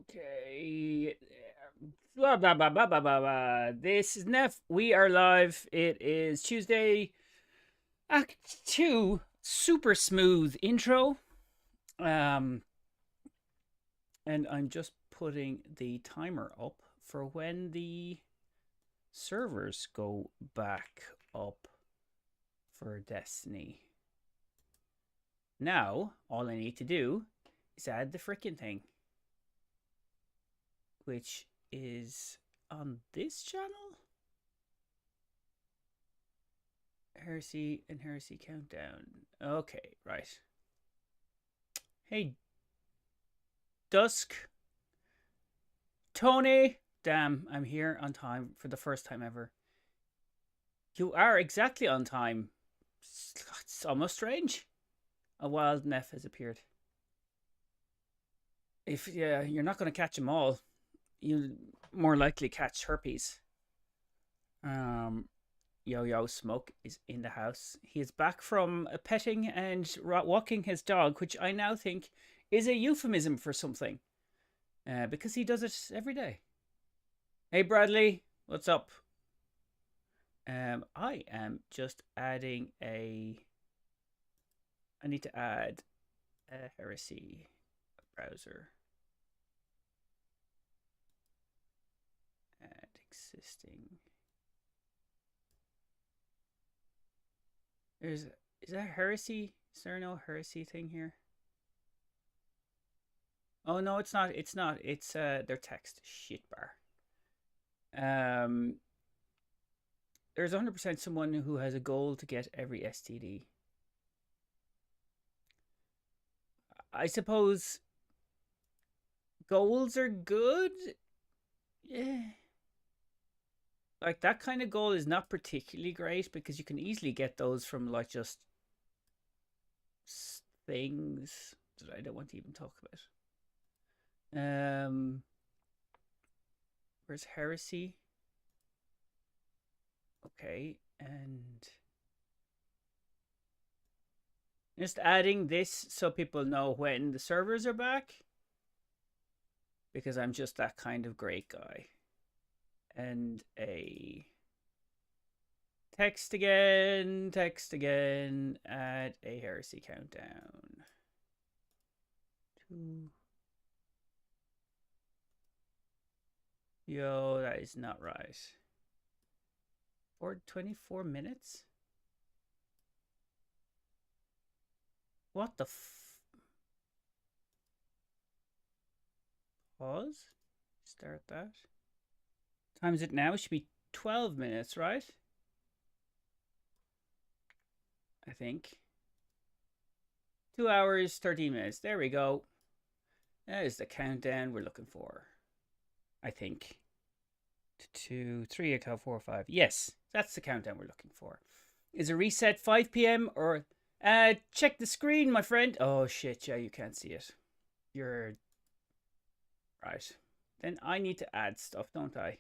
Okay. Blah, blah, blah, blah, blah, blah, blah. This is NEPH. We are live. It is Tuesday. Act 2. Super smooth intro. Um, and I'm just putting the timer up for when the servers go back up for Destiny. Now, all I need to do is add the freaking thing, which is on this channel. Heresy and Heresy Countdown. Okay, right. Hey, Dusk. Tony. Damn, I'm here on time for the first time ever. You are exactly on time. It's almost strange. A wild NEPH has appeared. If you're not going to catch them all, you more likely catch herpes. Yo Smoke is in the house. He is back from petting and walking his dog, which I now think is a euphemism for something, because he does it every day. Hey Bradley, what's up? I am just adding I need to add a Heresy browser. Add existing. Is that Heresy? Is there no Heresy thing here? Oh no, it's not. It's not. It's their text shit bar. There's 100% someone who has a goal to get every STD. I suppose goals are good. Yeah. Like that kind of goal is not particularly great because you can easily get those from like just things that I don't want to even talk about. Where's Heresy? Okay, and just adding this so people know when the servers are back, because I'm just that kind of great guy. And a text again, add a Heresy countdown. 2. Yo, that is not right. For 24 minutes? What the Pause? Start that. Time is it now? It should be 12 minutes, right? I think. 2 hours, 13 minutes. There we go. That is the countdown we're looking for. I think. 2, 3, 4, 5. Yes, that's the countdown we're looking for. Is a reset 5 p.m. or check the screen, my friend. Oh shit, yeah, you can't see it. You're right. Then I need to add stuff, don't I?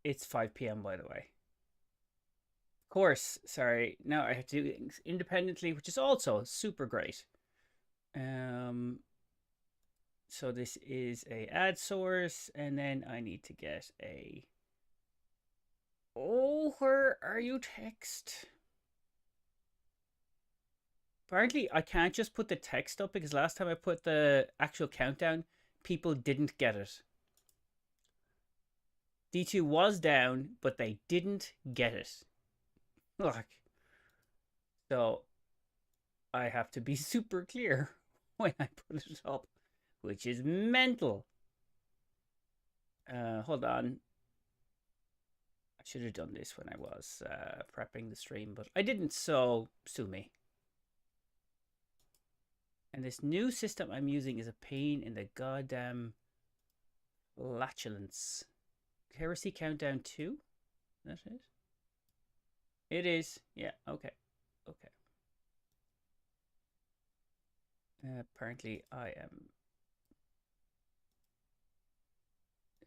It's 5 p.m. by the way. Of course, sorry. Now I have to do things independently, which is also super great. So this is a ad source, and then I need to get a. Oh, where are you, text? Apparently, I can't just put the text up because last time I put the actual countdown, people didn't get it. D2 was down, but they didn't get it. Look. So I have to be super clear when I put it up, which is mental. Hold on. I should have done this when I was prepping the stream, but I didn't, so sue me. And this new system I'm using is a pain in the goddamn latulence. Heresy Countdown 2? That is? It is. Yeah, okay. Okay. Apparently I am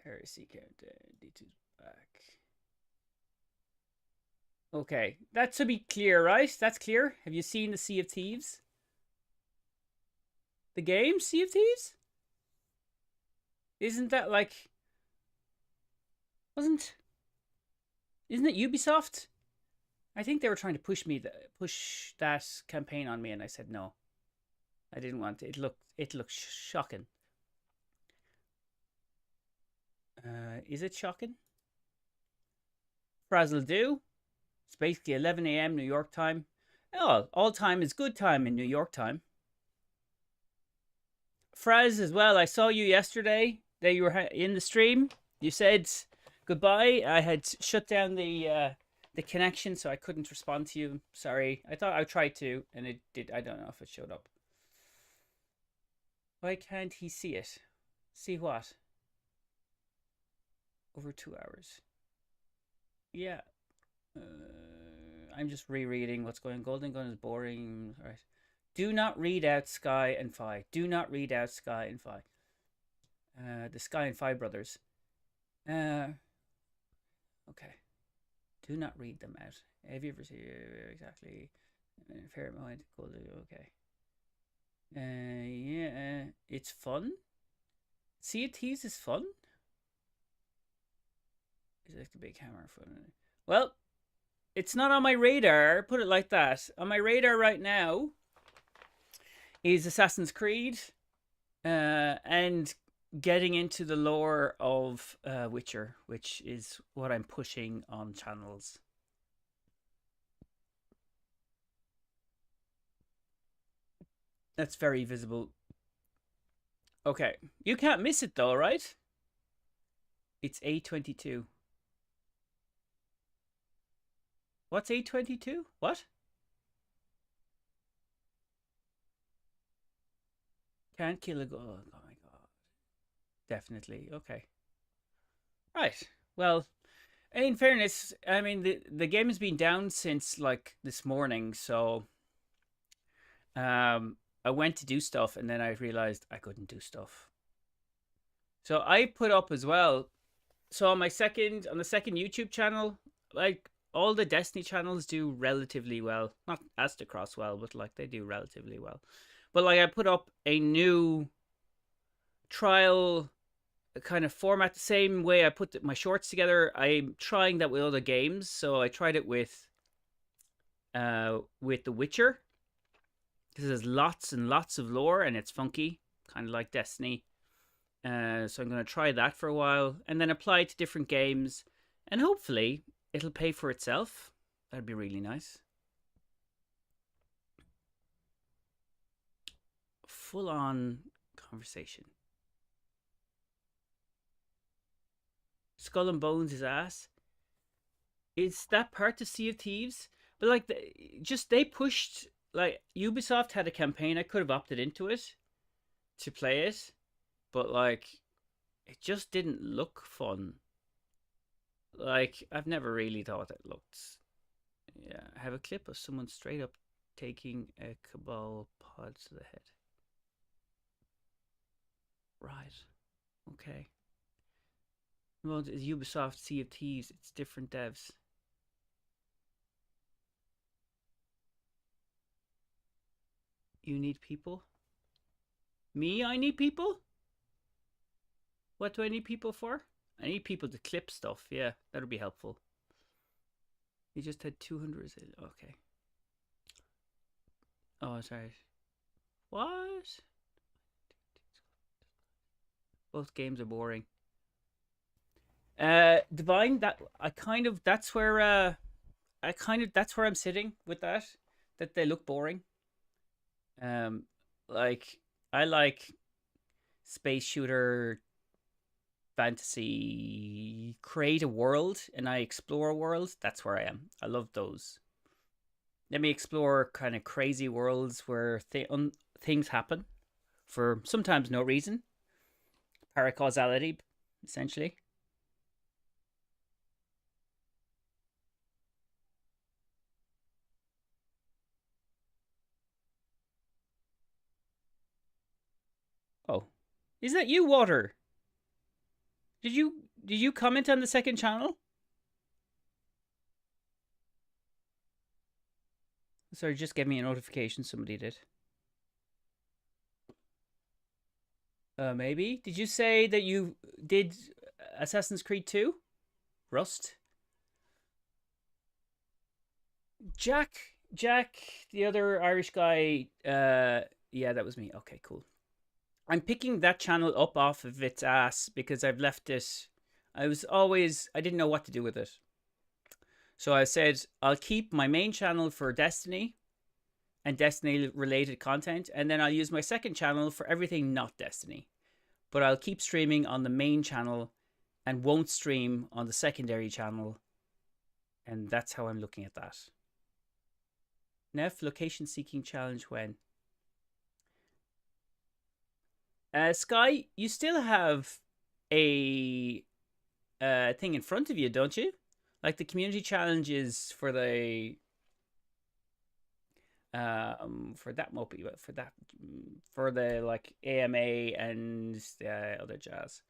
Heresy Countdown. D2's back. Okay, that should be clear, right? That's clear. Have you seen the Sea of Thieves? The game Sea of Thieves? Isn't that like wasn't isn't it Ubisoft? I think they were trying to push that campaign on me, and I said no. I didn't want it. It looked shocking. Is it shocking? Frazzle do. It's basically 11 a.m. New York time. Oh, all time is good time in New York time. Fraz as well. I saw you yesterday that you were in the stream. You said goodbye. I had shut down the connection, so I couldn't respond to you. Sorry. I thought I tried to, and it did. I don't know if it showed up. Why can't he see it? See what? Over 2 hours. Yeah. I'm just rereading what's going on. Golden Gun is boring. All right. Do not read out Sky and Fi. Do not read out Sky and Fi. The Sky and Fi brothers. Okay. Do not read them out. Have you ever seen exactly? Fair mind. Okay. Yeah. It's fun. Sea of Thieves is fun. Is like the big hammer fun? Well, it's not on my radar. Put it like that. On my radar right now is Assassin's Creed, and getting into the lore of Witcher, which is what I'm pushing on channels. That's very visible. Okay, you can't miss it though, right? It's A22. What's A22? What? Can't kill a god. Oh my god. Definitely. Okay. Right. Well, in fairness, I mean the game has been down since like this morning, so I went to do stuff and then I realized I couldn't do stuff. So I put up as well. So on the second YouTube channel, like all the Destiny channels do relatively well. Not Astacross well, but like they do relatively well. But like I put up a new trial kind of format, the same way I put my shorts together. I'm trying that with other games. So I tried it with The Witcher, because there's lots and lots of lore and it's funky, kind of like Destiny. So I'm going to try that for a while and then apply it to different games, and hopefully it'll pay for itself. That'd be really nice. Full on conversation. Skull and Bones is ass. It's that part of Sea of Thieves, but like they pushed, like Ubisoft had a campaign. I could have opted into it to play it, but like it just didn't look fun. Like I've never really thought it looked. Yeah, I have a clip of someone straight up taking a Cabal pod to the head. Right. Okay. Well, it's Ubisoft Sea of Thieves. It's different devs. You need people? Me? I need people? What do I need people for? I need people to clip stuff. Yeah, that'll be helpful. You just had 200. Okay. Oh, sorry. What? Both games are boring. Divine, that's where I'm sitting with that. That they look boring. Like I like space shooter fantasy, create a world and I explore a world. That's where I am. I love those. Let me explore kind of crazy worlds where things happen for sometimes no reason. Paracausality, essentially. Oh, is that you, Water? Did you comment on the second channel? Sorry, just gave me a notification. Somebody did. Maybe. Did you say that you did Assassin's Creed 2? Rust? Jack, the other Irish guy. Yeah, that was me. Okay, cool. I'm picking that channel up off of its ass because I've left it. I didn't know what to do with it. So I said, I'll keep my main channel for Destiny and Destiny related content. And then I'll use my second channel for everything not Destiny. But I'll keep streaming on the main channel and won't stream on the secondary channel. And that's how I'm looking at that. NEPH location seeking challenge when? Sky, you still have a thing in front of you, don't you? Like the community challenges for the for the like AMA and the other jazz.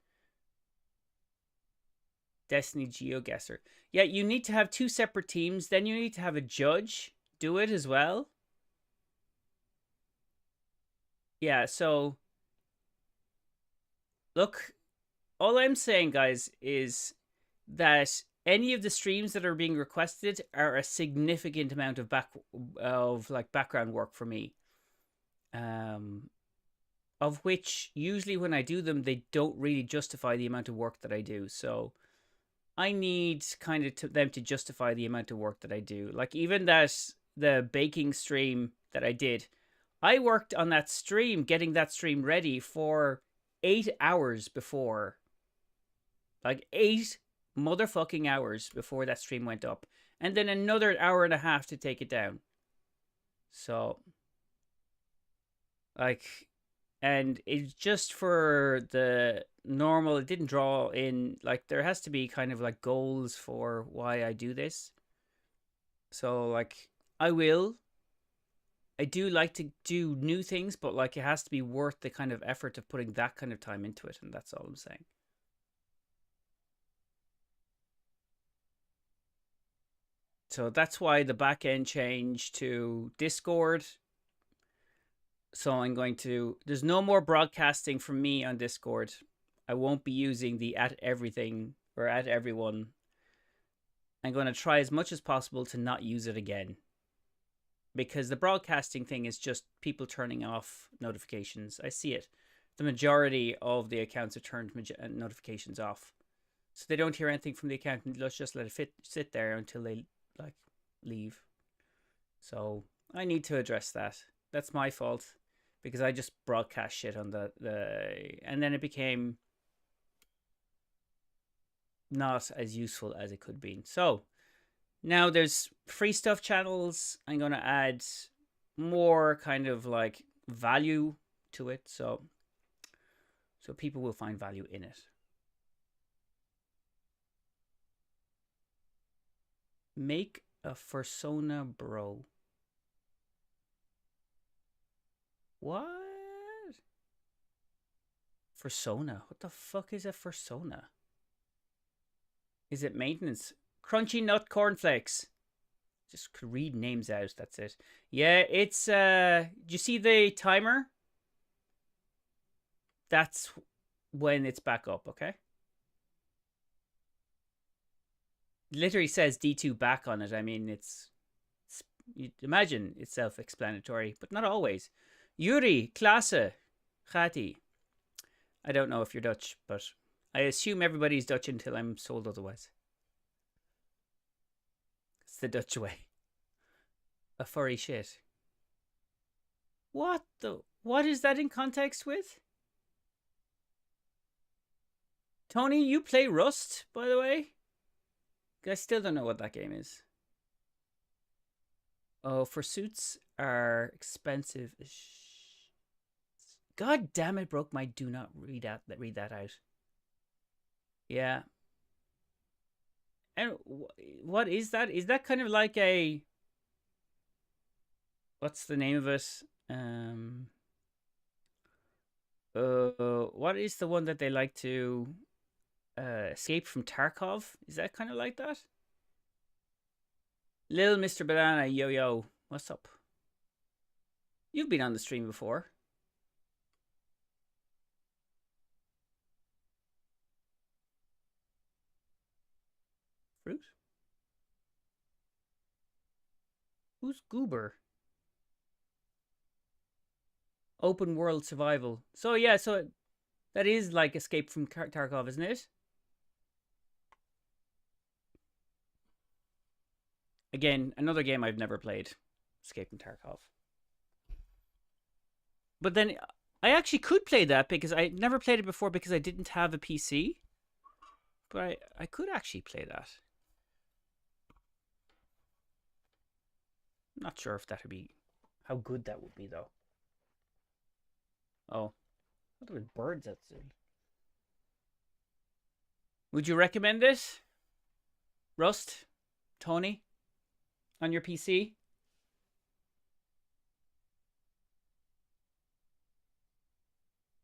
Destiny GeoGuessr. Yeah, you need to have 2 separate teams. Then you need to have a judge do it as well. Yeah, so look, all I'm saying, guys, is that any of the streams that are being requested are a significant amount of background work for me. Of which usually when I do them, they don't really justify the amount of work that I do. So I need kind of them to justify the amount of work that I do. Like even the baking stream that I did, I worked on that stream, getting that stream ready for 8 hours before. Like 8 motherfucking hours before that stream went up. And then another hour and a half to take it down. So, like, and it's just for the normal, it didn't draw in, like, there has to be kind of like goals for why I do this. So, like, I do like to do new things, but like it has to be worth the kind of effort of putting that kind of time into it, and that's all I'm saying. So that's why the back end changed to Discord. So I'm going to, there's no more broadcasting from me on Discord. I won't be using the @everything or @everyone. I'm going to try as much as possible to not use it again. Because the broadcasting thing is just people turning off notifications. I see it. The majority of the accounts have turned notifications off. So they don't hear anything from the account, and let's just let it sit there until they like leave. So I need to address that. That's my fault because I just broadcast shit on the and then it became not as useful as it could be. So now there's free stuff channels. I'm going to add more kind of like value to it. So people will find value in it. Make a fursona, bro. What? Fursona? What the fuck is a fursona? Is it maintenance? Crunchy nut cornflakes. Just read names out, that's it. Yeah, it's do you see the timer? That's when it's back up, okay? Literally says D2 back on it. I mean, it's you imagine it's self-explanatory, but not always. Yuri, Klasse, Khati. I don't know if you're Dutch, but I assume everybody's Dutch until I'm told otherwise. It's the Dutch way. A furry shit. What is that in context with? Tony, you play Rust, by the way? I still don't know what that game is. Oh, fursuits are expensive. God damn it, broke my do not read that out. Yeah. And what is that? Is that kind of like a... What's the name of it? What is the one that they like to escape from Tarkov? Is that kind of like that? Little Mr. Banana, yo, what's up? You've been on the stream before. Fruit? Who's Goober? Open world survival. So yeah, so that is like Escape from Tarkov, isn't it? Again, another game I've never played. Escape from Tarkov. But then I actually could play that because I never played it before because I didn't have a PC. But I could actually play that. I'm not sure if that would be... how good that would be, though. Oh. What are birds outside? Would you recommend it? Rust? Tony? On your PC?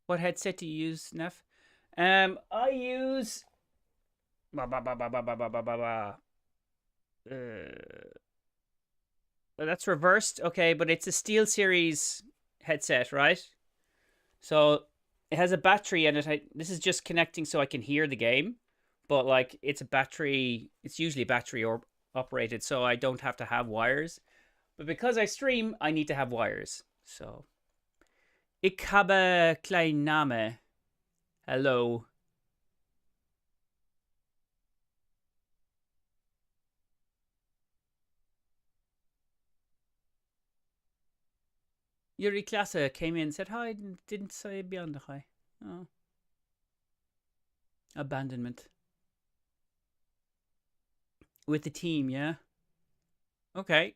What headset do you use, Neff? I use... that's reversed. Okay, but it's a SteelSeries headset, right? So it has a battery in it. This is just connecting so I can hear the game. But like it's a battery, it's usually battery or operated, so I don't have to have wires. But because I stream, I need to have wires. So ich habe kleinen Name. Hello. Yuri Klasse came in and said hi, didn't say beyond the hi. Oh. Abandonment. With the team, yeah? Okay.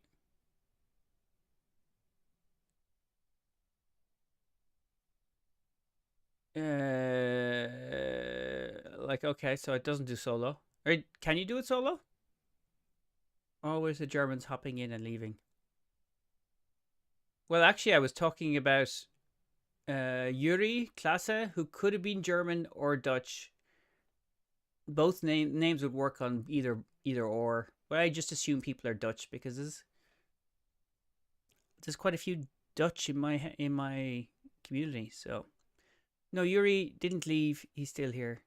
Like, okay, so it doesn't do solo. Or can you do it solo? Always the Germans hopping in and leaving. Well, actually, I was talking about Yuri Klasse, who could have been German or Dutch. Both names would work on either or. But I just assume people are Dutch because there's quite a few Dutch in my community. So no, Yuri didn't leave. He's still here.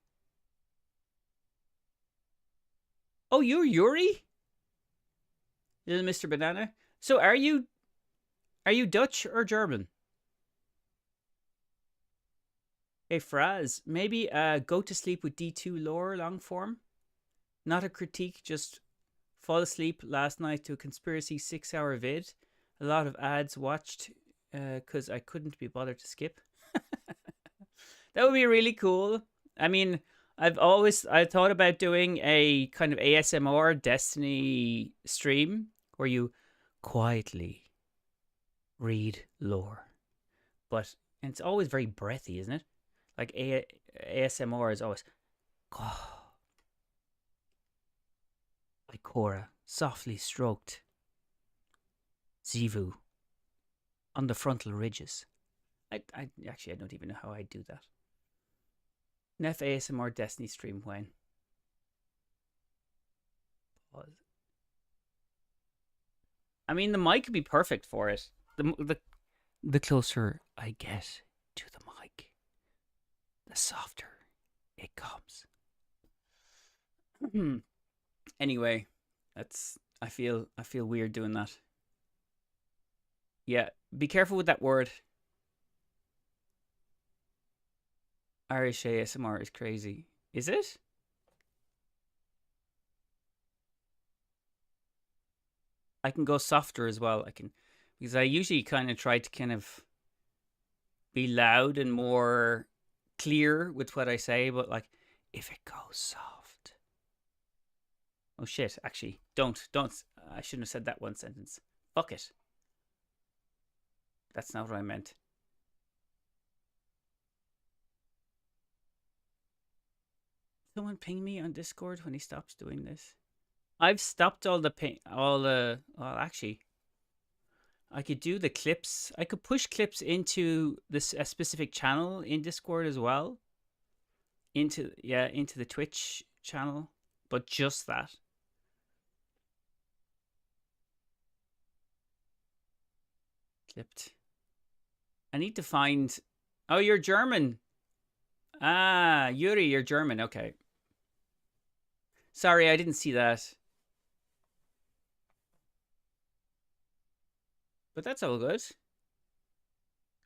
Oh, you're Yuri? Little Mr. Banana. So are you Dutch or German? Hey, Fraz, maybe go to sleep with D2 lore long form? Not a critique, just fall asleep last night to a conspiracy 6-hour vid. A lot of ads watched because I couldn't be bothered to skip. That would be really cool. I mean, I thought about doing a kind of ASMR Destiny stream where you quietly read lore. But it's always very breathy, isn't it? Like ASMR is always... like Cora, softly stroked. Zivu. On the frontal ridges. I don't even know how I do that. NEPH ASMR Destiny stream when? Pause. I mean, the mic could be perfect for it. The closer I get to the mic, the softer it comes. Anyway, I feel weird doing that. Yeah, be careful with that word. Irish ASMR is crazy. Is it? I can go softer as well. Because I usually kind of try to be loud and more clear with what I say, but like if it goes soft. Oh shit, actually, don't. I shouldn't have said that one sentence. Fuck it. That's not what I meant. Someone ping me on Discord when he stops doing this. I've stopped all the well, actually, I could do the clips. I could push clips into a specific channel in Discord as well. Into the Twitch channel, but just that. Clipped. I need to find... Oh, you're German. Ah, Yuri, you're German. Okay. Sorry, I didn't see that. But that's all good.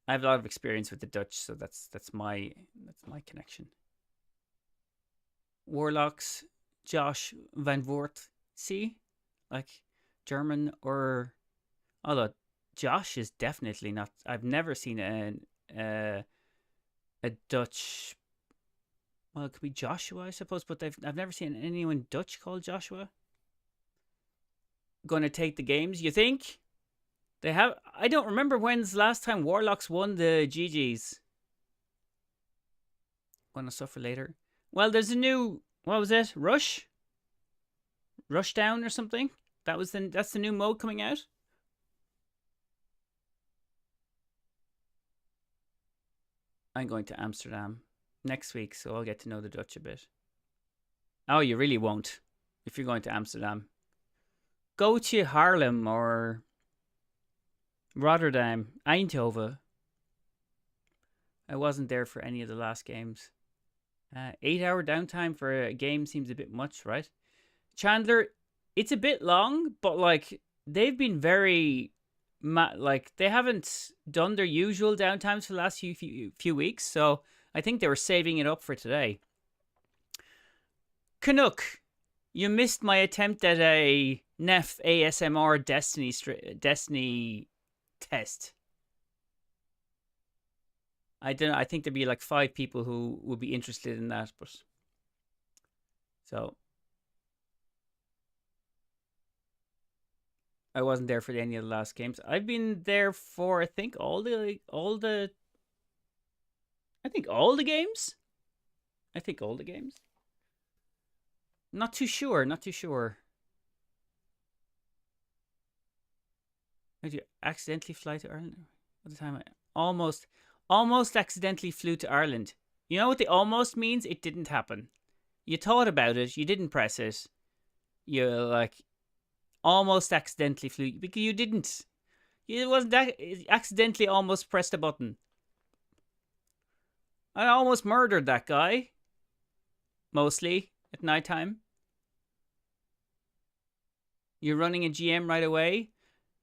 I have a lot of experience with the Dutch, so that's my connection. Warlocks, Josh Van Voort. See? Like German or... Although Josh is definitely not... I've never seen a Dutch... Well, it could be Joshua, I suppose, but I've never seen anyone Dutch called Joshua. Going to take the games, you think? They have... I don't remember when's the last time Warlocks won the GGs. Gonna suffer later. Well, there's a new... What was it? Rush? Rushdown or something? That's the new mode coming out? I'm going to Amsterdam next week, so I'll get to know the Dutch a bit. Oh, you really won't if you're going to Amsterdam. Go to Haarlem or Rotterdam, Eindhoven. I wasn't there for any of the last games. 8-hour downtime for a game seems a bit much, right? Chandler, it's a bit long, but like they've been very... like they haven't done their usual downtimes for the last few weeks, so I think they were saving it up for today. Canuck, you missed my attempt at a NEPH ASMR Destiny test. I don't know. I think there'd be like 5 people who would be interested in that, but so I wasn't there for any of the last games. I've been there for I think all the games. I think all the games. Not too sure. Did you accidentally fly to Ireland? At the time, I almost accidentally flew to Ireland. You know what the almost means? It didn't happen. You thought about it. You didn't press it. You like almost accidentally flew because you didn't. It wasn't that accidentally almost pressed a button. I almost murdered that guy. Mostly at nighttime. You're running a GM right away.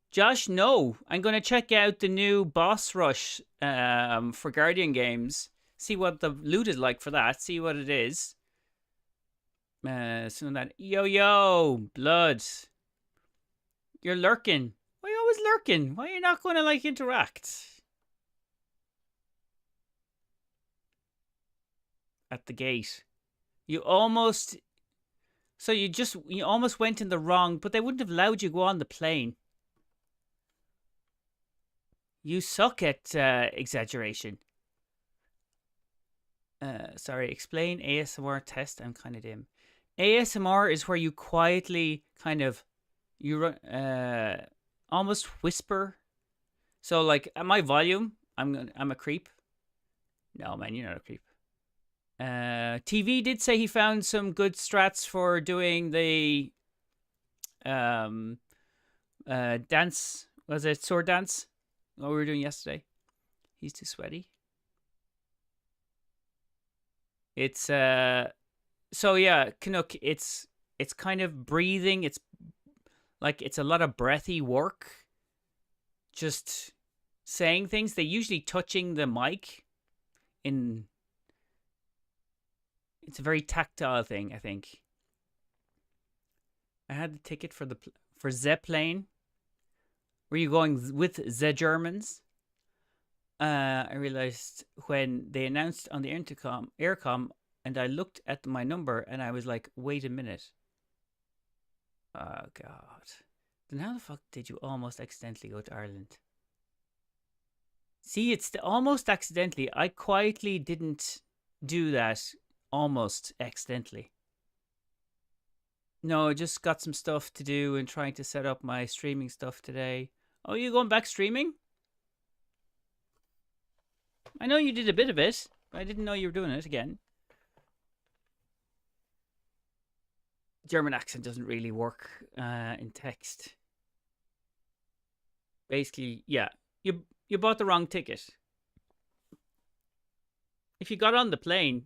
Josh, no. I'm going to check out the new boss rush for Guardian games. See what the loot is like for that. See what it is. Some of that. Yo, blood. You're lurking. Why are you always lurking? Why are you not going to like interact? At the gate. You almost... So you almost went in the wrong, but they wouldn't have allowed you to go on the plane. You suck at exaggeration. Sorry, explain ASMR test. I'm kind of dim. ASMR is where you quietly kind of almost whisper. So like at my volume, I'm a creep. No man, you're not a creep. TV did say he found some good strats for doing the dance. Was it sword dance? What we were doing yesterday. He's too sweaty. It's so yeah, Canuck, it's kind of breathing. It's like it's a lot of breathy work. Just saying things. They're usually touching the mic. It's a very tactile thing, I think. I had the ticket for Zeppelin. Were you going with the Germans? I realized when they announced on the aircom, and I looked at my number, and I was like, wait a minute. Oh, God. Then how the fuck did you almost accidentally go to Ireland? See, it's almost accidentally. I quietly didn't do that almost accidentally. No, I just got some stuff to do and trying to set up my streaming stuff today. Oh, you going back streaming? I know you did a bit of it, but I didn't know you were doing it again. German accent doesn't really work in text. Basically, yeah, you bought the wrong ticket. If you got on the plane,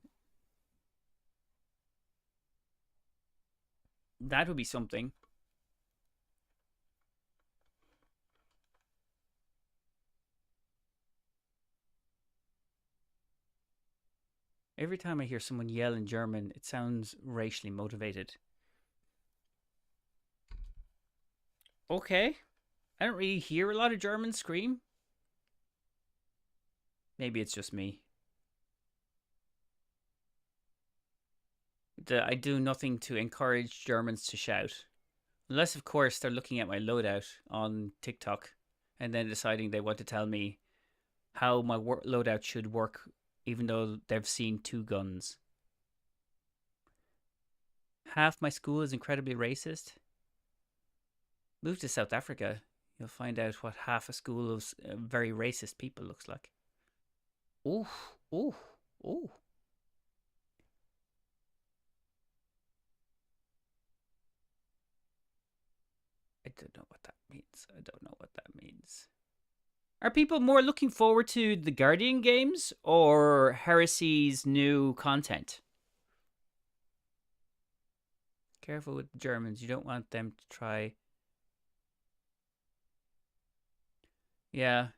that would be something. Every time I hear someone yell in German, it sounds racially motivated. Okay. I don't really hear a lot of Germans scream. Maybe it's just me. I do nothing to encourage Germans to shout. Unless, of course, they're looking at my loadout on TikTok and then deciding they want to tell me how my loadout should work, even though they've seen 2 guns. Half my school is incredibly racist. Move to South Africa. You'll find out what half a school of very racist people looks like. Ooh, ooh, ooh. I don't know what that means. I don't know what that means. Are people more looking forward to the Guardian games or Heresy's new content? Careful with the Germans. You don't want them to try. Yeah.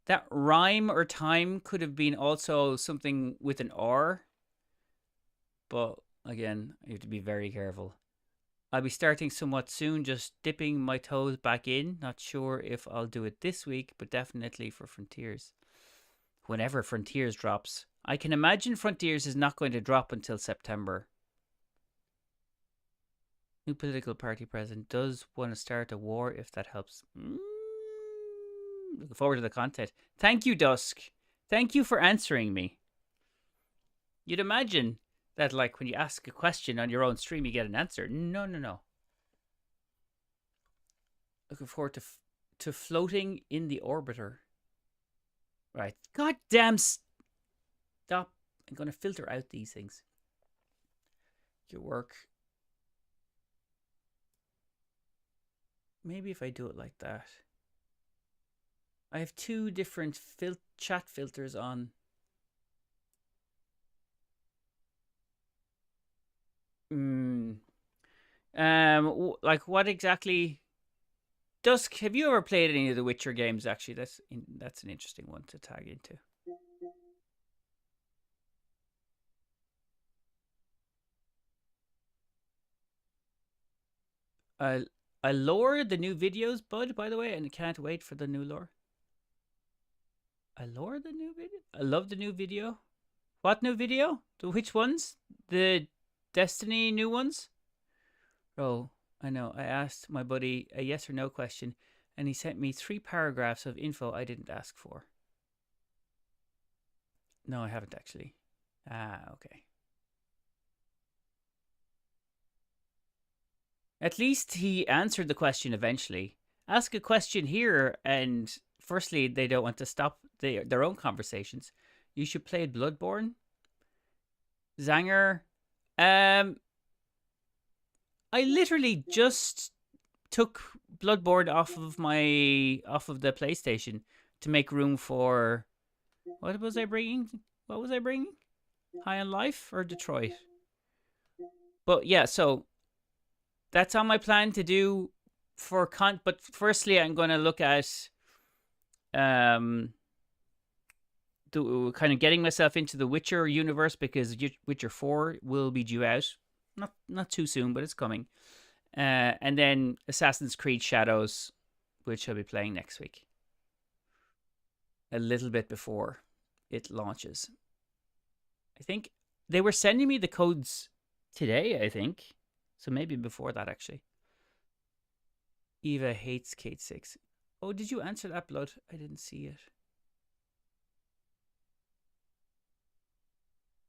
That rhyme or time could have been also something with an R. But again, you have to be very careful. I'll be starting somewhat soon, just dipping my toes back in. Not sure if I'll do it this week, but definitely for Frontiers. Whenever Frontiers drops. I can imagine Frontiers is not going to drop until September. New political party president does want to start a war if that helps. Looking forward to the content. Thank you, Dusk. Thank you for answering me. You'd imagine that, like, when you ask a question on your own stream, you get an answer. No, no, no. Looking forward to floating in the orbiter. Right. God damn. Stop. I'm going to filter out these things. Your work. Maybe if I do it like that. I have 2 different chat filters on. Like what exactly? Dusk, have you ever played any of the Witcher games? Actually, that's an interesting one to tag into. I lowered the new videos, bud, by the way, and can't wait for the new lore. I lowered the new video? I love the new video. What new video? Which ones? The Destiny new ones? Oh, I know. I asked my buddy a yes or no question, and he sent me 3 paragraphs of info I didn't ask for. No, I haven't actually. Ah, okay. At least he answered the question eventually. Ask a question here, and firstly, they don't want to stop their own conversations. You should play Bloodborne. Zanger. I literally just took Bloodborne off of the PlayStation to make room for what was I bringing? What was I bringing? High on Life or Detroit? But yeah, so that's on my plan to do for but firstly I'm going to look at kind of getting myself into the Witcher universe, because Witcher 4 will be due out not too soon, but it's coming. And then Assassin's Creed Shadows, which I'll be playing next week, a little bit before it launches. I think they were sending me the codes today, I think. So maybe before that, actually. Eva hates Kate 6. Oh, did you answer that, Blood? I didn't see it.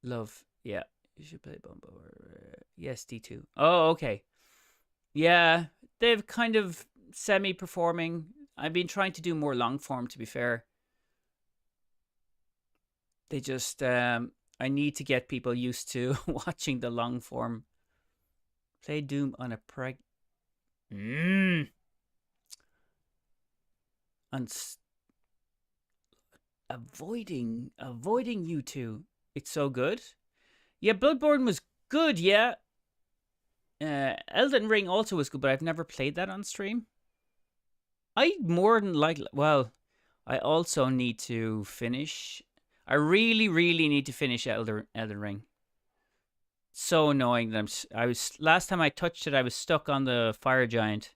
Love. Yeah. You should play Bumbo. Yes, D2. Oh, okay. Yeah. They've kind of semi-performing. I've been trying to do more long form, to be fair. They just... I need to get people used to watching the long form. Play Doom on a avoiding you two. It's so good. Yeah, Bloodborne was good, yeah. Elden Ring also was good, but I've never played that on stream. I more than likely, well, I also need to finish. I really, really need to finish Elden Ring. So annoying that I was last time I touched it, I was stuck on the fire giant.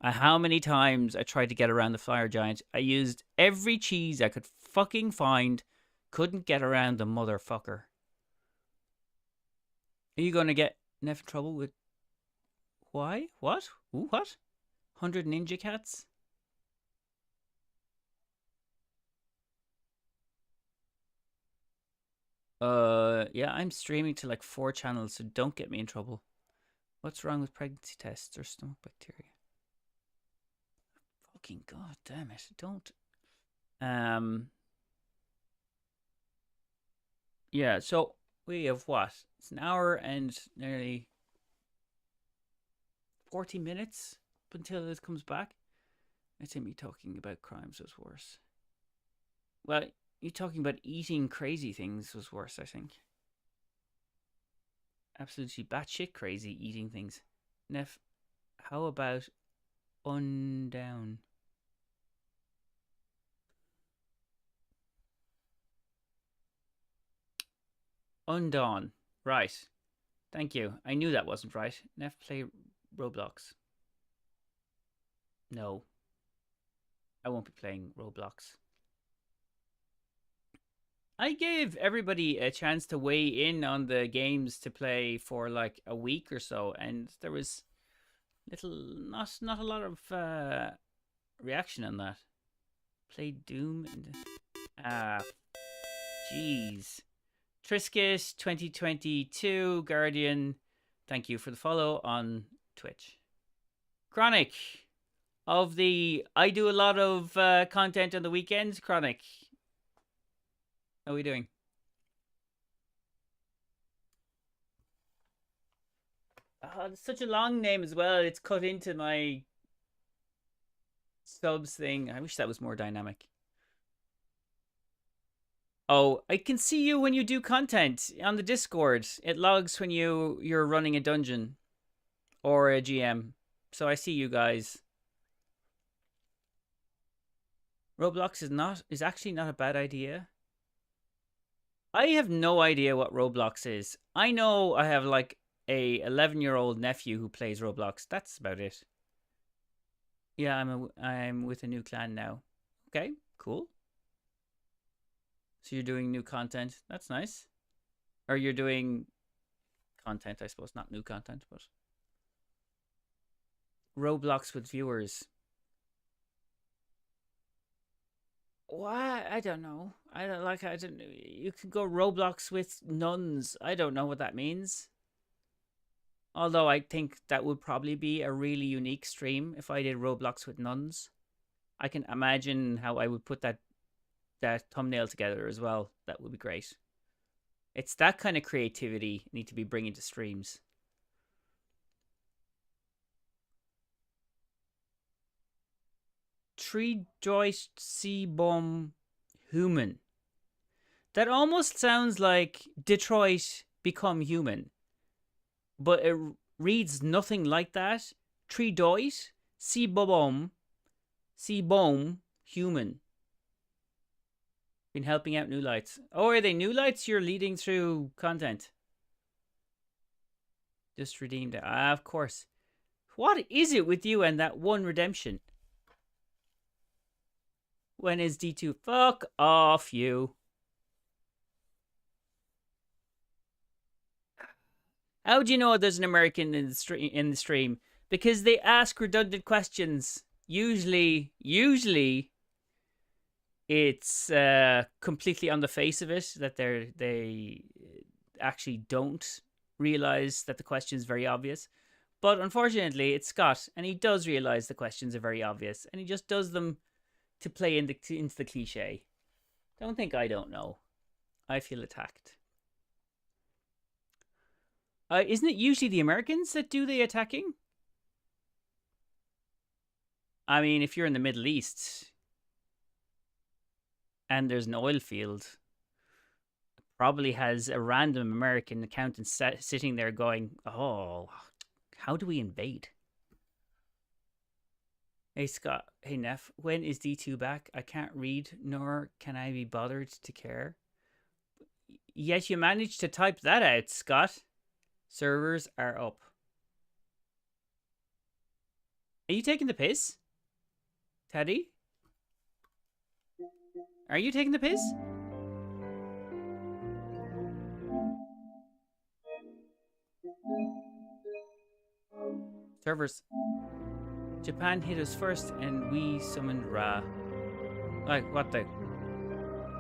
How many times I tried to get around the fire giant? I used every cheese I could fucking find. Couldn't get around the motherfucker. Are you gonna get NEPH in trouble with? Why? What? Ooh, what? 100 ninja cats? Yeah, I'm streaming to like 4 channels, so don't get me in trouble. What's wrong with pregnancy tests or stomach bacteria? Fucking god damn it! Don't. Yeah. So we have what? It's an hour and nearly 40 minutes until it comes back. I think me talking about crimes was worse. Well, you talking about eating crazy things was worse, I think. Absolutely batshit crazy eating things. NEPH, how about undown? Undawn. Right. Thank you. I knew that wasn't right. NEPH, play Roblox. No. I won't be playing Roblox. I gave everybody a chance to weigh in on the games to play for like a week or so, and there was not a lot of reaction on that. Played Doom and jeez. Triscus 2022 Guardian, thank you for the follow on Twitch. Chronic of the I do a lot of content on the weekends. Chronic, how are we doing? Oh, it's such a long name as well. It's cut into my subs thing. I wish that was more dynamic. Oh, I can see you when you do content on the Discord. It logs when you're running a dungeon or a GM. So I see you guys. Roblox is actually not a bad idea. I have no idea what Roblox is. I know I have like a 11-year-old nephew who plays Roblox. That's about it. Yeah, I'm with a new clan now. Okay, cool. So you're doing new content. That's nice. Or you're doing content, I suppose, not new content, but Roblox with viewers. What? I don't know. I don't like. I don't. You can go Roblox with nuns. I don't know what that means. Although I think that would probably be a really unique stream if I did Roblox with nuns. I can imagine how I would put that thumbnail together as well. That would be great. It's that kind of creativity you need to be bringing to streams. Tree joist sea bomb human. That almost sounds like Detroit Become Human, but it reads nothing like that. Tree doit sea bomb human. Been helping out New Lights. Oh, are they New Lights you're leading through content? Just redeemed it. Ah, of course. What is it with you and that one redemption? When is D2? Fuck off, you. How do you know there's an American in the stream? Because they ask redundant questions. Usually it's completely on the face of it that they actually don't realize that the question is very obvious. But unfortunately, it's Scott, and he does realize the questions are very obvious, and he just does them to play into the cliche. Don't think I don't know. I feel attacked. Isn't it usually the Americans that do the attacking? I mean, if you're in the Middle East and there's an oil field, probably has a random American accountant sitting there going, oh, how do we invade? Hey, Scott. Hey, Neff. When is D2 back? I can't read, nor can I be bothered to care. Yet you managed to type that out, Scott. Servers are up. Are you taking the piss? Teddy? Are you taking the piss? Servers. Japan hit us first and we summoned Ra. Like, what the?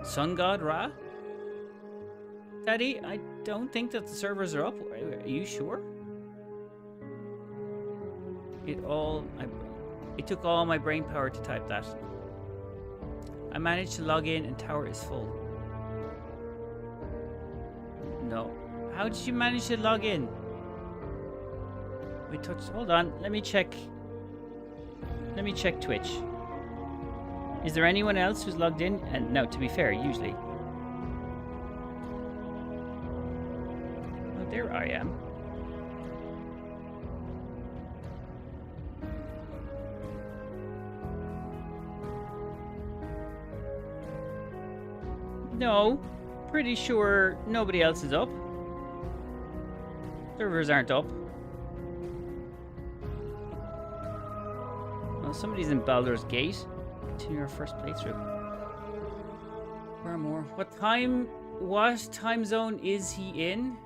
Sun God Ra? Daddy, I don't think that the servers are up. Are you sure? It took all my brain power to type that. I managed to log in and tower is full. No. How did you manage to log in? Hold on, let me check. Let me check Twitch. Is there anyone else who's logged in? And no, to be fair, usually. Oh, there I am. No, pretty sure nobody else is up. Servers aren't up. Well, somebody's in Baldur's Gate. Continue our first playthrough. Where more? What time zone is he in?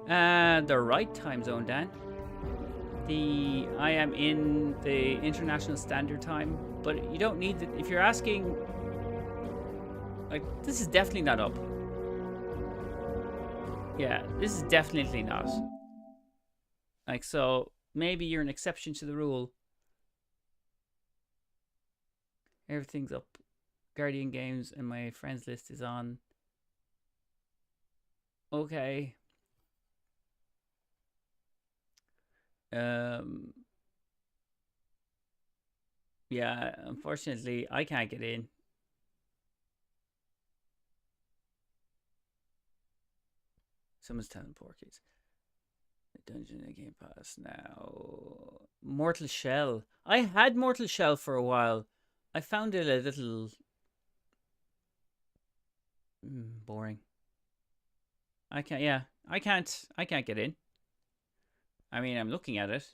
The right time zone, Dan. I am in the International Standard Time, but you don't need it. If you're asking, like, this is definitely not up. Yeah, this is definitely not. Like, so maybe you're an exception to the rule. Everything's up. Guardian Games and my friends list is on. Okay. Yeah, unfortunately, I can't get in. Someone's telling Porkies. The dungeon in Game Pass now. Mortal Shell. I had Mortal Shell for a while. I found it a little boring. I can't get in. I mean, I'm looking at it.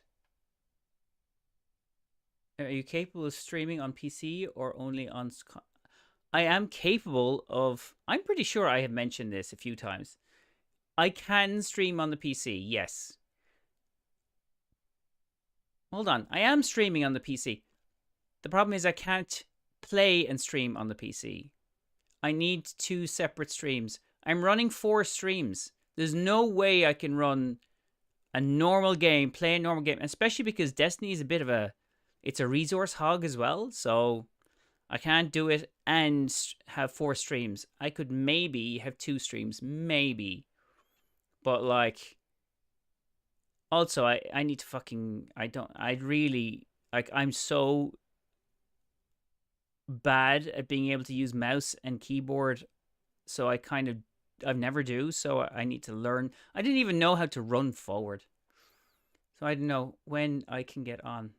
Are you capable of streaming on PC or only on... I am capable of... I'm pretty sure I have mentioned this a few times. I can stream on the PC, yes. Hold on. I am streaming on the PC. The problem is I can't play and stream on the PC. I need 2 separate streams. I'm running 4 streams. There's no way I can run a normal game, play a normal game, especially because Destiny is a bit of a... It's a resource hog as well, so I can't do it and have 4 streams. I could maybe have 2 streams, maybe. But, like... Also, I need to fucking... I'm so bad at being able to use mouse and keyboard, so I've never do, so I need to learn. I didn't even know how to run forward, so I don't know when I can get on.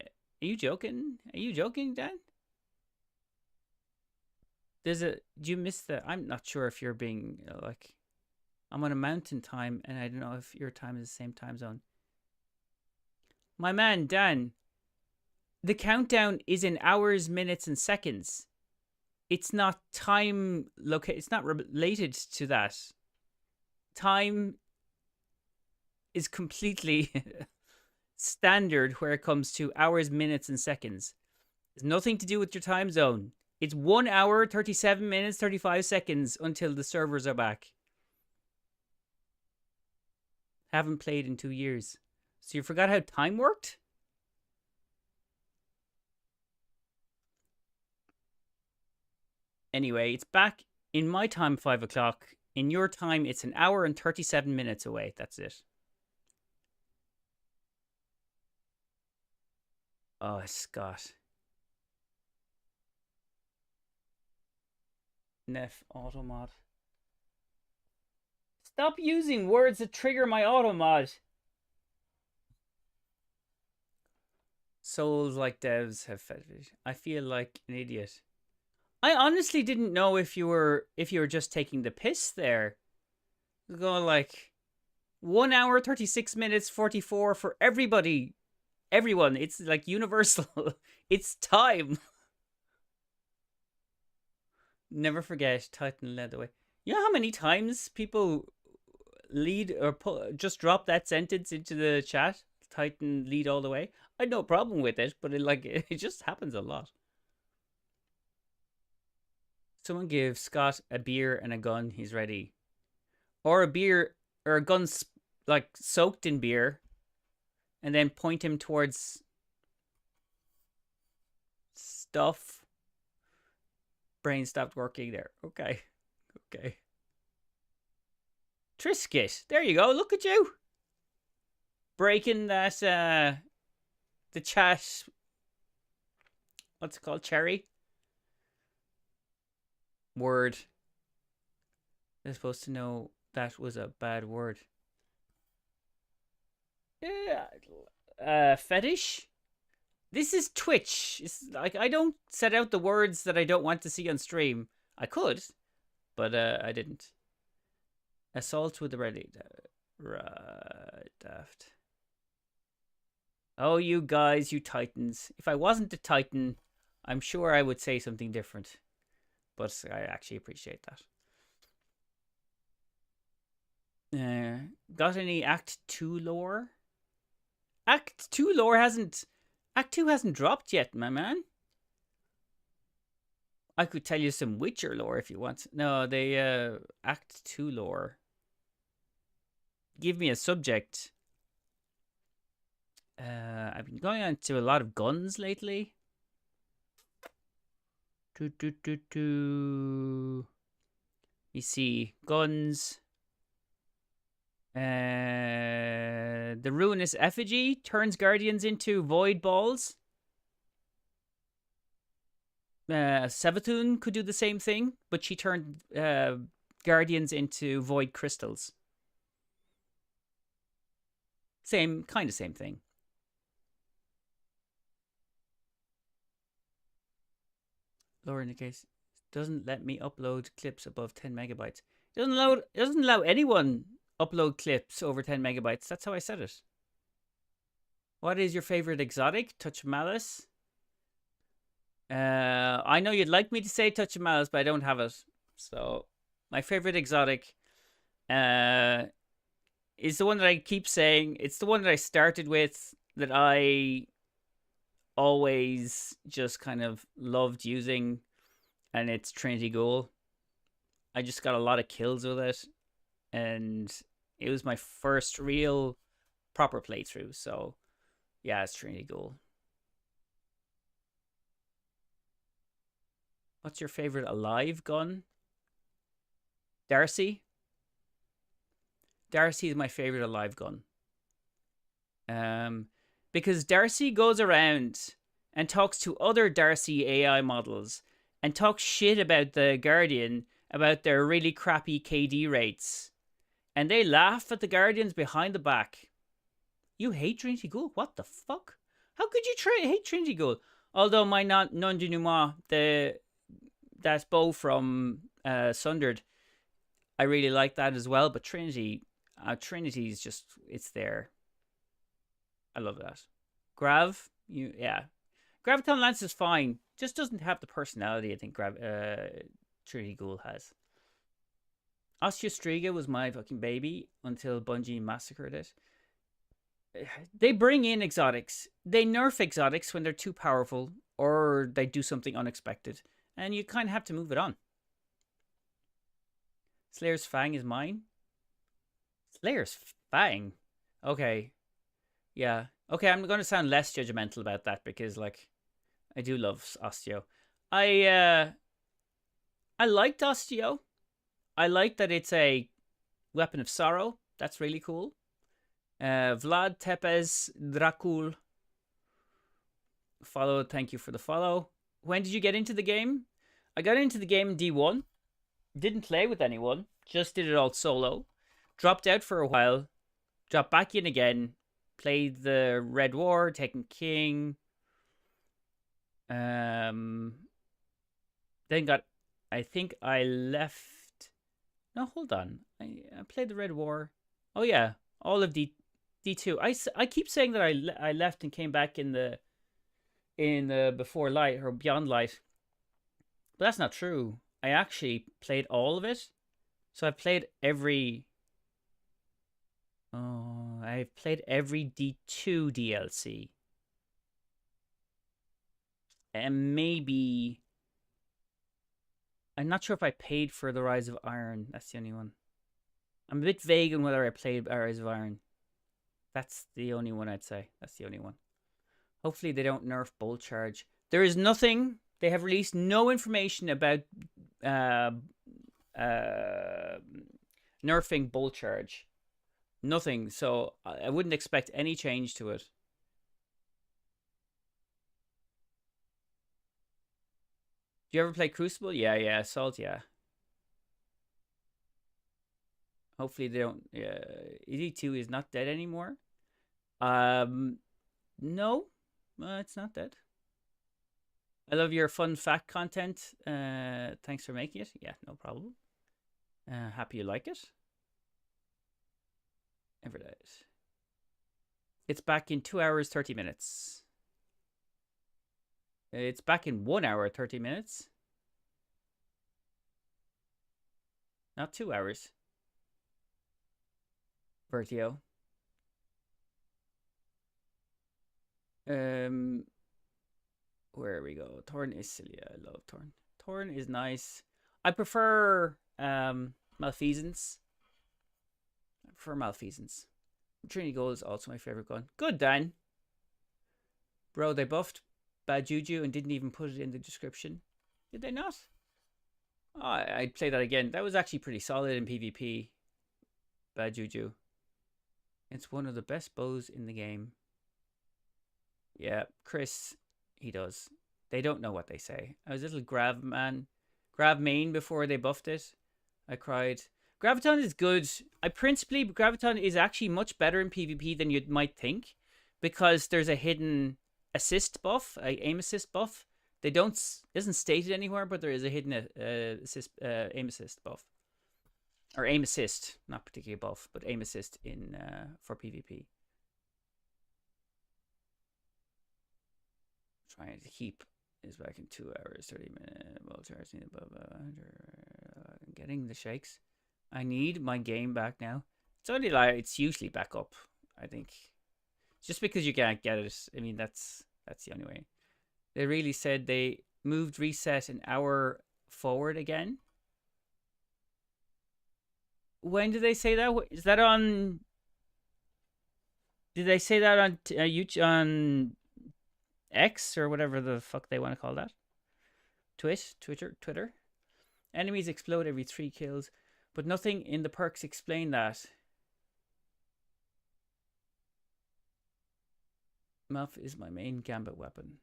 Are you joking? Are you joking, Dan? Do you miss the... I'm not sure if you're being, like... I'm on a mountain time, and I don't know if your time is the same time zone. My man, Dan, the countdown is in hours, minutes, and seconds. It's not time... It's not related to that. Time is completely standard where it comes to hours, minutes, and seconds. It's nothing to do with your time zone. It's 1 hour, 37 minutes, 35 seconds until the servers are back. Haven't played in 2 years. So you forgot how time worked? Anyway, it's back in my time, 5 o'clock. In your time, it's 1 hour and 37 minutes away. That's it. Oh, Scott. NEPH automod. Stop using words that trigger my automod. Souls like devs have fetish. I feel like an idiot. I honestly didn't know if you were just taking the piss there. Going like 1 hour 36 minutes 44 for everybody, everyone. It's like universal. It's time. Never forget, Titan led the way. You know how many times people lead or just drop that sentence into the chat? Titan lead all the way. I had no problem with it, but it just happens a lot. Someone give Scott a beer and a gun, he's ready. Or a beer or a gun like soaked in beer, and then point him towards stuff. Brain stopped working there. Okay. Okay. Triscuit. There you go. Look at you. Breaking that, the chat. What's it called? Cherry? Word. They're supposed to know that was a bad word. Yeah. Fetish? This is Twitch. It's like I don't set out the words that I don't want to see on stream. I could, but I didn't. Assault with the ready. Right, daft. Oh, you guys, you titans. If I wasn't a titan, I'm sure I would say something different. But I actually appreciate that. Got any Act 2 lore? Act 2 lore hasn't... Act 2 hasn't dropped yet, my man. I could tell you some Witcher lore if you want. No, they, Act 2 lore. Give me a subject. I've been going on to a lot of guns lately. You see, guns. The Ruinous Effigy turns Guardians into Void Balls. Sevatun could do the same thing, but she turned Guardians into Void Crystals. Same thing. Lower in the case doesn't let me upload clips above 10 megabytes. It doesn't allow anyone upload clips over 10 megabytes. That's how I said it. What is your favorite exotic? Touch of Malice. I know you'd like me to say Touch of Malice, but I don't have it. So my favorite exotic is the one that I keep saying. It's the one that I started with, that I always just kind of loved using, and it's Trinity Ghoul. I just got a lot of kills with it, and it was my first real proper playthrough. So yeah, it's Trinity Ghoul. What's your favorite alive gun? Darcy. Darcy is my favorite alive gun. Because Darcy goes around and talks to other Darcy AI models and talks shit about the Guardian, about their really crappy KD rates. And they laugh at the Guardians behind the back. You hate Trinity Ghoul? What the fuck? How could you hate Trinity Ghoul? Although my non-denouement, that bow from Sundered, I really like that as well. But Trinity is just, it's there. I love that. Grav, yeah. Graviton Lance is fine. Just doesn't have the personality I think Trinity Ghoul has. Osteostriga was my fucking baby until Bungie massacred it. They bring in exotics. They nerf exotics when they're too powerful, or they do something unexpected. And you kind of have to move it on. Slayer's Fang is mine. Slayer's Fang? Okay. Yeah. Okay, I'm going to sound less judgmental about that because, like, I do love Osteo. I liked Osteo. I like that it's a weapon of sorrow. That's really cool. Vlad Tepes Dracul. Follow. Thank you for the follow. When did you get into the game? I got into the game D1. Didn't play with anyone. Just did it all solo. Dropped out for a while. Dropped back in again. Played the Red War, taken King. Then got. I think I left. No, hold on. I played the Red War. Oh yeah, all of D2. I keep saying that I left and came back in the Before Light or Beyond Light, but that's not true. I actually played all of it. So I've played every. Oh, I've played every D2 DLC. And maybe. I'm not sure if I paid for the Rise of Iron. That's the only one. I'm a bit vague on whether I played Rise of Iron. That's the only one I'd say. That's the only one. Hopefully they don't nerf Bolt Charge. There is nothing. They have released no information about nerfing Bolt Charge. Nothing. So I wouldn't expect any change to it. Do you ever play Crucible? Yeah, Assault, yeah. Hopefully they don't. ED2 is not dead anymore. No, it's not dead. I love your fun fact content. Thanks for making it. Yeah, no problem. Happy you like it. Ever days. It's back in 2 hours, 30 minutes. It's back in 1 hour, 30 minutes. Not 2 hours. Vertio. Where we go? Torn is silly. I love Torn. Torn is nice. I prefer Malfeasance. I prefer Malfeasance. Trinity Gold is also my favorite gun. Good, Dan. Bro, they buffed Bad Juju and didn't even put it in the description. Did they not? Oh, I'd play that again. That was actually pretty solid in PvP. Bad Juju. It's one of the best bows in the game. Yeah, Chris, he does. They don't know what they say. I was a little Grav main before they buffed it. I cried. Graviton is good. Graviton is actually much better in PvP than you might think, because there's a hidden assist buff, aim assist buff. Isn't stated anywhere, but there is a hidden aim assist buff. Or aim assist, not particularly buff, but aim assist in for PvP. Trying to keep is back in 2 hours, 30 minutes. Well, charging above. Getting the shakes. I need my game back now. It's usually back up, I think. Just because you can't get it, I mean that's the only way. They really said they moved reset an hour forward again. When did they say that? Is that on? Did they say that on YouTube, on X or whatever the fuck they want to call that? Twitter. Enemies explode every 3 kills, but nothing in the perks explain that. Muff is my main gambit weapon.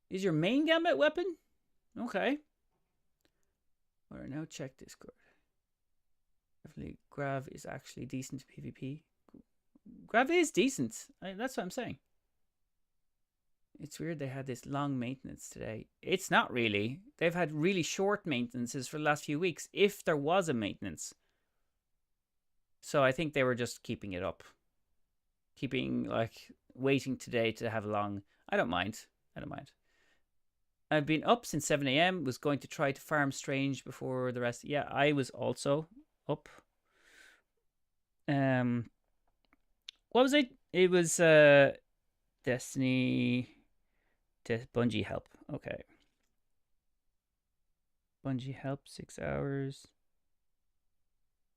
Is your main gambit weapon? Okay. Alright, now check Discord. Definitely Grav is actually decent PvP. Grav is decent. That's what I'm saying. It's weird they had this long maintenance today. It's not really. They've had really short maintenances for the last few weeks, if there was a maintenance. So I think they were just keeping it up. Waiting today to have a long... I don't mind. I've been up since 7 a.m. Was going to try to farm Strange before the rest. Yeah, I was also up. What was it? It was Destiny... Bungie help. Okay. Bungie help, 6 hours.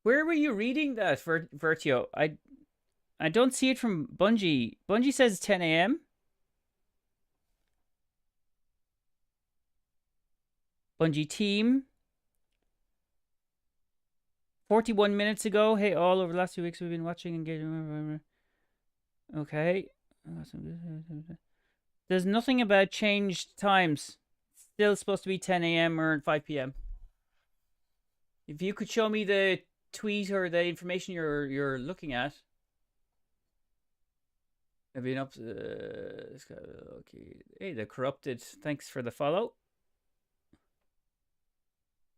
Where were you reading that, Vertio? I don't see it from Bungie. Bungie says 10 a.m. Bungie team. 41 minutes ago. Hey, all over the last 2 weeks we've been watching and getting... Okay. There's nothing about changed times. Still supposed to be 10 a.m. or 5 p.m. If you could show me the tweet or the information you're looking at. I've been up to okay. Hey, the corrupted. Thanks for the follow.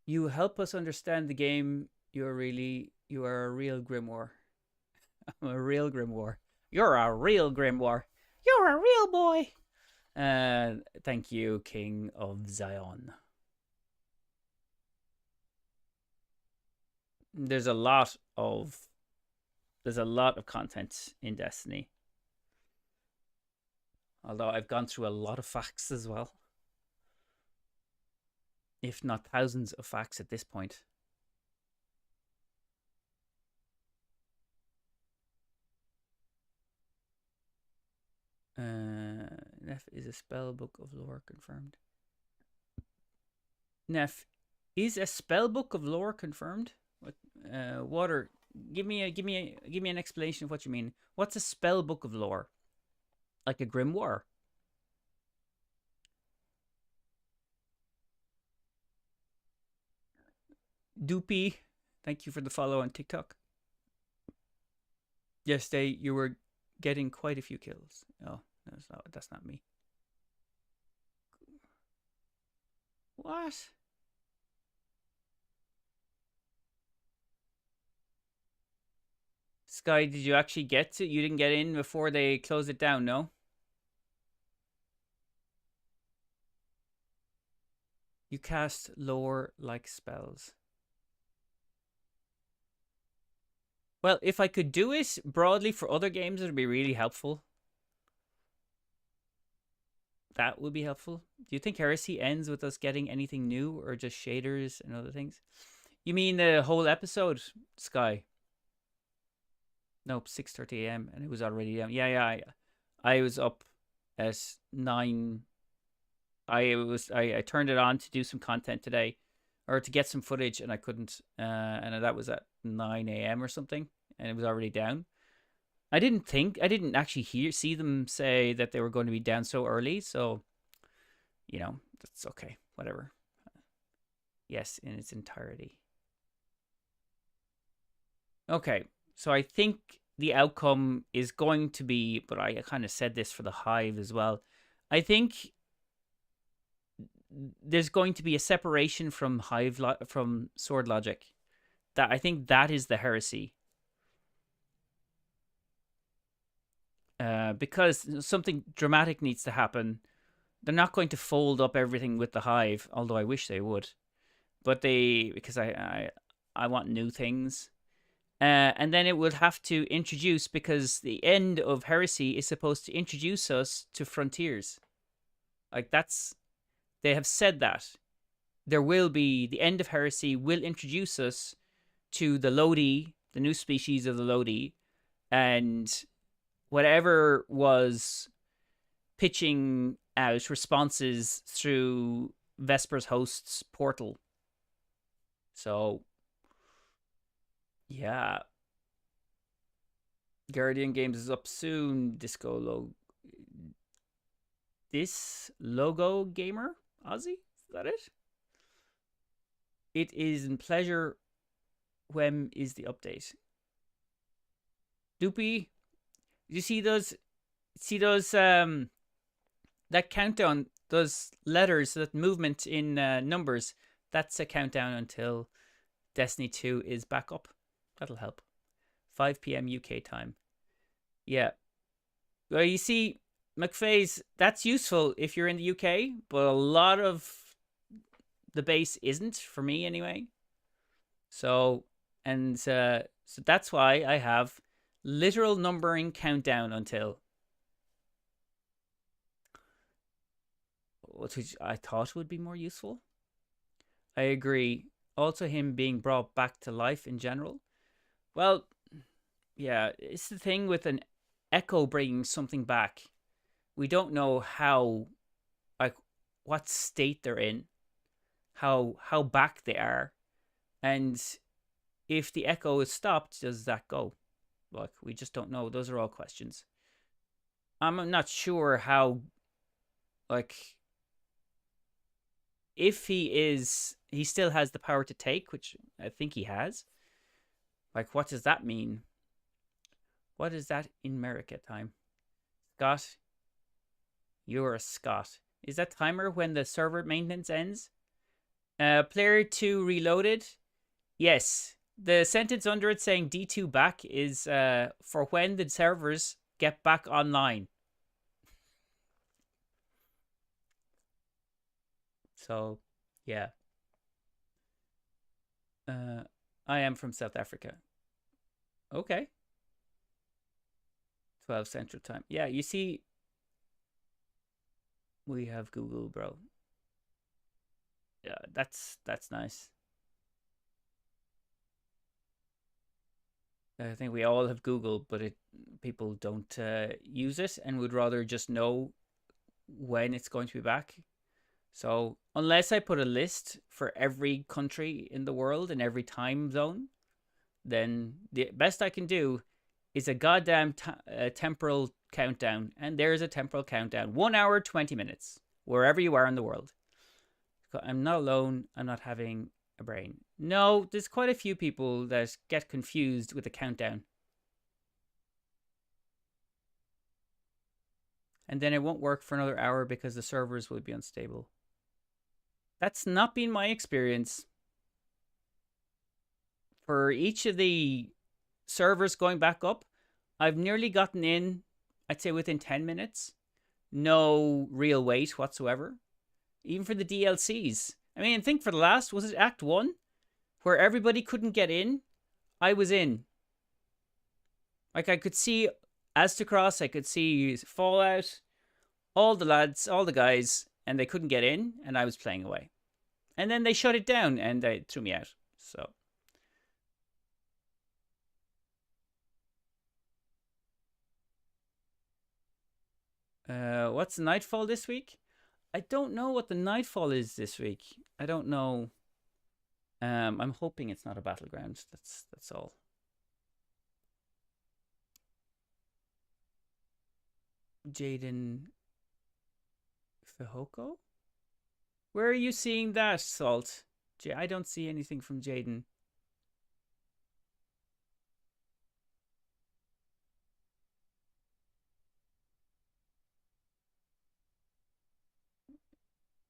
You help us understand the game. You are a real grimoire. I'm a real grimoire. You're a real grimoire. You're a real boy. Thank you, King of Zion. There's a lot of content in Destiny. Although I've gone through a lot of facts as well. If not thousands of facts at this point. NEPH is a spell book of lore confirmed. NEPH is a spell book of lore confirmed. What? Water. Give me an explanation of what you mean. What's a spell book of lore? Like a grimoire? Doopy, thank you for the follow on TikTok. Yesterday you were getting quite a few kills. Oh, that's not me. What? Sky, did you actually get to? You didn't get in before they closed it down, no? You cast lore-like spells. Well, if I could do it broadly for other games, it would be really helpful. That would be helpful. Do you think Heresy ends with us getting anything new or just shaders and other things? You mean the whole episode, Sky? Nope, 6:30 a.m. and it was already down. Yeah. I was up at 9. I turned it on to do some content today, or to get some footage, and I couldn't. And that was at 9 a.m. or something, and it was already down. I didn't actually see them say that they were going to be down so early. So, that's okay. Whatever. Yes, in its entirety. Okay. So I think the outcome is going to be, but I kind of said this for the Hive as well. I think there's going to be a separation from from Sword Logic. I think that is the Heresy. Because something dramatic needs to happen. They're not going to fold up everything with the Hive, although I wish they would. But because I want new things. And then it would have to introduce, because the end of Heresy is supposed to introduce us to Frontiers. Like, they have said that. The end of Heresy will introduce us to the Lodi, the new species of the Lodi, and whatever was pitching out responses through Vesper's host's portal. So, yeah. Guardian Games is up soon. This logo gamer? Aussie? Is that it? It is in pleasure. When is the update? Doopy, you see those that countdown, those letters, that movement in numbers? That's a countdown until Destiny 2 is back up. That'll help. 5 p.m. UK time. Yeah. Well, you see, McFay's, that's useful if you're in the UK, but a lot of the base isn't, for me anyway. So that's why I have literal numbering countdown until, which I thought would be more useful. I agree. Also, him being brought back to life in general. Well, yeah, it's the thing with an Echo bringing something back. We don't know how, like, what state they're in, how back they are, and if the Echo is stopped, does that go? Like, we just don't know. Those are all questions. I'm not sure how, like, if he still has the power to take, which I think he has. Like, what does that mean? What is that in America time? Scott, you're a Scot. Is that timer when the server maintenance ends? Player 2 reloaded? Yes. The sentence under it saying D2 back is for when the servers get back online. So, yeah. I am from South Africa. Okay. 12 Central Time. Yeah, you see, we have Google, bro. Yeah, that's nice. I think we all have Google, but people don't use it and would rather just know when it's going to be back. So unless I put a list for every country in the world and every time zone, then the best I can do is a goddamn temporal countdown. And there's a temporal countdown. 1 hour, 20 minutes, wherever you are in the world. I'm not alone. I'm not having a brain. No, there's quite a few people that get confused with the countdown. And then it won't work for another hour because the servers will be unstable. That's not been my experience. For each of the servers going back up, I've nearly gotten in, I'd say within 10 minutes. No real wait whatsoever. Even for the DLCs. I mean, think for the last, was it Act 1? Where everybody couldn't get in? I was in. Like, I could see Aztecross, I could see Fallout, all the lads, all the guys, and they couldn't get in, and I was playing away. And then they shut it down, and they threw me out. So. What's Nightfall this week? I don't know what the Nightfall is this week. I don't know. I'm hoping it's not a battleground. That's all. Jaden Fehoko? Where are you seeing that, Salt? I don't see anything from Jaden.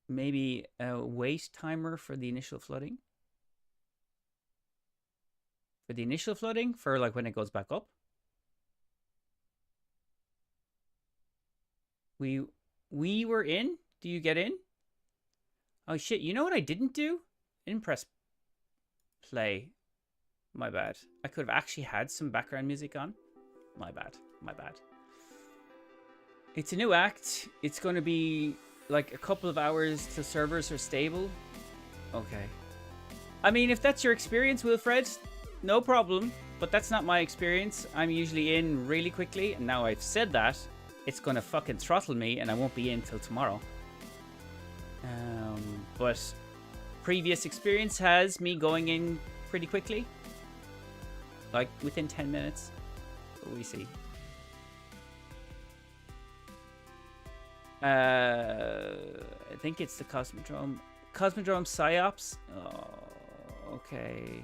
Maybe a wait timer for the initial flooding? For the initial flooding? For like when it goes back up? We were in? Do you get in? Oh shit, you know what I didn't do? I didn't press play. My bad. I could have actually had some background music on. My bad. My bad. It's a new act. It's going to be like a couple of hours till servers are stable. Okay. I mean, if that's your experience, Wilfred, no problem. But that's not my experience. I'm usually in really quickly. And now I've said that, it's going to fucking throttle me and I won't be in till tomorrow. But previous experience has me going in pretty quickly. Like within 10 minutes. But we see. I think it's the Cosmodrome. Cosmodrome Psyops. Oh, okay.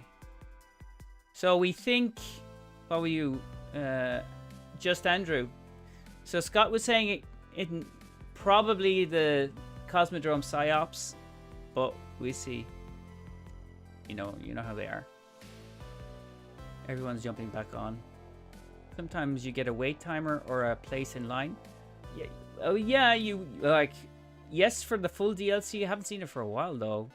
So we think... What were you? Just Andrew. So Scott was saying it probably the Cosmodrome Psyops, but we see. You know how they are. Everyone's jumping back on. Sometimes you get a wait timer or a place in line. Yeah. Oh yeah, you like. Yes, for the full DLC. I haven't seen it for a while though.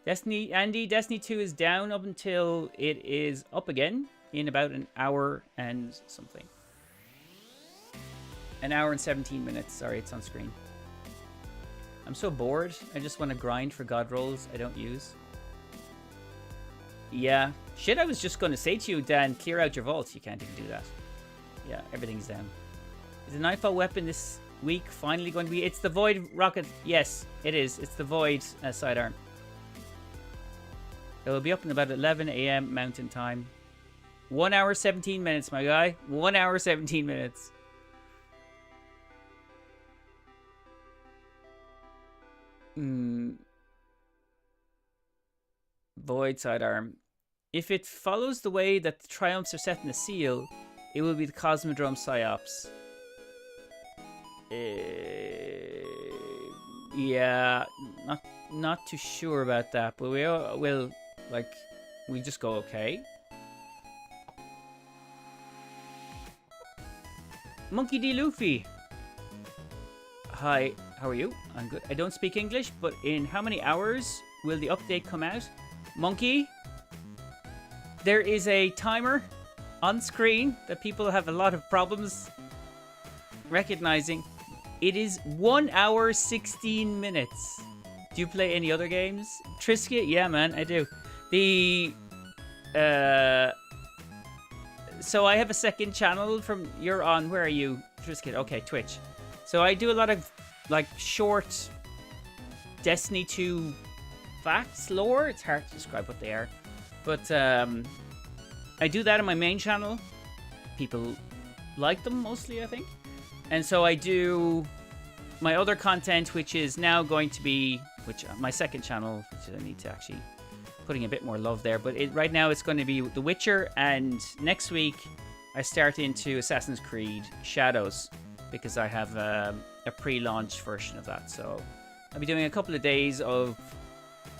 Destiny 2 is down up until it is up again in about an hour and something. An hour and 17 minutes. Sorry, it's on screen. I'm so bored. I just want to grind for god rolls I don't use. Yeah. Shit, I was just going to say to you, Dan, clear out your vaults. You can't even do that. Yeah, everything's down. Is the Nightfall weapon this week finally going to be... It's the Void rocket. Yes, it is. It's the Void sidearm. It will be up in about 11 a.m. Mountain Time. 1 hour, 17 minutes, my guy. 1 hour, 17 minutes. Void sidearm. If it follows the way that the triumphs are set in the seal, it will be the Cosmodrome Psyops. Yeah, not too sure about that, but we'll just go okay. Monkey D. Luffy. Hi, how are you? I'm good. I don't speak English, but in how many hours will the update come out? Monkey, there is a timer on screen that people have a lot of problems recognizing. It is 1 hour 16 minutes. Do you play any other games? Trisket? Yeah, man, I do. So I have a second channel from... You're on... Where are you? Trisket. Okay, Twitch. So I do a lot of, like, short Destiny 2 facts, lore. It's hard to describe what they are. But I do that on my main channel. People like them mostly, I think. And so I do my other content, which is now going to be... my second channel, which I need to actually... putting a bit more love there, but right now it's going to be The Witcher, and next week I start into Assassin's Creed Shadows because I have a pre-launch version of that. So I'll be doing a couple of days of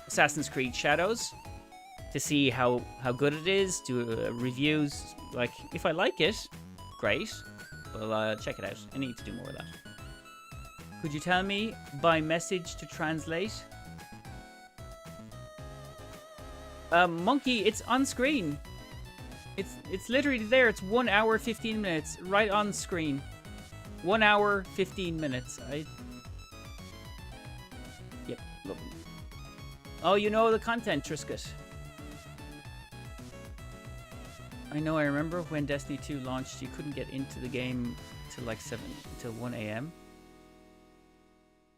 Assassin's Creed Shadows to see how good it is, do reviews. Like, if I like it, great. Well, check it out. I need to do more of that. Could you tell me by message to translate? Monkey, it's on screen. It's literally there. It's 1 hour 15 minutes right on screen. 1 hour 15 minutes. Yep, love them. Oh, you know the content, Trisket. I know. I remember when Destiny 2 launched, you couldn't get into the game till like 1 a.m.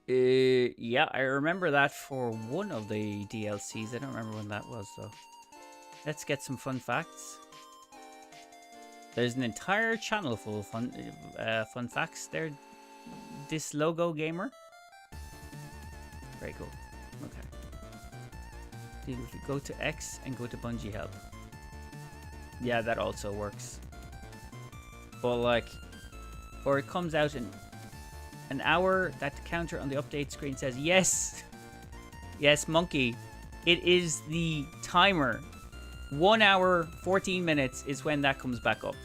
Yeah, I remember that for one of the DLCs. I don't remember when that was, though. Let's get some fun facts. There's an entire channel full of fun facts there. This logo gamer. Very cool. Okay. If we go to X and go to Bungie help. Yeah, that also works. But like, or it comes out in an hour. That counter on the update screen says yes. Yes, Monkey. It is the timer. 1 hour 14 minutes is when that comes back up.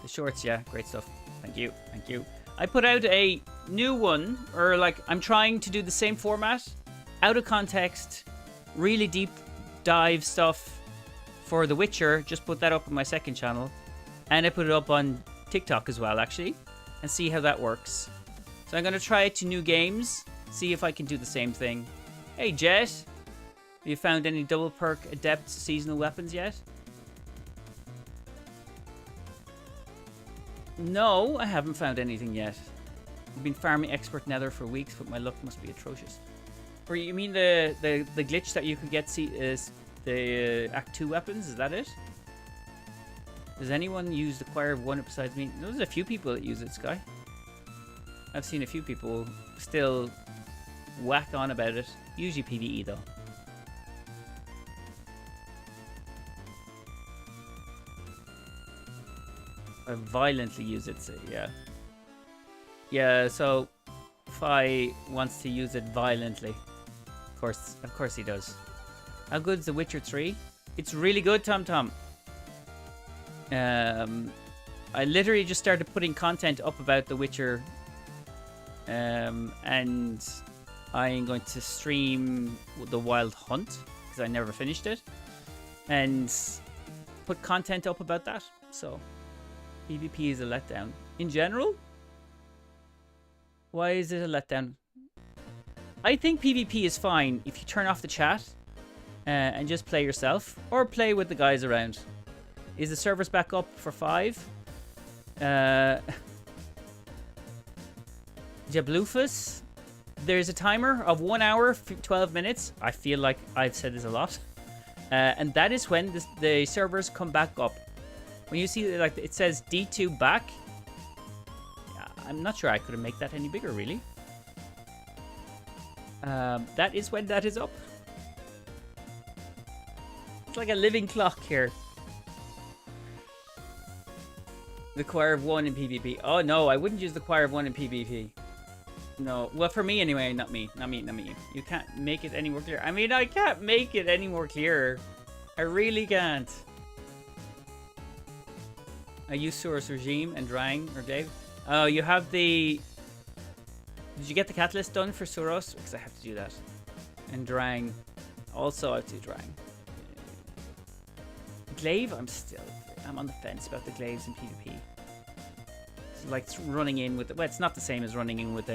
The shorts, yeah, great stuff. Thank you, thank you. I put out a new one, or like I'm trying to do the same format, out of context, really deep dive stuff for The Witcher. Just put that up on my second channel, and I put it up on TikTok as well, actually, and see how that works. So I'm gonna try it to new games, see if I can do the same thing. Hey Jet, have you found any double perk adept seasonal weapons yet? No, I haven't found anything yet. I've been farming expert nether for weeks, but my luck must be atrocious. Or you mean the glitch that you could get the Act 2 weapons? Is that it? Does anyone use the Choir of One besides me? There's a few people that use it, Sky. I've seen a few people still whack on about it. Usually PvE though. I violently use it, so yeah. Yeah, so Fi wants to use it violently. Of course he does. How good is The Witcher 3? It's really good, Tom Tom. I literally just started putting content up about The Witcher, and I'm going to stream The Wild Hunt because I never finished it, and put content up about that. So PvP is a letdown in general. Why is it a letdown? I think PvP is fine if you turn off the chat and just play yourself or play with the guys around. Is the servers back up for 5? Jablufus, there's a timer of 1 hour 12 minutes. I feel like I've said this a lot, and that is when the servers come back up. When you see like it says D2 back, yeah, I'm not sure I could make that any bigger really. That is when that is up. like a living clock here. The choir of one in PvP. Oh no, I wouldn't use the choir of one in PvP. No, well for me anyway, not me. You can't make it any more clear. I mean, I can't make it any more clearer. I really can't. I use Source Regime and Drang or Glaive. Oh, you have the... Did you get the catalyst done for Suros? Because I have to do that. And Drang. Also I have to do Drang. Glaive, I'm on the fence about the glaives in PvP. It's like running in with... Well, it's not the same as running in with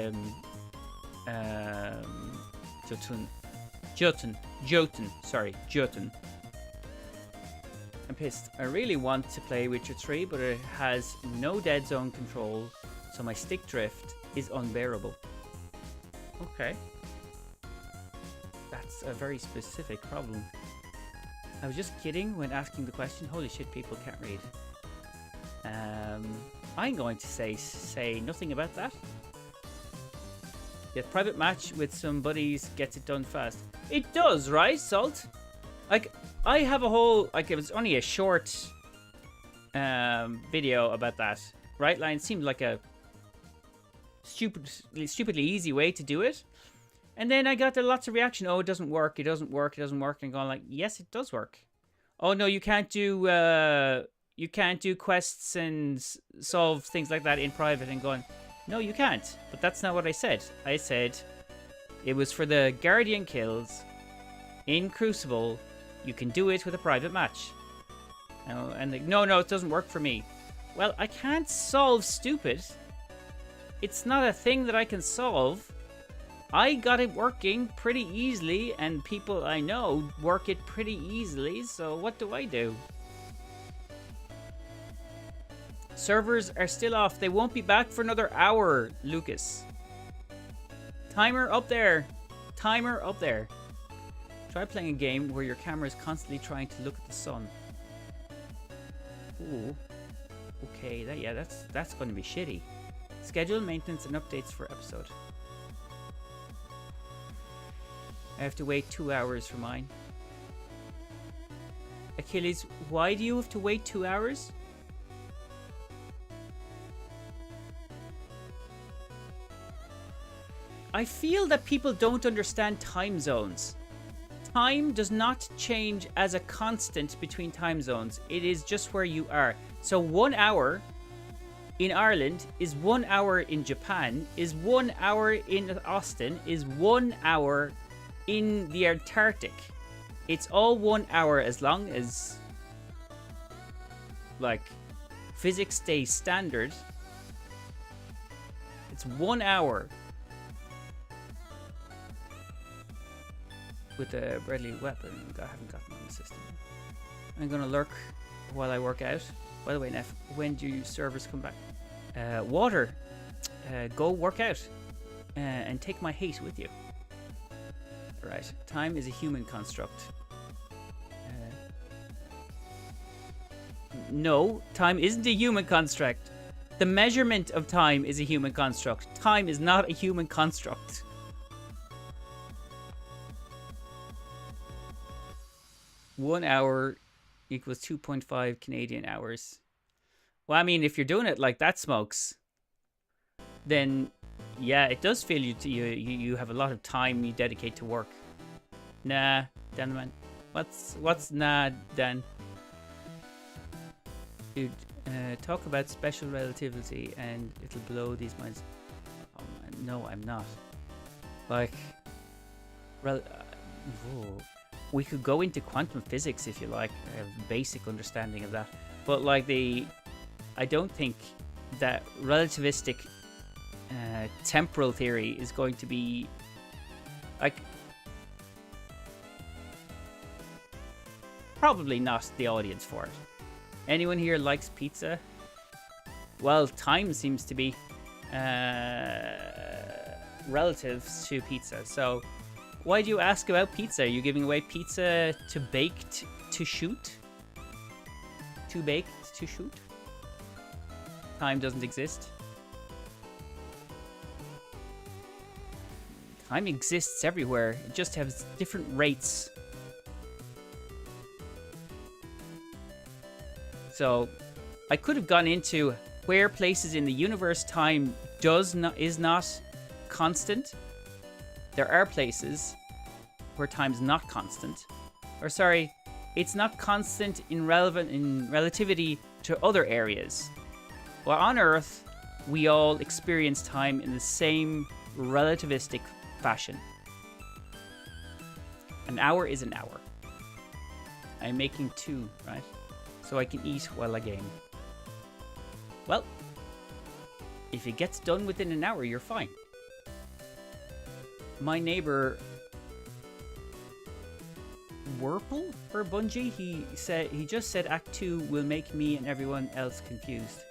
Jotun. I'm pissed. I really want to play Witcher 3, but it has no dead zone control, so my stick drift is unbearable. Okay. That's a very specific problem. I was just kidding when asking the question. Holy shit, people can't read. I'm going to say nothing about that. Yeah, private match with some buddies gets it done fast. It does, right, Salt? Like, I have a whole... Like, it was only a short video about that. Right line seemed like a stupidly easy way to do it. And then I got lots of reaction. Oh, it doesn't work. It doesn't work. It doesn't work. And going like, yes, it does work. Oh no, you can't do quests and solve things like that in private. And going, no, you can't. But that's not what I said. I said it was for the Guardian kills in Crucible. You can do it with a private match. And like, no, it doesn't work for me. Well, I can't solve stupid. It's not a thing that I can solve. I got it working pretty easily, and people I know work it pretty easily, so what do I do? Servers are still off. They won't be back for another hour, Lucas. Timer up there. Timer up there. Try playing a game where your camera is constantly trying to look at the sun. Ooh. Okay, that's going to be shitty. Schedule maintenance and updates for episode. I have to wait 2 hours for mine. Achilles, why do you have to wait 2 hours? I feel that people don't understand time zones. Time does not change as a constant between time zones. It is just where you are. So 1 hour in Ireland is 1 hour in Japan, is 1 hour in Austin, is 1 hour in the Antarctic. It's all 1 hour as long as, like, physics stays standard. It's 1 hour. With a deadly weapon. I haven't gotten on the system. I'm gonna lurk while I work out. By the way, NEPH, when do servers come back? Water. Go work out. And take my hate with you. Right. Time is a human construct. No, time isn't a human construct. The measurement of time is a human construct. Time is not a human construct. One hour equals 2.5 Canadian hours. Well, I mean, if you're doing it like that, Smokes, then yeah, it does feel you have a lot of time you dedicate to work. Nah, Dan man. What's nah, Dan? Dude, talk about special relativity and it'll blow these minds. Oh, no, I'm not. Like, we could go into quantum physics if you like. I have a basic understanding of that. But like I don't think that relativistic temporal theory is going to be like probably not the audience for it. Anyone here likes pizza? Well, time seems to be relative to pizza. So why do you ask about pizza? Are you giving away pizza to baked to shoot? To baked to shoot? Time doesn't exist. Time exists everywhere. It just has different rates. So I could have gone into where places in the universe time is not constant. There are places where time's not constant. Or sorry, it's not constant in relativity to other areas. Well, on Earth, we all experience time in the same relativistic fashion. An hour is an hour. I'm making 2, right? So I can eat while I game. Well, if it gets done within an hour, you're fine. My neighbor, Whirlpool for Bungie, he just said Act 2 will make me and everyone else confused.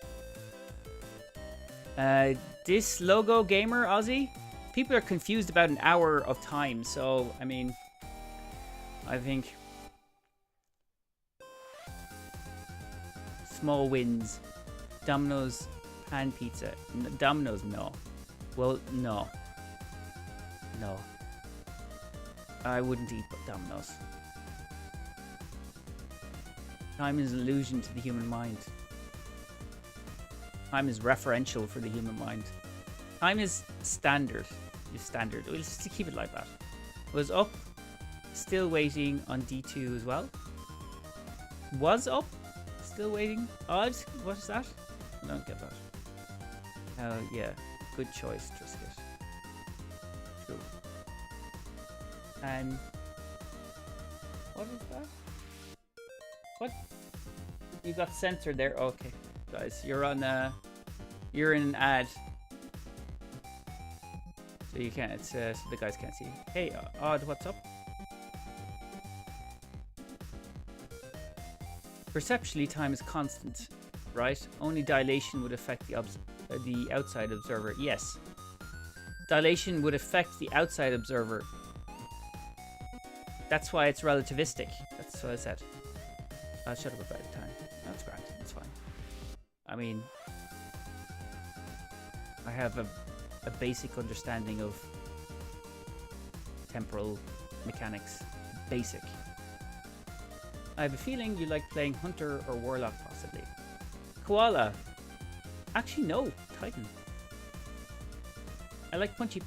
This logo gamer, Aussie, people are confused about an hour of time, so, I mean, I think small wins. Domino's pan pizza. Domino's, no. Well, no. No. I wouldn't eat Domino's. Time is an illusion to the human mind. Time is referential for the human mind. Time is standard. We'll just keep it like that. Was up. Still waiting on D2 as well. Was up. Still waiting. Odd. What is that? I don't get that. Oh, yeah. Good choice, Trisket. True. And what is that? What? You got censored there. Okay, guys, you're on. You're in an ad, so you can't. It's so the guys can't see. Hey, Odd, what's up? Perceptually, time is constant, right? Only dilation would affect the outside observer. Yes, dilation would affect the outside observer. That's why it's relativistic. That's what I said. I'll shut up about the time. That's grand. That's fine. I mean, I have a basic understanding of temporal mechanics. Basic. I have a feeling you like playing Hunter or Warlock, possibly. Koala. Actually, no. Titan. I like Punchy.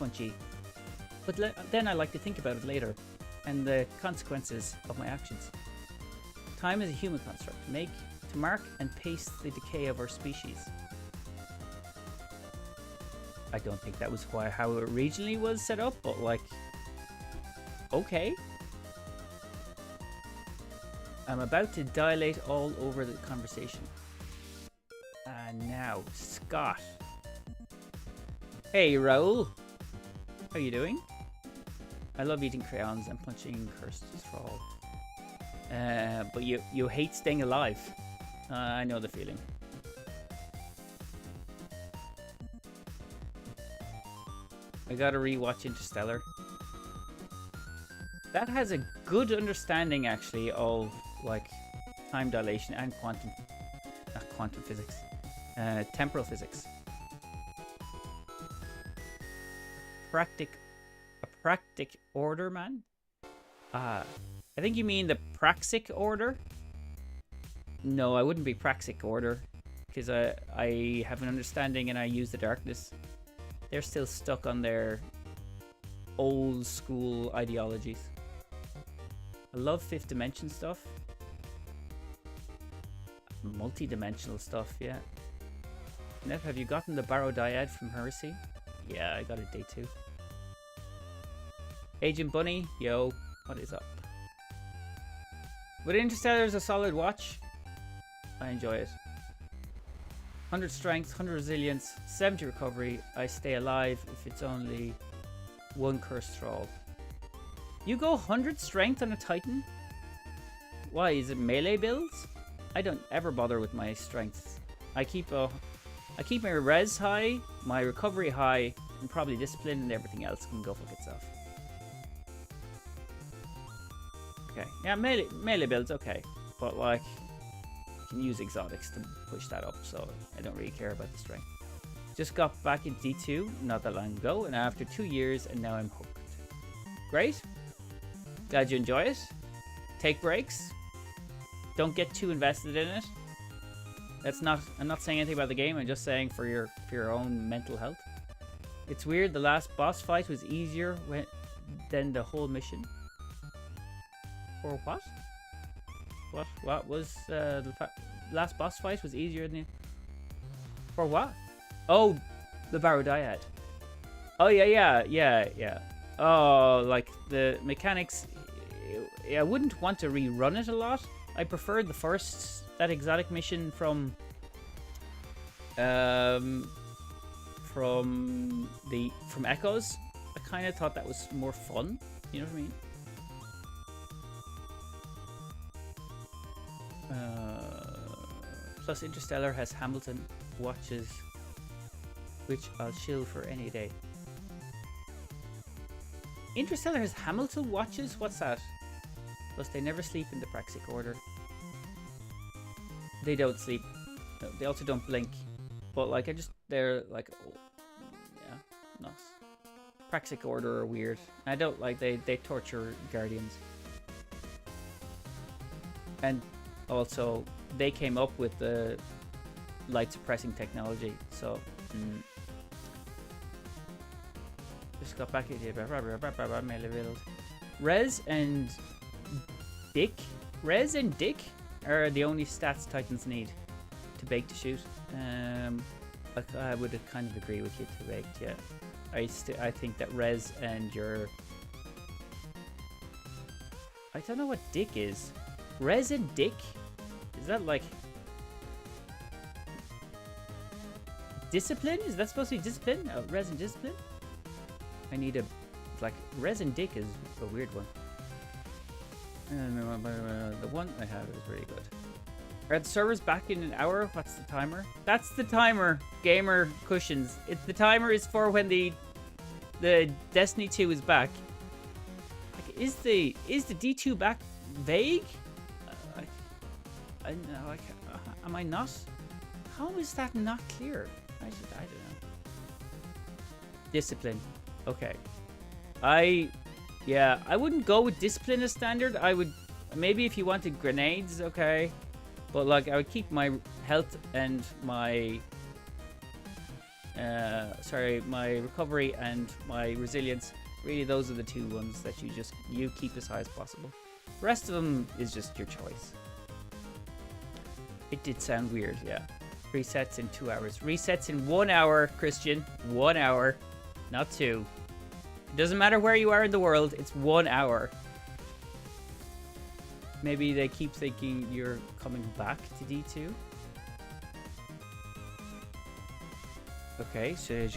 But then I like to think about it later. And the consequences of my actions. Time is a human construct. To mark and pace the decay of our species. I don't think that was how it originally was set up, but like, okay. I'm about to dilate all over the conversation. And now, Scott. Hey, Raoul. How you doing? I love eating crayons and punching cursed thrall. But you hate staying alive. I know the feeling. I gotta rewatch Interstellar. That has a good understanding, actually, of like time dilation and not quantum physics, temporal physics. A practic order, man. I think you mean the praxic order. No, I wouldn't be praxic order, because I have an understanding and I use the darkness. They're still stuck on their old school ideologies. I love fifth dimension stuff. Multi-dimensional stuff, yeah. NEPH, have you gotten the Barrow Dyad from Heresy? Yeah, I got it day 2. Agent Bunny, yo, what is up? But Interstellar is a solid watch. I enjoy it. 100 strength, 100 resilience, 70 recovery. I stay alive if it's only one cursed thrall. You go 100 strength on a Titan? Why, is it melee builds? I don't ever bother with my strength. I keep my res high, my recovery high, and probably discipline, and everything else can go fuck itself. Okay, yeah, melee builds okay, but like, you can use exotics to push that up, so I don't really care about the strength. Just got back in D2 not that long ago, and after 2 years, and now I'm hooked. Great. Glad you enjoy it. Take breaks. Don't get too invested in it. That's not. I'm not saying anything about the game. I'm just saying for your own mental health. It's weird. The last boss fight was easier than the whole mission. Or what? What was the last boss fight was easier than? For what? Oh, the Barodiad. Oh yeah. Oh, like the mechanics. I wouldn't want to rerun it a lot. I preferred that exotic mission from Echoes. I kind of thought that was more fun. You know what I mean? Plus, Interstellar has Hamilton watches, which I'll chill for any day. Interstellar has Hamilton watches? What's that? Plus, they never sleep in the Praxic order. They don't sleep. No, they also don't blink. But, like, they're like, oh, yeah, no. Praxic order are weird. I don't like, they torture Guardians. And also, they came up with the light suppressing technology, so just got back into Riddles. Rez and Dick are the only stats Titans need to bake to shoot. I would kind of agree with you to bake, yeah. I think that Rez and your, I don't know what Dick is. Rez and Dick? Is that like discipline? Is that supposed to be discipline? Oh, Rez and discipline? I need like, Rez and Dick is a weird one. The one I have is really good. Are the servers back in an hour? What's the timer? That's the timer, gamer cushions. The timer is for when the Destiny 2 is back. Like, is the D2 back vague? Am I not? How is that not clear? I don't know. Discipline. Okay. I wouldn't go with discipline as standard. I would, maybe if you wanted grenades, okay. But like, I would keep my health and my my recovery and my resilience. Really, those are the two ones that you keep as high as possible. The rest of them is just your choice. It did sound weird, yeah. Resets in 2 hours. Resets in 1 hour, Christian. 1 hour, not 2. It doesn't matter where you are in the world, it's 1 hour. Maybe they keep thinking you're coming back to D2. Okay, so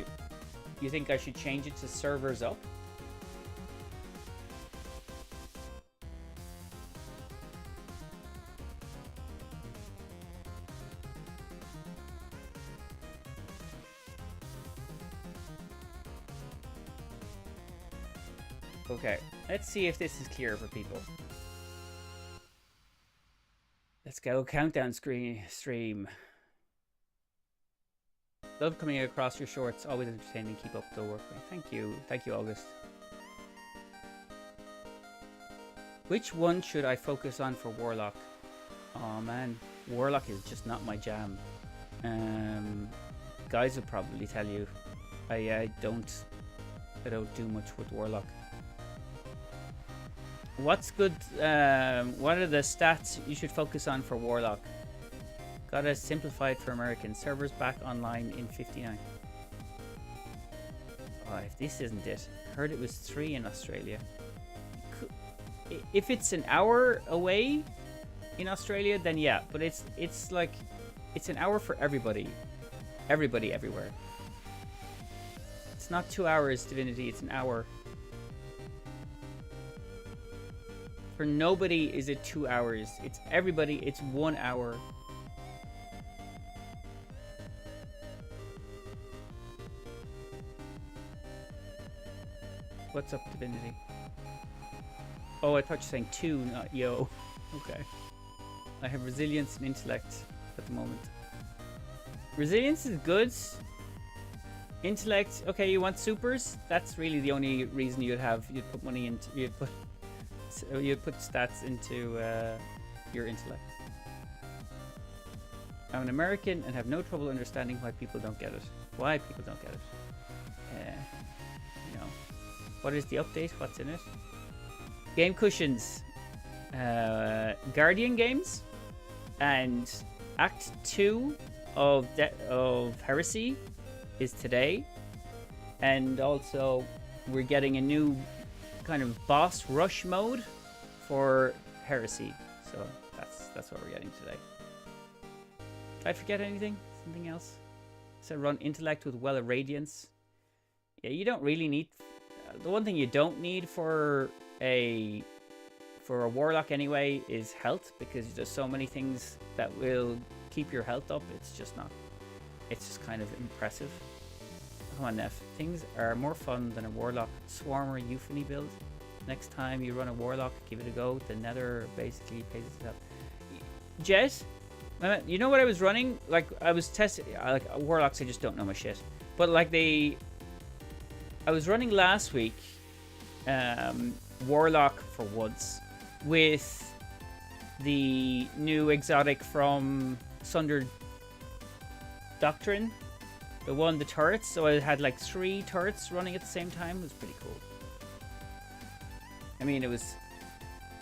you think I should change it to servers up? Okay, let's see if this is clear for people. Let's go countdown stream. Love coming across your shorts. Always entertaining. Keep up the work. Thank you, August. Which one should I focus on for Warlock? Oh man, Warlock is just not my jam. Guys will probably tell you. I don't do much with Warlock. What's good? What are the stats you should focus on for Warlock? Gotta simplify it for Americans. Servers back online in 59. Oh, if this isn't it. Heard it was 3 in Australia. If it's an hour away in Australia, then yeah. But it's like, it's an hour for everybody. Everybody, everywhere. It's not 2 hours, Divinity. It's an hour. For nobody is it 2 hours. It's everybody. It's 1 hour. What's up, Divinity? Oh, I thought you were saying 2, not yo. Okay. I have resilience and intellect at the moment. Resilience is good. Intellect, okay, you want supers? That's really the only reason you'd put money into, you'd put stats into your intellect. I'm an American and have no trouble understanding why people don't get it. Why people don't get it. You know. What is the update? What's in it? Game cushions. Guardian games. And Act 2 of Heresy is today. And also, we're getting a new kind of boss rush mode for Heresy. So that's what we're getting today. Did I forget anything? Something else? So run intellect with well of radiance. Yeah, you don't really need. The one thing you don't need for a warlock anyway is health, because there's so many things that will keep your health up. It's just not. It's just kind of impressive. Come on, NEPH. Things are more fun than a warlock swarmer euphony build. Next time you run a warlock, give it a go. The nether basically pays itself. Jet, you know what I was running? Like, I was testing, like, warlocks, I just don't know my shit. But, like, I was running last week, warlock for Weds, with the new exotic from Sundered Doctrine. The turrets. So I had, like, 3 turrets running at the same time. It was pretty cool. I mean,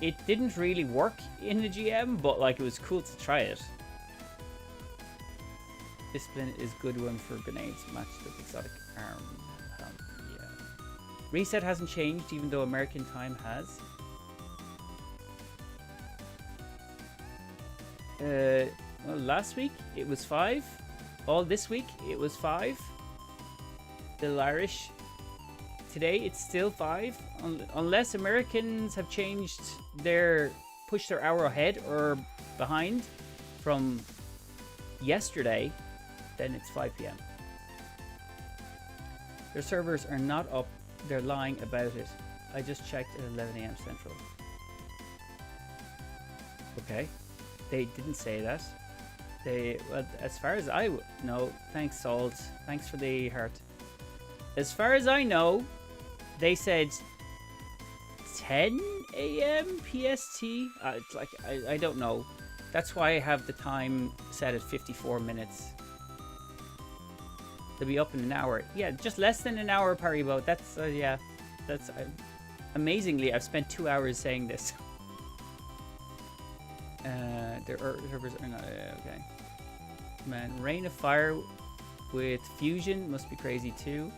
it didn't really work in the GM, but, like, it was cool to try it. Discipline is good one for grenades matched with exotic arm. Yeah. Reset hasn't changed, even though American time has. Well, last week it was 5. All this week it was 5. Still Irish. Today it's still 5, unless Americans have changed pushed their hour ahead or behind from yesterday. Then it's 5 p.m. Their servers are not up. They're lying about it. I just checked at 11 a.m. Central. Okay. They didn't say that. Well, as far as I know, thanks, Salt. Thanks for the heart. As far as I know, they said 10 a.m. PST. It's like, I don't know. That's why I have the time set at 54 minutes. They'll be up in an hour. Yeah, just less than an hour, Paribo. That's, yeah. That's, amazingly, I've spent 2 hours saying this. Their servers are not, okay. Man, Rain of Fire with Fusion must be crazy too.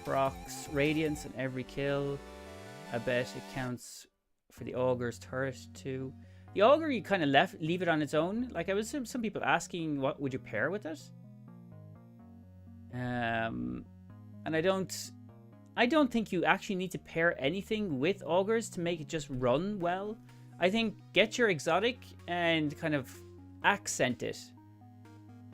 Procs Radiance on every kill. I bet it counts for the Augur's turret too. The Augur, you kind of leave it on its own. Like, I was some people asking, what would you pair with it? And I don't think you actually need to pair anything with Augurs to make it just run well. I think get your exotic and kind of accent it.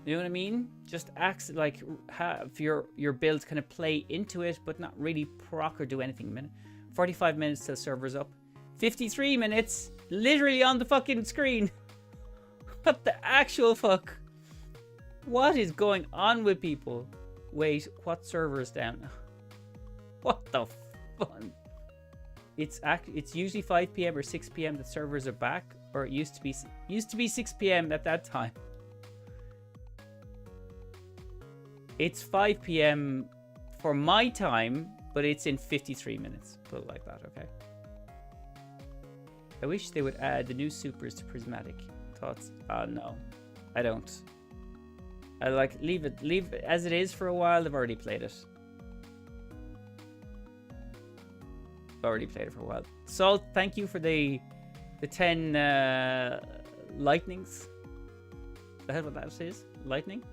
You know what I mean? Just like have your build kind of play into it, but not really proc or do anything. 45 minutes till server's up. 53 minutes, literally on the fucking screen. What the actual fuck? What is going on with people? Wait, what server is down? What the fun? It's usually 5 p.m. or 6 p.m. that servers are back, or it used to be 6 p.m. at that time. It's 5 p.m. for my time, but it's in 53 minutes. Put it like that, okay? I wish they would add the new supers to Prismatic. Thoughts? No, I don't. I like leave it as it is for a while. I've already played it. Already played it for a while. Salt, thank you for the 10 lightnings. Is that what that is? Lightning?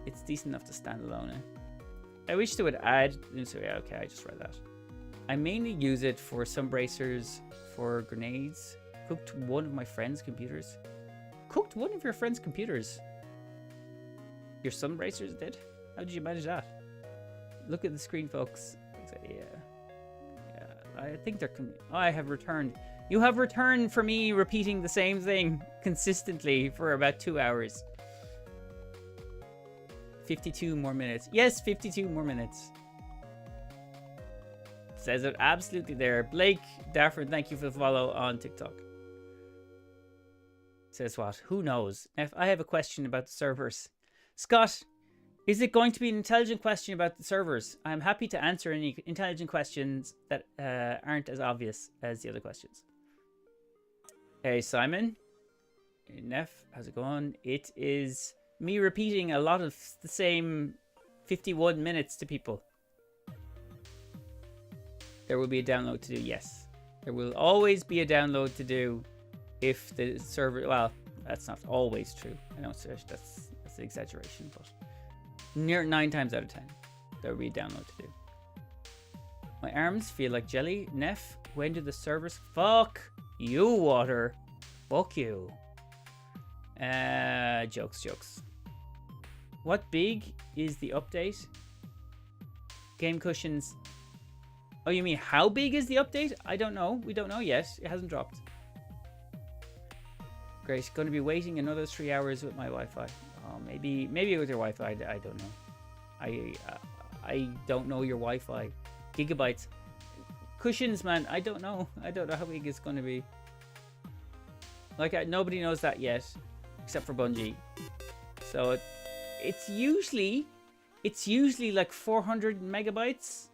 It's decent enough to stand alone. I wish they would add. So yeah, okay, I just read that. I mainly use it for sun bracers, for grenades. Cooked one of my friend's computers. Cooked one of your friend's computers. Your sun bracers did? How did you manage that? Look at the screen, folks. Yeah. I think they're. Oh, I have returned. You have returned for me repeating the same thing consistently for about 2 hours. 52 more minutes. Yes, 52 more minutes. Says it absolutely there. Blake Dafford, thank you for the follow on TikTok. Says what? Who knows? If I have a question about the servers. Scott, is it going to be an intelligent question about the servers? I'm happy to answer any intelligent questions that aren't as obvious as the other questions. Hey, Simon. NEPH, how's it going? It is me repeating a lot of the same 51 minutes to people. There will be a download to do, yes. There will always be a download to do if the server... Well, that's not always true. I know that's an exaggeration, but near 9 times out of 10, there will be a download to do. My arms feel like jelly. NEPH, when do the servers... Fuck you, Water. Fuck you. Jokes. What big is the update? Game cushions. Oh, you mean how big is the update? I don't know. We don't know yet. It hasn't dropped. Great. Going to be waiting another 3 hours with my Wi-Fi. Oh, maybe with your Wi-Fi. I don't know. I don't know your Wi-Fi. Gigabytes. Cushions, man. I don't know. I don't know how big it's going to be. Like, nobody knows that yet, except for Bungie. So it's usually like 400 megabytes.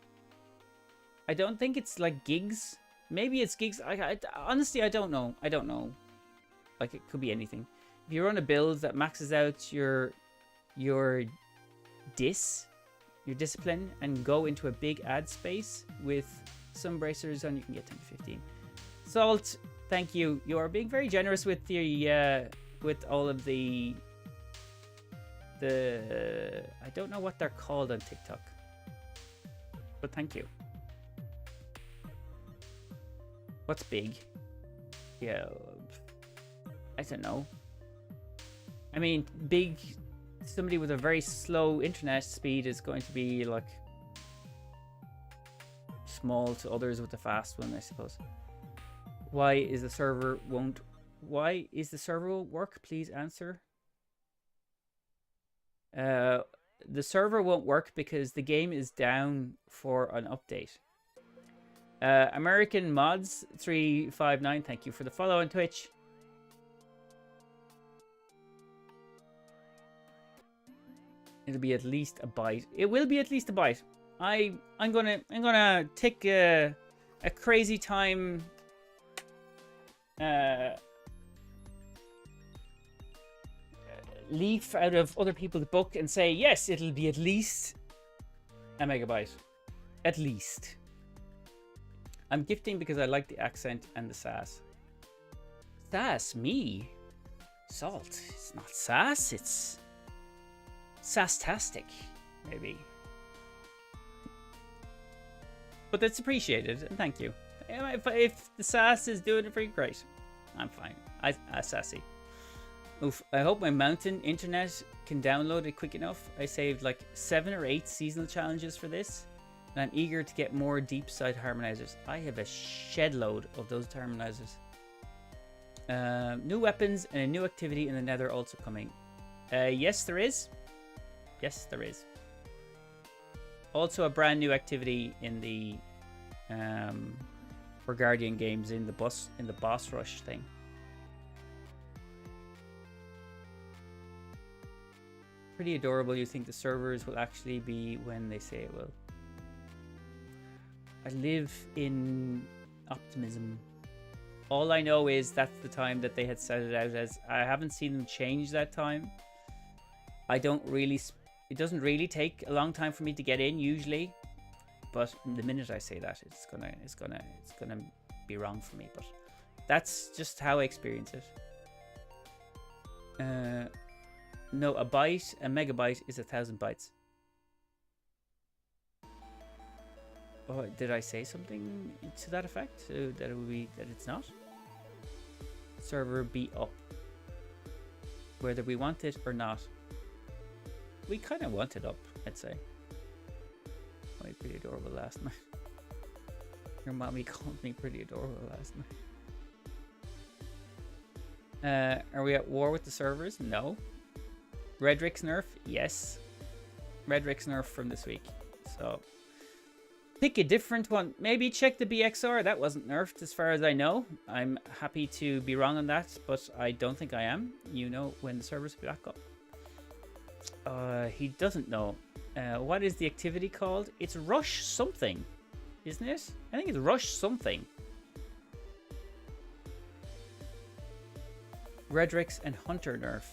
I don't think it's like gigs. Maybe it's gigs. Honestly, I don't know. Like, it could be anything. If you run a build that maxes out your discipline, and go into a big ad space with some bracers on, you can get 10 to 15. Salt, thank you. You are being very generous with the with all of the I don't know what they're called on TikTok, but thank you. What's big? Yeah, I don't know. I mean, big, somebody with a very slow internet speed is going to be like small to others with a fast one, I suppose. Why is the server won't work? Please answer. The server won't work because the game is down for an update. American Mods 359, thank you for the follow on Twitch. It'll be at least a byte. It will be at least a byte. I'm gonna take a crazy time leaf out of other people's book and say yes, it'll be at least a megabyte. At least. I'm gifting because I like the accent and the sass. Sass, me? Salt. It's not sass, it's sass-tastic, maybe. But that's appreciated, and thank you. If the sass is doing it for you, great. I'm fine. I'm sassy. Oof, I hope my mountain internet can download it quick enough. I saved like 7 or 8 seasonal challenges for this, and I'm eager to get more deep side harmonizers. I have a shed load of those harmonizers. New weapons and a new activity in the Nether also coming. Yes, there is. Yes, there is. Also a brand new activity in the for Guardian games in the boss rush thing. Pretty adorable. You think the servers will actually be when they say it will? I live in optimism. All I know is that's the time that they had set it out as. I haven't seen them change that time. It doesn't really take a long time for me to get in usually, but the minute I say that, it's gonna be wrong for me. But that's just how I experience it. No, a megabyte is 1,000 bytes. Oh, did I say something to that effect? That it's not? Server be up. Whether we want it or not. We kind of want it up, I'd say. Oh, you're pretty adorable last night. Your mommy called me pretty adorable last night. Are we at war with the servers? No. Redrick's nerf? Yes. Redrick's nerf from this week. So pick a different one. Maybe check the BXR. That wasn't nerfed as far as I know. I'm happy to be wrong on that, but I don't think I am. You know when the servers back up. He doesn't know. What is the activity called? It's Rush something, isn't it? I think it's Rush something. Redrix and Hunter nerf.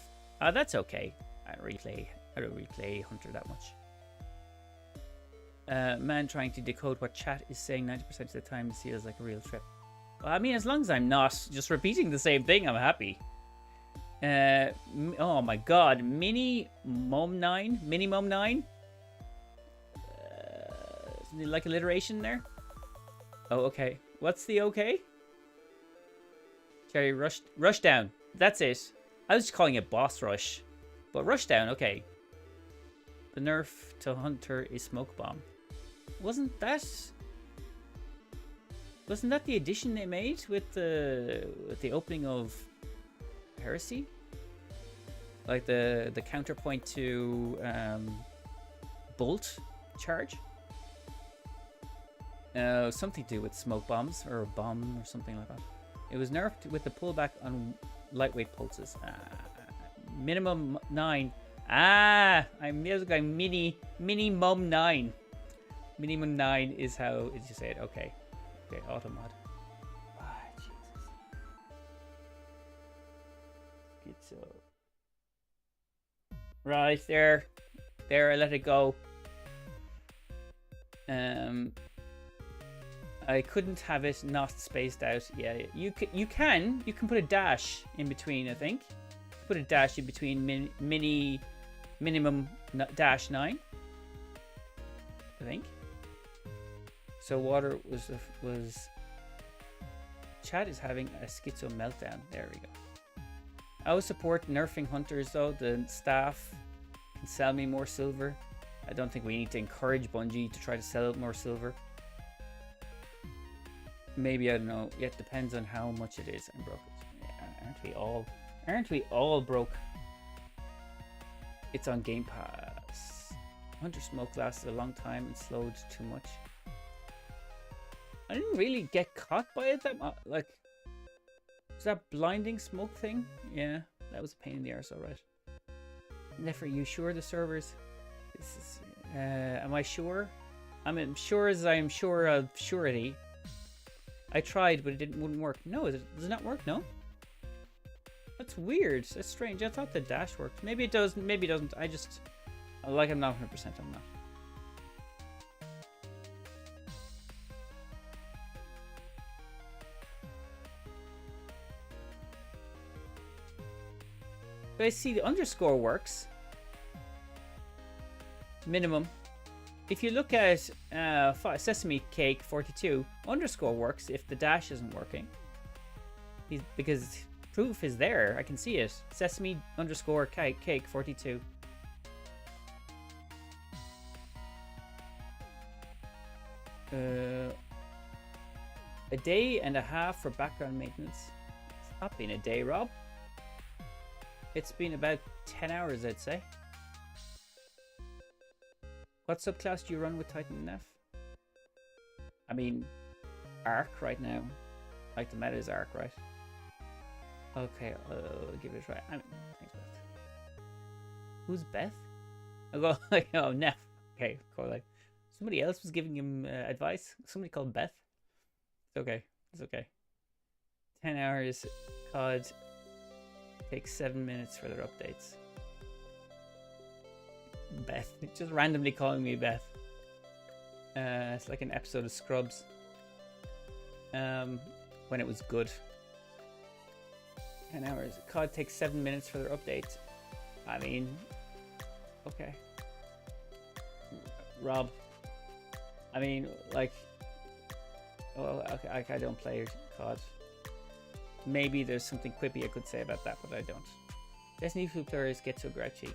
That's okay. I don't really play Hunter that much. Man trying to decode what chat is saying 90% of the time feels like a real trip. Well, I mean, as long as I'm not just repeating the same thing, I'm happy. Oh my god, Minimum 9? Like alliteration there? Oh, okay. What's the okay? Cherry, rush down. That's it. I was just calling it boss rush. But rush down, okay. The nerf to Hunter is smoke bomb. Wasn't that the addition they made with the opening of Heresy? Like the counterpoint to Bolt charge? Something to do with smoke bombs or a bomb or something like that. It was nerfed with the pullback on lightweight pulses. Minimum 9. I'm going minimum 9. Minimum 9 is how you say it. Okay. Okay, automod. Jesus. Schizo. Right, there. There, I let it go. I couldn't have it not spaced out. Yeah, you can put a dash in between, I think. Put a dash in between minimum dash 9. I think. So water was chat is having a schizo meltdown. There we go. I would support nerfing hunters though. The staff can sell me more silver. I don't think we need to encourage Bungie to try to sell more silver. Maybe, I don't know. It depends on how much it is. I'm broke. Yeah, aren't we all broke? It's on Game Pass. Hunter smoke lasted a long time and slowed too much. I didn't really get caught by it that much. Like, was that blinding smoke thing? Yeah, that was a pain in the arse, alright. NEPH, are you sure the servers? This is, am I sure? I'm sure as I'm sure of surety. I tried, but it wouldn't work. No, does it not work? No? That's weird. That's strange. I thought the dash worked. Maybe it does, maybe it doesn't. I just, like, I'm not 100%, I'm not. But I see the underscore works. Minimum. If you look at Sesame Cake 42, underscore works if the dash isn't working. Because proof is there. I can see it. Sesame underscore cake 42. A day and a half for background maintenance. It's not been a day, Rob. It's been about 10 hours, I'd say. What subclass do you run with Titan NEPH? I mean, Arc right now. Like the meta is Arc, right? Okay, I'll give it a try. Thanks, Beth. Who's Beth? I'll go like, oh, NEPH. Okay, cool. Like, somebody else was giving him advice. Somebody called Beth. It's okay. It's okay. 10 hours. COD takes 7 minutes for their updates. Beth, just randomly calling me Beth. It's like an episode of Scrubs. When it was good. 10 hours. COD takes 7 minutes for their update. I mean, okay. Rob. I mean, like, well, okay, I don't play COD. Maybe there's something quippy I could say about that, but I don't. Destiny 2 players get so grouchy.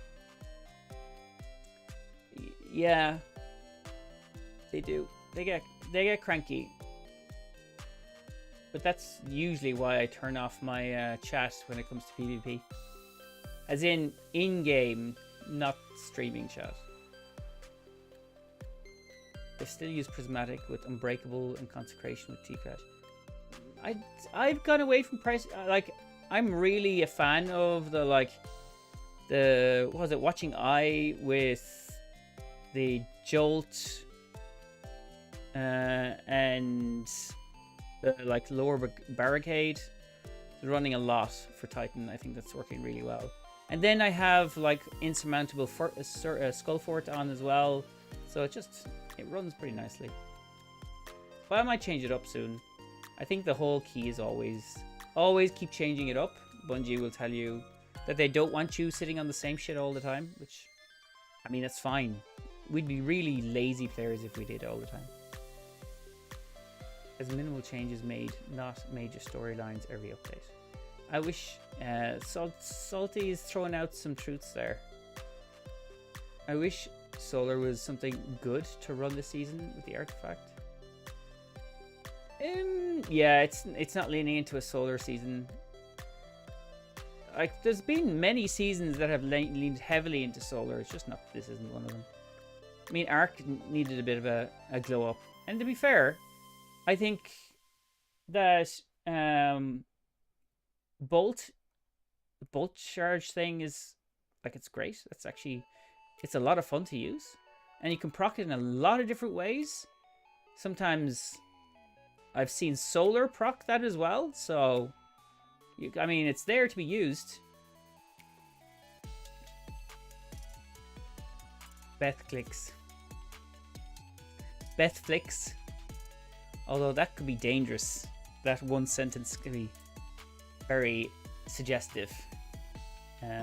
Yeah, they do. They get cranky. But that's usually why I turn off my chat when it comes to PvP. As in-game, not streaming chat. They still use Prismatic with Unbreakable and Consecration with T-Crash. I've gone away from price. Like, I'm really a fan of the, like, the, what was it, Watching Eye with the Jolt and the, like, lower barricade. They're running a lot for Titan. I think that's working really well. And then I have, like, Insurmountable Skull Fort on as well. So it runs pretty nicely. But I might change it up soon. I think the whole key is always keep changing it up. Bungie will tell you that they don't want you sitting on the same shit all the time, which, I mean, that's fine. We'd be really lazy players if we did all the time. As minimal changes made, not major storylines every update. I wish Salty is throwing out some truths there. I wish Solar was something good to run this season with the artifact. Yeah, it's not leaning into a Solar season. Like, there's been many seasons that have leaned heavily into Solar. It's just not, this isn't one of them. I mean, Arc needed a bit of a glow up. And to be fair, I think that the bolt charge thing is, like, it's great. It's a lot of fun to use. And you can proc it in a lot of different ways. Sometimes I've seen Solar proc that as well. So, I mean, it's there to be used. Beth flicks. Although that could be dangerous. That one sentence could be very suggestive.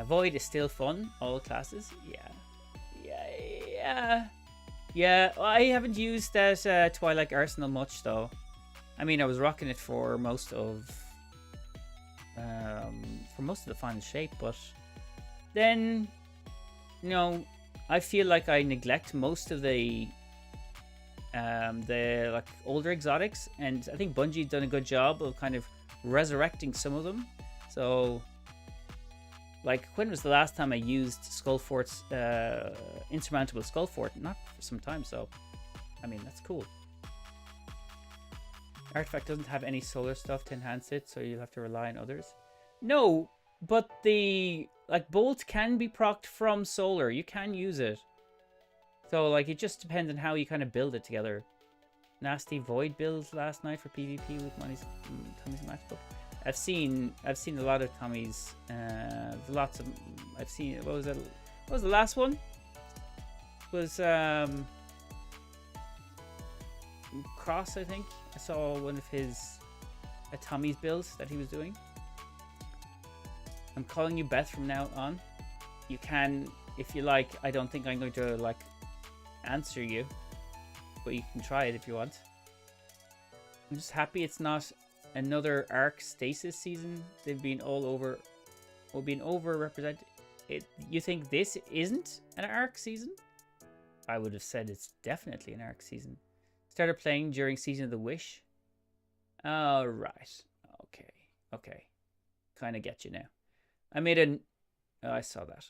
Void is still fun. All classes. Yeah. Well, I haven't used that Twilight Arsenal much though. I mean, I was rocking it for most of the final shape, but then, you know, I feel like I neglect most of the like older exotics, and I think Bungie's done a good job of kind of resurrecting some of them. So, like, when was the last time I used Skullfort's Insurmountable Skullfort? Not for some time, so I mean, that's cool. Artifact doesn't have any Solar stuff to enhance it, so you'll have to rely on others. No, but the, like, Bolt can be procced from Solar. You can use it. So, like, it just depends on how you kind of build it together. Nasty Void builds last night for PvP with Tommy's matchbook. I've seen a lot of Tommy's. Lots of. I've seen. What was that? What was the last one? It was Cross, I think. I saw one of his Tommy's builds that he was doing. I'm calling you Beth from now on. You can, if you like. I don't think I'm going to, like, answer you, but you can try it if you want. I'm just happy it's not another Arc Stasis season. They've been been overrepresented. You think this isn't an Arc season? I would have said it's definitely an Arc season. Started playing during Season of the Wish. Oh, right. Okay. Kind of get you now. I made an... Oh, I saw that.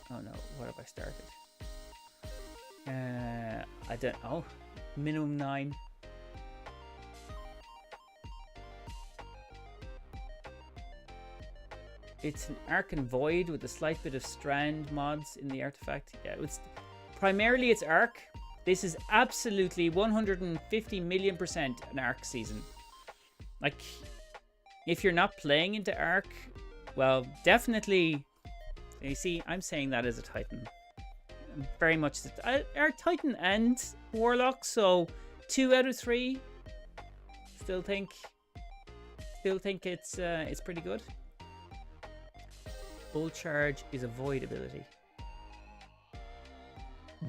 Oh no, what have I started? I don't... Oh, minimum 9. It's an Arc and Void with a slight bit of Strand mods in the artifact. Yeah, primarily it's Arc. This is absolutely 150 million % an Arc season. Like, if you're not playing into Arc, well, definitely. You see, I'm saying that as a Titan. Very much our Titan and Warlock, so 2 out of 3. Still think it's pretty good. Bolt Charge is a Void ability.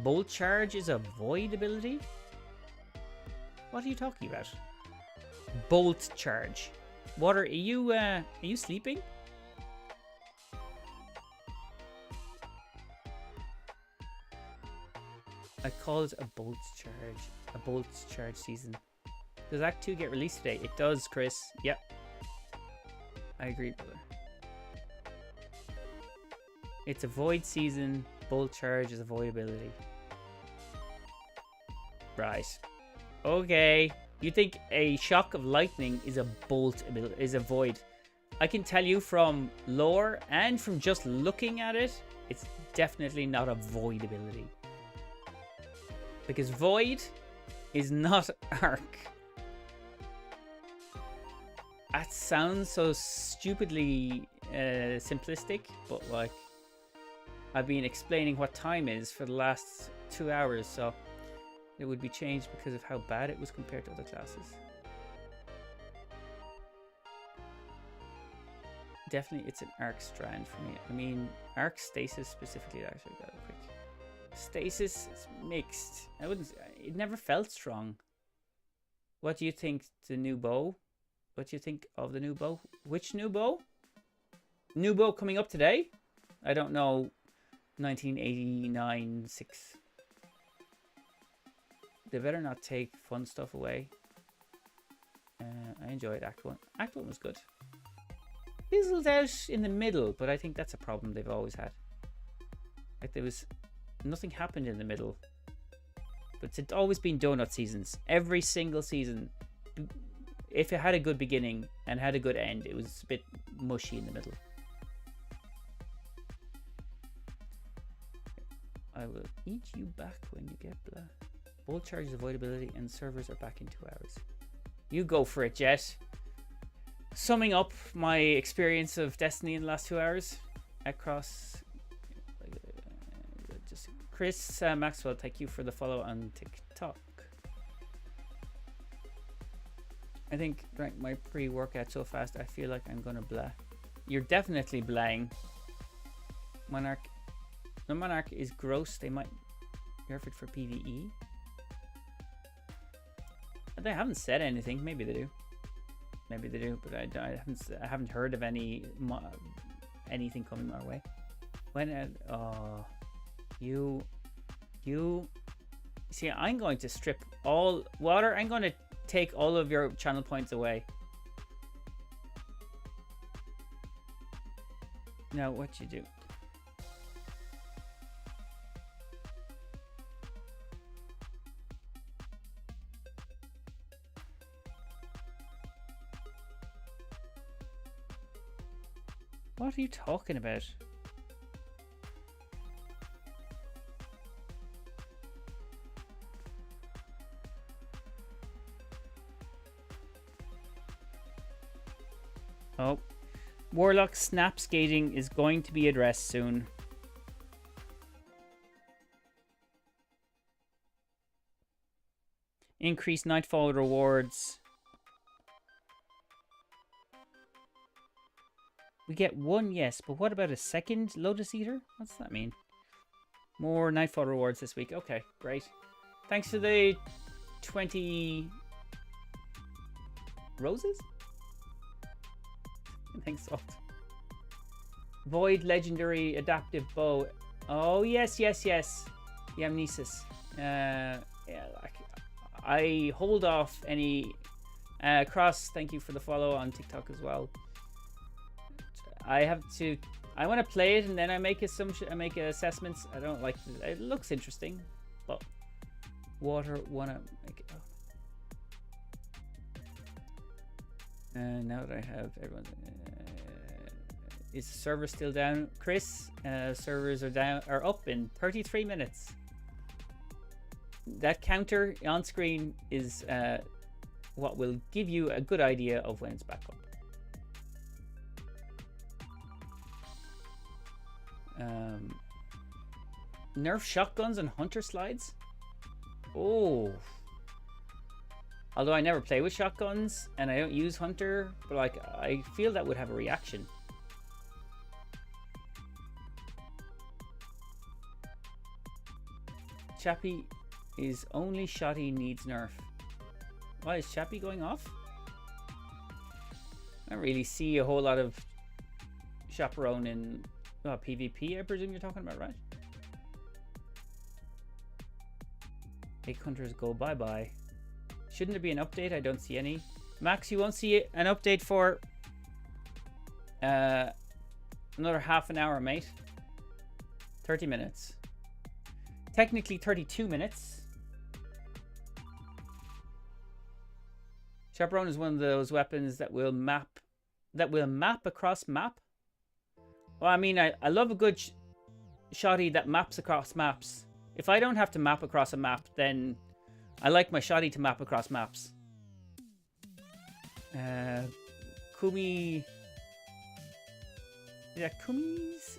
Bolt Charge is a Void ability? What are you talking about? Bolt Charge. What are you sleeping? I call it a Bolt Charge. A Bolt Charge season. Does Act 2 get released today? It does, Chris. Yep. I agree, brother. It's a Void season. Bolt Charge is a Void ability. Right. Okay. You think a shock of lightning is a bolt ability, is a void. I can tell you from lore and from just looking at it, it's definitely not a void ability. Because void is not arc. That sounds so stupidly simplistic, but like I've been explaining what time is for the last 2 hours, so it would be changed because of how bad it was compared to other classes. Definitely, it's an arc strand for me. I mean, arc stasis specifically. Actually, got it quick. Stasis is mixed. I wouldn't. It never felt strong. What do you think the new bow? What do you think of the new bow? Which new bow? New bow coming up today? I don't know. 1989 6. They better not take fun stuff away. I enjoyed Act 1. Act 1 was good. Fizzled out in the middle, but I think that's a problem they've always had. Like there was nothing happened in the middle. But it's always been donut seasons. Every single season, if it had a good beginning and had a good end, it was a bit mushy in the middle. I will eat you back when you get blah. Bolt charges avoidability and servers are back in 2 hours. You go for it, Jet. Summing up my experience of Destiny in the last 2 hours across just Chris Maxwell, thank you for the follow on TikTok. I think drank my pre-workout so fast I feel like I'm gonna blah. You're definitely blaying. Monarch. The Monarch is gross. They might nerf it for PvE. They haven't said anything. Maybe they do. Maybe they do, but I haven't heard of anything coming our way. When you see, I'm going to strip all water. I'm going to take all of your channel points away. Now, what you do? What are you talking about? Oh, Warlock snap skating is going to be addressed soon. Increased Nightfall rewards. We get one, yes, but what about a second Lotus Eater? What's that mean? More Nightfall rewards this week. Okay, great. Thanks to the 20 roses? Thanks, Salt. Void Legendary Adaptive Bow. Oh, yes, yes, yes. The Amnesis. Yeah, like, I hold off any... Cross, thank you for the follow on TikTok as well. I want to play it and then I make assessments. I don't like it. It looks interesting, but water wanna make it. Now that I have everyone, is the server still down? Chris, servers are up in 33 minutes. That counter on screen is what will give you a good idea of when it's back up. Nerf shotguns and hunter slides. Oh, although I never play with shotguns and I don't use hunter, but like I feel that would have a reaction. Chappie is only shotty needs nerf. Why is Chappie going off? I don't really see a whole lot of chaperone in PvP, I presume you're talking about, right? Big hunters go bye-bye. Shouldn't there be an update? I don't see any. Max, you won't see an update for another half an hour, mate. 30 minutes. Technically 32 minutes. Chaperone is one of those weapons that will map across map. Well, I mean, I love a good shotty that maps across maps. If I don't have to map across a map, then I like my shotty to map across maps. Kumi. Yeah, Kumi's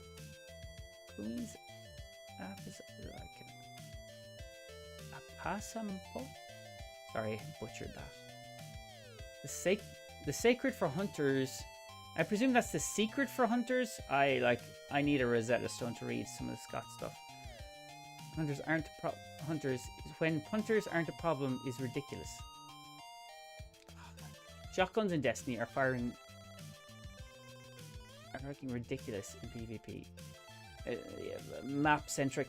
app is like a Pasampo? Sorry, I butchered that. The Sacred for Hunters. I presume that's the Secret for Hunters. I need a Rosetta Stone to read some of the Scott stuff. Hunters aren't hunters. When hunters aren't a problem is ridiculous. Shotguns in Destiny are firing ridiculous in PvP. Map centric.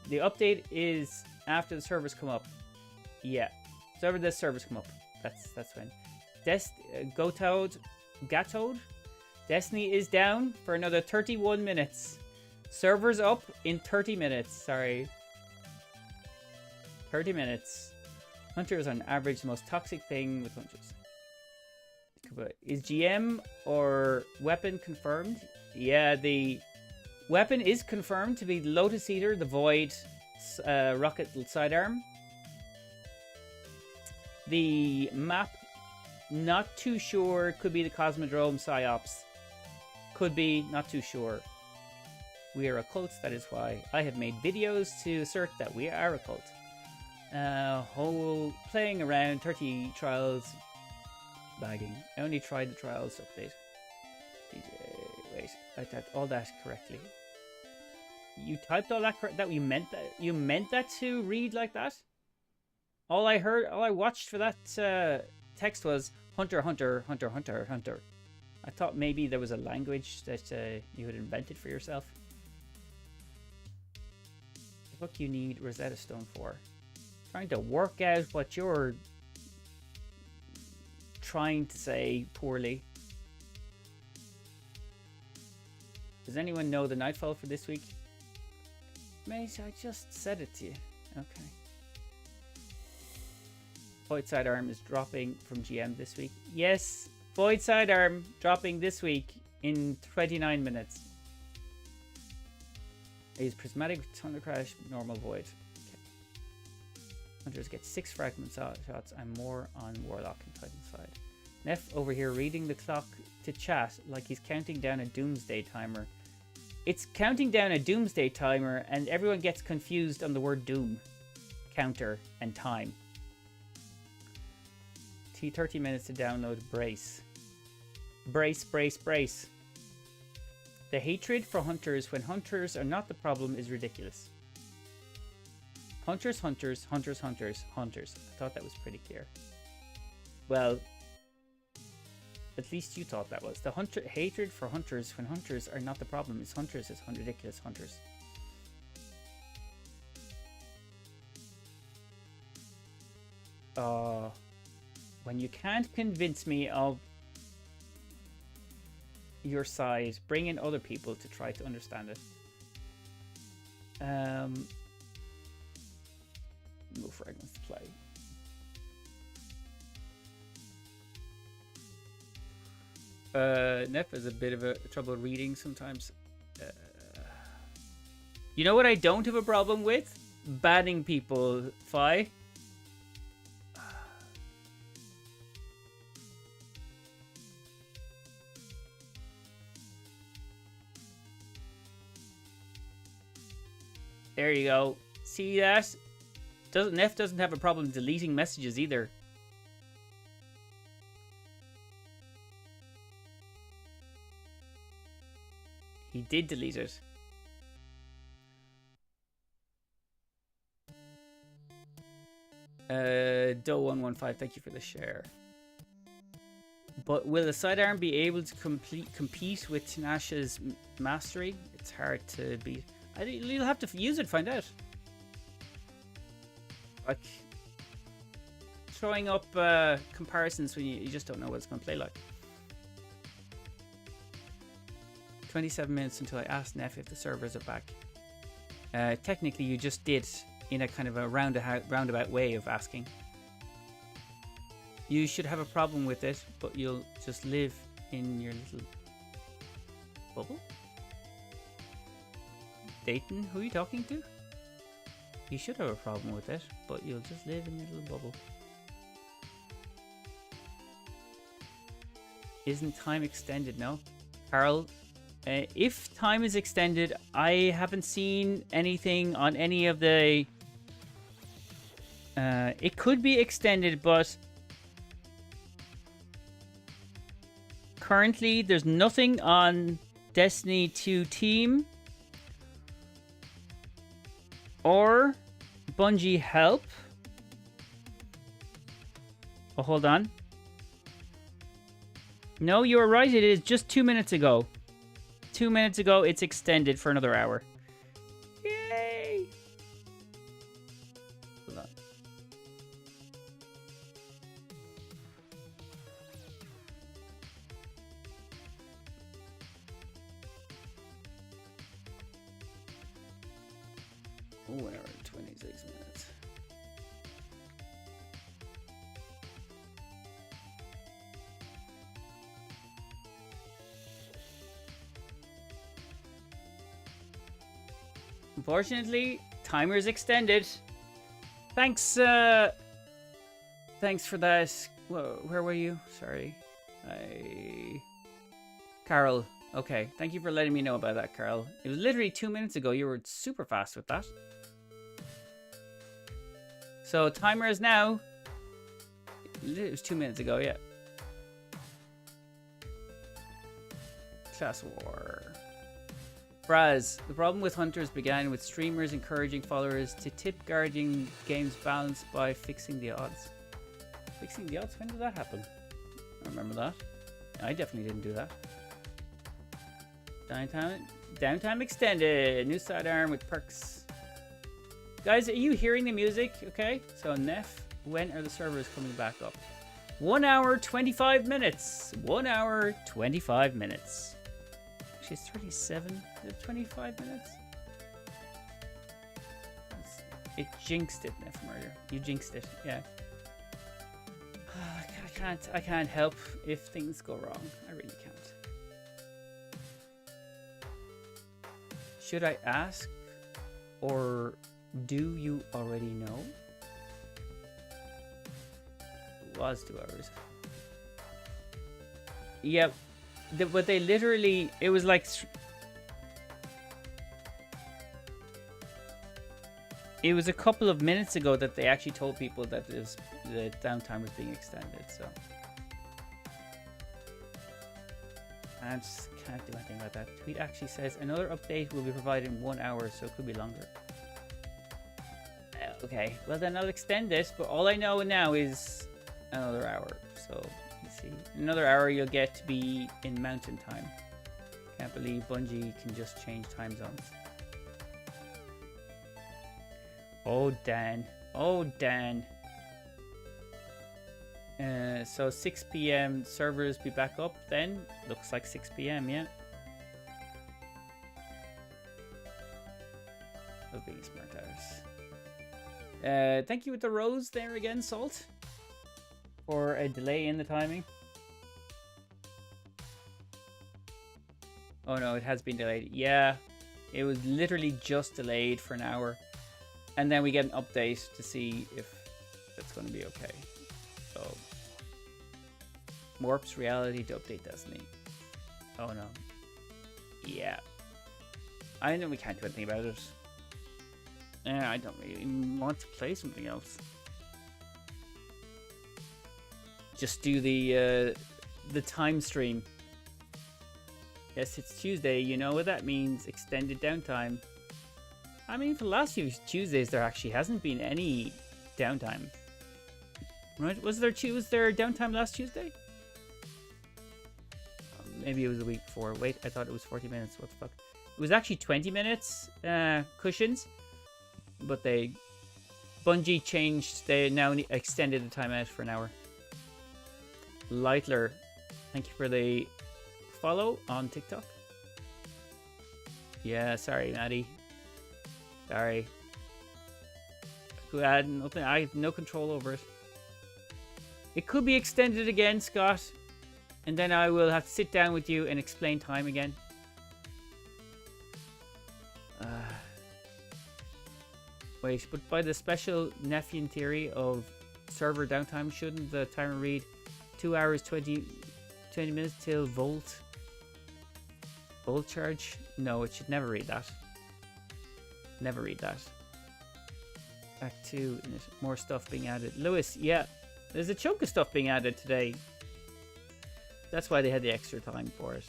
The update is after the servers come up. Yeah, the servers come up. That's when. Gatode. Destiny is down for another 31 minutes. Servers up in 30 minutes. Sorry. 30 minutes. Hunters on average the most toxic thing with hunters. Is GM or weapon confirmed? Yeah, the weapon is confirmed to be the Lotus Eater, the Void, rocket sidearm. The map, not too sure. Could be the Cosmodrome Psyops. Could be, not too sure. We are a cult, that is why I have made videos to assert that we are a cult. Whole playing around, 30 trials, bagging. I only tried the trials update. DJ, wait, I typed all that correctly. You typed all that correct? That you meant that? You meant that to read like that? All I watched for that text was Hunter, Hunter, Hunter, Hunter, Hunter. I thought maybe there was a language that you had invented for yourself. What do you need Rosetta Stone for? Trying to work out what you're trying to say poorly. Does anyone know the nightfall for this week? Mate, I just said it to you. Okay. Void Sidearm is dropping from GM this week. Yes, Void Sidearm dropping this week in 29 minutes. Is Prismatic Thunder Crash, normal Void. Okay. Hunters get 6 fragment shots. I'm more on Warlock and Titan side. NEPH over here reading the clock to chat like he's counting down a doomsday timer. It's counting down a doomsday timer and everyone gets confused on the word doom, counter, and time. 30 minutes to download Brace. Brace, brace, brace. The hatred for hunters when hunters are not the problem is ridiculous. Hunters, hunters, hunters, hunters, hunters. I thought that was pretty clear. Well, at least you thought that was. The hatred for hunters when hunters are not the problem is hunters is ridiculous hunters. When you can't convince me of your side, bring in other people to try to understand it. No fragments to play. NEPH is a bit of a trouble reading sometimes. You know what I don't have a problem with? Banning people, Fi. There you go. See that? NEPH doesn't have a problem deleting messages either. He did delete it. Do115, thank you for the share. But will the sidearm be able to compete with Tinashe's mastery? It's hard to beat. You'll have to use it to find out. Like throwing up comparisons when you just don't know what it's going to play like. 27 minutes until I asked NEPH if the servers are back. Technically, you just did in a kind of a roundabout way of asking. You should have a problem with it, but you'll just live in your little bubble. Dayton, who are you talking to? You should have a problem with it, but you'll just live in your little bubble. Isn't time extended? No. Carl, if time is extended, I haven't seen anything on any of the... it could be extended, but... Currently, there's nothing on Destiny 2 Team or Bungie Help. Oh, hold on. No, you were right. It is just 2 minutes ago. 2 minutes ago, it's extended for another hour. Yay! Hold on. Oh, an hour and 26 minutes. Unfortunately, timer is extended. Thanks, thanks for that. Whoa, where were you? Sorry. Carol. Okay, thank you for letting me know about that, Carol. It was literally 2 minutes ago. You were super fast with that. So, timer is now... It was 2 minutes ago, yeah. Class War. Braz, the problem with Hunters began with streamers encouraging followers to tip Guardian Games' balance by fixing the odds. Fixing the odds? When did that happen? I remember that. I definitely didn't do that. Downtime extended. New sidearm with perks. Guys, are you hearing the music? Okay, so NEPH, when are the servers coming back up? 1 hour, 25 minutes. 1 hour, 25 minutes. Actually, it's 37. Is it 25 minutes? It jinxed it, NEPH Murder. You jinxed it, yeah. I can't help if things go wrong. I really can't. Should I ask, or do you already know? It was 2 hours. Yep, but they literally, it was like, it was a couple of minutes ago that they actually told people that the downtime was being extended, so. I just can't do anything about that. Tweet actually says another update will be provided in 1 hour, so it could be longer. Okay, well then I'll extend this, but all I know now is another hour. So, let's see. In another hour you'll get to be in mountain time. Can't believe Bungie can just change time zones. Oh, Dan. Oh, Dan. So 6 PM servers be back up then. Looks like 6 PM, yeah. Oh, being smart hours. Thank you with the rose there again, Salt. For a delay in the timing. Oh no, it has been delayed. Yeah, it was literally just delayed for an hour. And then we get an update to see if that's going to be okay. So, warps reality to update Destiny. Oh no. Yeah. I know we can't do anything about it. I don't really want to play something else. Just do the time stream. Yes, it's Tuesday. You know what that means. Extended downtime. I mean, for the last few Tuesdays, there actually hasn't been any downtime. Right? Was there downtime last Tuesday? Maybe it was a week before. Wait, I thought it was 40 minutes. What the fuck? It was actually 20 minutes cushions. But Bungie changed. They now extended the time out for an hour. Lightler, thank you for the follow on TikTok. Yeah, sorry, Maddie. Sorry. I had nothing. I have no control over it. It could be extended again, Scott. And then I will have to sit down with you and explain time again. Wait, but by the special Nephian theory of server downtime, shouldn't the timer read 2 hours 20 minutes till volt charge? No, it should never read that. Never read that. Act 2, more stuff being added. Lewis, yeah, there's a chunk of stuff being added today. That's why they had the extra time for it.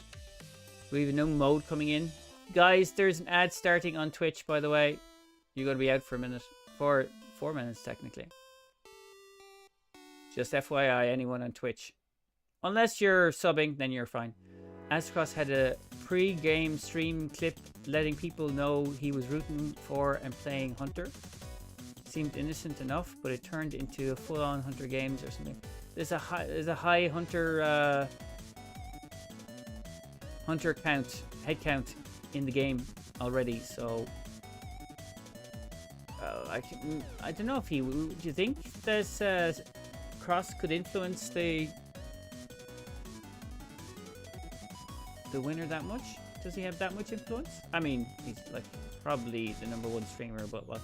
We have a new mode coming in. Guys, there's an ad starting on Twitch, by the way. You're going to be out for a minute. For 4 minutes, technically. Just FYI, anyone on Twitch. Unless you're subbing, then you're fine. Ascross had a pre-game stream clip letting people know he was rooting for and playing Hunter. Seemed innocent enough, but it turned into a full-on Hunter games or something. There's a high Hunter Hunter count, head count in the game already, so I don't know if he. Do you think this cross could influence the winner that much? Does he have that much influence? I mean, he's like probably the #1 streamer, but like,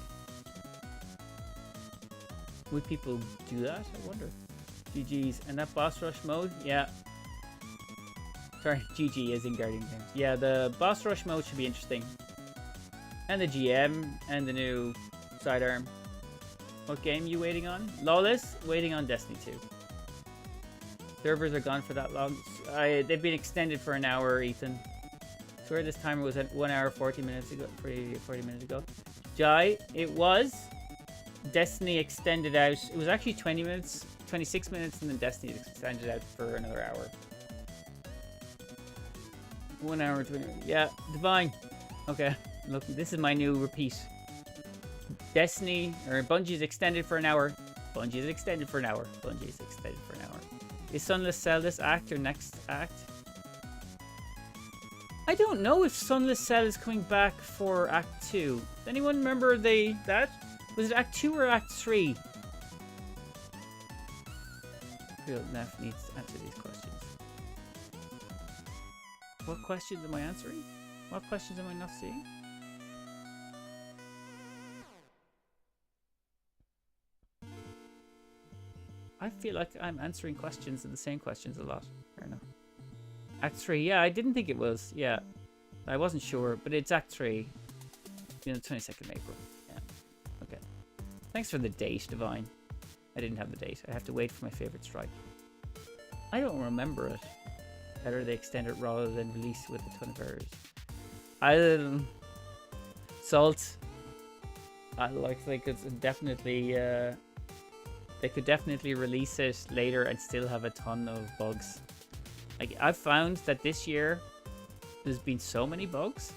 would people do that? I wonder. GG's. And that boss rush mode, yeah. Sorry, GG is in Guardian Games. Yeah, the boss rush mode should be interesting. And the GM and the new sidearm. What game are you waiting on? Lawless, waiting on Destiny 2. Servers are gone for that long. They've been extended for an hour, Ethan. I swear this timer was at 1 hour 40 minutes ago. 40 minutes ago. Jai, it was. Destiny extended out. It was actually 20 minutes, 26 minutes, and then Destiny extended out for another hour. 1 hour 20 minutes. Yeah, Divine. Okay, look, this is my new repeat. Destiny, or Bungie's extended for an hour. Bungie's extended for an hour. Bungie's extended for an hour. Is Sunless Cell this act or next act? I don't know if Sunless Cell is coming back for Act 2. Does anyone remember that? Was it Act 2 or Act 3? Real NEPH needs to answer these questions. What questions am I answering? What questions am I not seeing? I feel like I'm answering questions and the same questions a lot. Fair enough. Act 3, yeah, I didn't think it was. Yeah, I wasn't sure, but it's Act 3. You know, 22nd of April. Yeah. Okay. Thanks for the date, Divine. I didn't have the date. I have to wait for my favorite strike. I don't remember it. Better they extend it rather than release it with a ton of errors. Salt. I like it's definitely they could definitely release it later and still have a ton of bugs. Like, I've found that this year there's been so many bugs.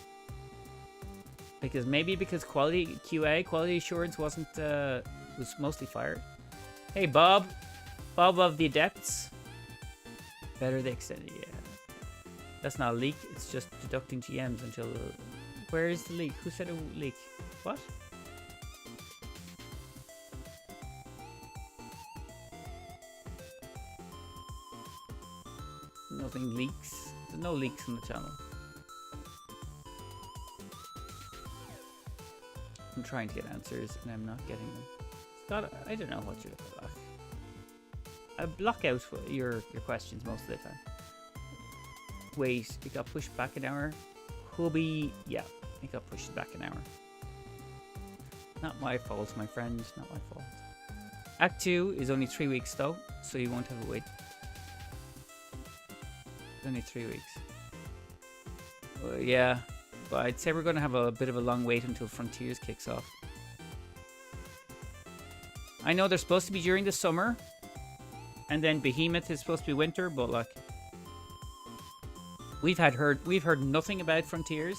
Because quality QA, quality assurance was mostly fired. Hey Bob of the Adepts. Better they extended, yeah. That's not a leak, it's just deducting GMs until... Where is the leak? Who said a leak? What? Nothing leaks. There's no leaks on the channel. I'm trying to get answers and I'm not getting them. Scott, I don't know what you're looking at. I block out your questions most of the time. Wait, it got pushed back an hour? Hubby, yeah, it got pushed back an hour. Not my fault, my friend, not my fault. Act 2 is only 3 weeks though, so you won't have to wait. It's only 3 weeks. Yeah, but I'd say we're going to have a bit of a long wait until Frontiers kicks off. I know they're supposed to be during the summer, and then Behemoth is supposed to be winter, but like, we've heard nothing about Frontiers,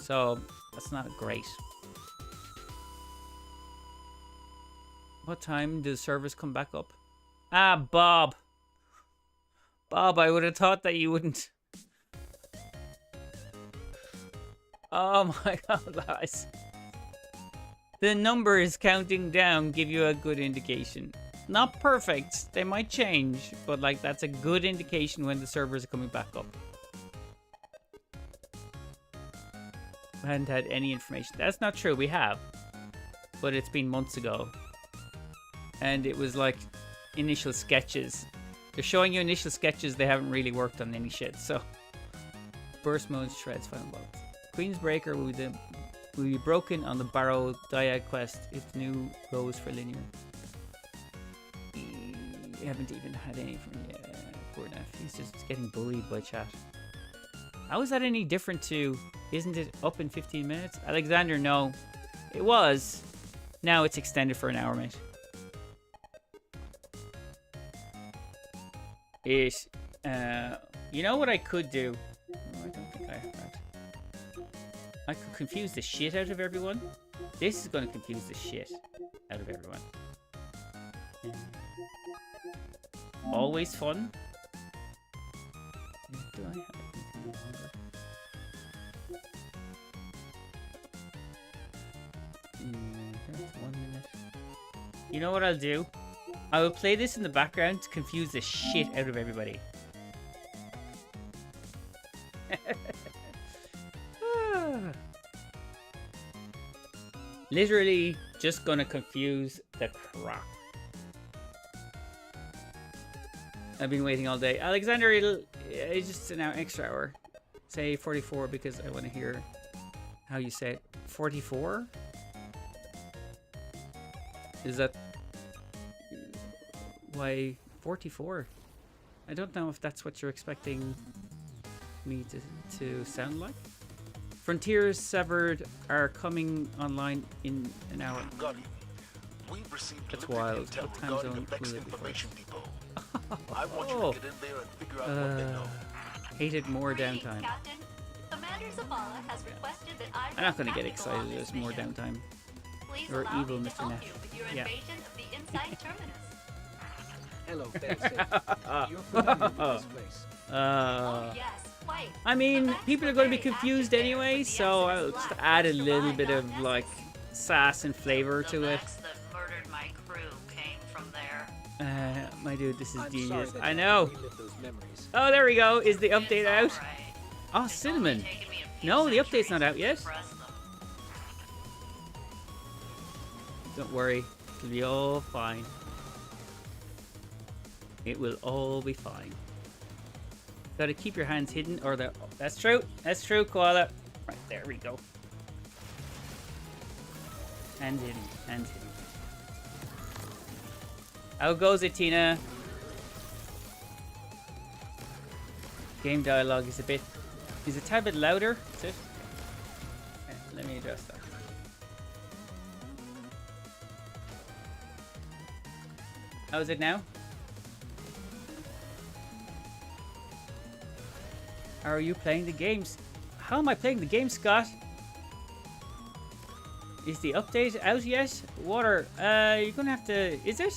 so that's not great. What time does servers come back up? Ah, Bob, I would have thought that you wouldn't. Oh my god, guys. The numbers counting down give you a good indication. Not perfect. They might change, but like that's a good indication when the servers are coming back up. I hadn't had any information. That's not true. We have, but it's been months ago, and it was like initial sketches. They're showing you initial sketches. They haven't really worked on any shit. So, burst modes, shreds, final boss. Queen's Breaker will be broken on the Barrow Dyad quest if new rows for linear. We haven't even had any from poor Neff. He's just getting bullied by chat. How is that any different to? Isn't it up in 15 minutes? Alexander, no. It was. Now it's extended for an hour, mate. You know what I could do? Oh, I don't think I have that. I could confuse the shit out of everyone. This is going to confuse the shit out of everyone. Always fun. Do I have anything longer? That's 1 minute. You know what I'll do? I will play this in the background to confuse the shit out of everybody. Literally just gonna confuse the crap. I've been waiting all day. Alexander, it's just an extra hour. Say 44 because I want to hear how you say it. 44? Is that... Why 44? I don't know if that's what you're expecting me to sound like. Frontiers Severed are coming online in an hour. That's wild. What time zone will it be? I want you to get in there and figure out what they know. Hated more downtime. Captain. Commander Zavala has requested that I I'm not going to get excited there's more downtime. Please Or allow evil me to Mr. help Neff. you with your Yeah. invasion of the Inside Terminus. Hello, Fancy. You're familiar with this place. Oh yes, quite. I mean, The Vex people are were going to be very confused active there anyway, with the so Exodus I'll just Black add a that little survived bit on of like Nessus. sass and flavor to The it. Vex that murdered my crew came from there. My dude, this is I'm sorry genius. that I you know. relive those memories. Oh, there we go. Is the update It's out? all right. Oh, It's cinnamon. only taken me a few No, the update's centuries not out to yet. suppress them. Don't worry. It'll be all fine. It will all be fine. Gotta keep your hands hidden or the... That's true. That's true, Koala. Right, there we go. Hands hidden. Hands hidden. How goes it, Tina? Game dialogue is a tad bit louder. Is it? Okay, let me adjust that. How's it now? How are you playing the games? How am I playing the game, Scott? Is the update out yet? Water, you're gonna have to... Is it?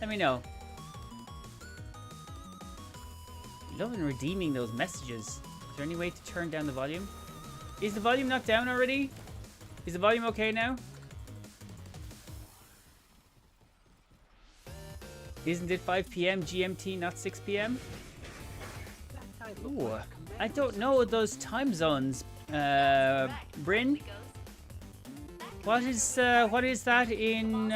Let me know. Loving redeeming those messages. Is there any way to turn down the volume? Is the volume not down already? Is the volume okay now? Isn't it 5 p.m. GMT, not 6 p.m.? Ooh, I don't know those time zones, Bryn. What is that in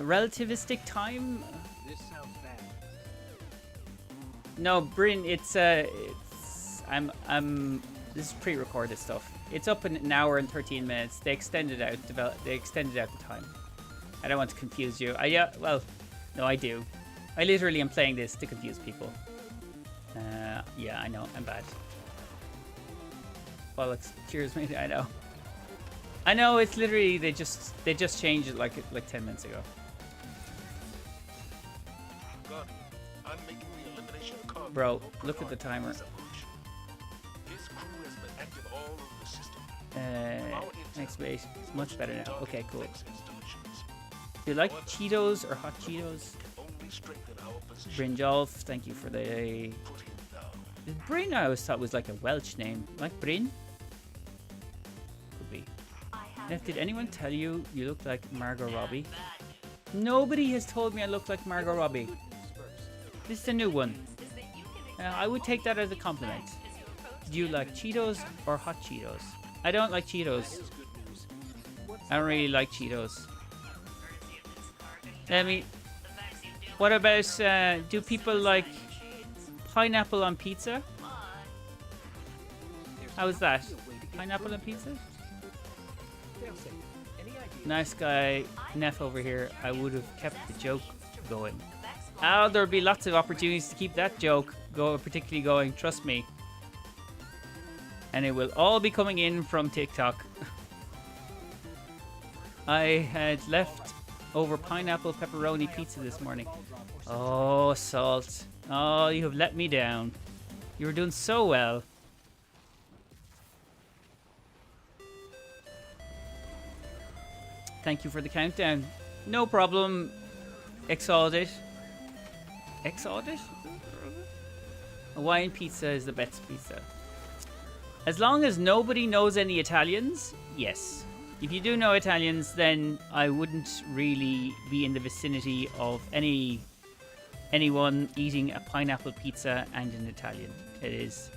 relativistic time? This sounds bad. No, Bryn, it's this is pre-recorded stuff. It's up in an hour and 13 minutes. They extended out the time. I don't want to confuse you. Well, no, I do. I literally am playing this to confuse people. Yeah, I know, I'm bad. Bollocks. Cheers, mate. I know. It's literally they just changed it like 10 minutes ago. God, I'm making the elimination card. Bro, look at the timer. His crew has been active all over the system. Next base. It's much better now. Okay, cool. Do you like Cheetos or hot Cheetos? Brynjolf, thank you for the... Bryn I always thought was like a Welsh name. Like Bryn? Could be. Nef, did anyone tell you you look like Margot Robbie? Nobody has told me I look like Margot Robbie. This is a new one. I would take that as a compliment. Do you like Cheetos or hot Cheetos? I don't like Cheetos. I don't really like Cheetos. I mean, what about, do people like pineapple on pizza? How's that? Pineapple on pizza? Nice guy, Neff over here. I would have kept the joke going. Oh, there'll be lots of opportunities to keep that joke particularly going, trust me. And it will all be coming in from TikTok. I had left over pineapple pepperoni pizza this morning. Oh, Salt. Oh, you have let me down. You were doing so well. Thank you for the countdown. No problem. Exalted. Exalted? Hawaiian pizza is the best pizza. As long as nobody knows any Italians, yes. If you do know Italians, then I wouldn't really be in the vicinity of anyone eating a pineapple pizza and an Italian. It is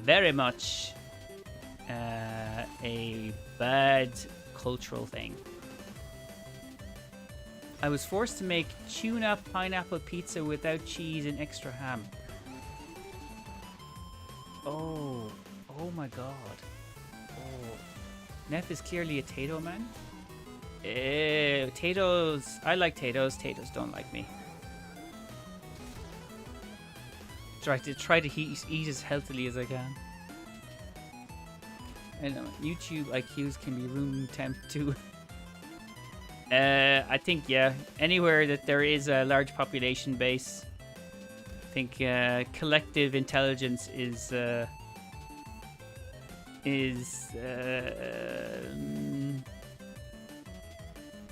very much a bad cultural thing. I was forced to make tuna pineapple pizza without cheese and extra ham. Oh my god. Oh. Neff is clearly a Tato man. Tatoes. I like Tatoes. Tatoes don't like me. Try to eat as healthily as I can. I know YouTube IQs can be room temp too. I think yeah. Anywhere that there is a large population base, I think collective intelligence is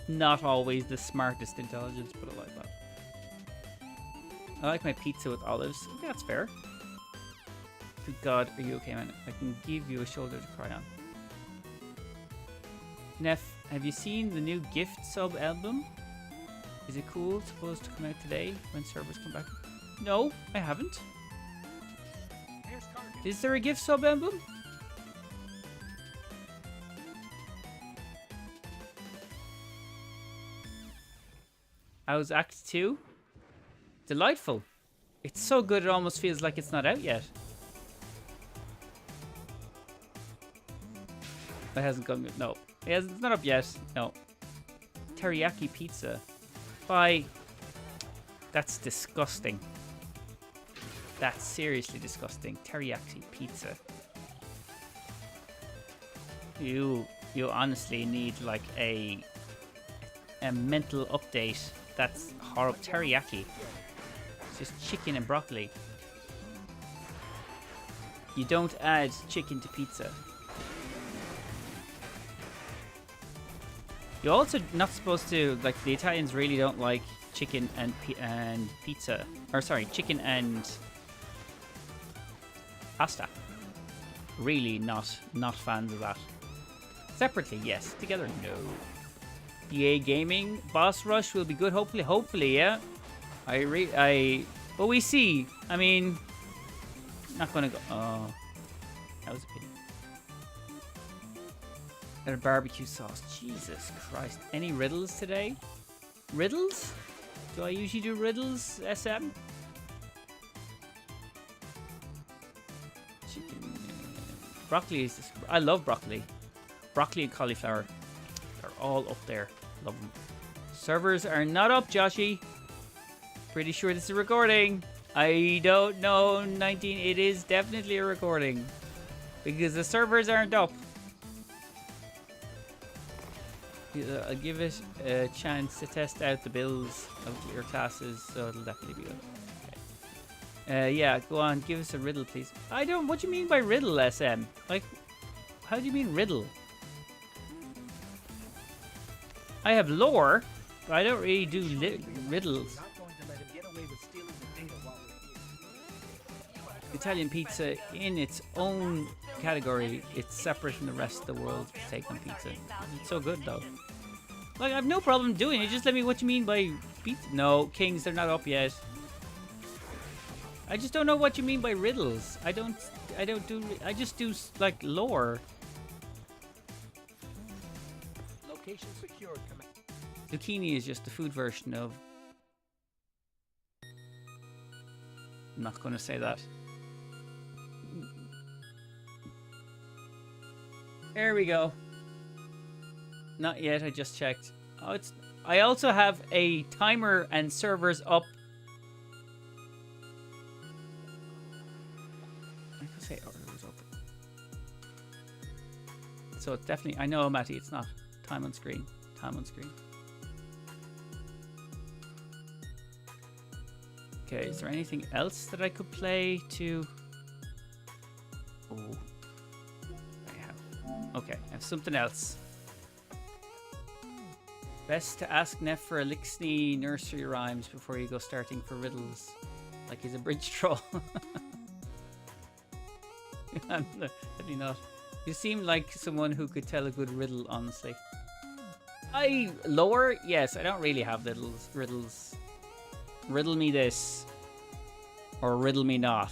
not always the smartest intelligence, but I like that. I like my pizza with olives. Okay, that's fair. Good God, are you okay, man? I can give you a shoulder to cry on. Neff, have you seen the new Gift sub album? Is it cool? It's supposed to come out today when servers come back. No, I haven't. Is there a Gift sub album? How's Act 2? Delightful. It's so good it almost feels like it's not out yet. It hasn't come yet. No. It's not up yet. No. Teriyaki pizza. Bye. That's disgusting. That's seriously disgusting. Teriyaki pizza. You honestly need like a mental update. That's horrible. Teriyaki. It's just chicken and broccoli. You don't add chicken to pizza. You're also not supposed to, like, the Italians really don't like chicken and pizza. Or sorry, chicken and pasta. Really not fans of that. Separately, yes. Together, no. EA Gaming Boss Rush will be good. Hopefully, yeah. But we see. I mean, not gonna go. Oh, that was a pity. And a barbecue sauce. Jesus Christ. Any riddles today? Riddles? Do I usually do riddles, SM? Chicken. Broccoli is this. I love broccoli. Broccoli and cauliflower. They're all up there. Love them. Servers are not up, Joshy. Pretty sure this is a recording. I don't know, 19. It is definitely a recording. Because the servers aren't up. I'll give it a chance to test out the builds of your classes, so it'll definitely be good. Okay. Yeah, go on, give us a riddle, please. What do you mean by riddle, SM? Like, how do you mean riddle? I have lore, but I don't really do riddles. Italian pizza in its own category. It's separate from the rest of the world. Take on pizza. It's so good though. Like I have no problem doing it. Just let me. What you mean by pizza? No, kings. They're not up yet. I just don't know what you mean by riddles. I don't do. I just do like lore. Location secured, command. Zucchini is just the food version of. I'm not going to say that. There we go. Not yet. I just checked. Oh, it's. I also have a timer and servers up. I can say orders open. So it's definitely. I know, Matty. It's not time on screen. Time on screen. Okay, is there anything else that I could play to... Oh. I have... Okay, I have something else. Best to ask NEPH for a Lixney nursery rhymes before you go starting for riddles. Like he's a bridge troll. Definitely not. You seem like someone who could tell a good riddle, honestly. Lower? Yes, I don't really have riddles. Riddle me this. Or riddle me not.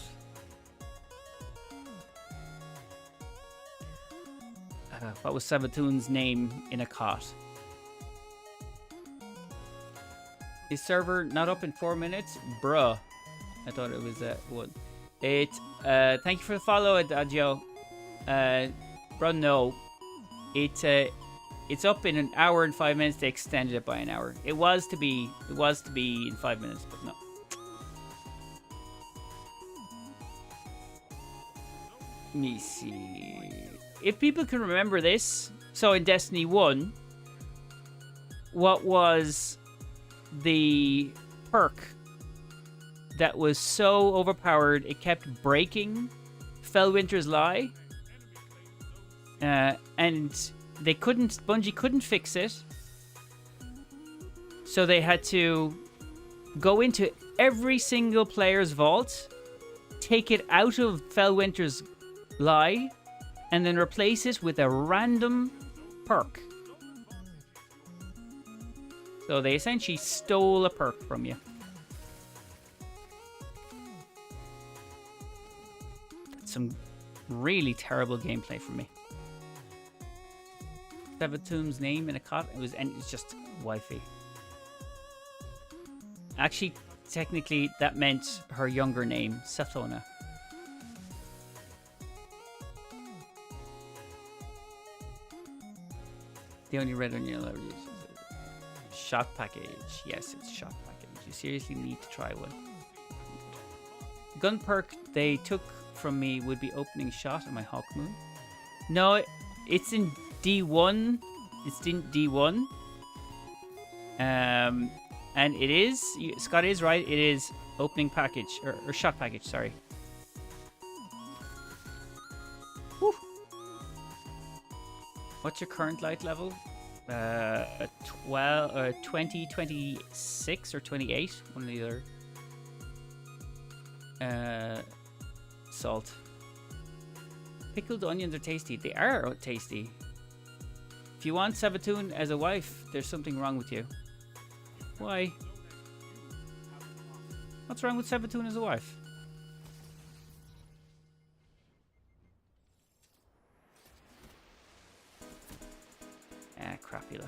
What was Sabatoon's name in a cot? Is server not up in 4 minutes? Bruh. I thought it was one. Thank you for the follow, Adagio. Bruh, no. It's up in an hour and 5 minutes. They extended it by an hour. It was to be in 5 minutes, but no. Let me see. If people can remember this, so in Destiny 1, what was the perk that was so overpowered it kept breaking Fellwinter's Lie? And Bungie couldn't fix it. So they had to go into every single player's vault, take it out of Fellwinter's Lie, and then replace it with a random perk. So they essentially stole a perk from you. Some really terrible gameplay from me. Sabatoon's name in a cot. It's just wifey. Actually, technically, that meant her younger name, Sathona. The only red onion I'll ever use is shot package. Yes, it's shot package. You seriously need to try one. Gun perk they took from me would be opening shot on my Hawk Moon. No, it's in D1. It's in D1. And it is, Scott is right, it is opening package, or shot package, sorry. Whew. What's your current light level? 20, 26, or 28, one or the other. Salt. Pickled onions are tasty. They are tasty. If you want Sabatoon as a wife, there's something wrong with you. Why? What's wrong with Sabatoon as a wife? Ah, crapula.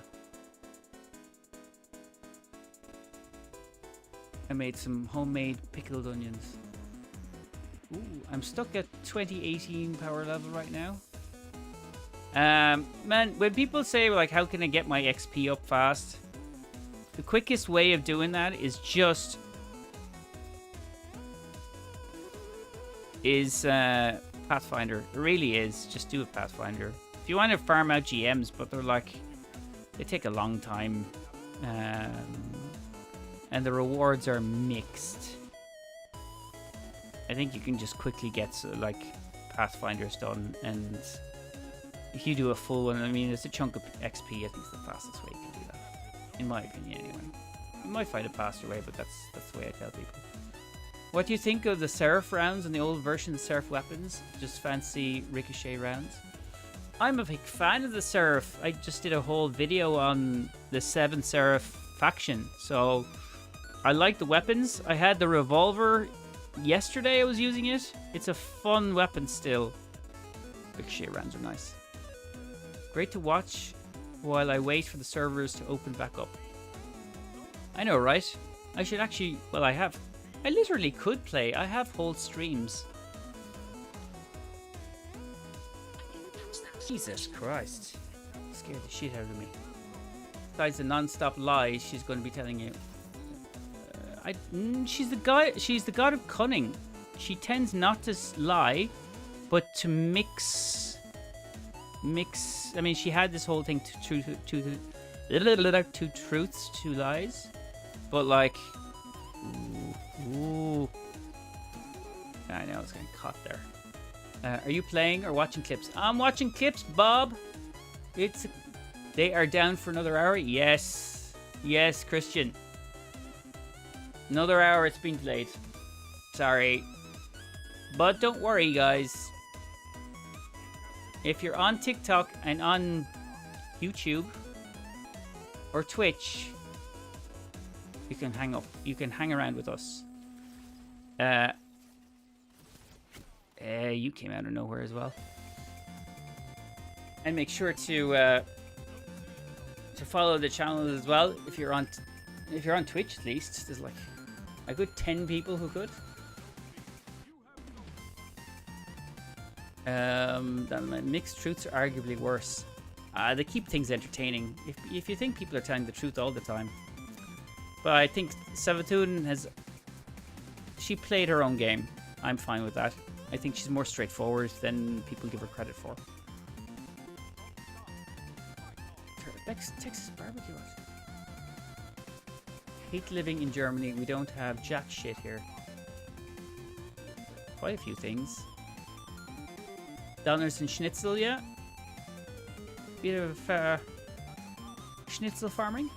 I made some homemade pickled onions. Ooh, I'm stuck at 2018 power level right now. Man, when people say, like, how can I get my XP up fast? The quickest way of doing that is just... Pathfinder. It really is. Just do a Pathfinder. If you want to farm out GMs, but they're like... They take a long time. And the rewards are mixed. I think you can just quickly get, like, Pathfinders done, and... If you do a full one, I mean, it's a chunk of XP. I think it's the fastest way you can do that, in my opinion, anyway. You might find a faster way, but that's the way I tell people. What do you think of the Seraph rounds and the old version of Seraph weapons? Just fancy ricochet rounds? I'm a big fan of the Seraph. I just did a whole video on the 7 Seraph faction. So I like the weapons. I had the revolver yesterday. I was using it. It's a fun weapon still. Ricochet rounds are nice. Great to watch while I wait for the servers to open back up. I know, right? I should actually... Well, I have. I literally could play. I have whole streams. Jesus Christ. Scared the shit out of me. Besides the non-stop lies she's going to be telling you. She's the god of cunning. She tends not to lie, but to mix. I mean, she had this whole thing two truths, 2 lies, but like, ooh. I know it's getting caught there. Are you playing or watching clips? I'm watching clips, Bob. They are down for another hour. Yes, Christian. Another hour. It's been delayed. Sorry, but don't worry, guys. If you're on TikTok and on YouTube or Twitch, you can hang up. You can hang around with us. You came out of nowhere as well. And make sure to follow the channel as well. If you're on Twitch, at least there's like a good 10 people who could. Mixed truths are arguably worse. They keep things entertaining. If you think people are telling the truth all the time. But I think Savatun she played her own game. I'm fine with that. I think she's more straightforward than people give her credit for. Texas barbecue. Hate living in Germany. We don't have jack shit here. Quite a few things. Dollars and schnitzel, yeah. Bit of schnitzel farming.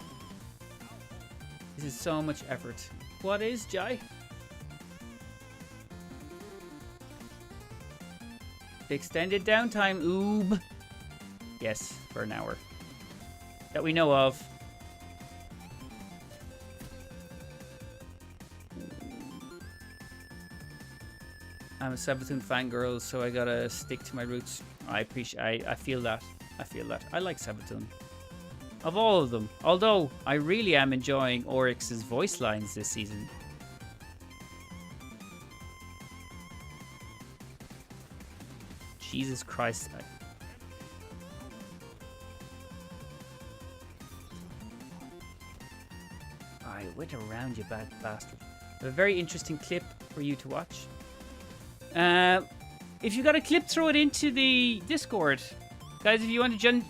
This is so much effort. What is, Jai? The extended downtime, oob. Yes, for an hour. That we know of. I'm a Sabathun fangirl, so I gotta stick to my roots. I feel that. I like Sabathun. Of all of them. Although, I really am enjoying Oryx's voice lines this season. Jesus Christ. I went around, you bad bastard. A very interesting clip for you to watch. If you got a clip, throw it into the Discord. Guys, if you want to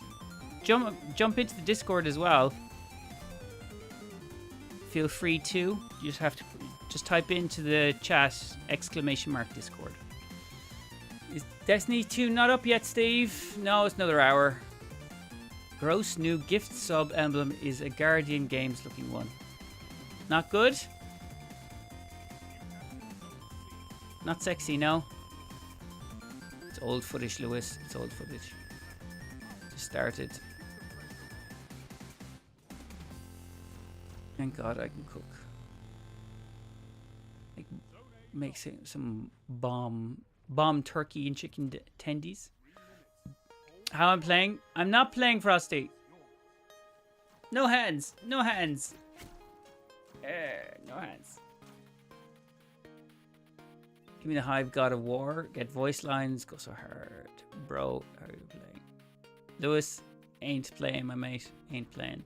jump into the Discord as well, feel free to. You just have to type into the chat !Discord. Is Destiny 2 not up yet, Steve? No, it's another hour. Gross new gift sub emblem is a Guardian Games looking one. Not good? Not sexy, no. It's old footage, Lewis. It's old footage. Just started. Thank God I can cook. Make some bomb turkey and chicken tendies. How I'm playing? I'm not playing Frosty. No hands. No hands. No hands. Give me the Hive God of War. Get voice lines. Go so hard. Bro, how are you playing? Lewis, ain't playing, my mate. Ain't playing.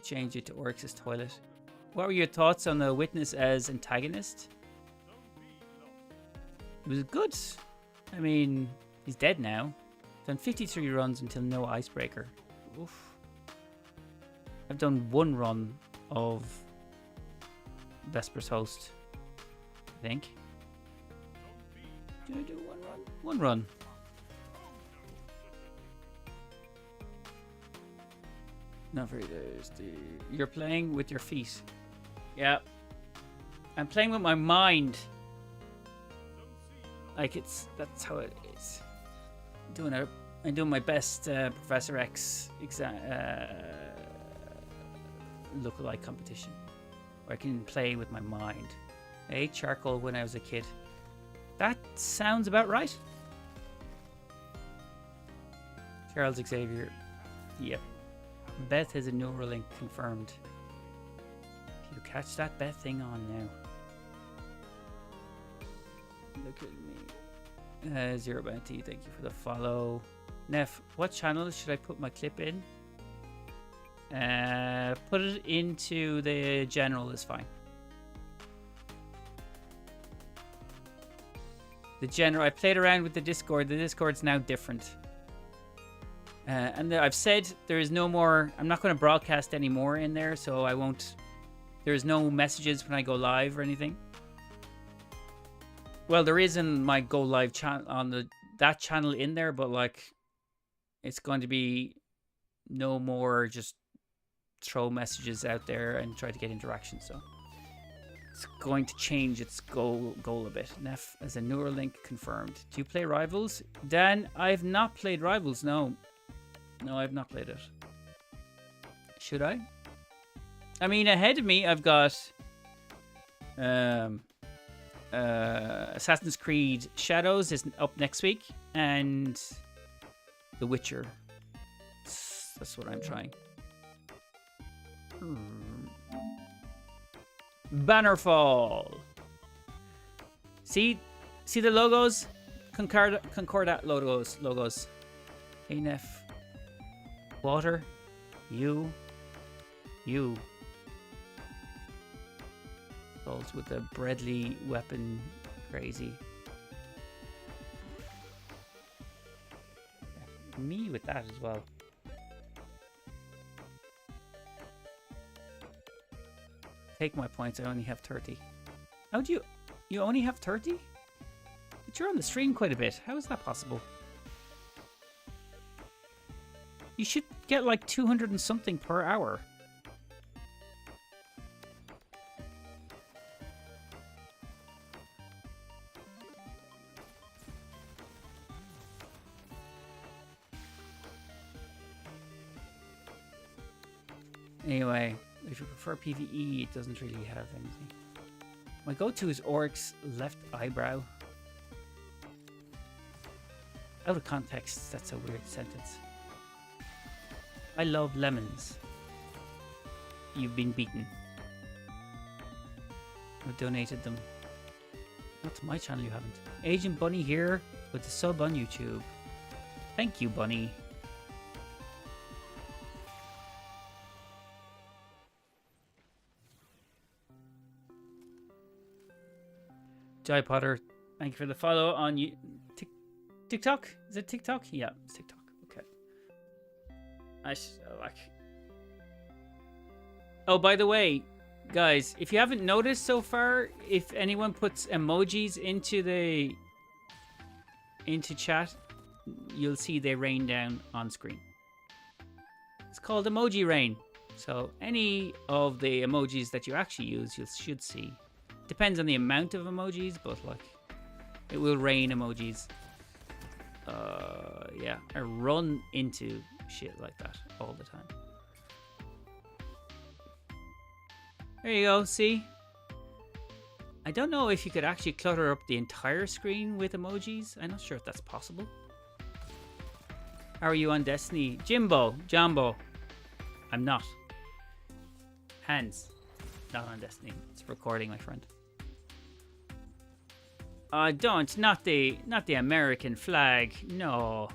Change it to Oryx's toilet. What were your thoughts on the Witness as antagonist? It was good. I mean, he's dead now. Done 53 runs until no icebreaker. Oof. I've done 1 run of Vesper's Host, I think. Did I do 1 run? 1 run. Not very thirsty. You're playing with your feet. Yeah. I'm playing with my mind. Like that's how it is. I'm doing my best Professor X lookalike competition, where I can play with my mind. I ate charcoal when I was a kid. That sounds about right. Charles Xavier. Yep. Beth has a Neuralink confirmed. You catch that Beth thing on now. Look at me. Zero Bounty, thank you for the follow. Neff, what channel should I put my clip in? Put it into the general is fine. The general, I played around with the Discord. The Discord's now different. And I've said there is no more, I'm not going to broadcast anymore in there, so I won't, there's no messages when I go live or anything. Well, there is in my go live channel on that channel in there, but like it's going to be no more just throw messages out there and try to get interaction. So it's going to change its goal a bit. Neff as a Neuralink confirmed. Do you play Rivals? Dan, I've not played Rivals. No, I've not played it. Should I? I mean, ahead of me, I've got Assassin's Creed Shadows is up next week, and The Witcher. That's what I'm trying. Bannerfall. See the logos? Concordat logos. ANF. Water. You. Balls with the Bradley weapon. Crazy. Me with that as well. Take my points, I only have 30. How do you only have 30? But you're on the stream quite a bit. How is that possible? You should get like 200 and something per hour. Anyway, if you prefer PvE, it doesn't really have anything. My go-to is Oryx's left eyebrow. Out of context, that's a weird sentence. I love lemons. You've been beaten. I've donated them. Not to my channel, you haven't. Agent Bunny here with the sub on YouTube. Thank you, Bunny. Jai Potter, thank you for the follow on TikTok. Is it TikTok? Yeah, it's TikTok. Okay. Oh, by the way, guys, if you haven't noticed so far, if anyone puts emojis into chat, you'll see they rain down on screen. It's called emoji rain. So any of the emojis that you actually use, you should see. Depends on the amount of emojis, but like it will rain emojis. Yeah, I run into shit like that all the time. There you go, see? I don't know if you could actually clutter up the entire screen with emojis. I'm not sure if that's possible. How are you on Destiny? Jumbo. I'm not. Hands. Not on Destiny. It's recording, my friend. Don't. Not the American flag. No.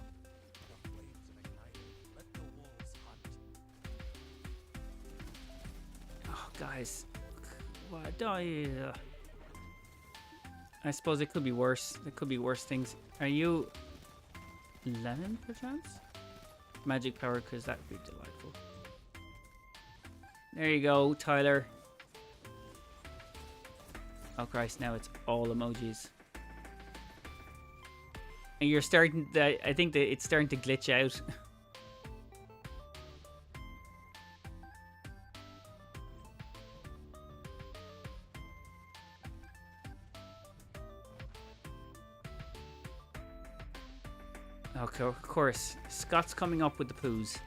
Oh, guys. What? I suppose it could be worse. There could be worse things. Are you lemon, perchance? Magic power, because that would be delightful. There you go, Tyler. Oh Christ, now it's all emojis. And you're starting to, I think that it's starting to glitch out. Okay, of course. Scott's coming up with the poos.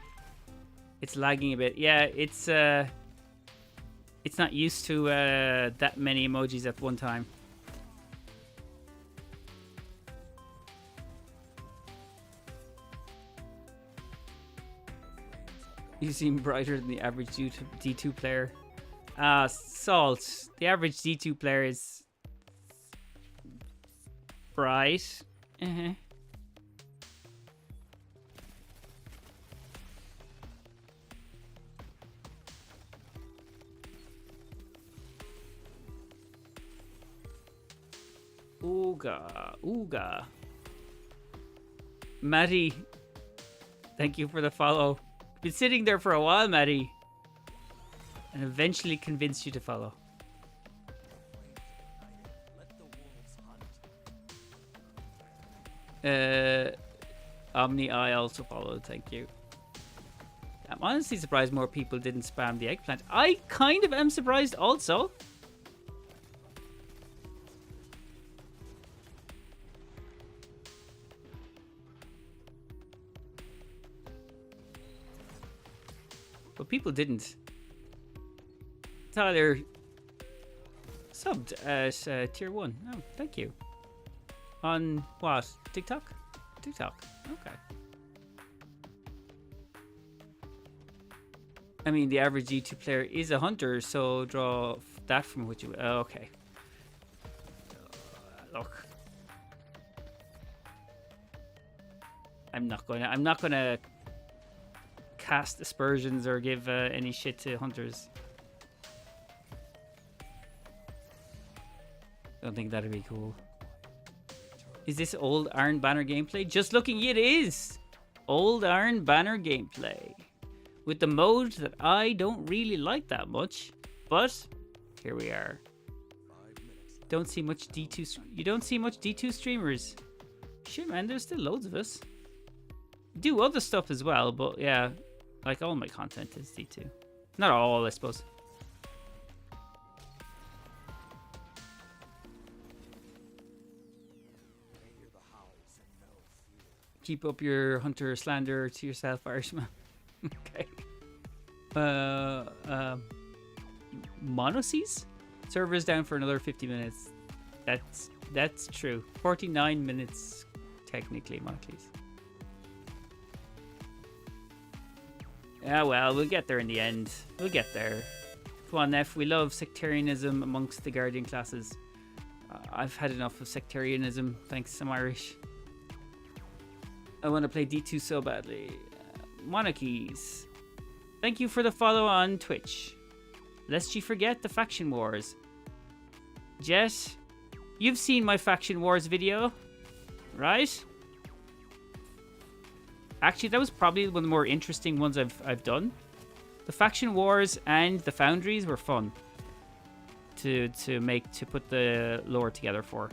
It's lagging a bit. Yeah, it's not used to that many emojis at one time. You seem brighter than the average D2 player. Salt. The average D2 player is bright. Ooga, ooga. Maddie, thank you for the follow. Been sitting there for a while, Maddie, and eventually convinced you to follow. Omni, I also followed. Thank you. I'm honestly surprised more people didn't spam the eggplant. I kind of am surprised also. But people didn't. Tyler subbed as tier 1. Oh, thank you. On what? TikTok? TikTok. Okay. I mean, the average G2 player is a hunter, so draw that from what you... okay. Look. I'm not gonna cast aspersions or give any shit to hunters. Don't think that'd be cool. Is this old Iron Banner gameplay? Just looking, it is old Iron Banner gameplay with the mode that I don't really like that much, but here we are. Don't see much D2. You don't see much D2 streamers. Shit, man, there's still loads of us. Do other stuff as well, but yeah. Like, all my content is D2. Not all, I suppose. Keep up your hunter slander to yourself, Irishman. Okay. Monoseas? Server's down for another 50 minutes. That's true. 49 minutes, technically, Monoseas. Yeah, well, we'll get there in the end. We'll get there. Come on, NEPH. We love sectarianism amongst the Guardian classes. I've had enough of sectarianism. Thanks, I'm Irish. I want to play D2 so badly. Monarchies. Thank you for the follow on Twitch. Lest you forget the faction wars. Jet, you've seen my faction wars video, right? Actually, that was probably one of the more interesting ones I've done. The faction wars and the foundries were fun to put the lore together for.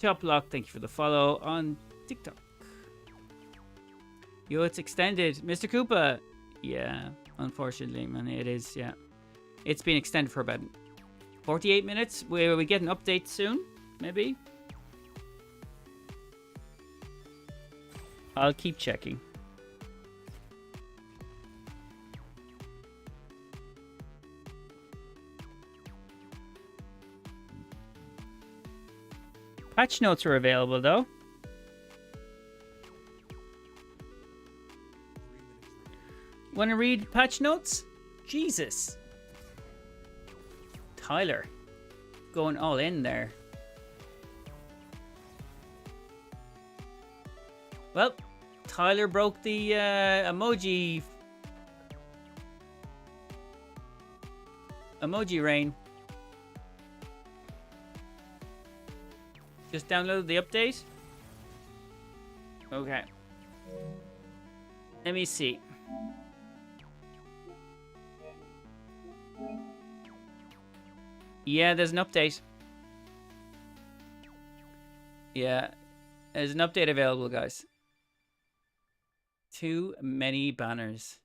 Choplock, thank you for the follow on TikTok. Yo, it's extended. Mr. Koopa. Yeah, unfortunately, man, it is, yeah. It's been extended for about 48 minutes. Will we get an update soon? Maybe? I'll keep checking. Patch notes are available, though. Want to read patch notes? Jesus. Tyler. Going all in there. Well, Tyler broke the emoji rain. Just download the update. Okay. Let me see. Yeah, there's an update. Yeah, there's an update available, guys. Too many banners.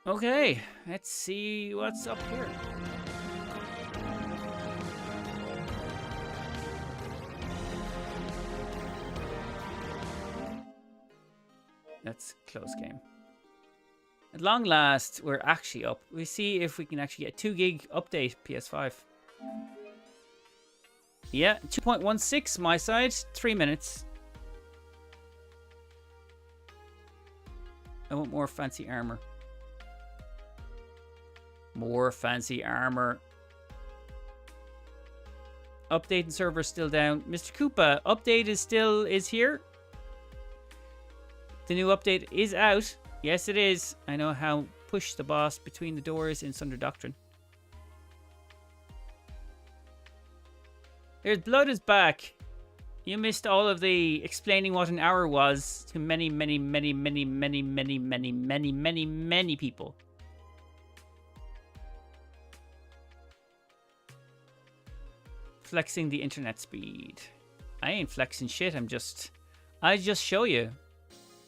Okay, let's see what's up here. That's a close game. At long last, we're actually up. We see if we can actually get a 2 gig update PS5. Yeah, 2.16 my side, 3 minutes. I want more fancy armor. More fancy armor. Update and server still down. Mr. Koopa, update is here. The new update is out. Yes, it is. I know how push the boss between the doors in Sunder Doctrine. There's Blood is back. You missed all of the explaining what an hour was to many, many, many, many, many, many, many, many, many, many people. Flexing the internet speed. I ain't flexing shit. I just show you.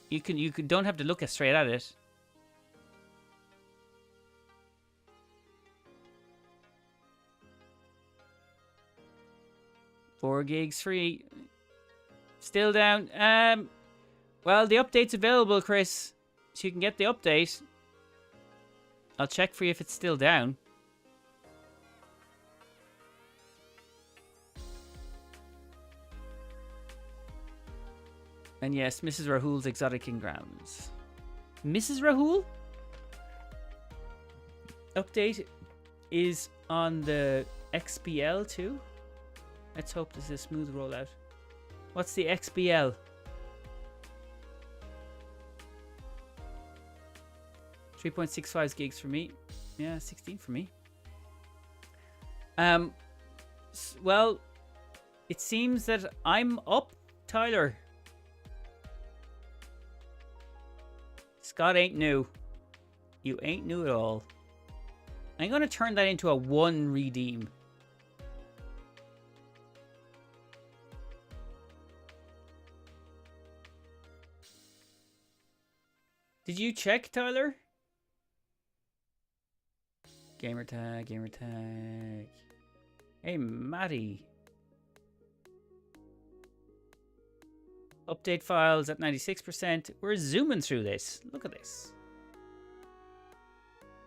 You don't have to look straight at it. Four gigs free. Still down. Well, the update's available, Chris. So you can get the update. I'll check for you if it's still down. And yes, Mrs. Rahul's Exotic in Grounds. Mrs. Rahul? Update is on the XBL too. Let's hope this is a smooth rollout. What's the XBL? .65 gigs for me. Yeah, 16 for me. Well, it seems that I'm up, Tyler. Scott ain't new. You ain't new at all. I'm going to turn that into a 1 redeem. Did you check, Tyler? Gamertag, gamertag. Hey, Matty. Update files at 96%. We're zooming through this. Look at this.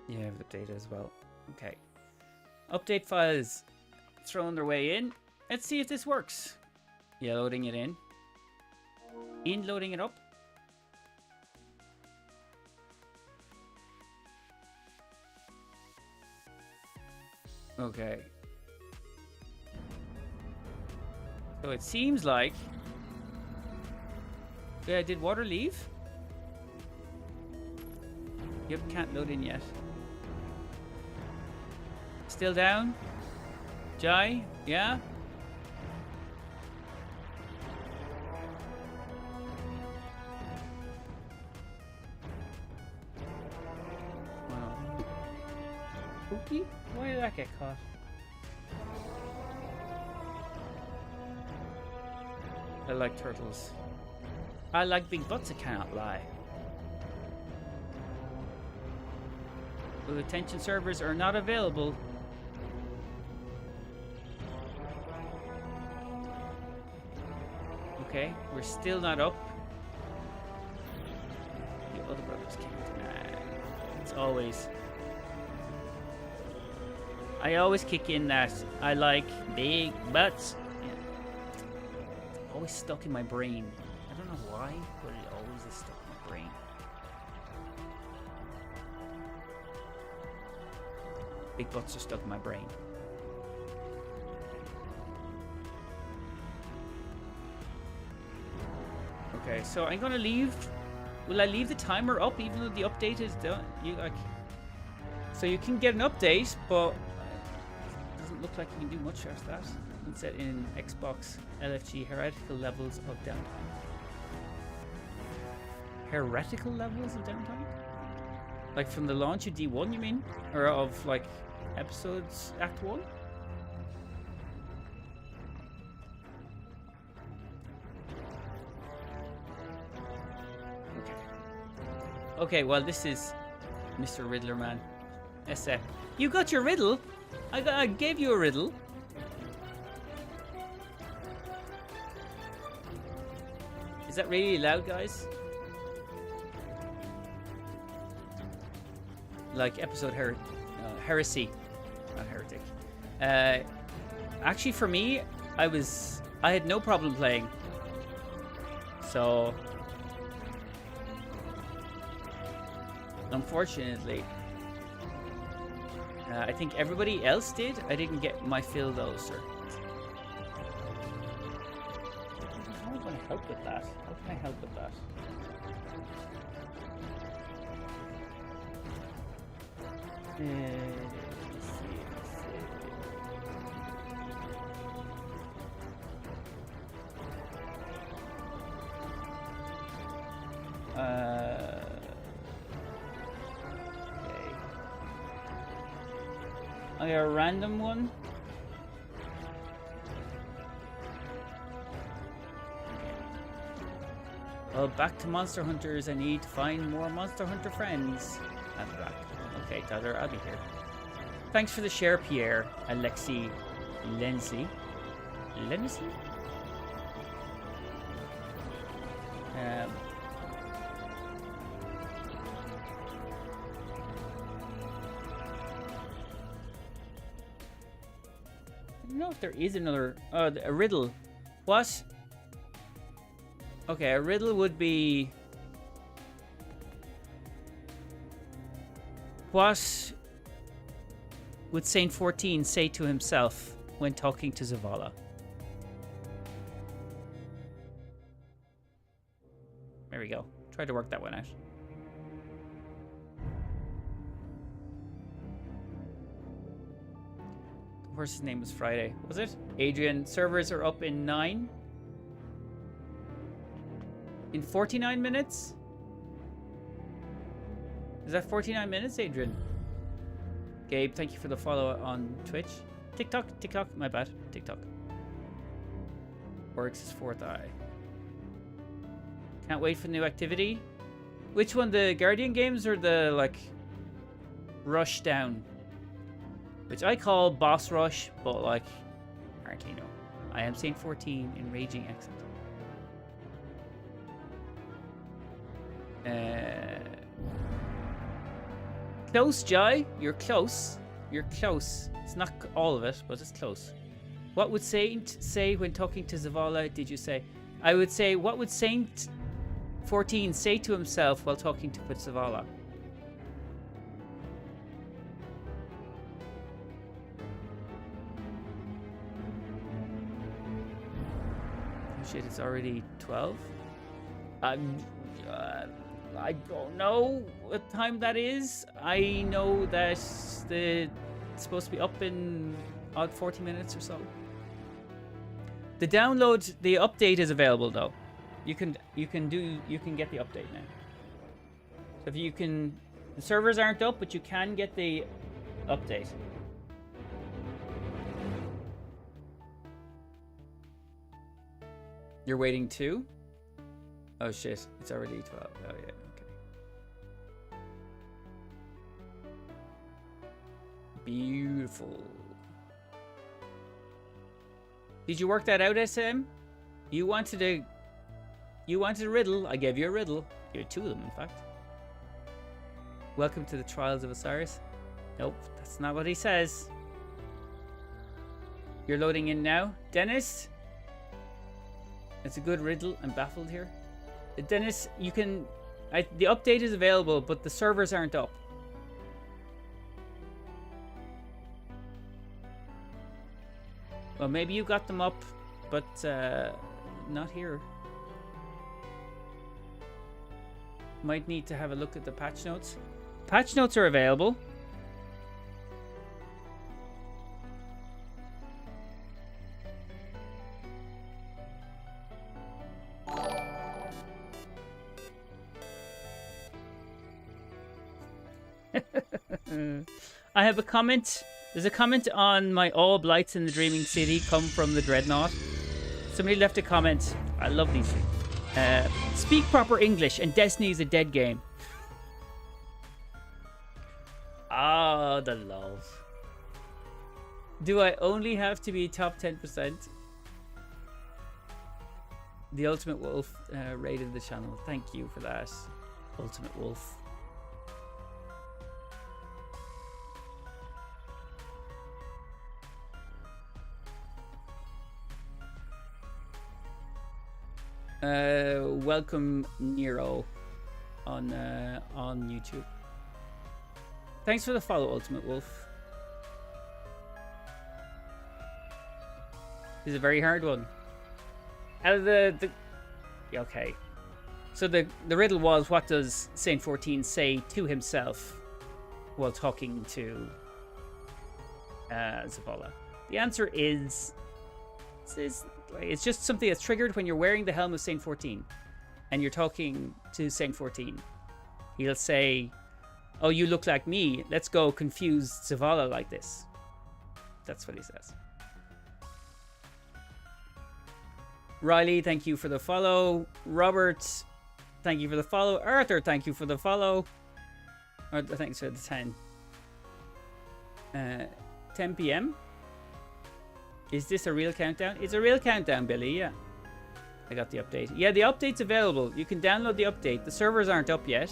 Yeah, I have the data as well. Okay. Update files throwing their way in. Let's see if this works. Yeah, loading it in. Loading it up. Okay. So it seems like... Yeah, did water leave? Yep, can't load in yet. Still down? Jai? Yeah? Wow. Spooky? Why did that get caught? I like turtles. I like big butts, I cannot lie. Well, attention servers are not available. Okay, we're still not up. The other brothers came tonight. It's always... I always kick in that I like big butts. Yeah. It's always stuck in my brain. I don't know why, but it always is stuck in my brain. Big butts are stuck in my brain. Okay, so I'm gonna leave. Will I leave the timer up even though the update is done? So you can get an update, but it doesn't look like you can do much after that. You can set in Xbox LFG heretical levels of downtime. Heretical levels of downtime? Like from the launch of D1, you mean? Or of like episodes Act 1? Okay, well this is Mr. Riddler man. You got your riddle? I gave you a riddle. Is that really loud, guys? Like episode Heresy, not Heretic. Actually, for me, I had no problem playing. So, unfortunately, I think everybody else did. I didn't get my fill though, sir. How am I going to help with that? How can I help with that? Let's see. Okay. I got a random one. Well, back to Monster Hunters. I need to find more Monster Hunter friends. I'm back. Okay, Tyler, I'll be here. Thanks for the share, Pierre. Alexi Lensley. Lensley? I don't know if there is another... Oh, a riddle. What? Okay, a riddle would be... What would Saint 14 say to himself when talking to Zavala? There we go. Try to work that one out. The horse's name was Friday, was it? Adrian, servers are up in 9? In 49 minutes? Is that 49 minutes, Adrian? Gabe, thank you for the follow on Twitch. TikTok, my bad. TikTok. Works his fourth eye. Can't wait for new activity. Which one, the Guardian games or the, like, Rush Down? Which I call Boss Rush, but, like, apparently no. I am Saint 14 in Raging Accent. Close, Jai. You're close. You're close. It's not all of it, but it's close. What would Saint say when talking to Zavala, did you say? I would say, what would Saint 14 say to himself while talking to Zavala? Oh shit, it's already 12? I don't know what time that is. I know that it's supposed to be up in odd 40 minutes or so. The download, the update is available though. You can get the update now. So if you can, the servers aren't up, but you can get the update. You're waiting too? Oh shit, it's already 12. Oh yeah, okay. Beautiful. Did you work that out, SM? You wanted a riddle. I gave you a riddle. You had two of them, in fact. Welcome to the Trials of Osiris. Nope, that's not what he says. You're loading in now. Dennis? It's a good riddle. I'm baffled here. Dennis, you can... the update is available, but the servers aren't up. Well, maybe you got them up, but not here. Might need to have a look at the patch notes. Patch notes are available. I have a comment. There's a comment on my all blights in the Dreaming City come from the Dreadnought. Somebody left a comment. I love these things. Speak proper English and Destiny is a dead game. Ah, the love. Do I only have to be top 10%? The Ultimate Wolf rated the channel. Thank you for that, Ultimate Wolf. Welcome Nero on YouTube. Thanks for the follow, Ultimate Wolf. This is a very hard one. Out of okay. So the riddle was, what does Saint 14 say to himself while talking to Zavala? The answer is it's just something that's triggered when you're wearing the helm of Saint 14 and you're talking to Saint 14. He'll say, "Oh, you look like me. Let's go confuse Zavala like this." That's what he says. Riley, thank you for the follow. Robert, thank you for the follow. Arthur, thank you for the follow. Thanks for the 10. 10 p.m. Is this a real countdown? It's a real countdown, Billy, yeah. I got the update. Yeah, the update's available. You can download the update. The servers aren't up yet,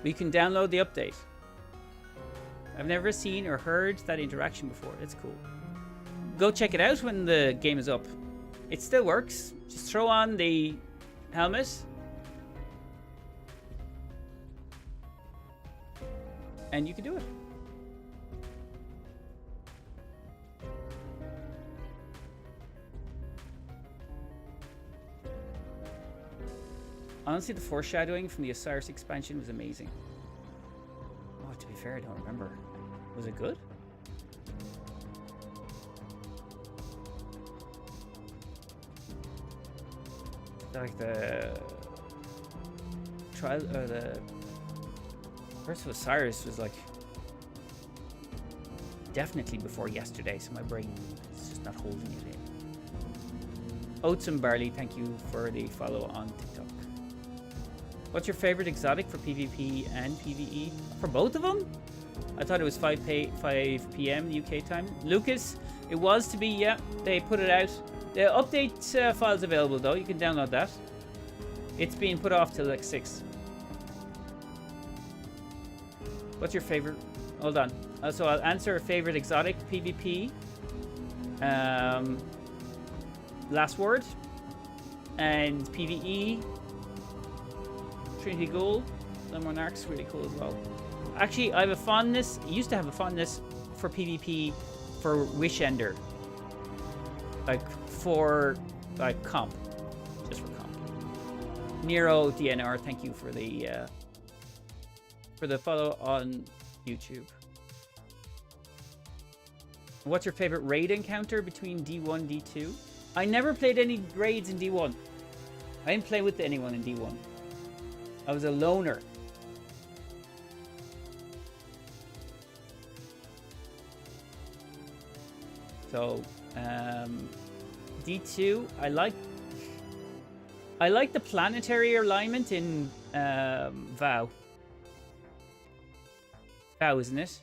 but you can download the update. I've never seen or heard that interaction before. It's cool. Go check it out when the game is up. It still works. Just throw on the helmet. And you can do it. Honestly, the foreshadowing from the Osiris expansion was amazing. Oh, to be fair, I don't remember. Was it good? Like the trial or the Curse of Osiris was like definitely before yesterday, so my brain is just not holding it in. Oats and Barley, thank you for the follow on TikTok. What's your favorite exotic for PvP and PvE? For both of them? I thought it was 5 p.m. UK time. Lucas, it was to be, yeah, they put it out. The update file's available though, you can download that. It's being put off till like 6. What's your favorite? Hold on. So I'll answer a favorite exotic PvP. Last word. And PvE. Trinity Ghoul. The Monarch's really cool as well. Actually, I have a fondness. I used to have a fondness for PvP for Wishender. Like for comp. Just for comp. Nero DNR, thank you for the follow on YouTube. What's your favorite raid encounter between D1 D2? I never played any raids in D1. I didn't play with anyone in D1. I was a loner. So D2, I like the planetary alignment in Vow. Vow, isn't it?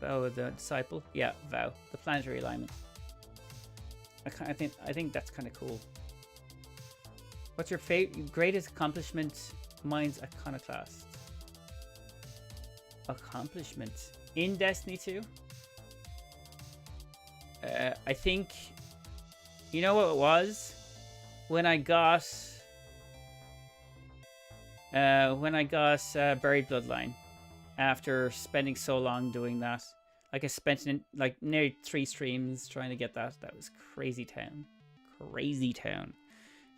Vow, the disciple. Yeah, Vow, the planetary alignment. I think that's kind of cool. What's your greatest accomplishment? Mine's Iconoclast. Accomplishment in Destiny 2. I think, you know what it was? When I got Buried Bloodline. After spending so long doing that, like I spent like nearly 3 streams trying to get that. That was crazy town.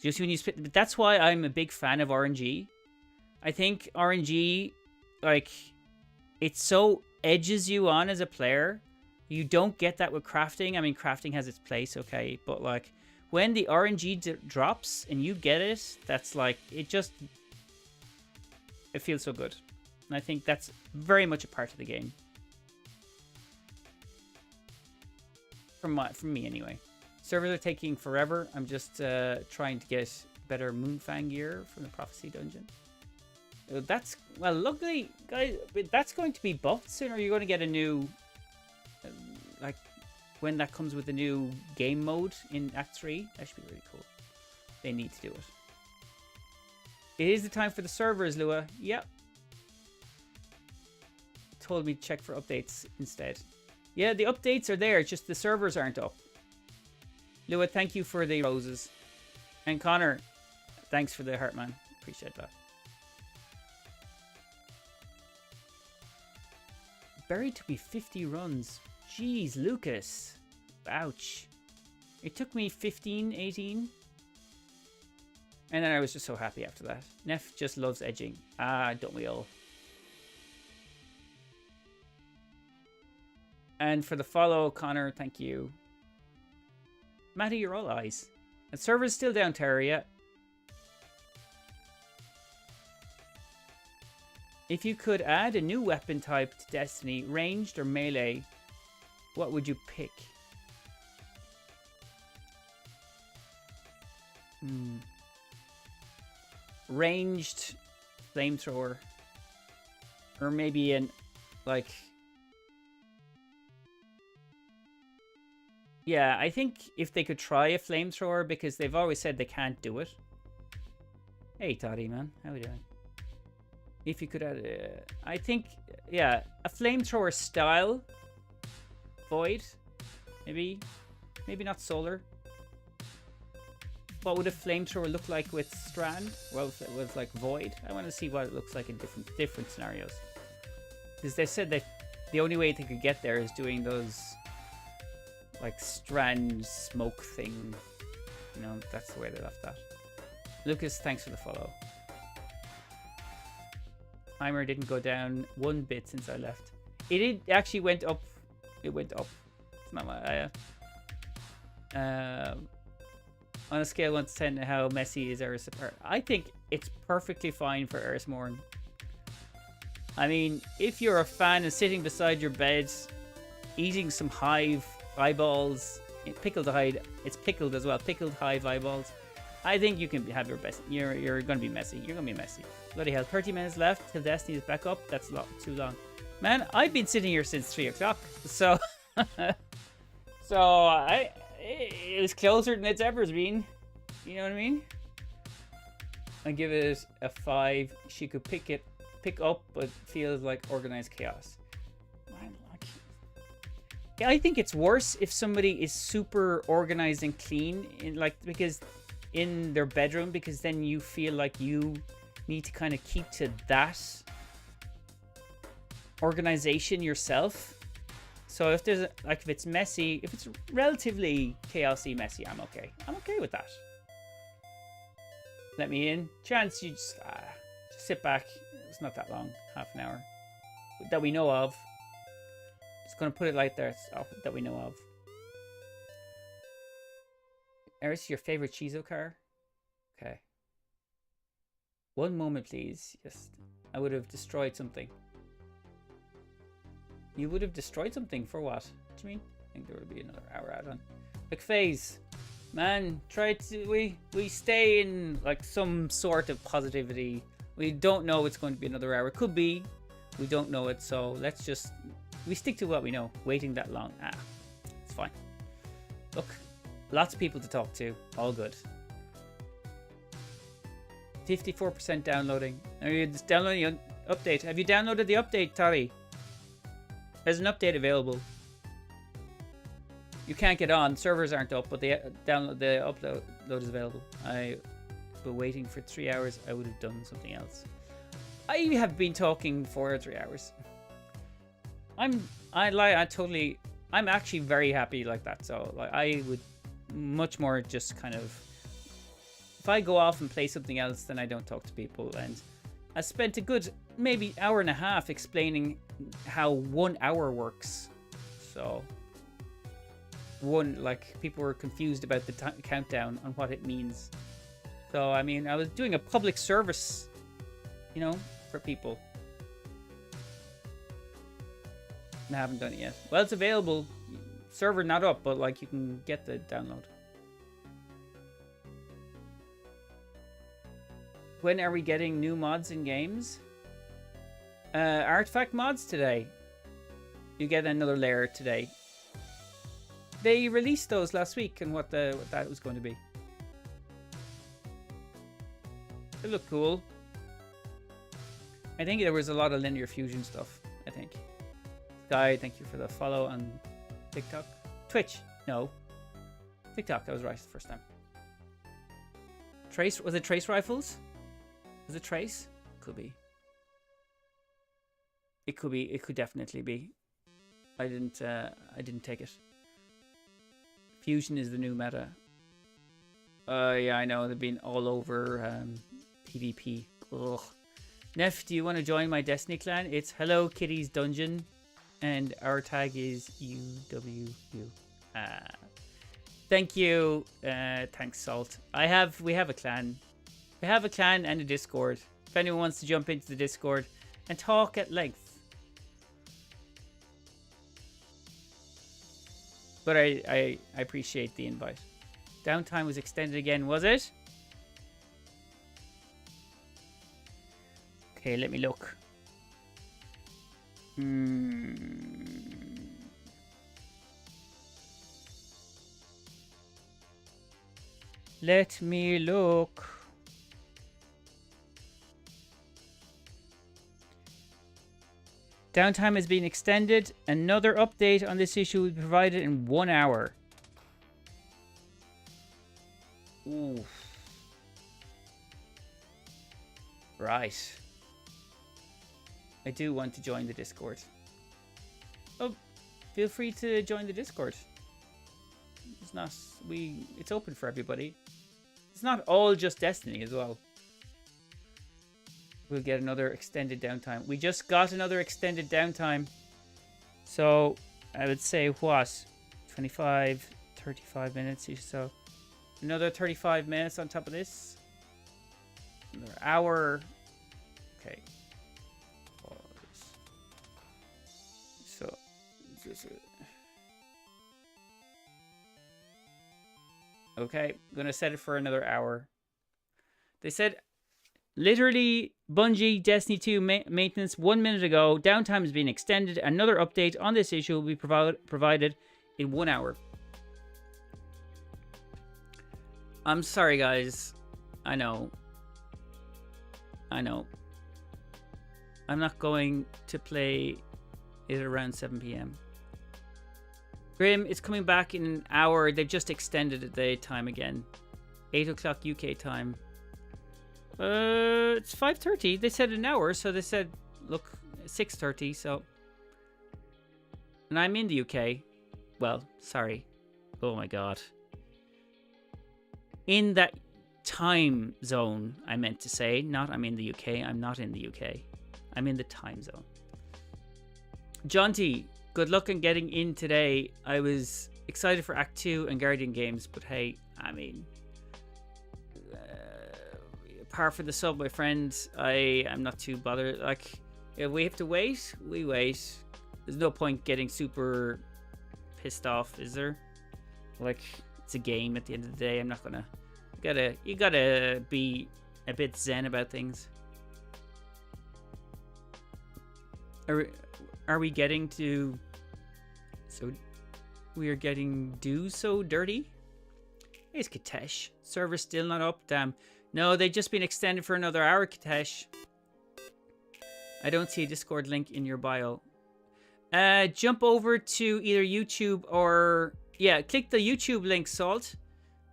Just when you spit, but that's why I'm a big fan of RNG. I think RNG, like, it so edges you on as a player. You don't get that with crafting. I mean, crafting has its place, okay, but like when the RNG drops and you get it, that's like it feels so good. And I think that's very much a part of the game. From me, anyway. Servers are taking forever. I'm just trying to get better Moonfang gear from the Prophecy Dungeon. That's, well, luckily, guys, that's going to be buffed soon, or you're going to get a new, like, when that comes with a new game mode in Act 3. That should be really cool. They need to do it. It is the time for the servers, Lua. Yep. Told me to check for updates instead. Yeah, the updates are there, just the servers aren't up. Lua, thank you for the roses. And Connor, thanks for the heart, man. Appreciate that. Buried took me 50 runs. Jeez, Lucas. Ouch. It took me 15, 18. And then I was just so happy after that. NEPH just loves edging. Ah, don't we all? And for the follow, Connor, thank you. Matty, you're all eyes. And server's still down, Terry, yeah. If you could add a new weapon type to Destiny, ranged or melee, what would you pick? Ranged flamethrower. Or maybe an, like... Yeah, I think if they could try a flamethrower, because they've always said they can't do it. Hey, Toddy, man. How we doing? If you could add a... I think, yeah, a flamethrower style. Void. Maybe. Maybe not solar. What would a flamethrower look like with Strand? Well, with like Void. I want to see what it looks like in different scenarios. Because they said that the only way they could get there is doing those... like Strand smoke thing. You know, that's the way they left that. Lucas, thanks for the follow. Timer didn't go down one bit since I left. It actually went up. It went up. It's not my... on a scale of 1 to 10, how messy is Eris? I think it's perfectly fine for Eris Morn. I mean, if you're a fan of sitting beside your bed, eating some hive eyeballs, pickled hide, it's pickled as well, pickled hive eyeballs, I think you can have your best. You're going to be messy. You're going to be messy. Bloody hell, 30 minutes left till Destiny is back up. That's too long. Man, I've been sitting here since 3 o'clock, so... so, it was closer than it's ever been. You know what I mean? I give it a 5. She could pick up, but feels like organized chaos. Man, I think it's worse if somebody is super organized and clean, because in their bedroom, because then you feel like you need to kind of keep to that organization yourself. So if there's if it's messy, if it's relatively chaosy messy, I'm okay. I'm okay with that. Let me in. Chance, you just sit back. It's not that long, half an hour that we know of. Just gonna put it like there, that we know of. Eris, your favorite Chizo car? Okay. One moment, please. Yes, I would have destroyed something. You would have destroyed something for what? What do you mean? I think there would be another hour add-on. McPhase, man, try to we stay in like some sort of positivity. We don't know it's going to be another hour. It could be. We don't know it, so let's just we stick to what we know. Waiting that long, it's fine. Look, lots of people to talk to. All good. 54% downloading. Are you just downloading an update? Have you downloaded the update, Tari? There's an update available. You can't get on. Servers aren't up, but the upload is available. I've been waiting for 3 hours. I would have done something else. I have been talking for 3 hours. I'm actually very happy like that. So like I would much more just kind of, if I go off and play something else, then I don't talk to people. And I spent a good maybe hour and a half explaining how 1 hour works. So people were confused about the countdown on what it means. So I mean, I was doing a public service, you know, for people. And I haven't done it yet. Well, it's available. Server not up, but like you can get the download. When are we getting new mods in games? Artifact mods today. You get another layer today. They released those last week and what that was going to be. They look cool. I think there was a lot of linear fusion stuff, I think. Sky, thank you for the follow on TikTok. Twitch, no. TikTok, I was right the first time. Trace, was it trace rifles? Was it trace? Could be. It could be, it could definitely be. I didn't take it. Fusion is the new meta. Yeah, I know, they've been all over PvP. Ugh. NEPH, do you want to join my Destiny clan? It's Hello Kitty's Dungeon, and our tag is UWU. Thank you. Thanks, Salt. We have a clan. We have a clan and a Discord. If anyone wants to jump into the Discord and talk at length. But I appreciate the invite. Downtime was extended again, was it? Okay, let me look. Let me look. Downtime has been extended. Another update on this issue will be provided in 1 hour. Ooh. Right. I do want to join the Discord. Oh, feel free to join the Discord. It's not, it's open for everybody. It's not all just Destiny as well. We'll get another extended downtime. We just got another extended downtime. So, I would say what? 25, 35 minutes or so. Another 35 minutes on top of this. Another hour. Okay. Pause. So, okay, I'm gonna set it for another hour. They said, literally, Bungie Destiny 2 maintenance 1 minute ago. Downtime has been extended. Another update on this issue will be provided in 1 hour. I'm sorry, guys. I know. I'm not going to play it around 7 p.m. Grim, it's coming back in an hour. They've just extended the time again. 8 o'clock UK time. It's 5:30. They said an hour, so they said, look, 6:30. So, and I'm in the UK. Well, sorry. Oh my god. In that time zone, I meant to say. Not I'm in the UK. I'm not in the UK. I'm in the time zone. John T, good luck on getting in today. I was excited for Act 2 and Guardian games, but hey, I mean, par for the sub, my friends. I am not too bothered. Like, if we have to wait, we wait. There's no point getting super pissed off, is there? Like, it's a game at the end of the day. I'm not gonna. You gotta be a bit zen about things. Are we getting to? So we are getting do so dirty. It's Katesh. Server's still not up. Damn. No, they've just been extended for another hour, Katesh. I don't see a Discord link in your bio. Jump over to either YouTube or... Yeah, click the YouTube link, Salt.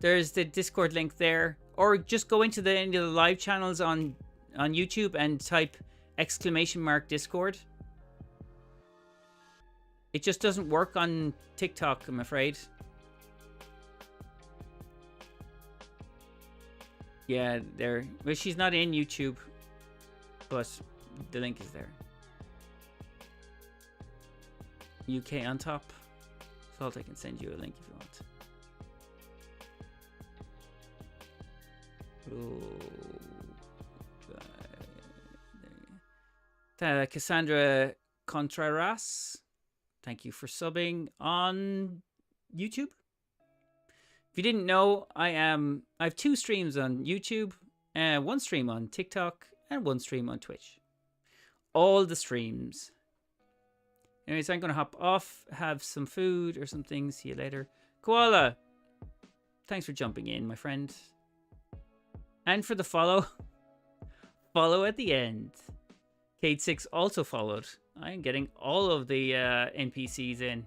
There's the Discord link there. Or just go into any of the live channels on YouTube and type !Discord. It just doesn't work on TikTok, I'm afraid. Yeah, there. Well, she's not in YouTube, but the link is there. UK on top. Salt, I can send you a link if you want. Cassandra Contreras, thank you for subbing on YouTube. If you didn't know, I have 2 streams on YouTube. one stream on TikTok, and one stream on Twitch. All the streams. Anyways, I'm going to hop off, have some food or something. See you later. Koala, thanks for jumping in, my friend. And for the follow. Follow at the end. Kate6 also followed. I'm getting all of the NPCs in.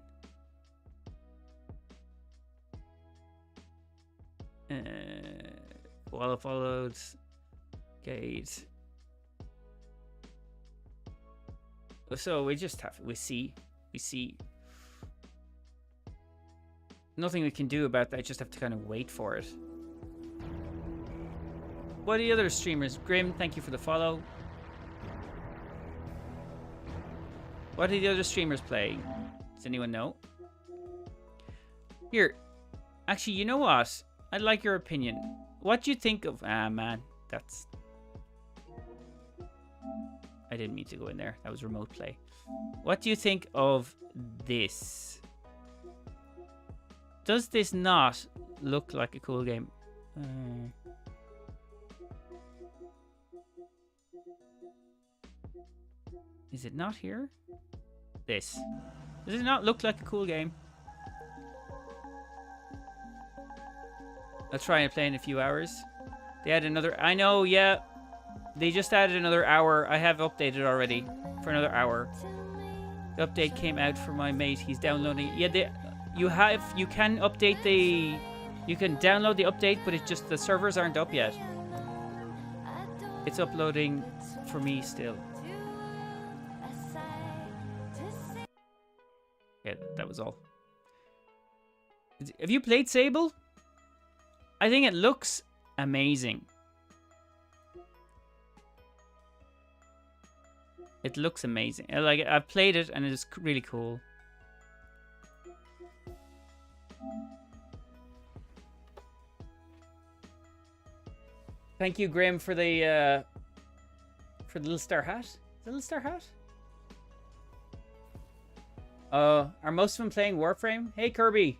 Koala followed. Kate. So we just have, we see. Nothing we can do about that, just have to kind of wait for it. What are the other streamers? Grim, thank you for the follow. What are the other streamers playing? Does anyone know? Here, actually, you know what? I'd like your opinion. What do you think of... Ah, man, that's... I didn't mean to go in there. That was remote play. What do you think of this? Does this not look like a cool game? Is it not here? This. Does it not look like a cool game? I'll try and play in a few hours. They add another... I know, yeah. They just added another hour. I have updated already for another hour. The update came out for my mate. He's downloading. Yeah, you can update the... You can download the update, but it's just the servers aren't up yet. It's uploading for me still. Yeah, that was all. Have you played Sable? I think it looks amazing. It looks amazing. Like, I've played it and it's really cool. Thank you, Grim, for the little star hat. Is it a little star hat? Are most of them playing Warframe? Hey, Kirby.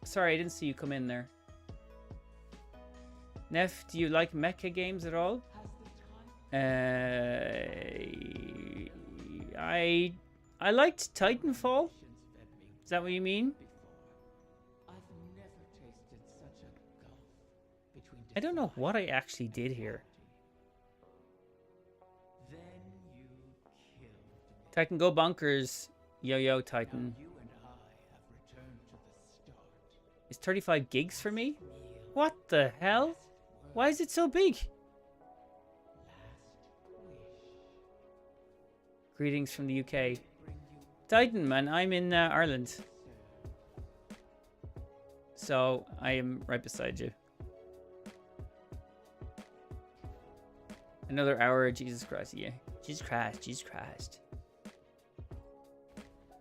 Sorry, I didn't see you come in there. NEPH, do you like mecha games at all? I liked Titanfall. Is that what you mean? I don't know what I actually did here. Titan, go bonkers. Yo, Titan. It's 35 gigs for me? What the hell? Why is it so big? Greetings from the UK. Titan, man, I'm in Ireland. So, I am right beside you. Another hour, Jesus Christ, yeah. Jesus Christ.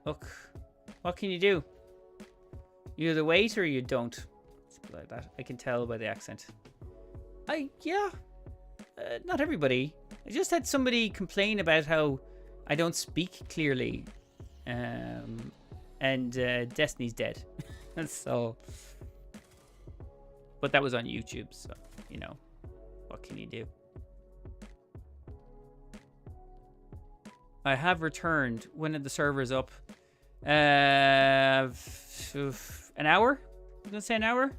Look, what can you do? You either wait or you don't. Like that. I can tell by the accent. Not everybody. I just had somebody complain about how I don't speak clearly. And Destiny's dead. So, but that was on YouTube, so, you know, what can you do? I have returned. When are the servers up? An hour? I'm gonna say an hour.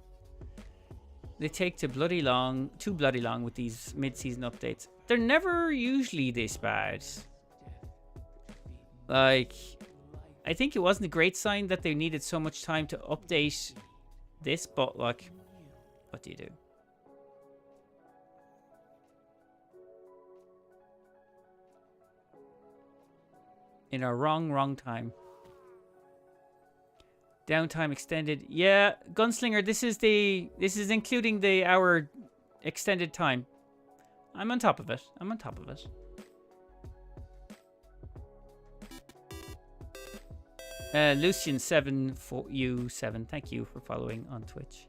They take too bloody long with these mid-season updates. They're never usually this bad. Like, I think it wasn't a great sign that they needed so much time to update this, but like, what do you do? In our wrong time. Downtime extended. Yeah, Gunslinger, this is including the hour extended time. I'm on top of it. Lucian7 for you 7. Thank you for following on Twitch.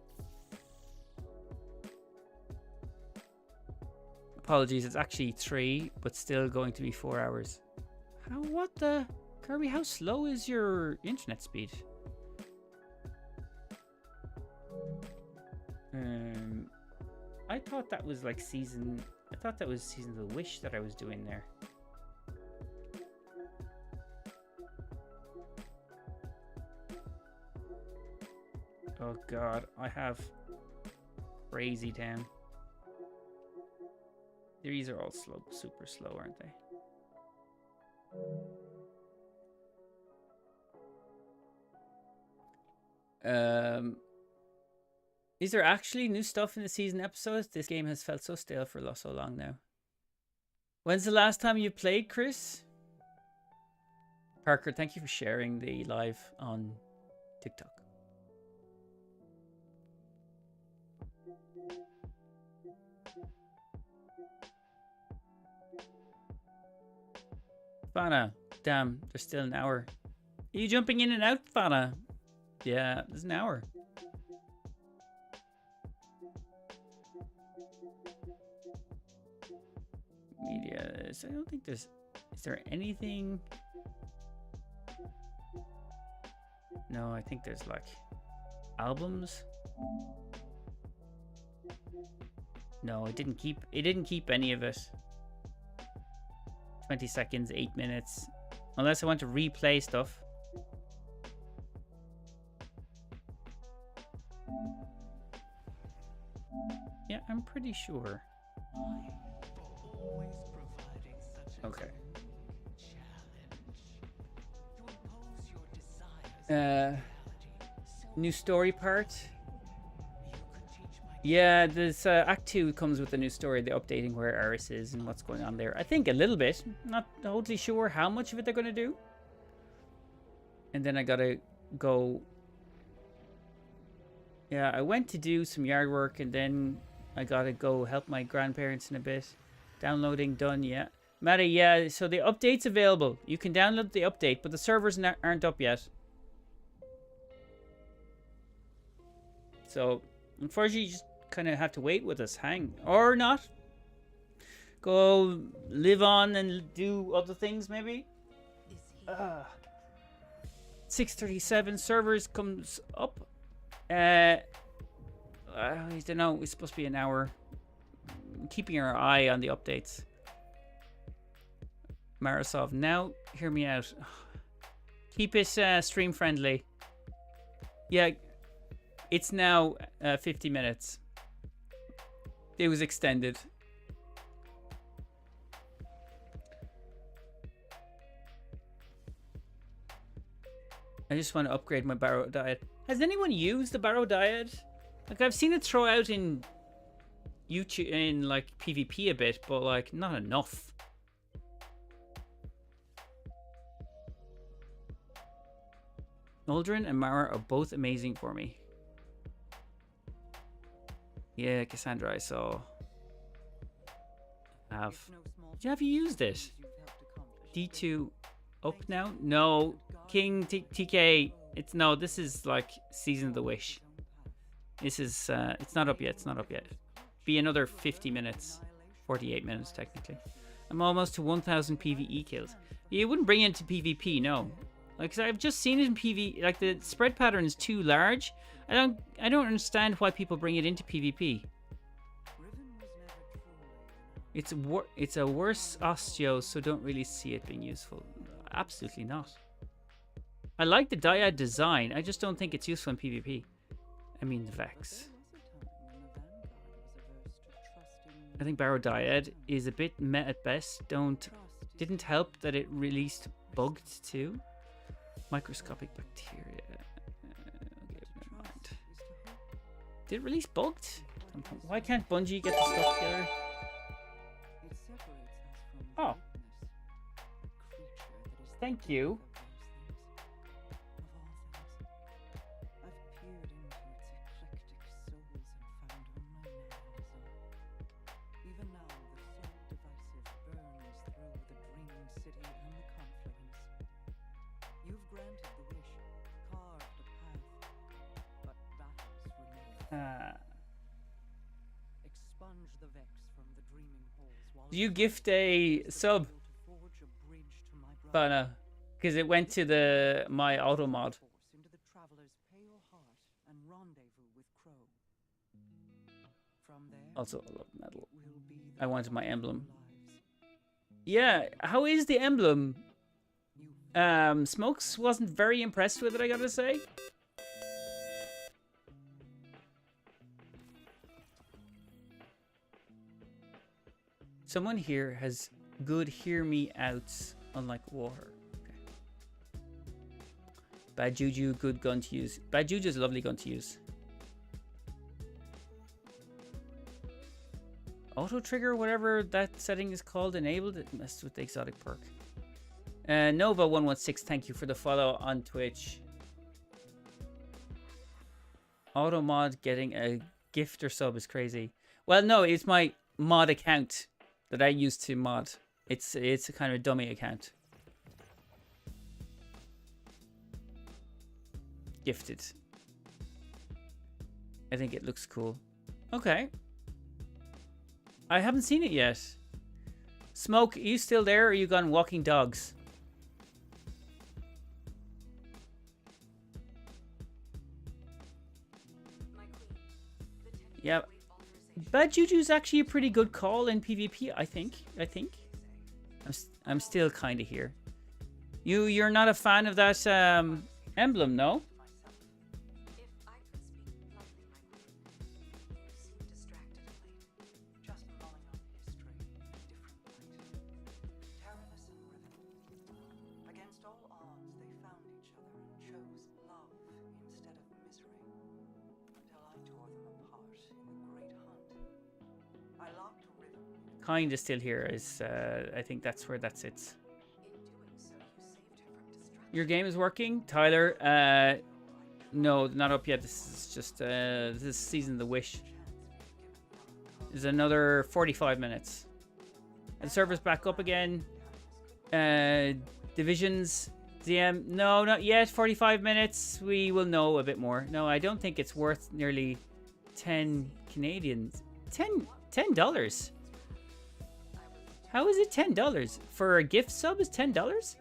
Apologies, it's actually 3, but still going to be 4 hours. What the? Kirby, how slow is your internet speed? I thought that was like season... I thought that was Season of the Wish that I was doing there. Oh god, I have crazy town. These are all slow, super slow, aren't they? Is there actually new stuff in the season episodes? This game has felt so stale for so long now. When's the last time you played, Chris? Parker, thank you for sharing the live on TikTok. Fana, damn, there's still an hour. Are you jumping in and out, Fana? Yeah, there's an hour. Media, so I don't think there's... Is there anything... No, I think there's like albums. No, it didn't keep any of it. 20 seconds, 8 minutes. Unless I want to replay stuff. Yeah, I'm pretty sure. Okay. New story part. Yeah, this Act 2 comes with a new story. They're updating where Eris is and what's going on there. I think a little bit. Not totally sure how much of it they're going to do. And then I gotta go... Yeah, I went to do some yard work and then I gotta go help my grandparents in a bit. Downloading done, yeah. Matty, yeah, so the update's available. You can download the update, but the servers aren't up yet. So, unfortunately, you just kind of have to wait with us. Hang. Or not. Go live on and do other things, maybe. 6:37 servers comes up. I don't know. It's supposed to be an hour. Keeping our eye on the updates. Marasov, now hear me out. Keep it stream friendly. Yeah, it's now 50 minutes. It was extended. I just want to upgrade my Barrow Diet. Has anyone used the Barrow Diet? Like, I've seen it throw out in YouTube, in like PvP a bit, but like not enough. Aldrin and Mara are both amazing for me. Yeah, Cassandra, I saw. Have you used it? D2 up now? No, King TK. It's no. This is like Season of the Wish. This is it's not up yet. It's not up yet. Be another 50 minutes, 48 minutes technically. I'm almost to 1,000 PvE kills. You wouldn't bring it into PvP, no. Like, 'cause I've just seen it in PvE. Like, the spread pattern is too large. I don't understand why people bring it into PvP. It's a worse osteo, so don't really see it being useful. Absolutely not. I like the dyad design. I just don't think it's useful in PvP. I mean, the Vex. I think Barrow Dyad is a bit meh at best. Didn't help that it released bugged too. Microscopic bacteria. Okay, never mind. Did it release bugged? Why can't Bungie get the stuff together? Oh. Thank you. Do you gift a sub, Bana? Because it went to my auto mod. Also, I love metal. I wanted my emblem. Yeah, how is the emblem? Smokes wasn't very impressed with it, I gotta say. Someone here has good hear me outs, unlike water. Okay. Bad Juju, good gun to use. Bad Juju is a lovely gun to use. Auto trigger, whatever that setting is called, enabled. It messed with the exotic perk. Nova116, thank you for the follow on Twitch. Auto mod getting a gift or sub is crazy. Well, no, it's my mod account that I use to mod. It's a kind of a dummy account. Gifted. I think it looks cool. Okay. I haven't seen it yet. Smoke, are you still there or are you gone walking dogs? Yeah. Bad Juju's actually a pretty good call in PvP, I think. I'm still kind of here. You're not a fan of that emblem, no? Kind of still here is, I think that's where that sits. Your game is working, Tyler? No, not up yet. This is just this is Season of the Wish. There's another 45 minutes. The server's back up again. Divisions, DM. No, not yet. 45 minutes. We will know a bit more. No, I don't think it's worth nearly 10 Canadians. $10. How is it $10? For a gift sub is $10?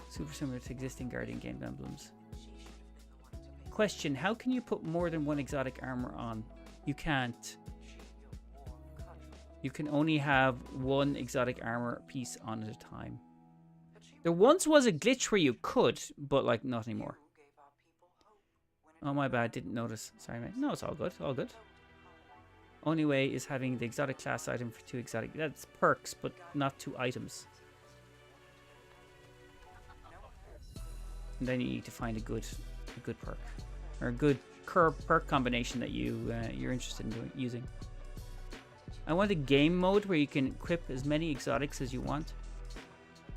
Super similar to existing Guardian game emblems. Question, how can you put more than one exotic armor on? You can't. You can only have one exotic armor piece on at a time. There once was a glitch where you could, but like not anymore. Oh, my bad. Didn't notice. Sorry, mate. No, it's all good. All good. Only way is having the exotic class item for 2 exotic. That's perks, but not 2 items. And then you need to find a good perk. Or a good perk combination that you're interested in using. I want a game mode where you can equip as many exotics as you want.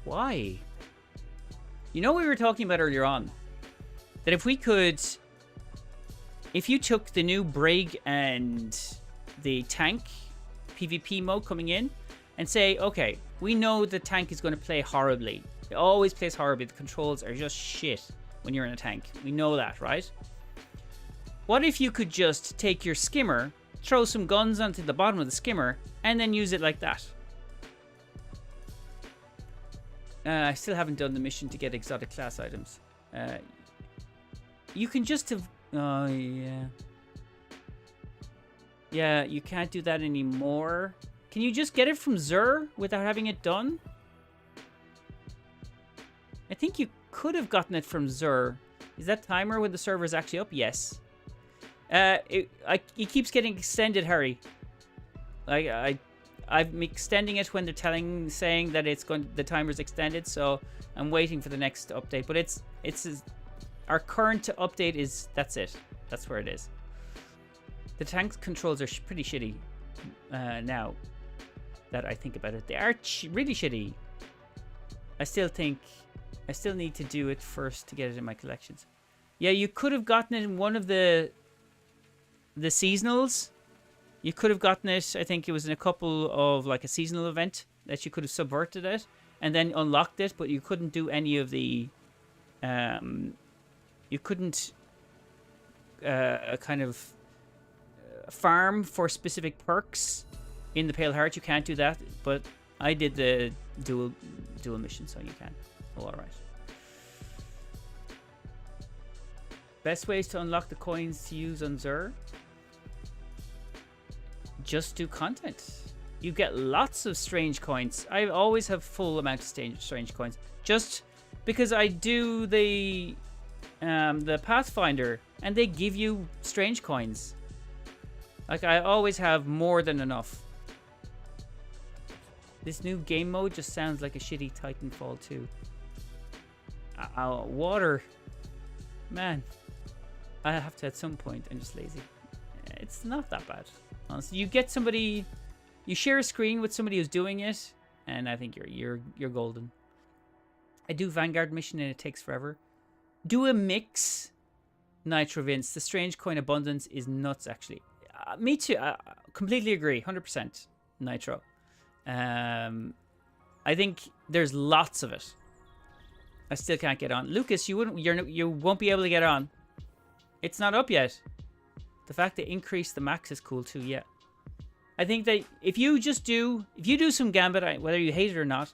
Why? You know what we were talking about earlier on? That if we could... If you took the new Brig and the tank PvP mode coming in and say, okay, we know the tank is going to play horribly. It always plays horribly. The controls are just shit when you're in a tank. We know that, right? What if you could just take your skimmer, throw some guns onto the bottom of the skimmer, and then use it like that? I still haven't done the mission to get exotic class items. You can just have... Oh, yeah. Yeah, you can't do that anymore. Can you just get it from Xur without having it done? I think you could have gotten it from Xur. Is that timer when the server is actually up? Yes. It keeps getting extended, Harry. I'm extending it when they're saying that the timer's extended, so I'm waiting for the next update. But it's our current update is, that's it. That's where it is. The tank controls are pretty shitty now that I think about it. They are really shitty. I still need to do it first to get it in my collections. Yeah, you could have gotten it in one of the seasonals. You could have gotten it, I think it was in a couple of like a seasonal event that you could have subverted it and then unlocked it, but you couldn't do any of the you couldn't kind of farm for specific perks in the Pale Heart. You can't do that, but I did the dual mission, so you can. Oh, all right. Best ways to unlock the coins to use on Zur? Just do content. You get lots of strange coins. I always have full amount of strange coins. Just because I do the Pathfinder and they give you strange coins. Like, I always have more than enough. This new game mode just sounds like a shitty Titanfall 2. Water. Man. I have to at some point. I'm just lazy. It's not that bad. Honestly, you get somebody... You share a screen with somebody who's doing it, and I think you're golden. I do Vanguard mission and it takes forever. Do a mix, Nitro Vince. The strange coin abundance is nuts, actually. Me too. I completely agree. 100% Nitro. I think there's lots of it. I still can't get on. Lucas, you won't be able to get on. It's not up yet. The fact they increased the max is cool too. Yeah. I think that if you do some Gambit, whether you hate it or not,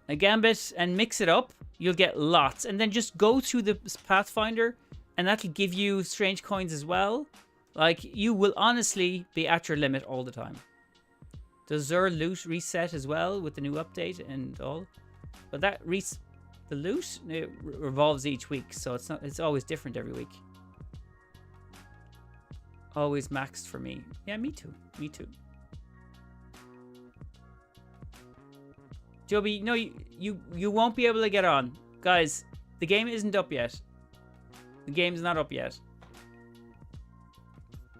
a Gambit and mix it up, you'll get lots. And then just go through the Pathfinder, and that'll give you strange coins as well. Like, you will honestly be at your limit all the time. Does Zur loot reset as well with the new update and all? But that the loot it revolves each week, so it's always different every week. Always maxed for me. Yeah, me too. Me too. Joby, no, you won't be able to get on. Guys, the game isn't up yet. The game's not up yet.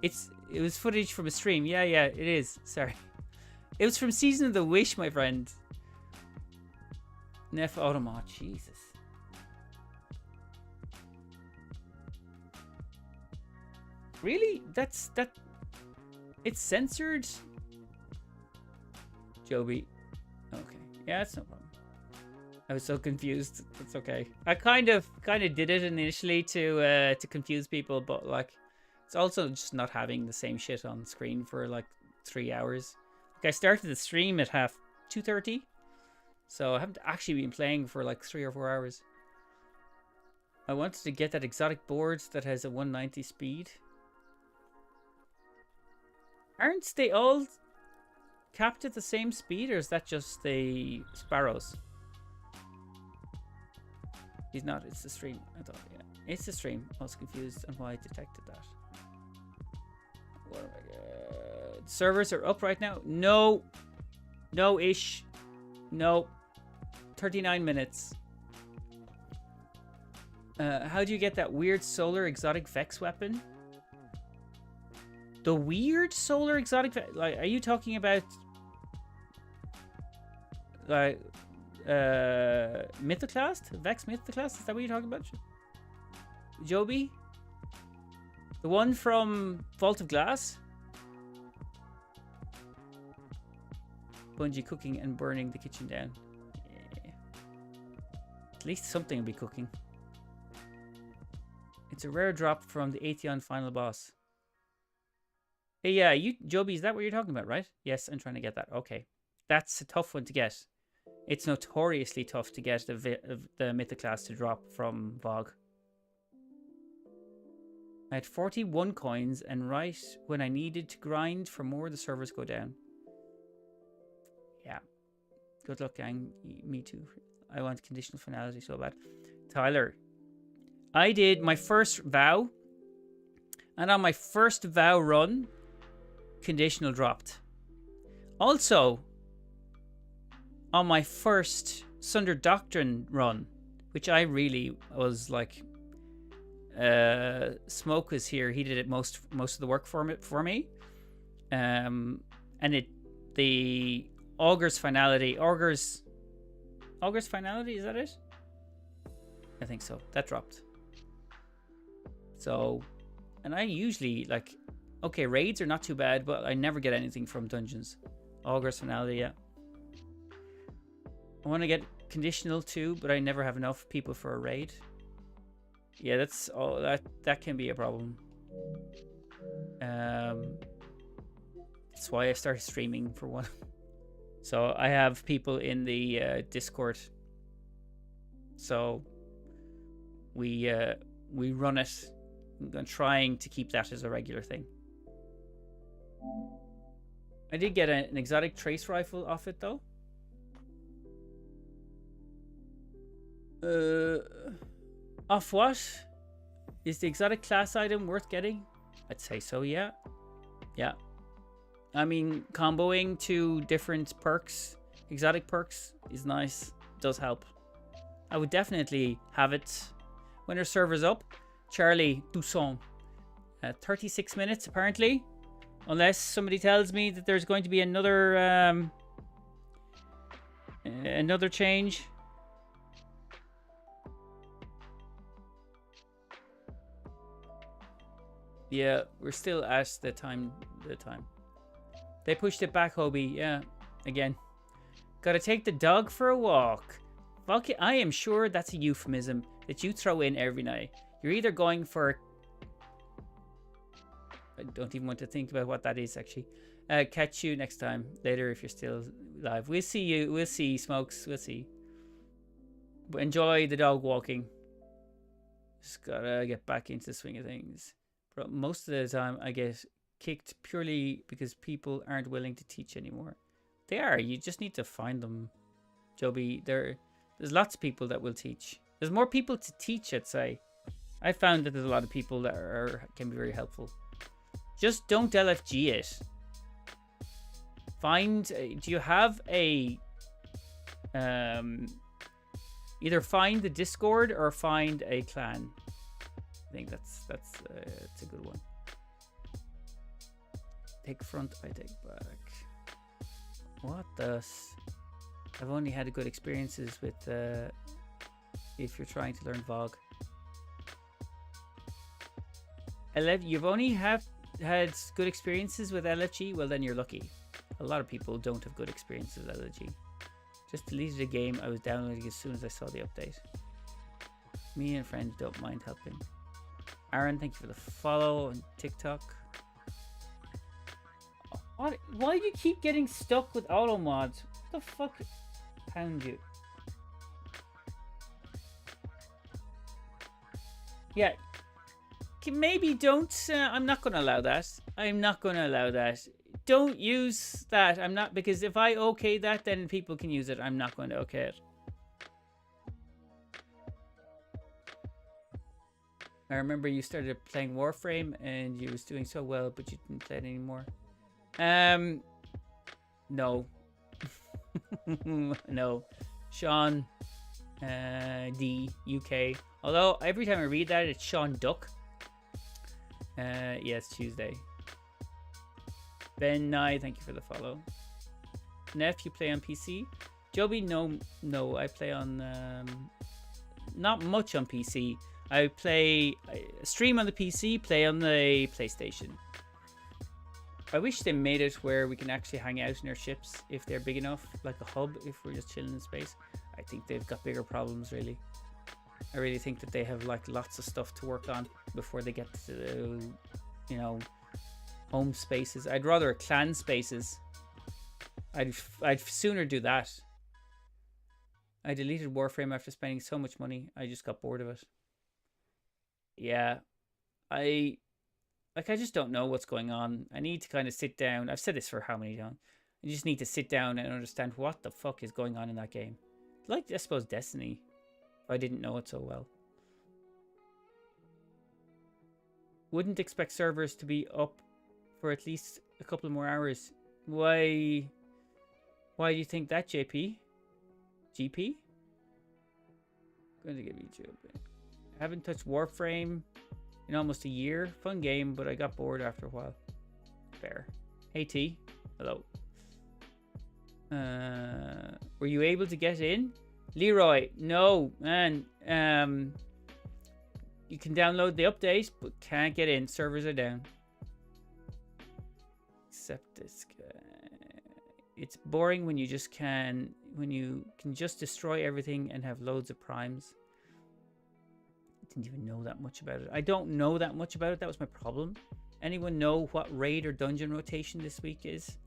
It was footage from a stream. Yeah, it is. Sorry. It was from Season of the Wish, my friend. NEPH Automod, Jesus. Really? It's censored? Joby. Okay. Yeah, that's no problem. I was so confused. It's okay. I kind of did it initially to confuse people, but like, it's also just not having the same shit on screen for like 3 hours. Like, I started the stream at 2:30, so I haven't actually been playing for like 3 or 4 hours. I wanted to get that exotic board that has a 190 speed. Aren't they all capped at the same speed, or is that just the Sparrows? He's not, it's the stream. I thought, yeah. It's the stream. I was confused on why I detected that. What am I good? Servers are up right now? No. No-ish. No. 39 minutes. How do you get that weird solar exotic Vex weapon? The weird solar exotic Vex? Like, are you talking about like Mythoclast? Vex Mythoclast? Is that what you're talking about? Joby? The one from Vault of Glass? Bungie cooking and burning the kitchen down. Yeah. At least something will be cooking. It's a rare drop from the Atheon final boss. Hey, yeah, Joby, is that what you're talking about, right? Yes, I'm trying to get that. Okay. That's a tough one to get. It's notoriously tough to get the Mythoclast to drop from Vogue. I had 41 coins, and right when I needed to grind for more, the servers go down. Yeah. Good luck, gang. Me too. I want conditional finality so bad. Tyler. I did my first vow, and on my first vow run, conditional dropped. Also, on my first Sunder Doctrine run, which I really was like, Smoke was here. He did it most of the work for me. And the Augur's finality. Augur's finality, is that it? I think so. That dropped. So, and I usually like, okay, raids are not too bad, but I never get anything from dungeons. Augur's finality, yeah. I want to get conditional too, but I never have enough people for a raid. Yeah, that's all. That can be a problem. That's why I started streaming for one. So I have people in the Discord. So we run it I'm trying to keep that as a regular thing. I did get an exotic trace rifle off it though. Off what? Is the exotic class item worth getting? I'd say so, yeah. Yeah. I mean, comboing 2 different perks, exotic perks, is nice. Does help. I would definitely have it when our server's up. Charlie Toussaint. 36 minutes, apparently. Unless somebody tells me that there's going to be another change. Yeah, we're still at the time. They pushed it back, Hobie. Yeah, again. Gotta take the dog for a walk. Fuck it, I am sure that's a euphemism that you throw in every night. You're either going for... I don't even want to think about what that is, actually. Catch you next time. Later, if you're still live. We'll see you. We'll see, Smokes. We'll see. But enjoy the dog walking. Just gotta get back into the swing of things. But most of the time, I get kicked purely because people aren't willing to teach anymore. They are. You just need to find them, Joby. There's lots of people that will teach. There's more people to teach, I'd say. I found that there's a lot of people that can be very helpful. Just don't LFG it. Do you have a... either find the Discord or find a clan. I think that's a good one. Take front, I take back. What the... I've only had good experiences with if you're trying to learn VOG. You've only had good experiences with LFG? Well, then you're lucky. A lot of people don't have good experiences with LFG. Just deleted a game I was downloading as soon as I saw the update. Me and friends don't mind helping. Aaron, thank you for the follow on TikTok. What? Why do you keep getting stuck with auto mods? What the fuck? Pound you. Yeah. Maybe don't. I'm not going to allow that. I'm not going to allow that. Don't use that. I'm not, because if I okay that, then people can use it. I'm not going to okay it. I remember you started playing Warframe and you was doing so well, but you didn't play it anymore. No. No. Sean D UK. Although every time I read that, it's Sean Duck. Yeah, it's Tuesday. Ben Nye, thank you for the follow. NEPH, you play on PC? Joby, no, I play on not much on PC. I stream on the PC, play on the PlayStation. I wish they made it where we can actually hang out in our ships if they're big enough, like a hub, if we're just chilling in space. I think they've got bigger problems, really. I really think that they have like lots of stuff to work on before they get to, you know, home spaces. I'd rather clan spaces. I'd sooner do that. I deleted Warframe after spending so much money. I just got bored of it. Yeah, I just don't know what's going on. I need to kind of sit down. I've said this for how many times? I just need to sit down and understand what the fuck is going on in that game. Like, I suppose, Destiny. If I didn't know it so well. Wouldn't expect servers to be up for at least a couple more hours. Why do you think that, JP? GP? Going to give you JP. I haven't touched Warframe in almost a year. Fun game, but I got bored after a while. Fair. Hey T. Hello. Were you able to get in? Leroy, no, man. You can download the update, but can't get in. Servers are down. Except this guy. It's boring when you can just destroy everything and have loads of primes. I didn't even know that much about it. I don't know that much about it. That was my problem. Anyone know what raid or dungeon rotation this week is?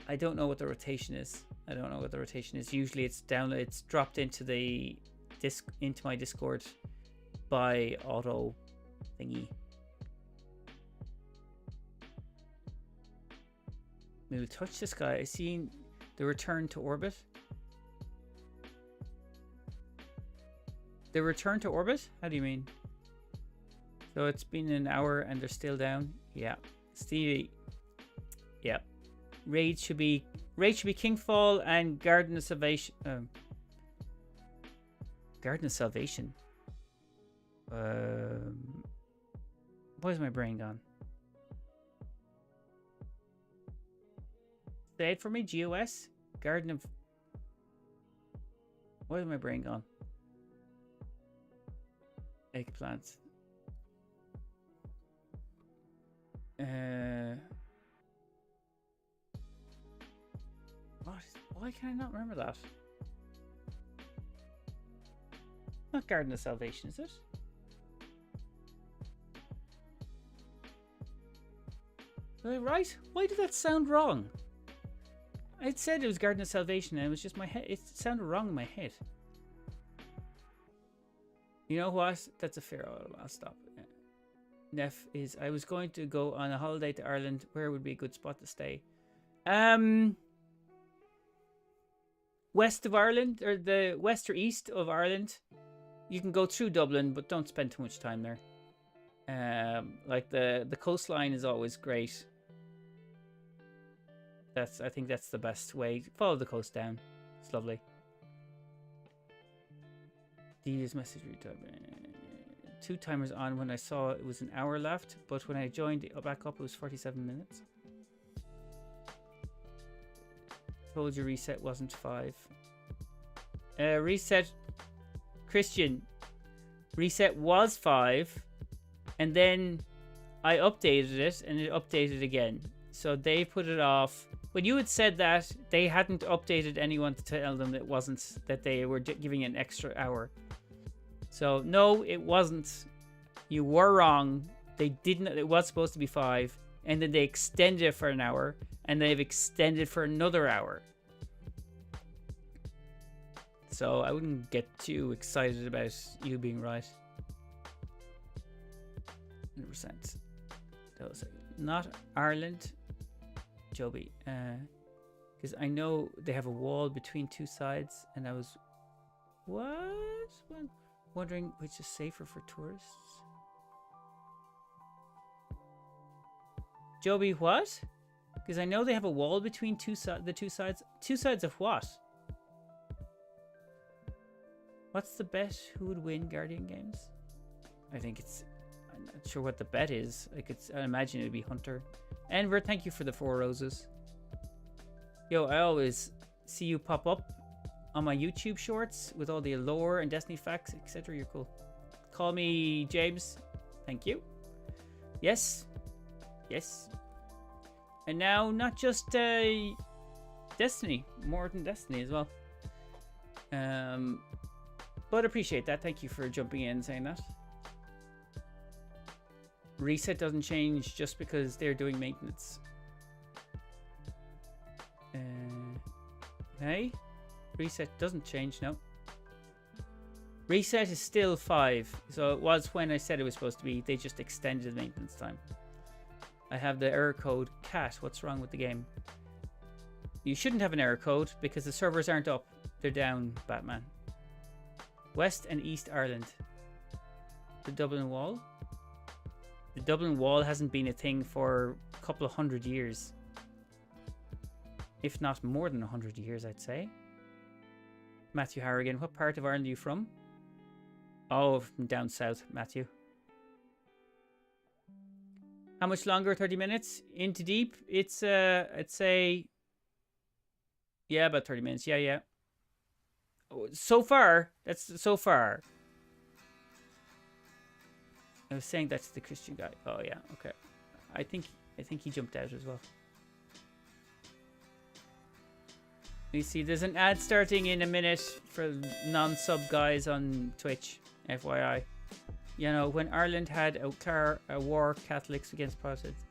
I don't know what the rotation is. I don't know what the rotation is. Usually it's dropped into my Discord by auto thingy. We'll touch the sky. I seen the return to orbit. The return to orbit? How do you mean? So it's been an hour and they're still down? Yeah. Stevie. Yeah. Raid should be Kingfall and Garden of Salvation. Garden of Salvation. Why is my brain gone? Say it for me, GOS? Garden of... Why is my brain gone? Eggplants. What? Why can I not remember that? Not Garden of Salvation, is it? Am I right? Why did that sound wrong? I said it was Garden of Salvation and it was just my head. It sounded wrong in my head. You know what? That's a fair... I'll stop. NEPH is... I was going to go on a holiday to Ireland. Where would be a good spot to stay? West of Ireland, or the west or east of Ireland. You can go through Dublin, but don't spend too much time there. Like the coastline is always great. I think that's the best way. Follow the coast down. It's lovely. Devious message retype. 2 timers on when I saw it was an hour left, but when I joined it back up, it was 47 minutes. Told you reset wasn't 5. Reset, Christian. Reset was 5, and then I updated it, and it updated again. So they put it off. When you had said that, they hadn't updated anyone to tell them that it wasn't, that they were giving an extra hour. So no, it wasn't. You were wrong. They didn't. It was supposed to be 5, and then they extended it for an hour, and they've extended for another hour. So I wouldn't get too excited about you being right. 100%. Not Ireland, Joby. Because I know they have a wall between 2 sides, and I was wondering which is safer for tourists. Joby, what? Because I know they have a wall between the two sides. 2 sides of what? What's the bet? Who would win Guardian games? I think it's... I'm not sure what the bet is. I imagine it would be Hunter. Enver, thank you for the 4 roses. Yo, I always see you pop up on my YouTube shorts with all the lore and Destiny facts, etc. You're cool. Call me James. Thank you. Yes. Yes. And now, not just Destiny. More than Destiny as well. But appreciate that. Thank you for jumping in and saying that. Reset doesn't change just because they're doing maintenance. Okay. Reset doesn't change, no. Reset is still 5. So it was when I said it was supposed to be. They just extended the maintenance time. I have the error code. Cat, what's wrong with the game? You shouldn't have an error code because the servers aren't up. They're down, Batman. West and East Ireland. The Dublin Wall? The Dublin Wall hasn't been a thing for a couple of 100 years. If not more than 100 years, I'd say. Matthew Harrigan, what part of Ireland are you from? Oh, from down south, Matthew. How much longer? 30 minutes? Into deep? It's, I'd say... Yeah, about 30 minutes. Yeah. So far, that's so far. I was saying that's the Christian guy. Oh yeah, okay. I think he jumped out as well. You see, there's an ad starting in a minute for non-sub guys on Twitch. FYI, you know when Ireland had a war, Catholics against Protestants.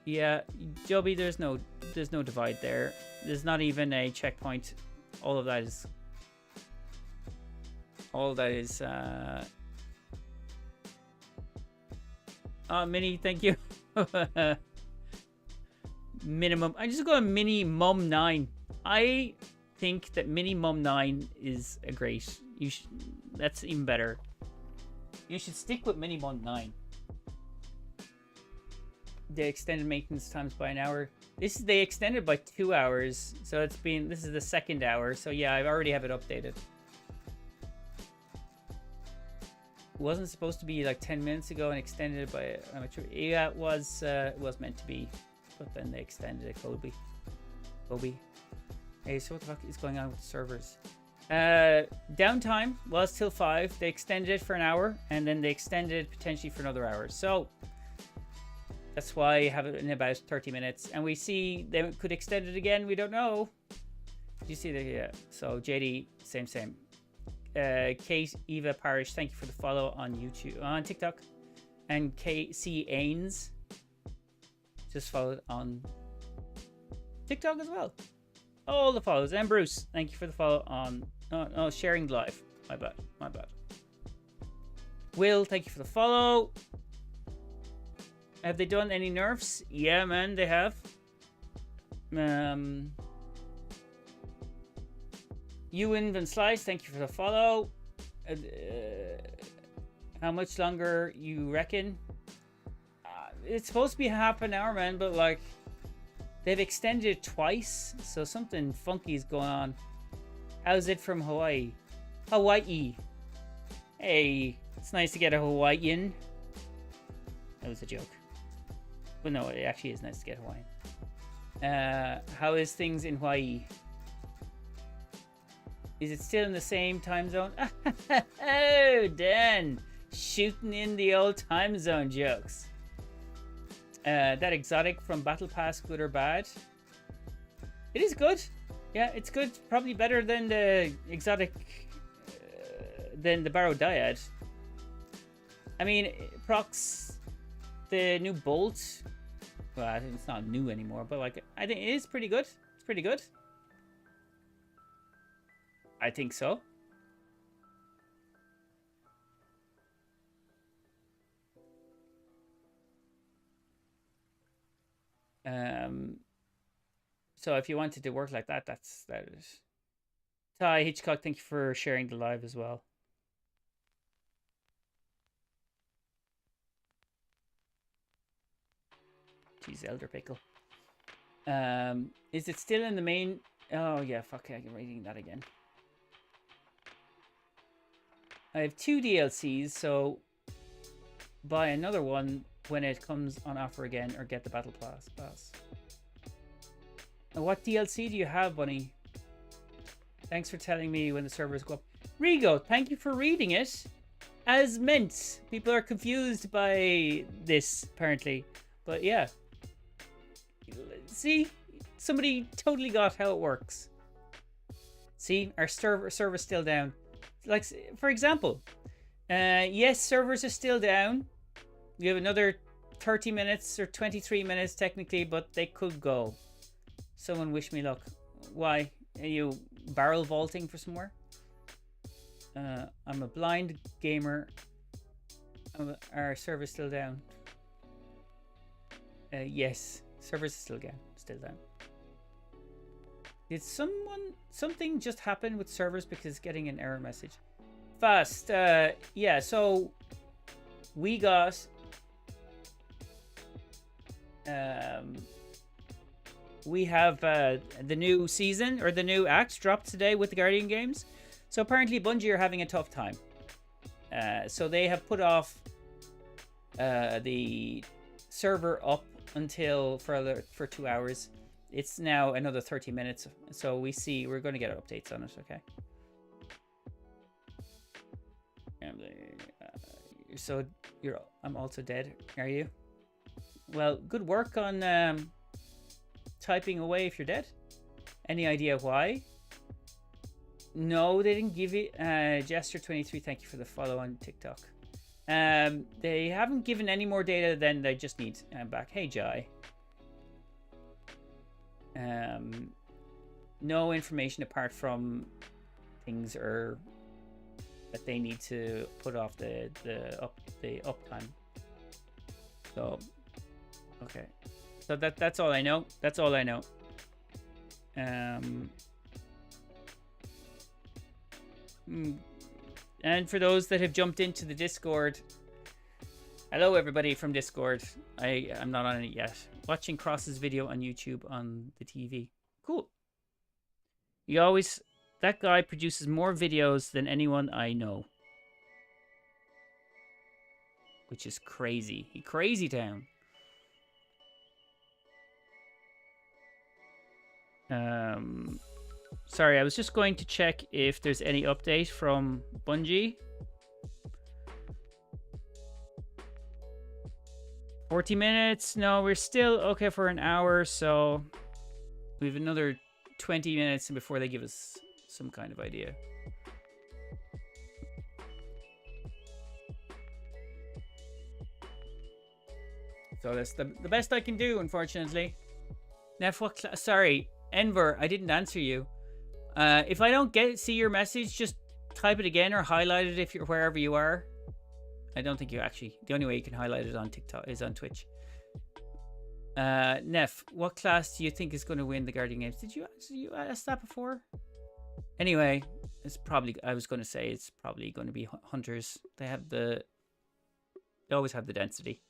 Yeah, Joby, there's no divide there. There's not even a checkpoint. All of that is. Oh, Minnie, thank you. minimum. I'm just going mini mum 9. I think that mini mum 9 is a great. That's even better. You should stick with mini mum 9. They extended maintenance times by an hour. They extended by 2 hours, so this is the second hour. So yeah, I already have it updated. It wasn't supposed to be like 10 minutes ago and extended by yeah, it was meant to be, but then they extended it. Kobe. Hey, so what the fuck is going on with the servers? Downtime was till 5. They extended it for an hour, and then they extended it potentially for another hour. So that's why I have it in about 30 minutes. And we see they could extend it again. We don't know. Do you see that? Yeah. So JD, same. Kate Eva Parish, thank you for the follow on YouTube, on TikTok. And KC Ains just followed on TikTok as well. All the follows. And Bruce, thank you for the follow on sharing live. My bad. Will, thank you for the follow. Have they done any nerfs? Yeah, man, they have. Ewan Van Slice, thank you for the follow. How much longer you reckon? It's supposed to be half an hour, man, but like they've extended it twice, so something funky is going on. How's it from Hawaii? Hawaii. Hey, it's nice to get a Hawaiian. That was a joke. Well, no, it actually is nice to get Hawaiian. How is things in Hawaii? Is it still in the same time zone? Oh, Dan. Shooting in the old time zone jokes. That exotic from Battle Pass, good or bad? It is good. Yeah, it's good. Probably better than the exotic, than the Barrow Dyad. I mean, procs the new Bolt. Well, I think it's not new anymore, but like, I think it is pretty good. It's pretty good. I think so. So if you wanted to work like that, that is. Ty Hitchcock, thank you for sharing the live as well. Jeez, Elder Pickle. Is it still in the main? Oh yeah, fuck, I'm reading that again. I have 2 DLCs, so buy another one when it comes on offer again, or get the Battle Pass. What DLC do you have, Bunny? Thanks for telling me when the servers go up. Rigo, thank you for reading it. As meant. People are confused by this, apparently. But yeah. See? Somebody totally got how it works. See? Our server's still down. Like, for example, yes, servers are still down. We have another 30 minutes or 23 minutes technically, but they could go. Someone wish me luck. Why? Are you barrel vaulting for somewhere? I'm a blind gamer. Our server's still down. Yes, server's still down. Did something just happen with servers because getting an error message? Fast. Yeah, so we got we have the new season, or the new act, dropped today with the Guardian games. So apparently Bungie are having a tough time. So they have put off the server up until for 2 hours. It's now another 30 minutes. So we're going to get updates on it, okay? So I'm also dead, are you? Well, good work on typing away if you're dead. Any idea why? No, they didn't give it. Jester23, thank you for the follow on TikTok. They haven't given any more data than they just need back. Hey, Jai. No information apart from things that they need to put off the uptime. So, okay. So that's all I know. That's all I know. And for those that have jumped into the Discord, hello everybody from Discord. I'm not on it yet. Watching Cross's video on YouTube on the TV. Cool. That guy produces more videos than anyone I know. Which is crazy. Crazy town. Sorry, I was just going to check if there's any update from Bungie. 40 minutes. No, we're still okay for an hour, so we have another 20 minutes before they give us some kind of idea. So that's the best I can do, unfortunately. NEPH, sorry, Enver, I didn't answer you. If I don't see your message, just type it again or highlight it if you're wherever you are. I don't think you actually. The only way you can highlight it on TikTok is on Twitch. Neff, what class do you think is going to win the Guardian Games? Did you ask that before? Anyway, it's probably. I was going to say it's probably going to be Hunters. They always have the density.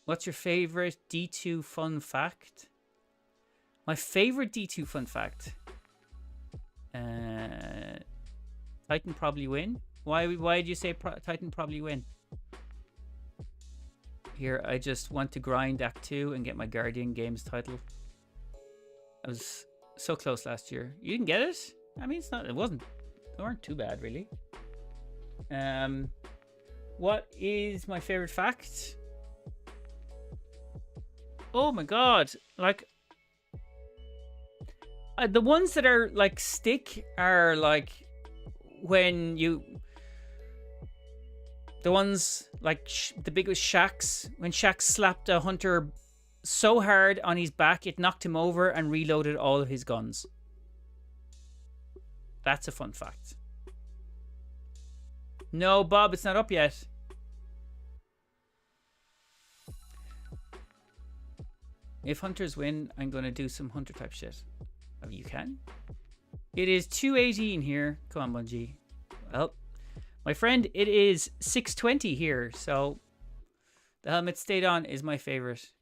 What's your favorite D2 fun fact? My favorite D2 fun fact. Titan probably win. Why did you say Titan probably win? Here, I just want to grind Act 2 and get my Guardian Games title. I was so close last year. You didn't get it? I mean, they weren't too bad, really. What is my favorite fact? Oh my god. Like, the ones that are like stick are like when you, the ones like the biggest Shaxx, when Shaxx slapped a hunter so hard on his back it knocked him over and reloaded all of his guns. That's a fun fact. No, Bob, it's not up yet. If hunters win, I'm gonna do some hunter type shit. Oh, you can? It is 2:18 here. Come on, Bungie. Well, my friend, it is 6:20 here, so the helmet stayed on is my favorite.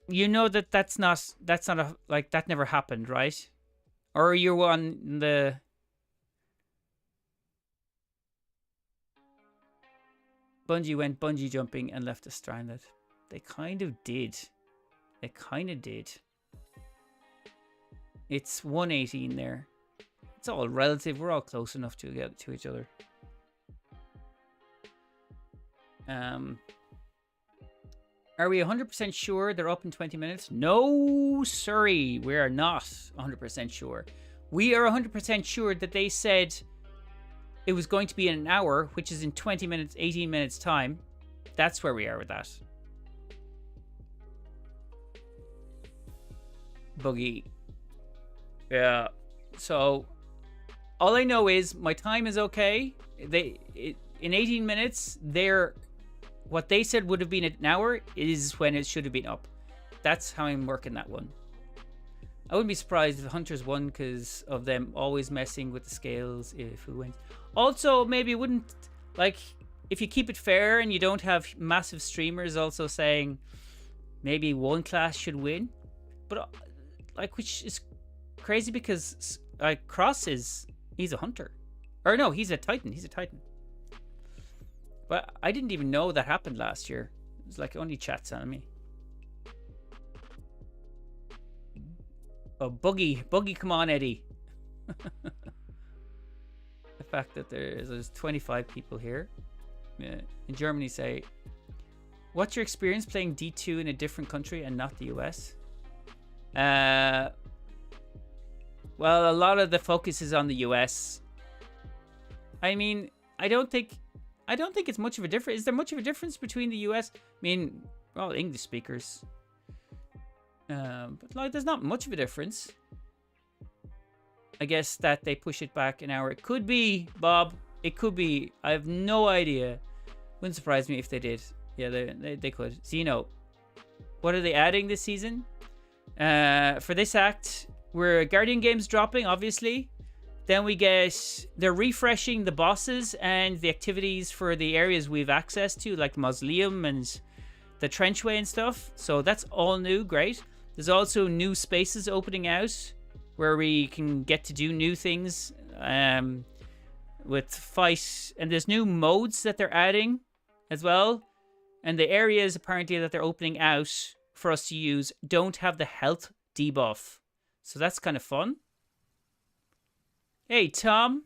You know that's not a, like, that never happened, right? Or you're on the... Bungie went bungee jumping and left us stranded. They kind of did. They kind of did. It's 1:18 there. It's all relative. We're all close enough to get to each other. Are we 100% sure they're up in 20 minutes? No, sorry. We are not 100% sure. We are 100% sure that they said it was going to be in an hour, which is in 20 minutes, 18 minutes time. That's where we are with that. Boogie. Yeah. So all I know is my time is okay. In 18 minutes, what they said would have been an hour is when it should have been up. That's how I'm working that one. I wouldn't be surprised if Hunters won because of them always messing with the scales if who wins. Also, maybe it wouldn't, like, if you keep it fair and you don't have massive streamers also saying maybe one class should win. But, like, which is crazy because, like, Cross he's a hunter. Or no, he's a Titan. He's a Titan. But I didn't even know that happened last year. It was like only chats on me. Oh, Boogie, come on, Eddie. The fact that there's 25 people here. Yeah. In Germany say, what's your experience playing D2 in a different country and not the US? Well, a lot of the focus is on the US. I mean, I don't think it's much of a difference. Is there much of a difference between the US? I mean, we're all English speakers. But like, there's not much of a difference. I guess that they push it back an hour. It could be, Bob. It could be. I have no idea. Wouldn't surprise me if they did. Yeah, they could. Xeno. What are they adding this season? For this act, we're Guardian Games dropping, obviously. Then we get... They're refreshing the bosses and the activities for the areas we've access to, like Mausoleum and the Trenchway and stuff. So that's all new. Great. There's also new spaces opening out where we can get to do new things with fight. And there's new modes that they're adding as well. And the areas apparently that they're opening out for us to use don't have the health debuff. So that's kind of fun. Hey, Tom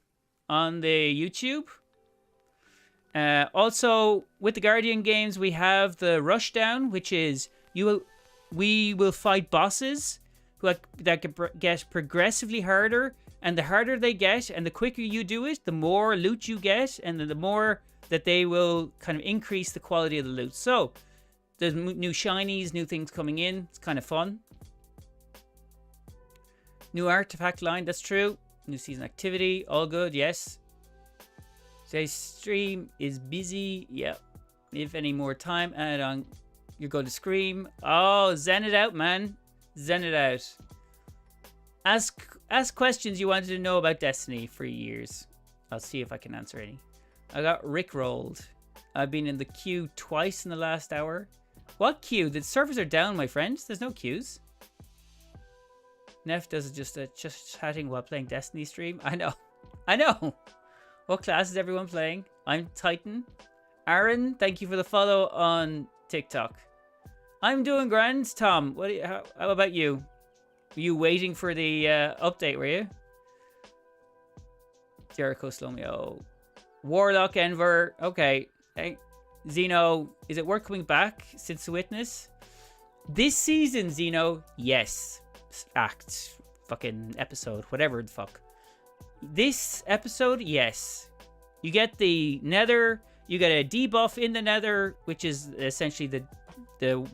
on the YouTube. Also, with the Guardian games, we have the Rushdown, which is we will fight bosses that get progressively harder. And the harder they get, and the quicker you do it, the more loot you get, and the more that they will kind of increase the quality of the loot. So, there's new shinies, new things coming in. It's kind of fun. New artifact line, that's true. New season activity, all good, yes. Today's stream is busy, yeah. If any more time, add on, you're going to scream. Oh, zen it out, man. Zen it out. Ask questions you wanted to know about Destiny for years. I'll see if I can answer any. I got rickrolled. I've been in the queue twice in the last hour. What queue? The servers are down, my friends. There's no queues. NEPH does just chatting while playing Destiny stream. I know. I know. What class is everyone playing? I'm Titan. Aaron, thank you for the follow on TikTok. I'm doing grand, Tom. How about you? Were you waiting for the update, were you? Jericho Slomio. Warlock Enver. Okay. Hey, Xeno, is it worth coming back since the Witness? This season, Xeno, yes. Act. Fucking episode. Whatever the fuck. This episode, yes. You get the Nether. You get a debuff in the Nether, which is essentially the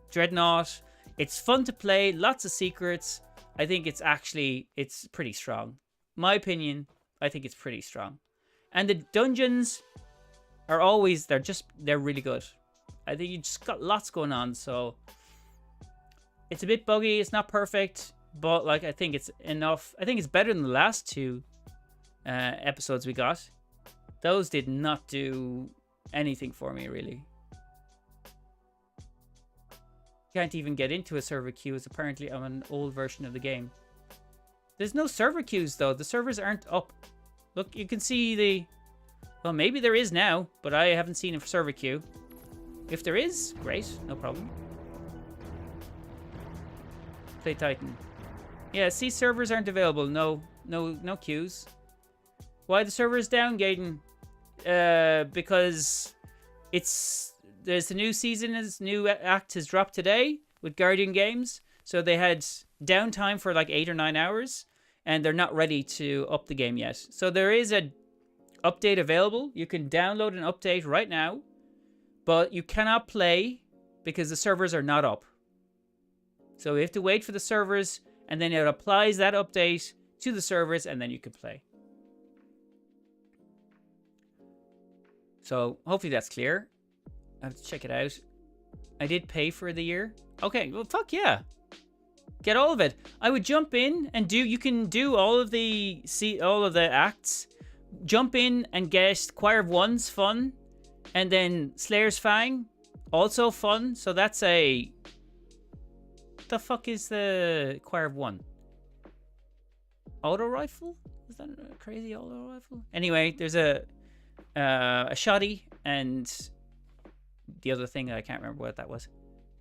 Dreadnought. It's fun to play. Lots of secrets. I think it's pretty strong. My opinion, I think it's pretty strong. And the dungeons are always, they're really good. I think you just got lots going on, so it's a bit buggy. It's not perfect, but like I think it's enough. I think it's better than the last two episodes we got. Those did not do anything for me, really. Can't even get into a server queue, as apparently I'm an old version of the game. There's no server queues, though. The servers aren't up. Look, you can see the... Well, maybe there is now, but I haven't seen a server queue. If there is, great. No problem. Play Titan. Yeah, see, servers aren't available. No queues. Why the server is down, Gaten? Because there's the new season, new act has dropped today with Guardian Games. So they had downtime for like 8 or 9 hours, and they're not ready to up the game yet. So there is a update available. You can download an update right now, but you cannot play because the servers are not up. So you have to wait for the servers, and then it applies that update to the servers, and then you can play. So hopefully that's clear. I have to check it out. I did pay for the year. Okay, well, fuck yeah. Get all of it. I would jump in and you can do all of the acts. Jump in and get Choir of Ones, fun. And then Slayer's Fang, also fun. So that's a... What the fuck is the Choir of One? Auto rifle? Is that a crazy auto rifle? Anyway, there's a shoddy and the other thing, I can't remember what that was.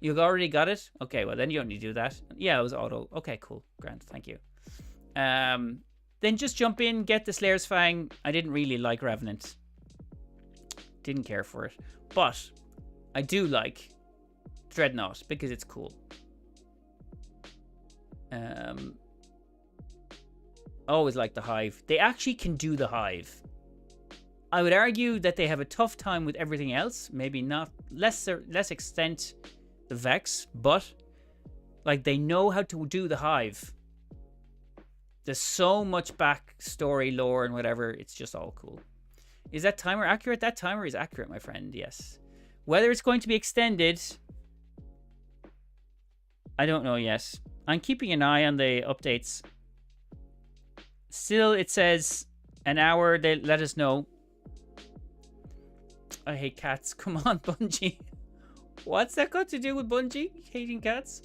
You've already got it? Okay, well then you don't need to do that. Yeah, it was auto. Okay, cool. Grand, thank you. Then just jump in, get the Slayer's Fang. I didn't really like Revenant. Didn't care for it. But I do like Dreadnought because it's cool. Always like the Hive. They actually can do the Hive. I would argue that they have a tough time with everything else. Maybe not less extent the Vex, but like they know how to do the Hive. There's so much backstory, lore, and whatever. It's just all cool. Is that timer accurate? That timer is accurate, my friend. Yes. Whether it's going to be extended, I don't know yet. I'm keeping an eye on the updates. Still, it says an hour. They let us know. I hate cats. Come on, Bungie. What's that got to do with Bungie hating cats?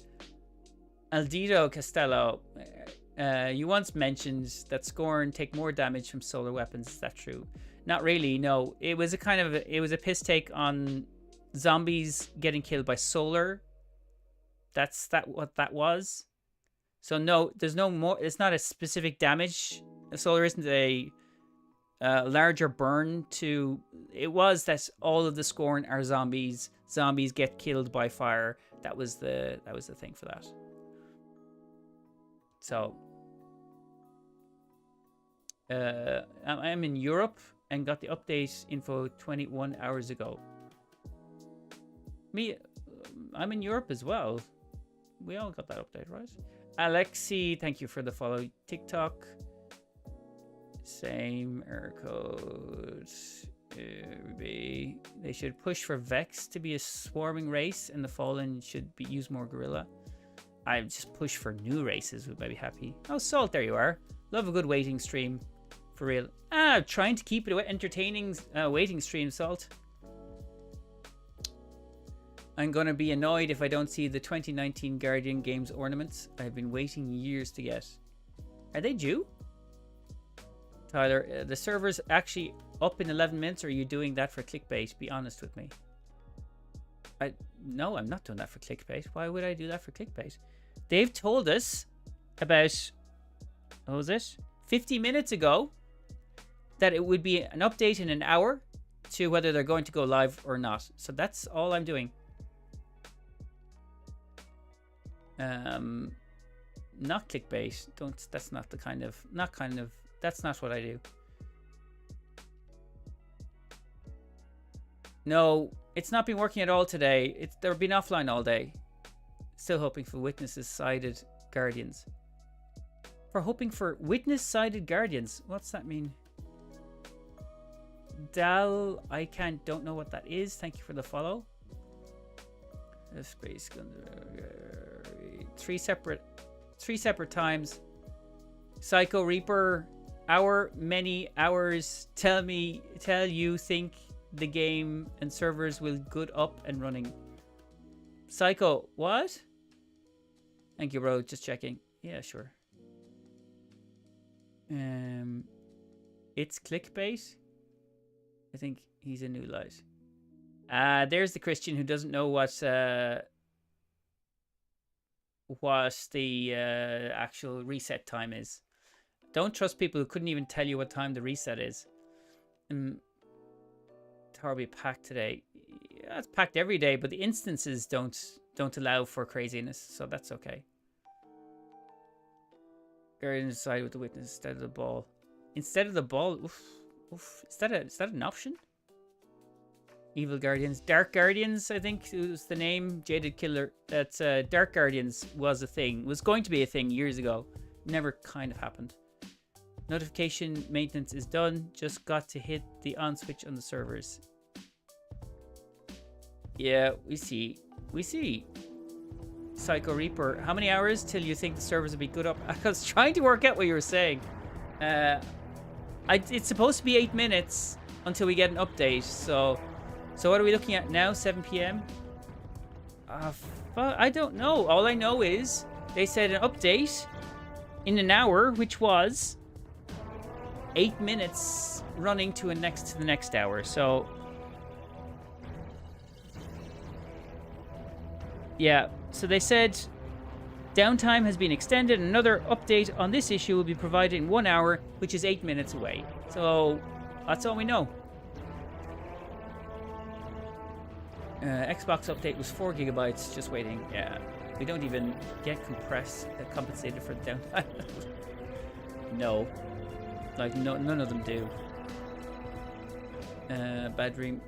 Aldido Castello. You once mentioned that Scorn take more damage from solar weapons. Is that true? Not really, no. It was a piss take on zombies getting killed by solar. That's what that was. So no, there's no more. It's not a specific damage. Solar isn't a larger burn to. It was that all of the Scorn are zombies. Zombies get killed by fire. That was the thing for that. So I'm in Europe and got the update info 21 hours ago. I'm in Europe as well. We all got that update, right? Alexi, thank you for the follow. TikTok. Same error code. They should push for Vex to be a swarming race, and the Fallen should use more Gorilla. I just push for new races. Would I be happy? Oh, Salt, there you are. Love a good waiting stream, for real. Trying to keep it entertaining. Waiting stream, Salt. I'm gonna be annoyed if I don't see the 2019 Guardian Games ornaments. I've been waiting years to get. Are they due? Tyler, the server's actually up in 11 minutes, or are you doing that for clickbait? Be honest with me. No, I'm not doing that for clickbait. Why would I do that for clickbait? They've told us about, what was it? 50 minutes ago that it would be an update in an hour to whether they're going to go live or not. So that's all I'm doing. Not clickbait. That's not the kind of, that's not what I do. No, it's not been working at all today. They've been offline all day. Still hoping for witnesses-sided guardians. For hoping for witness-sided guardians. What's that mean? Dal, I don't know what that is. Thank you for the follow. Space three separate times. Psycho Reaper, many hours. Tell you think the game and servers will good up and running. Psycho, what? Thank you, bro. Just checking. Yeah, sure. It's clickbait. I think he's a new light. There's the Christian who doesn't know what the actual reset time is. Don't trust people who couldn't even tell you what time the reset is. Horribly packed today. Yeah, it's packed every day, but the instances don't allow for craziness, so that's okay. Guardian side with the witness instead of the ball. Instead of the ball, oof. Is that an option? Evil Guardians, Dark Guardians, I think was the name. Jaded Killer. That's Dark Guardians was a thing. Was going to be a thing years ago. Never kind of happened. Notification maintenance is done. Just got to hit the on switch on the servers. Yeah, we see. Psycho Reaper. How many hours till you think the servers will be good up? I was trying to work out what you were saying. It's supposed to be 8 minutes until we get an update. So what are we looking at now? 7 p.m. I don't know. All I know is they said an update in an hour, which was 8 minutes running to the next hour. So yeah, so they said downtime has been extended. Another update on this issue will be provided in 1 hour, which is 8 minutes away. So that's all we know. Xbox update was 4 gigabytes. Just waiting. Yeah, we don't even get compensated for the downtime. No. Like, no, none of them do. Bad dream.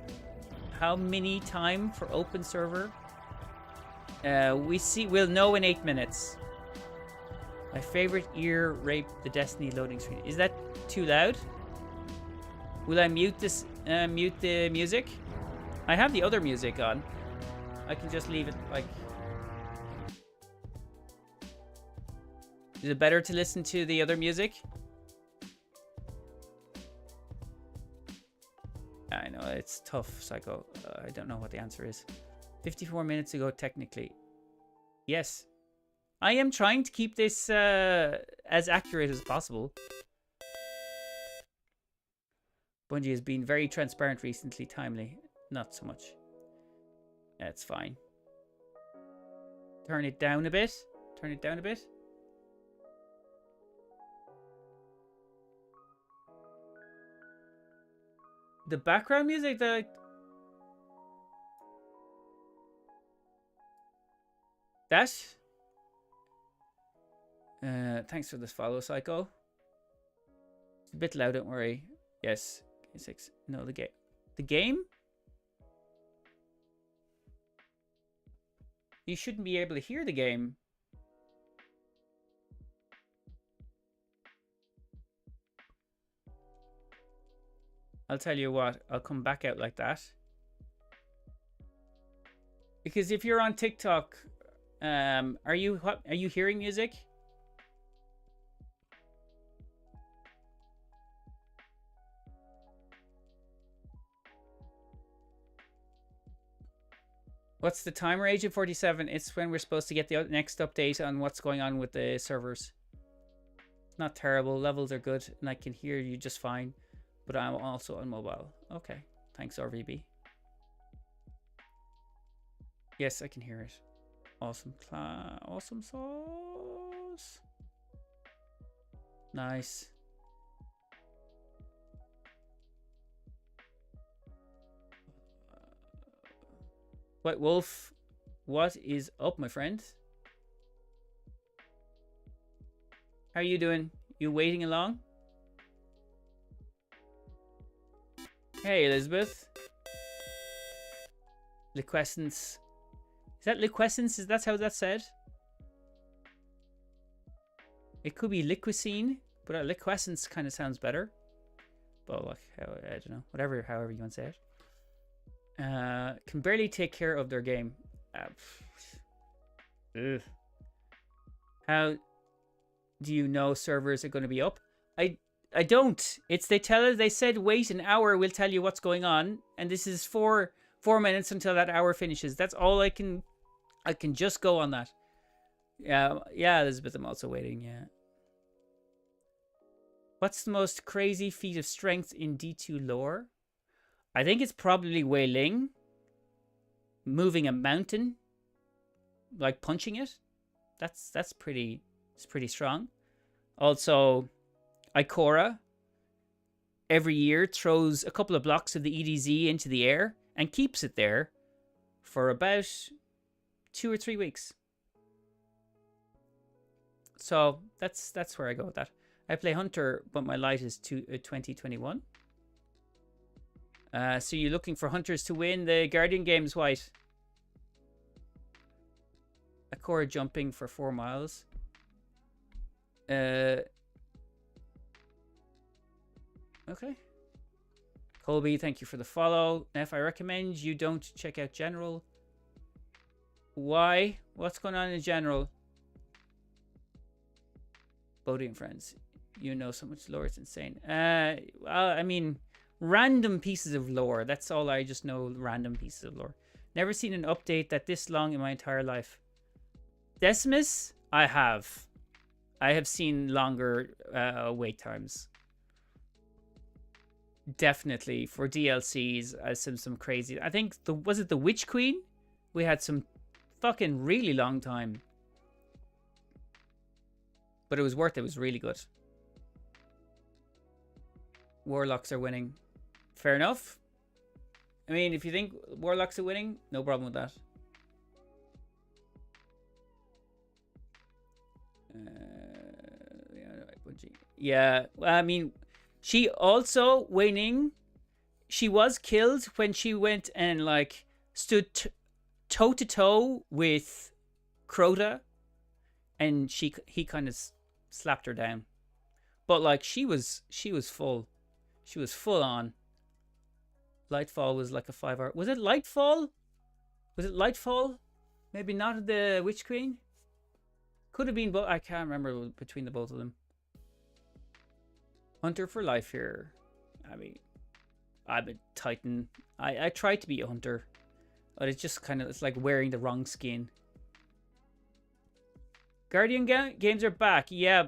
How many time for open server? We'll know in 8 minutes. My favorite ear rape the Destiny loading screen. Is that too loud? Will I mute this? mute the music? I have the other music on. I can just leave it like... Is it better to listen to the other music? I know, it's tough, Psycho. I don't know what the answer is. 54 minutes ago, technically. Yes. I am trying to keep this as accurate as possible. Bungie has been very transparent recently, timely. Not so much. That's fine. Turn it down a bit. Turn it down a bit. The background music that thanks for this follow, Psycho. It's a bit loud, don't worry. Yes. 6. No, the game. The game? You shouldn't be able to hear the game. I'll tell you what, I'll come back out like that. Because if you're on TikTok, are you hearing music? What's the timer, Agent 47? It's when we're supposed to get the next update on what's going on with the servers. It's not terrible, levels are good, and I can hear you just fine. But I'm also on mobile. Okay. Thanks, RVB. Yes, I can hear it. Awesome. Awesome sauce. Nice. White Wolf, what is up, my friend? How are you doing? You waiting along? Hey, Elizabeth. Liquescence. Is that liquescence? Is that how that's said? It could be liquescene, but liquescence kind of sounds better. But like, I don't know. Whatever, however you want to say it. Can barely take care of their game. How do you know servers are going to be up? I don't. They said wait an hour, we'll tell you what's going on, and this is 4 minutes until that hour finishes. That's all I can just go on that. Yeah, Elizabeth, I'm also waiting, yeah. What's the most crazy feat of strength in D2 lore? I think it's probably Wei Ling moving a mountain, like punching it. It's pretty strong. Also, Ikora every year throws a couple of blocks of the EDZ into the air and keeps it there for about 2 or 3 weeks. So that's where I go with that. I play Hunter, but my light is 2021. So you're looking for Hunters to win the Guardian games, White. Ikora jumping for 4 miles. Okay. Colby, thank you for the follow. NEPH, I recommend you don't check out General. Why? What's going on in General? Bodie and friends. You know so much lore, it's insane. I mean, random pieces of lore. That's all I just know, random pieces of lore. Never seen an update that this long in my entire life. Decimus? I have. I have seen longer wait times. Definitely for DLCs, some crazy. I think was it the Witch Queen? We had some fucking really long time, but it was worth it. It was really good. Warlocks are winning. Fair enough. I mean, if you think Warlocks are winning, no problem with that. Yeah, I mean, she also winning. She was killed when she went and like stood toe to toe with Crota, and he kind of slapped her down. But like she was full on. Lightfall was like a 5-hour. Was it Lightfall? Was it Lightfall? Maybe not the Witch Queen. Could have been, but I can't remember between the both of them. Hunter for life here. I mean, I'm a Titan. I try to be a hunter, but it's just kind of, it's like wearing the wrong skin. Guardian games are back. Yeah,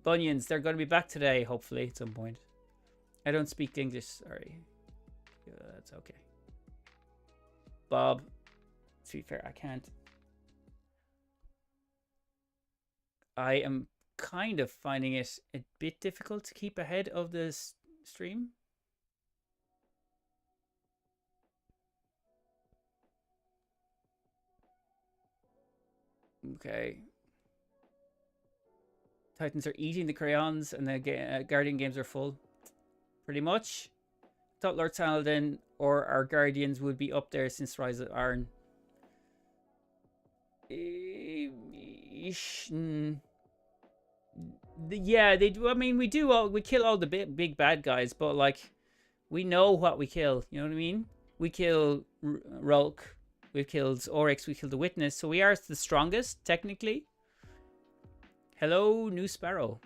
Bunions, they're going to be back today, hopefully, at some point. I don't speak English, sorry. Yeah, that's okay. Bob, to be fair, I can't. I am kind of finding it a bit difficult to keep ahead of the stream. Okay. Titans are eating the crayons and the Guardian games are full. Pretty much. Thought Lord Saladin or our Guardians would be up there since Rise of Iron. Yeah, they do. I mean, we kill all the big bad guys, but like, we know what we kill. You know what I mean? We kill Rulk, we killed Oryx, we killed the Witness, so we are the strongest technically. Hello, New Sparrow.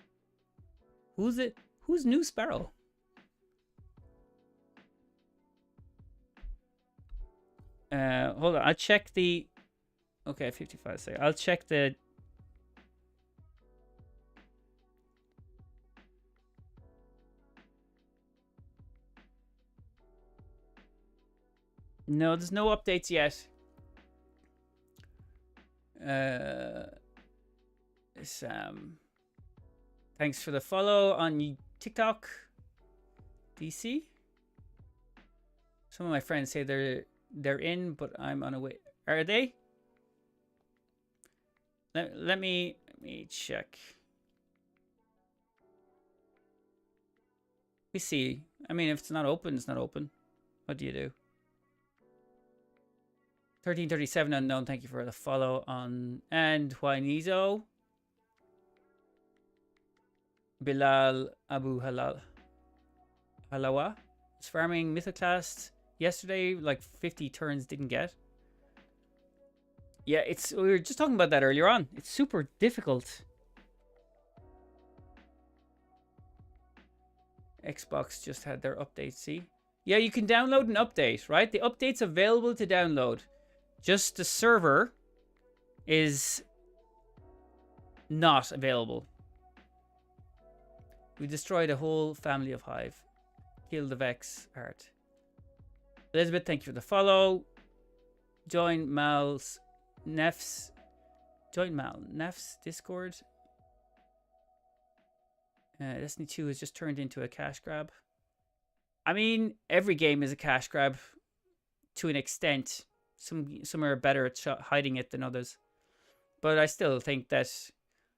Who's it? Who's New Sparrow? Hold on. I'll check the. Okay, 55 seconds. I'll check the. No, there's no updates yet. Thanks for the follow on TikTok. DC. Some of my friends say they're in, but I'm on a way. Are they? Let me check. We see. I mean, if it's not open, it's not open. What do you do? 1337 unknown. Thank you for the follow on. And Juanizo. Bilal Abu Halawa was farming Mythoclast yesterday, like 50 turns didn't get. Yeah, we were just talking about that earlier on. It's super difficult. Xbox just had their update, see? Yeah, you can download an update, right? The update's available to download. Just the server is not available. We destroyed a whole family of Hive. Kill the Vex art. Elizabeth, thank you for the follow. Join Mal's NEPH's. Join Mal NEPH's Discord. Destiny 2 has just turned into a cash grab. I mean, every game is a cash grab to an extent. Some are better at hiding it than others. But I still think that,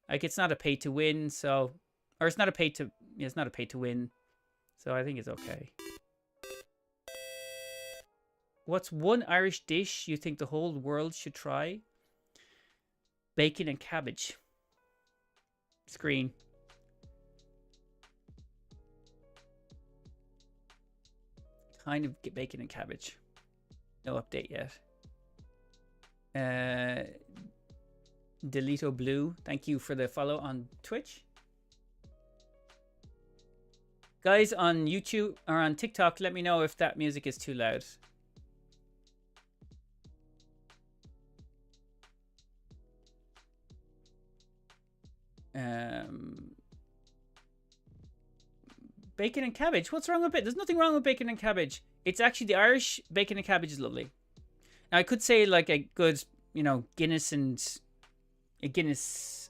like, it's not a pay to win, so, or it's not a pay to, yeah, it's not a pay to win. So I think it's okay. What's one Irish dish you think the whole world should try? Bacon and cabbage. Screen. Kind of get bacon and cabbage. No update yet. Delito Blue, thank you for the follow on Twitch. Guys on YouTube or on TikTok, let me know if that music is too loud. Bacon and cabbage. What's wrong with it? There's nothing wrong with bacon and cabbage. It's actually the Irish bacon and cabbage is lovely. Now I could say like a good, you know, Guinness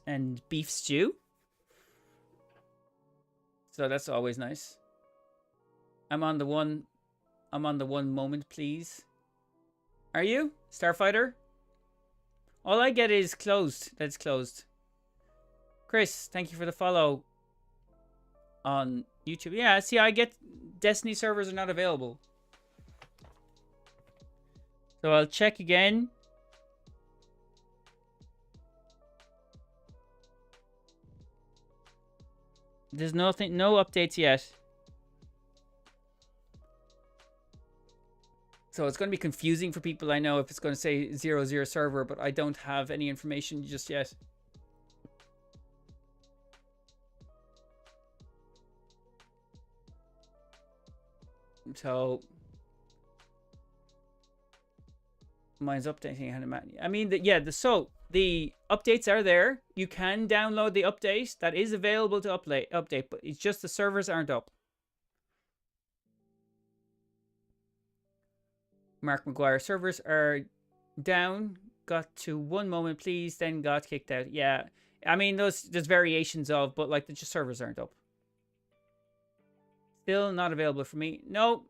and beef stew. So that's always nice. I'm on the one moment, please. Are you? Starfighter? All I get is closed. That's closed. Chris, thank you for the follow on YouTube. Yeah, see, I get Destiny servers are not available. So I'll check again. There's no updates yet. So it's going to be confusing for people, I know, if it's going to say 00 server, but I don't have any information just yet. So mine's updating. I mean, so the updates are there. You can download the update. That is available to update, but it's just the servers aren't up. Mark McGuire, servers are down. Got to one moment, please. Then got kicked out. Yeah, I mean, there's variations of, but like the servers aren't up. Still not available for me. No.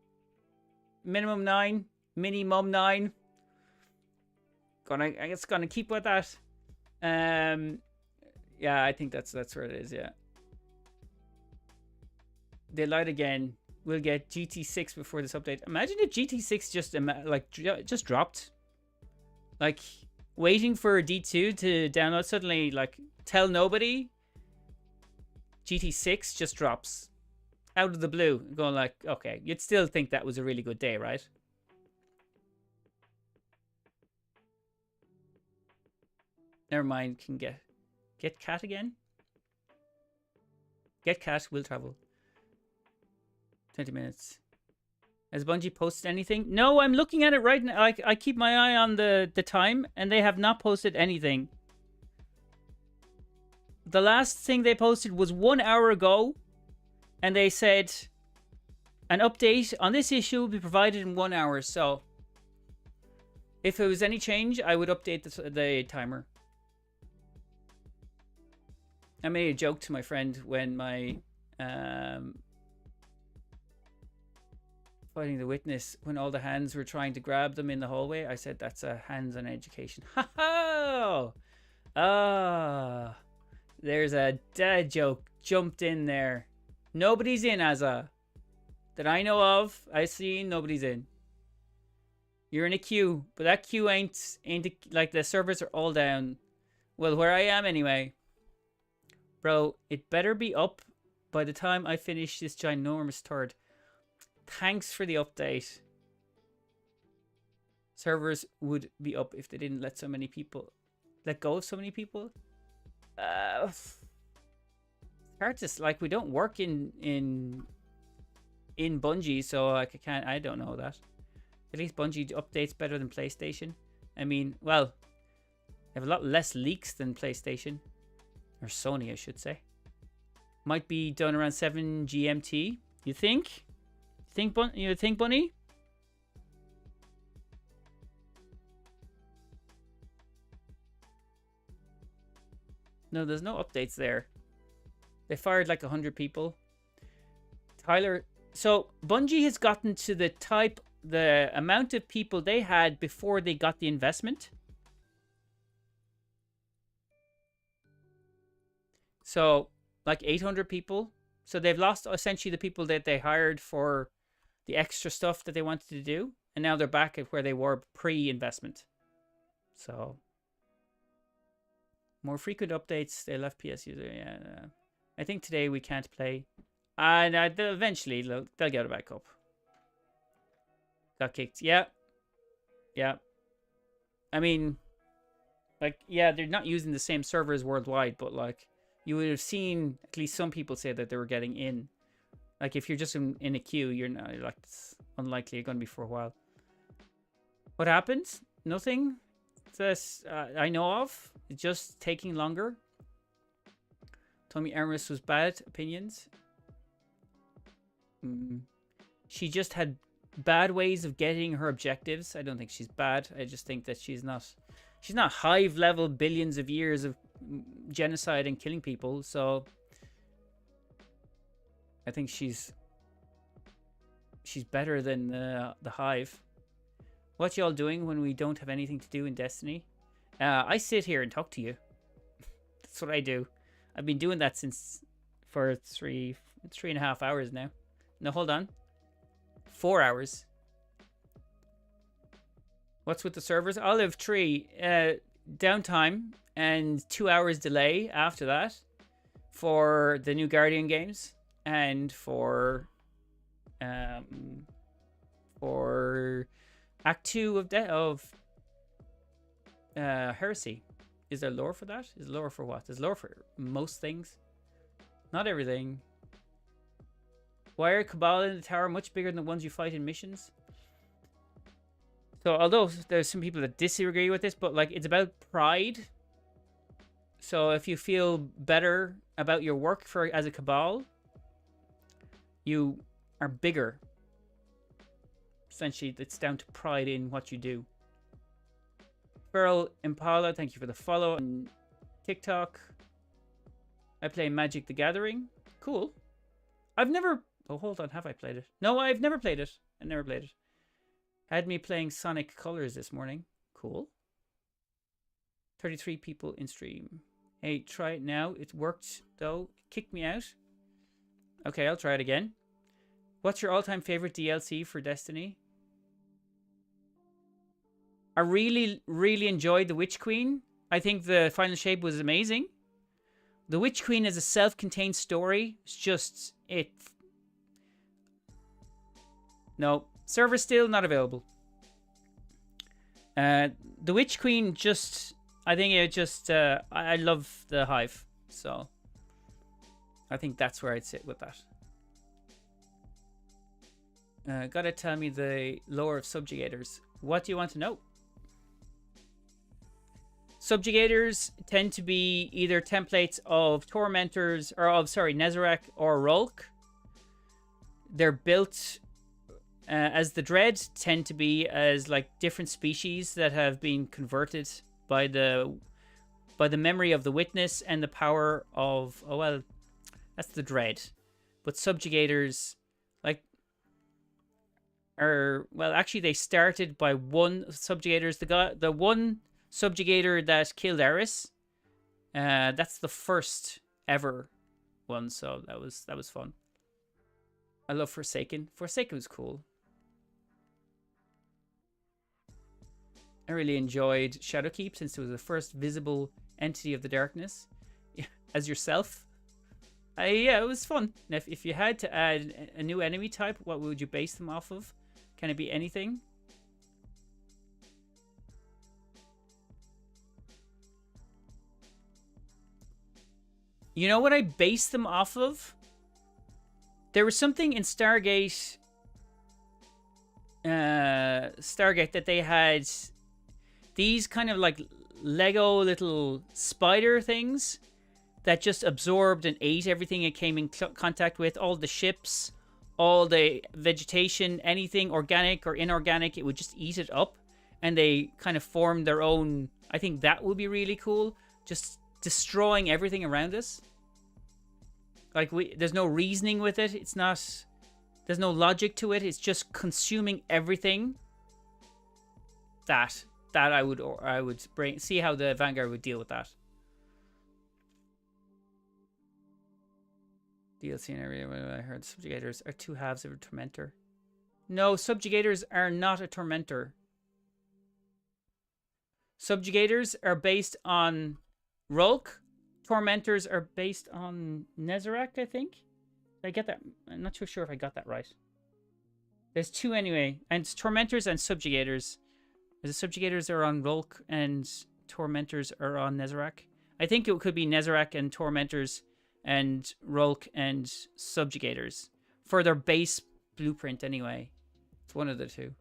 Minimum 9. Minimum 9. I guess gonna keep with that. Yeah, I think that's where it is. Yeah. They lied again. We'll get GT6 before this update. Imagine if GT6 just dropped. Like waiting for D2 to download, suddenly like tell nobody. GT6 just drops out of the blue. Going like, okay, you'd still think that was a really good day, right? Never mind. Can get cat again. Get cat will travel. 20 minutes. Has Bungie posted anything? No, I'm looking at it right now. I keep my eye on the time, and they have not posted anything. The last thing they posted was 1 hour ago, and they said an update on this issue will be provided in 1 hour. So if there was any change, I would update the timer. I made a joke to my friend when my fighting the witness, when all the hands were trying to grab them in the hallway. I said that's a hands-on education. Ha ha! Ah, there's a dad joke jumped in there. Nobody's in, Azza, that I know of. I see nobody's in. You're in a queue, but that queue ain't like the servers are all down. Well, where I am anyway. Bro, it better be up by the time I finish this ginormous third. Thanks for the update. Servers would be up if they didn't let go of so many people. It's hard to, like, we don't work in Bungie, so like I don't know that. At least Bungie updates better than PlayStation. I mean, well, they have a lot less leaks than PlayStation. Or Sony, I should say. Might be done around 7 GMT. You think? You think, Bunny? No, there's no updates there. They fired like 100 people. Tyler, so Bungie has gotten to the amount of people they had before they got the investment. So, like 800 people. So they've lost essentially the people that they hired for the extra stuff that they wanted to do. And now they're back at where they were pre-investment. So, more frequent updates. They left PS user. Yeah. I think today we can't play. And eventually they'll get it back up. Got kicked. Yeah. Yeah. I mean, like, yeah, they're not using the same servers worldwide, but like, you would have seen at least some people say that they were getting in. Like, if you're just in a queue, you're like, it's unlikely you're going to be for a while. What happened? Nothing that I know of. It's just taking longer. Told me Eris was bad. Opinions. She just had bad ways of getting her objectives. I don't think she's bad. I just think that she's not hive level billions of years of genocide and killing people. So I think she's better than the hive. What y'all doing when we don't have anything to do in Destiny? I sit here and talk to you. That's what I do. I've been doing that for 3.5 hours now. No, hold on. 4 hours. What's with the servers? Olive Tree, downtime and 2 hours delay after that for the new Guardian games and for Act 2 of Heresy. Is there lore for that? Is lore for what? There's lore for most things. Not everything. Why are Cabal in the tower much bigger than the ones you fight in missions? So although there's some people that disagree with this, but like it's about pride. So if you feel better about your work as a Cabal, you are bigger. Essentially, it's down to pride in what you do. Feral Impala, thank you for the follow on TikTok. I play Magic the Gathering. Cool. I've never... Oh, hold on. Have I played it? No, I've never played it. I never played it. Had me playing Sonic Colors this morning. Cool. 33 people in stream. Hey, try it now. It worked, though. Kicked me out. Okay, I'll try it again. What's your all-time favorite DLC for Destiny? I really, really enjoyed The Witch Queen. I think the final shape was amazing. The Witch Queen is a self-contained story. It's just... it... No. Server still not available. The Witch Queen just... I think it just... I love the Hive. So... I think that's where I'd sit with that. Gotta tell me the lore of Subjugators. What do you want to know? Subjugators tend to be either templates of Tormentors, or of, sorry, Nezarec or Rulk. They're built as the Dread, tend to be as like different species that have been converted by the memory of the Witness and the power of, oh well, that's the Dread. But Subjugators, like, are, well, actually they started by one Subjugators. The one Subjugator that killed Eris, that's the first ever one, so that was fun. I love Forsaken. Forsaken was cool. I really enjoyed Shadowkeep since it was the first visible entity of the darkness. As yourself. Yeah, it was fun. Now, if you had to add a new enemy type, what would you base them off of? Can it be anything? You know what I based them off of? There was something in Stargate that they had these kind of like Lego little spider things that just absorbed and ate everything it came in contact with. All the ships, all the vegetation, anything organic or inorganic, it would just eat it up. And they kind of formed their own... I think that would be really cool. Just destroying everything around us. Like, there's no reasoning with it. It's not... There's no logic to it. It's just consuming everything. That I would see how the Vanguard would deal with that. DLC and area. I heard Subjugators are two halves of a Tormentor. No, Subjugators are not a Tormentor. Subjugators are based on Rulk. Tormentors are based on Nezarec, I think. Did I get that? I'm not too sure if I got that right. There's two anyway. And it's Tormentors and Subjugators. The Subjugators are on Rulk and Tormentors are on Nezarec. I think it could be Nezarec and Tormentors and Rulk and Subjugators. For their base blueprint anyway. It's one of the two.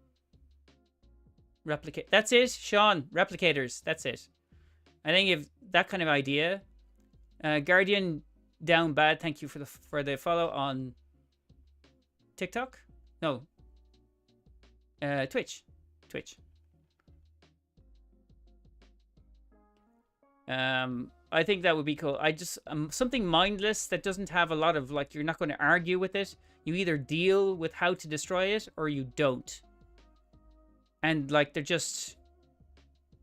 Replicate. That's it, Sean. Replicators. That's it. I think if that kind of idea. Guardian Down Bad. Thank you for the follow on TikTok. No. Twitch. I think that would be cool. I just something mindless that doesn't have a lot of like. You're not going to argue with it. You either deal with how to destroy it or you don't. And like they're just,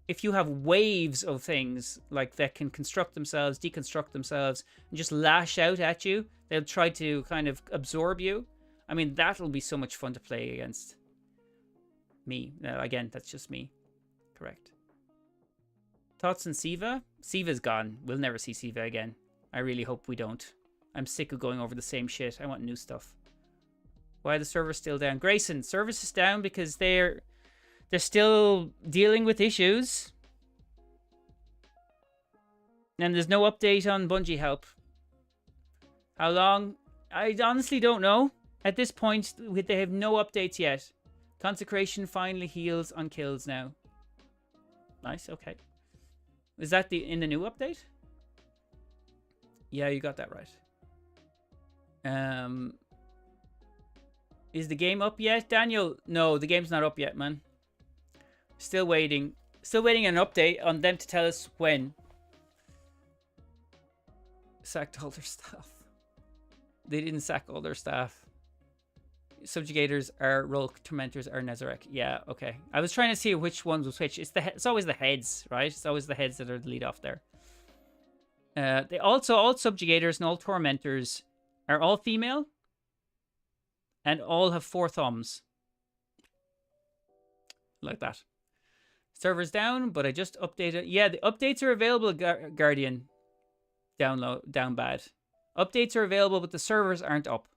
if you have waves of things like that can construct themselves, deconstruct themselves, and just lash out at you, they'll try to kind of absorb you. I mean, that'll be so much fun to play against. Me. Again, that's just me. Correct. Thoughts on Siva? Siva's gone. We'll never see Siva again. I really hope we don't. I'm sick of going over the same shit. I want new stuff. Why are the servers still down? Grayson, service is down because they're They're still dealing with issues. And there's no update on Bungie help. How long? I honestly don't know. At this point, they have no updates yet. Consecration finally heals on kills now. Nice, okay. Is that in the new update? Yeah, you got that right. Is the game up yet, Daniel? No, the game's not up yet, man. Still waiting. Still waiting an update on them to tell us when. Sacked all their staff. They didn't sack all their staff. Subjugators are Rolk, Tormentors are Nezarec. Yeah, okay. I was trying to see which ones was which. It's always the heads, right? It's always the heads that are the lead off there. They also, all Subjugators and all Tormentors are all female. And all have 4 thumbs. Like that. Server's down, but I just updated. Yeah, the updates are available, Guardian. Down bad. Updates are available, but the servers aren't up.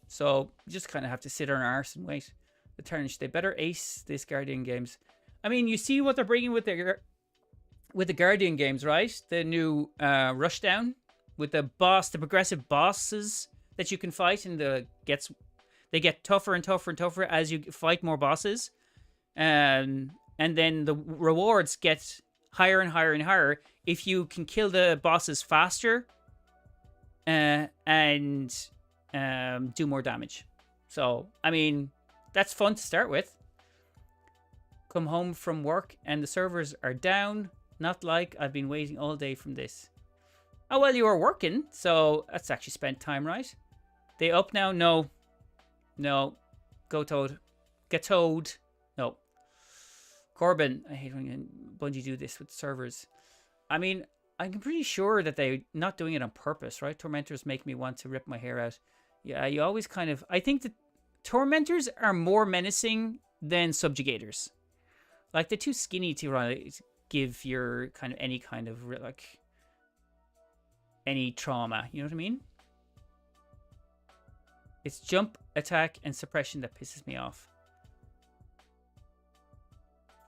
So, just kind of have to sit on our arse and wait. The Tarnished, they better ace this Guardian games. I mean, you see what they're bringing with the Guardian games, right? The new Rushdown with the progressive bosses that you can fight, and they get tougher and tougher and tougher as you fight more bosses. And then the rewards get higher and higher and higher if you can kill the bosses faster and do more damage. So, I mean, that's fun to start with. Come home from work and the servers are down. Not like I've been waiting all day from this. Oh, well, you were working, so that's actually spent time, right? They up now? No. No. Go Toad. Get Toad. No. Corbin. I hate when Bungie do this with servers. I mean, I'm pretty sure that they're not doing it on purpose, right? Tormentors make me want to rip my hair out. Yeah, you always kind of... I think that Tormentors are more menacing than Subjugators. Like, they're too skinny to give your kind of any kind of, like, any trauma. You know what I mean? It's jump, attack, and suppression that pisses me off.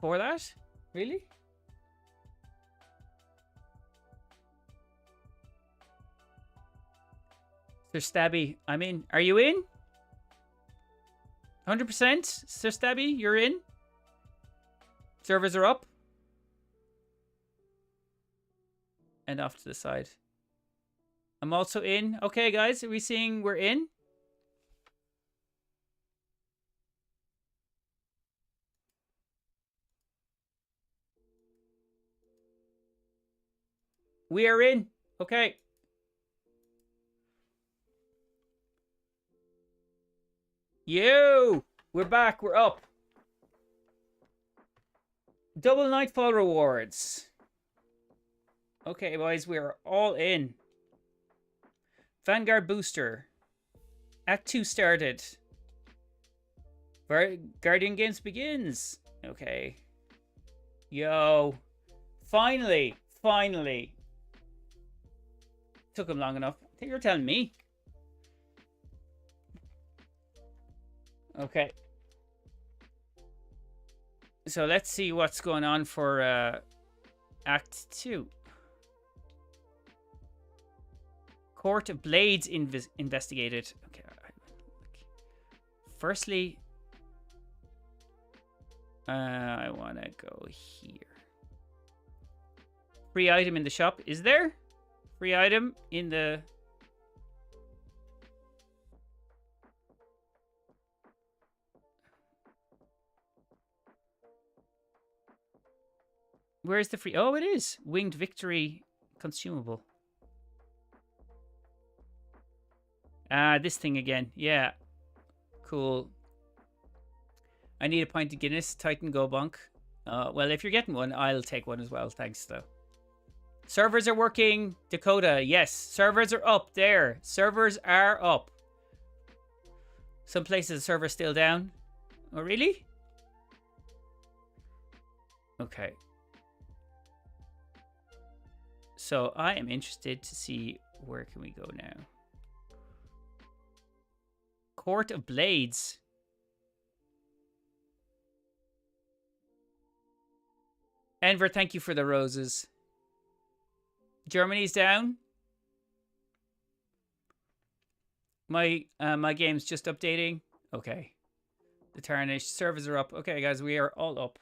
For that? Really? Sir Stabby, I'm in. Are you in? 100%? Sir Stabby, you're in? Servers are up. And off to the side. I'm also in. Okay, guys, are we seeing we're in? We are in. Okay. Yo! We're back. We're up. Double Nightfall rewards. Okay, boys, we're all in. Vanguard booster. Act 2 started. Guardian Games begins. Okay. Yo. Finally. Finally. Took him long enough. I think you're telling me. Okay. So let's see what's going on for Act 2. Court of Blades investigated. Okay. Firstly, I want to go here. Free item in the shop. Is there? Free item in the... Where's the free... Oh, it is. Winged Victory consumable. This thing again. Yeah. Cool. I need a pint of Guinness. Titan Go Bonk. Well, if you're getting one, I'll take one as well. Thanks, though. Servers are working. Dakota, yes. Servers are up there. Servers are up. Some places the server's still down. Oh, really? Okay. So I am interested to see where can we go now. Court of Blades. Enver, thank you for the roses. Germany's down. My game's just updating. Okay. The Tarnished servers are up. Okay, guys, we are all up.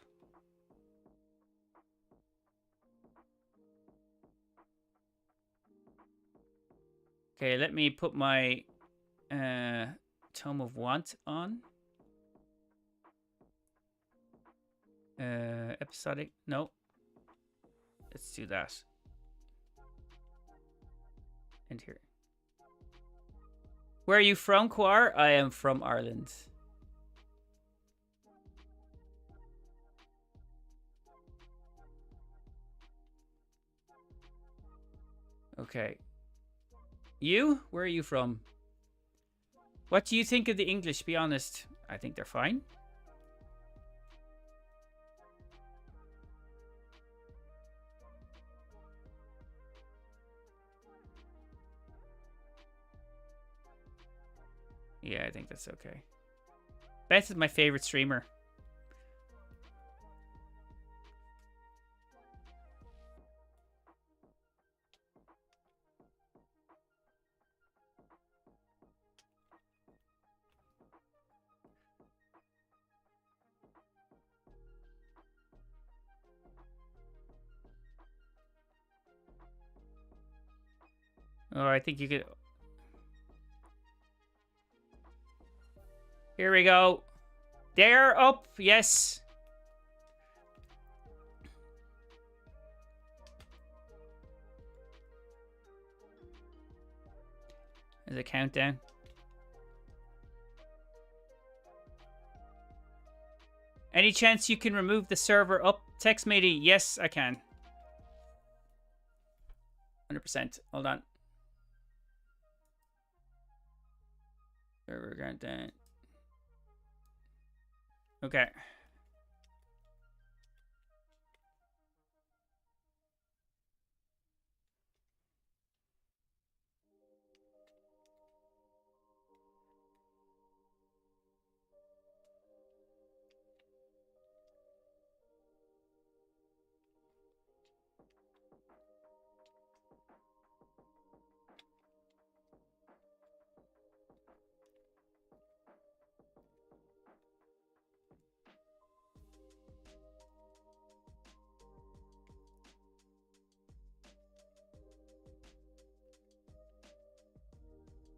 Okay, let me put my Tome of Want on. Episodic. No. Let's do that. And here. Where are you from, Quar? I am from Ireland. Okay. You? Where are you from? What do you think of the English, be honest? I think they're fine. Yeah, I think that's okay. Beth is my favorite streamer. Oh, I think you could... Here we go. They're up. Yes. There's a countdown. Any chance you can remove the server up? Text matey. Yes, I can. 100%. Hold on. Server countdown. Okay.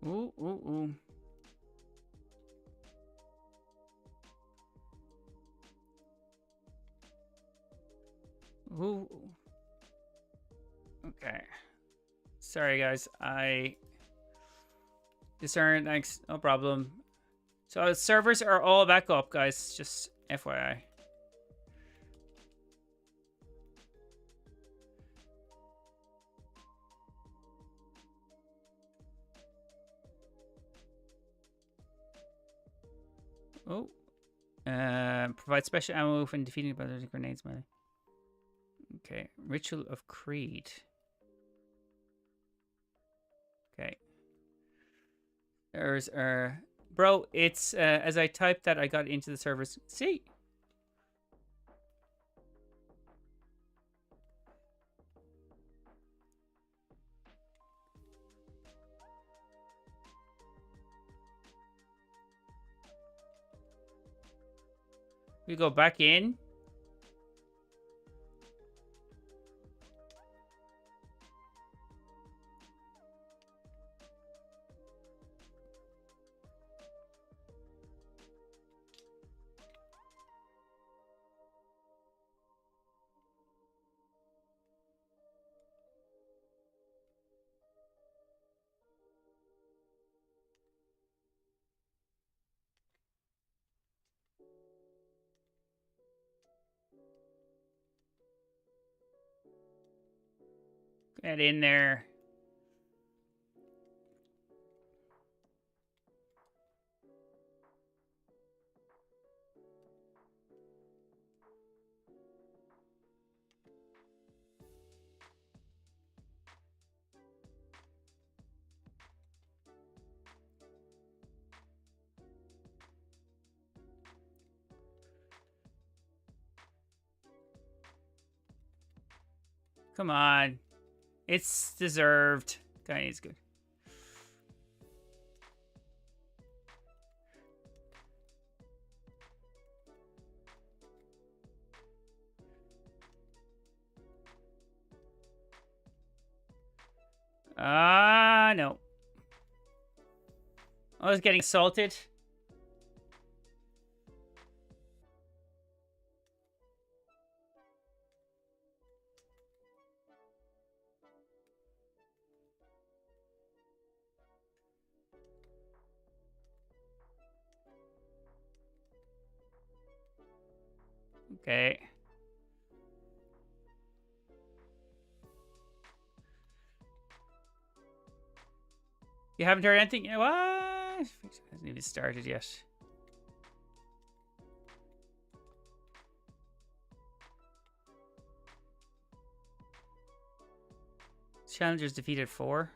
Ooh, ooh, ooh. Ooh. Okay. Sorry, guys. I discern. Thanks. No problem. So the servers are all back up, guys. Just FYI. Oh. Provide special ammo when defeating by the grenades melee. Okay. Ritual of Creed. Okay. There's bro, it's as I typed that I got into the servers. See? We go back in. Get in there. Come on. It's deserved. Okay, it's good. No. I was getting assaulted. Okay. You haven't heard anything? What? It hasn't even started yet. Challengers defeated 4.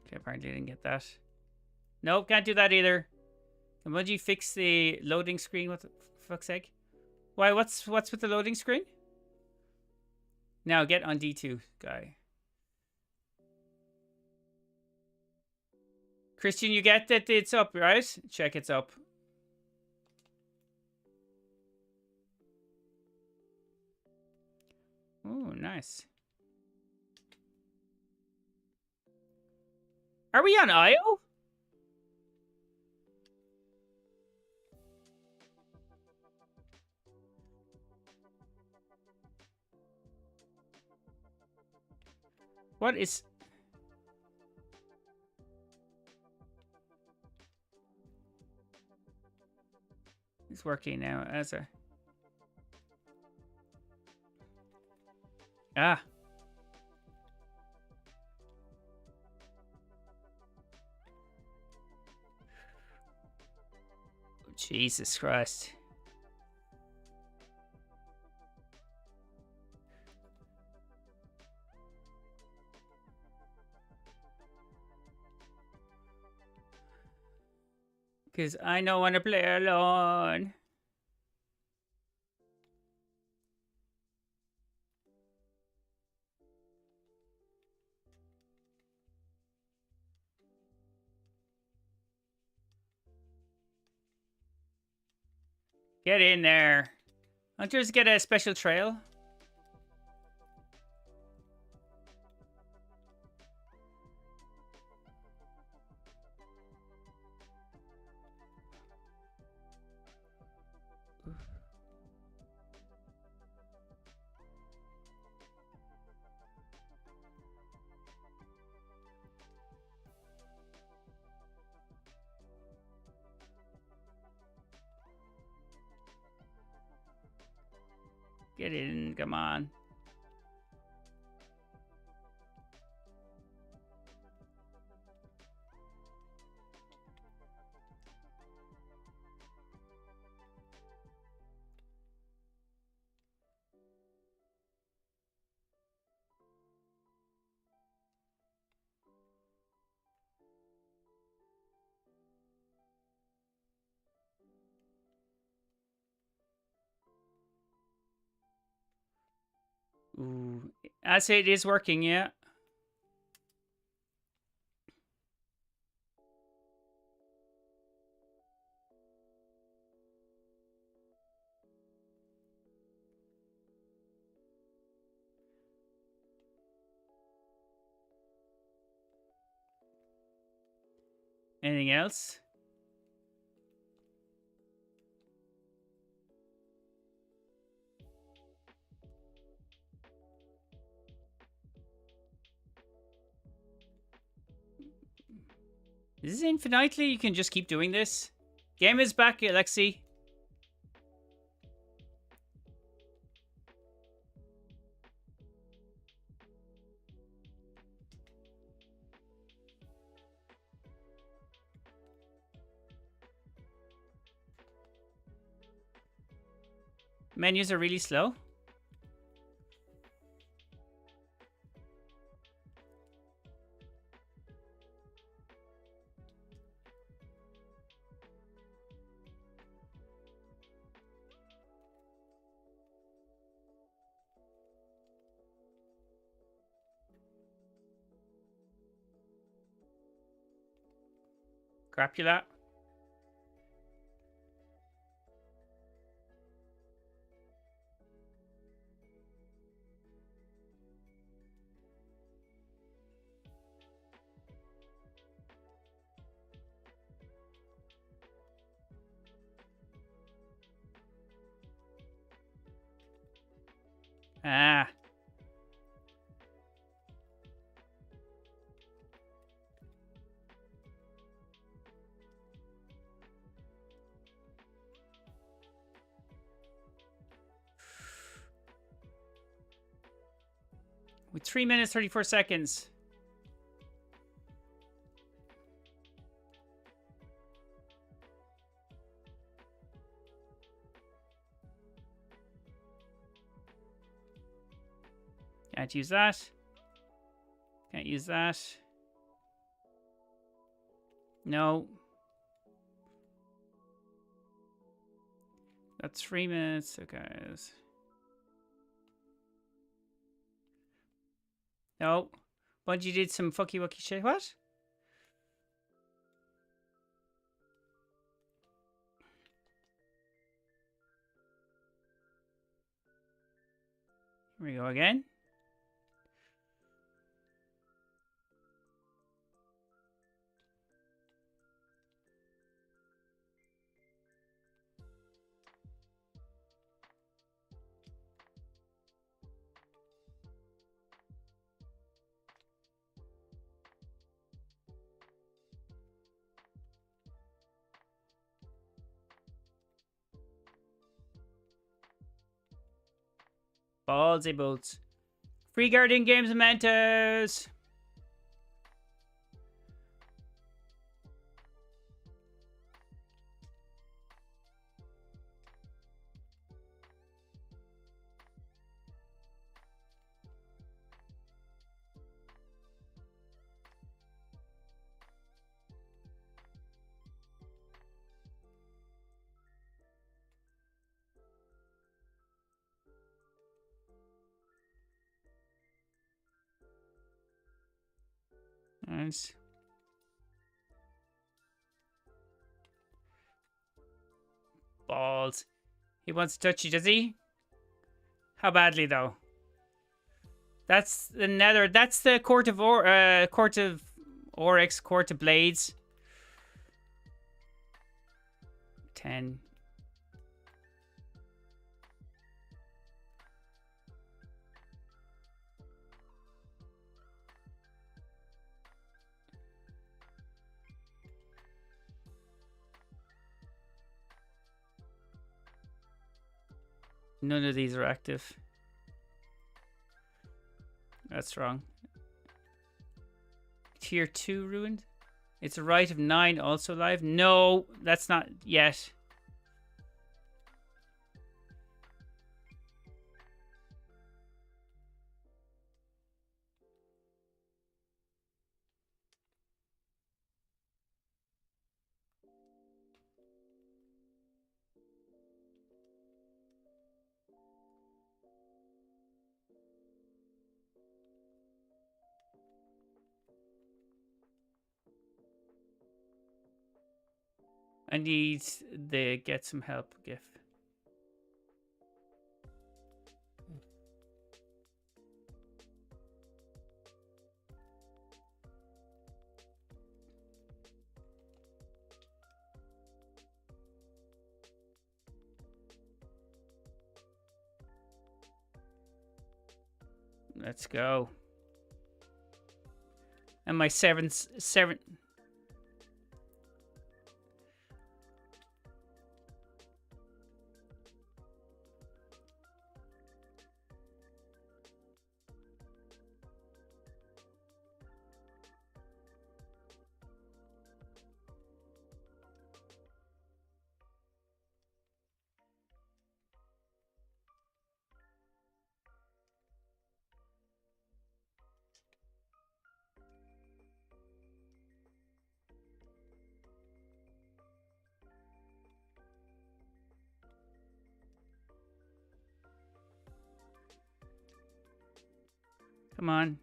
Okay, apparently I didn't get that. Nope, can't do that either. Can Bungie fix the loading screen? What the fuck's sake? Why, what's with the loading screen? Now get on D2, guy. Christian, you get that it's up, right? Check it's up. Oh, nice. Are we on IO? What is... It's working now as a... Ah. Oh, Jesus Christ. Because I don't want to play alone. Get in there. Hunters get a special trail. Get in, come on. Ooh, I say it is working, yeah. Anything else? Is this infinitely? You can just keep doing this? Game is back, Alexi. Menus are really slow. Crapula. Ah. With 3 minutes, 34 seconds. Can't use that. Can't use that. No. That's 3 minutes, so guys. No. Bungie did some fucky wucky shit. What? Here we go again. Ballsy bolts. Free Guardian Games Mementos. Nice. Balls. He wants to touch you, does he? How badly though? That's the Nether. That's the Court of Oryx, Court of Blades. 10. None of these are active. That's wrong. Tier 2 ruined? It's a Rite of 9 also live? No, that's not yet. I need the get some help gif. Let's go. And my seven. Come on.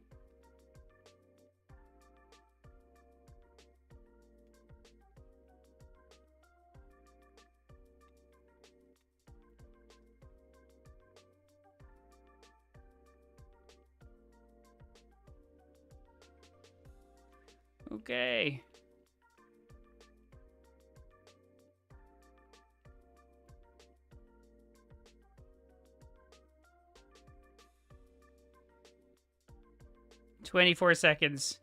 Okay. "24 seconds.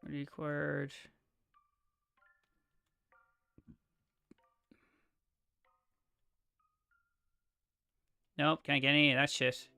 Required. Nope, can't get any of that shit.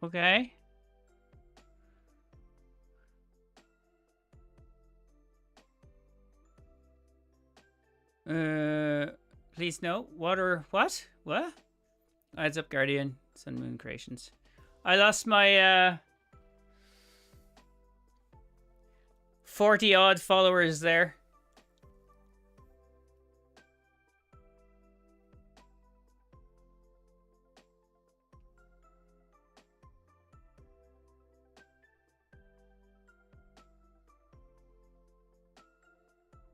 Okay. Please no. Water. What? What? Adds up, Guardian. Sun Moon Creations. I lost my 40 odd followers there.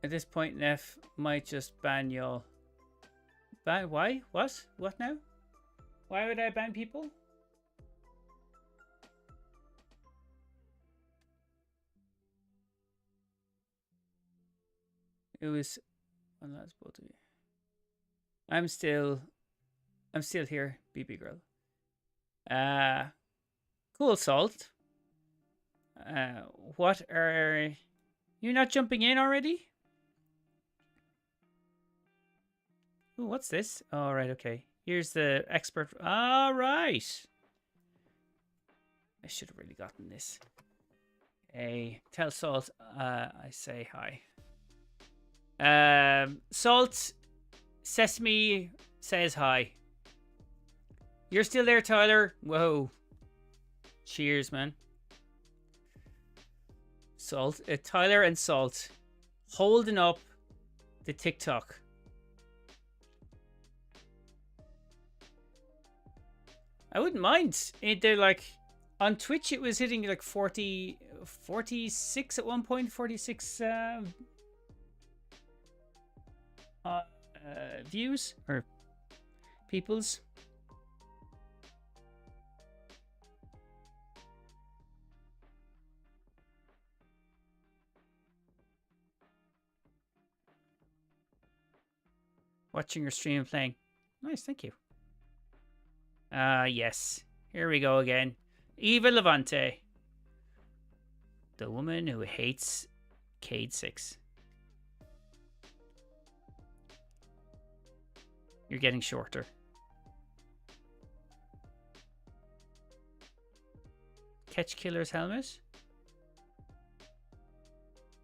At this point, NEPH might just ban y'all. Ban? Why? What? What now? Why would I ban people? It was... Well, that's both of you. I'm still here, BB girl. Cool, Salt. What are... You not jumping in already? Ooh, what's this? Oh, right, okay. Here's the expert. All right. I should have really gotten this. Hey, tell Salt I say hi. Salt, Sesame says hi. You're still there, Tyler? Whoa. Cheers, man. Salt, Tyler and Salt holding up the TikTok. I wouldn't mind. They're like on Twitch. It was hitting like 46 at one point. 46 views or peoples. Watching your stream and playing. Nice, thank you. Yes. Here we go again. Eva Levante. The woman who hates Cade 6. You're getting shorter. Catch Killer's helmet?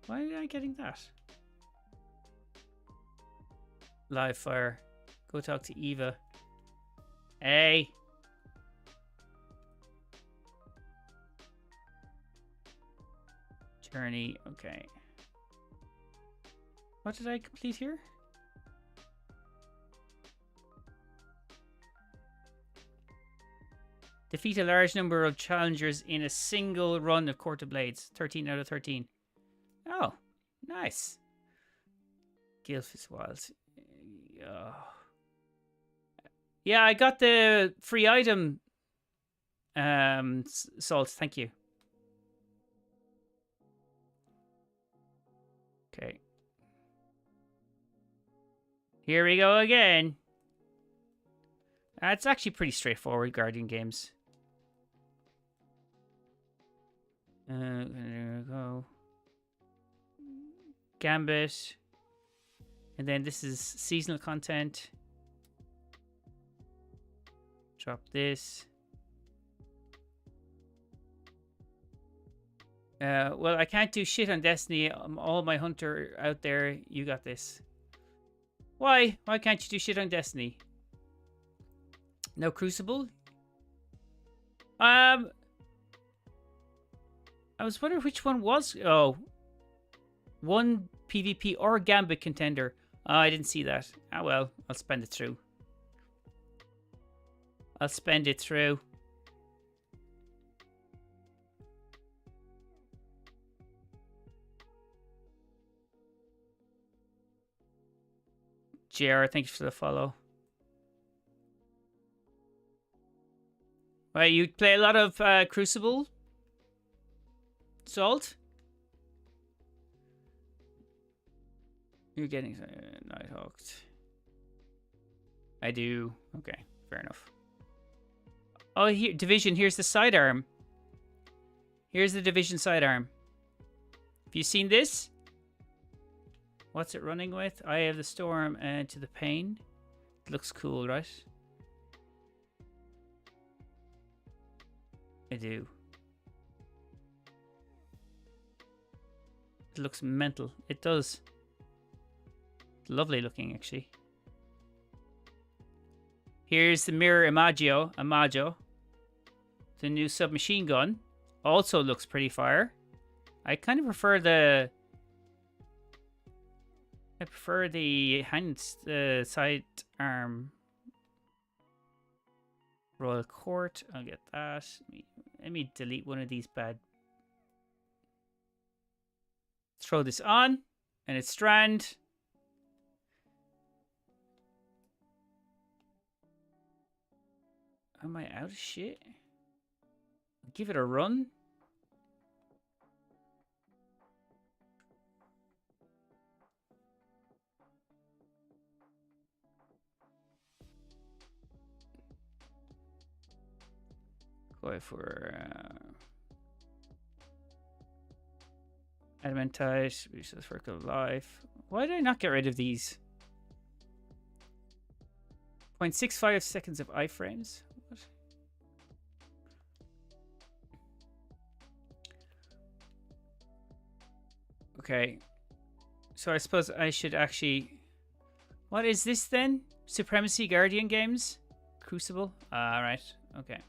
Why am I getting that? Live fire. Go talk to Eva. Hey. Journey. Okay. What did I complete here? Defeat a large number of challengers in a single run of Court of Blades. 13 out of 13. Oh, nice. Gilfis Wilds. Yeah, I got the free item. Salt, thank you. Okay. Here we go again. It's actually pretty straightforward, Guardian games. There we go. Gambit. And then this is seasonal content. Drop this. Well, I can't do shit on Destiny. All my hunter out there, you got this. Why? Why can't you do shit on Destiny? No Crucible? I was wondering which one was... Oh. One PvP or Gambit contender. Oh, I didn't see that. Ah, well. I'll spend it through. I'll spend it through. JR, thank you for the follow. Right, you play a lot of Crucible? Salt? You're getting Nighthawked. I do. Okay, fair enough. Oh, here, Division, here's the sidearm. Here's the Division sidearm. Have you seen this? What's it running with? Eye of the Storm and To the Pain. It looks cool, right? I do. It looks mental. It does. Lovely looking, actually. Here's the Mirror Imago. The new submachine gun. Also looks pretty fire. I kind of prefer the... I prefer the side arm. Royal Court. I'll get that. Let me delete one of these bad. Throw this on. And it's Strand. Am I out of shit? Give it a run. Go for Adamantite, resource for life. Why did I not get rid of these? 0.65 seconds of iframes. What? Okay. So I suppose I should actually... What is this then? Supremacy Guardian games? Crucible? Alright. Okay.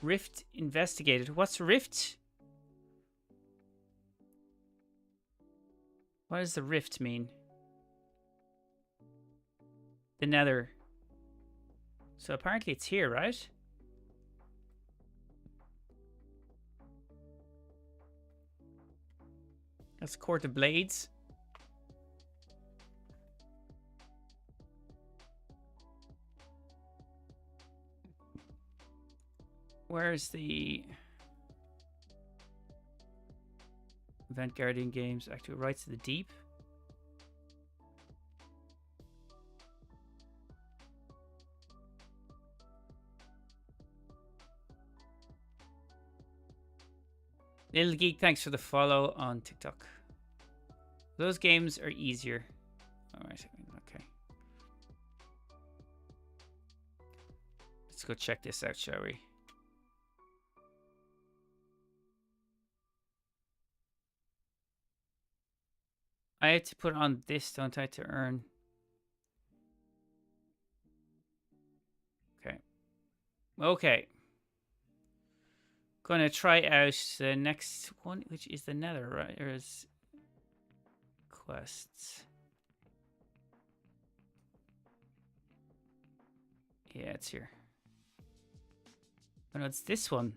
Rift investigated. What's Rift? What does the Rift mean? The Nether. So apparently it's here, right? That's Court of Blades. Where's the Event Guardian games? Active Rights to the Deep. Little Geek, thanks for the follow on TikTok. Those games are easier. Alright, okay. Let's go check this out, shall we? I have to put on this, don't I, to earn? Okay. Okay. Gonna try out the next one, which is the Nether, right? Or is quests? Yeah, it's here. Oh no, it's this one.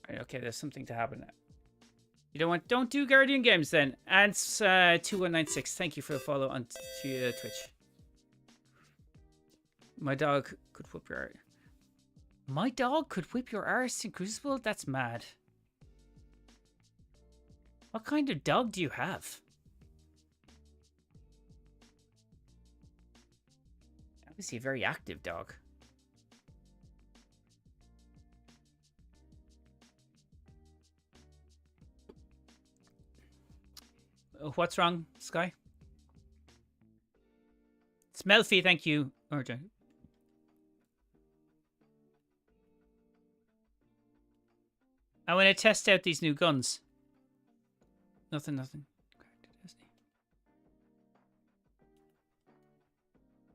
Right, okay, there's something to happen now. You don't do Guardian Games then. Ants 2196. Thank you for the follow on Twitch. My dog could whip your arse. My dog could whip your arse in Crucible? That's mad. What kind of dog do you have? Obviously a very active dog. What's wrong, Sky? Smelfy, thank you. Orja. I want to test out these new guns. Nothing.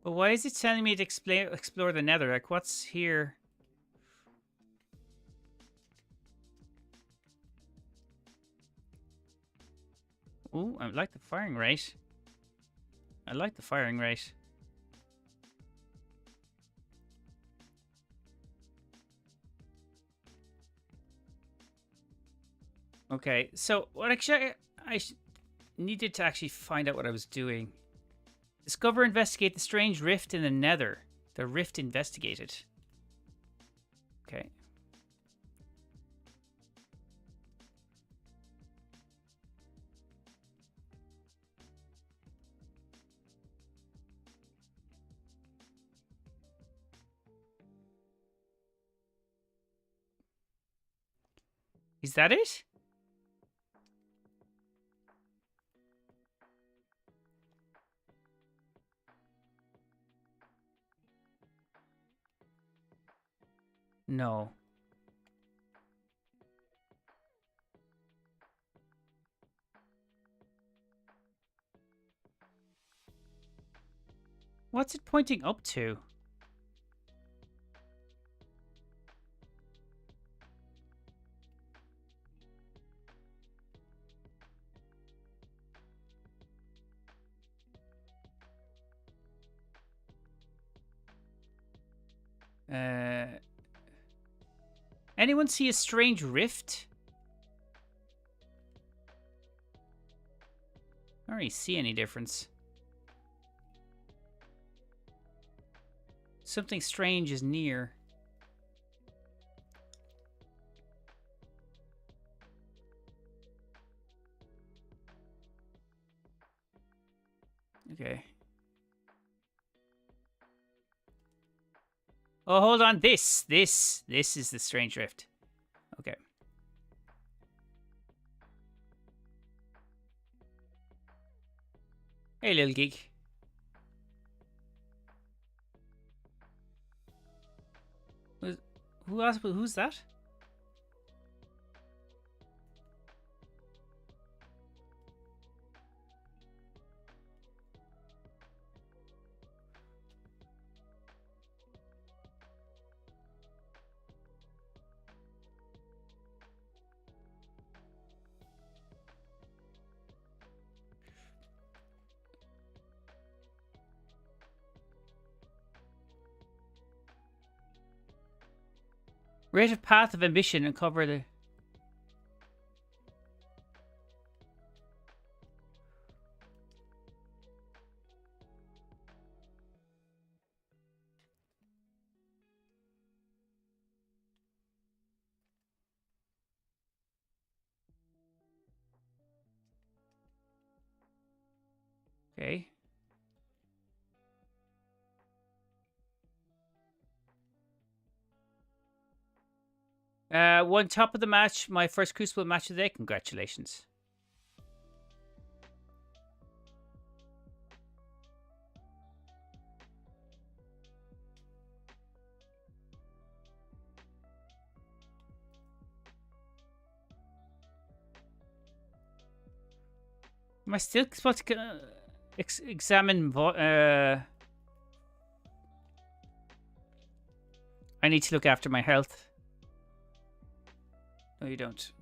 But why is it telling me to explore the Nether? Like, what's here? Ooh, I like the firing rate. Okay, so what actually I needed to actually find out what I was doing. Discover, investigate the strange rift in the Nether. The rift investigated. Okay. Is that it? No. What's it pointing up to? Anyone see a strange rift? I don't really see any difference. Something strange is near. Okay. Oh, hold on. This is the strange rift. Okay. Hey, little geek. Who else? Who's that? Rate of path of ambition and cover the... Okay. One top of the match, my first Crucible match of the day. Congratulations. Am I still supposed to examine... I I need to look after my health. No, you don't.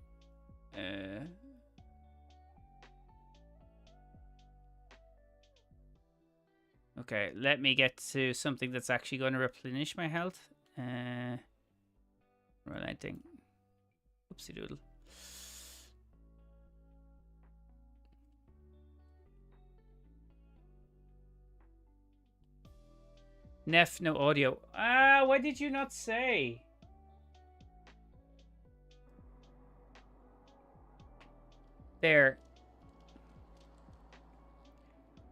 Okay, let me get to something that's actually going to replenish my health. Relenting. Oopsie doodle. NEPH, no audio. Ah, why did you not say? There.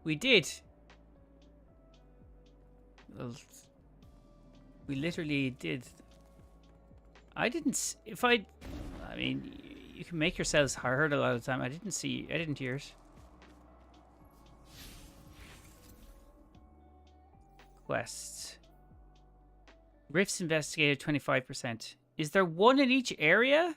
We did. Well, we literally did. I didn't. I mean, you can make yourselves heard a lot of the time. I didn't hear it. Quests. Rifts investigated 25%. Is there one in each area?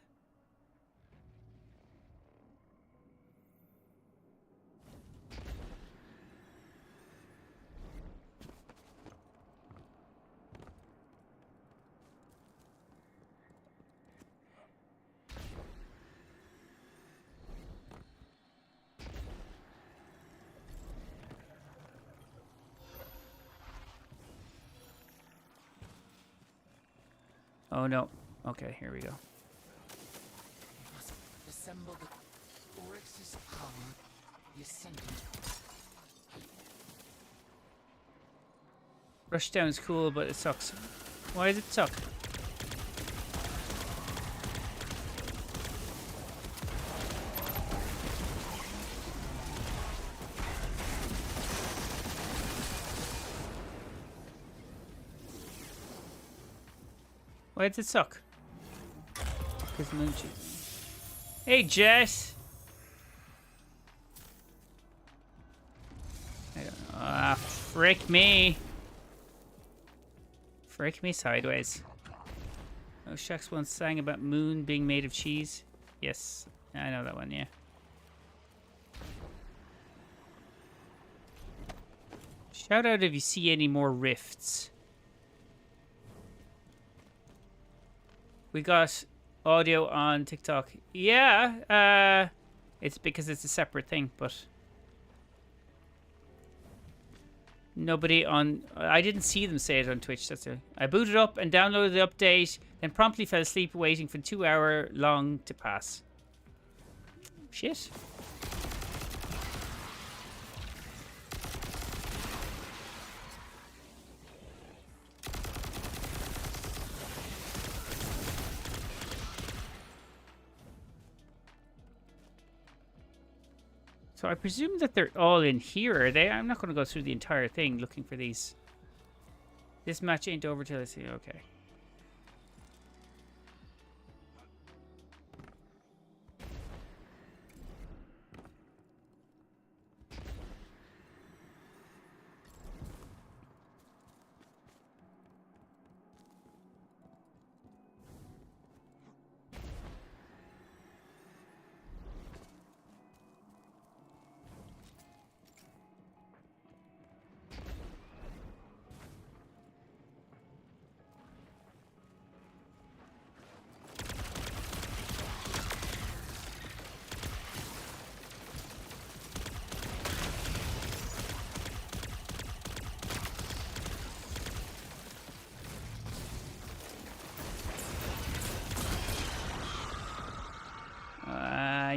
Oh no. Okay, here we go. Assemble the Oryx's power, the ascendant. Rushdown is cool, but it sucks. Why does it suck? Why does it suck? Hey, Jess! I don't know. Ah, frick me. Frick me sideways. Oh, Shax once sang about moon being made of cheese. Yes, I know that one, yeah. Shout out if you see any more rifts. We got audio on TikTok. Yeah, it's because it's a separate thing, but nobody on... I didn't see them say it on Twitch, that's it. I booted up and downloaded the update, then promptly fell asleep waiting for 2 hour long to pass. Shit. So I presume that they're all in here, are they? I'm not going to go through the entire thing looking for these. This match ain't over till I see. Okay.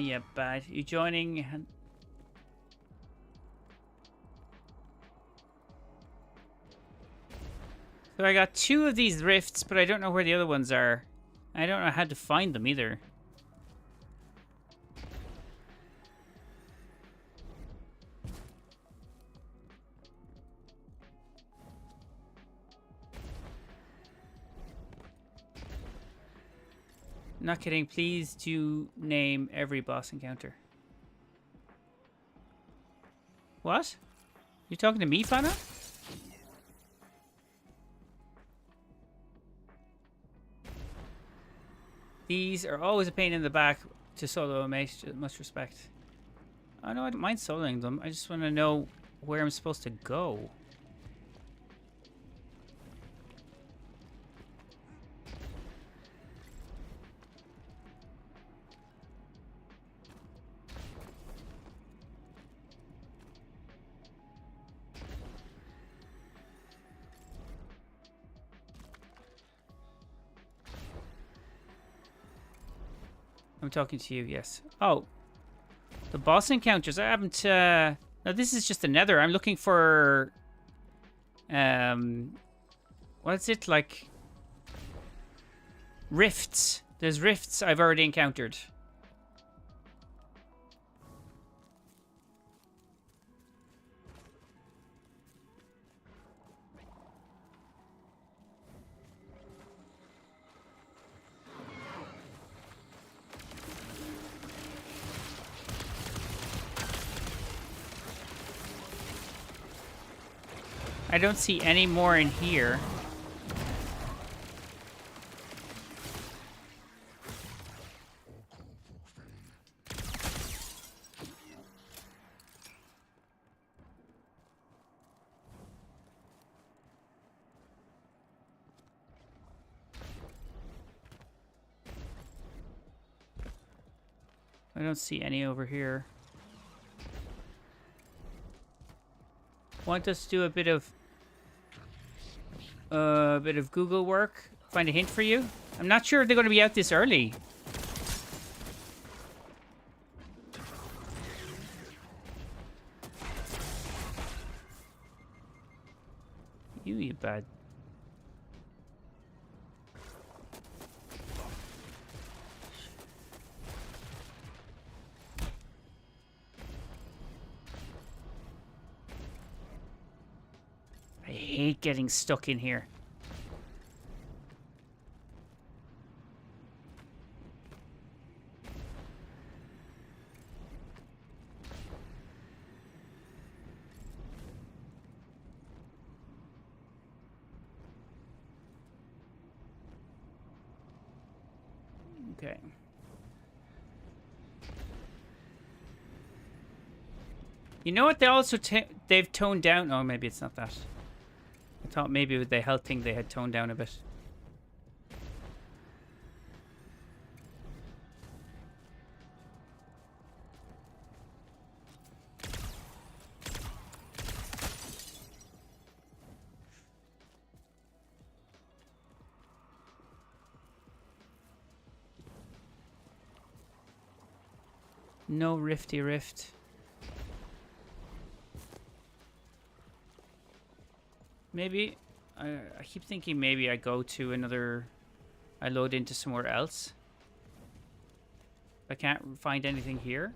Yeah, bad. You joining? So I got 2 of these rifts, but I don't know where the other ones are. I don't know how to find them either. Not kidding. Please do name every boss encounter. What? You talking to me, Fana? These are always a pain in the back to solo, mate. Much respect. Oh no, I don't mind soloing them. I just want to know where I'm supposed to go. I'm talking to you, yes. Oh. The boss encounters. I haven't... No, this is just the nether. I'm looking for... What's it? Like... Rifts. There's rifts I've already encountered. I don't see any more in here. I don't see any over here. Want us to do a bit of Google work? Find a hint for you? I'm not sure if they're going to be out this early. You bad. I hate getting stuck in here. Okay. You know what? They also they've toned down. Oh, maybe it's not that. I thought maybe with the health thing they had toned down a bit. No rifty rift. Maybe, I keep thinking maybe I go to another, I load into somewhere else. I can't find anything here.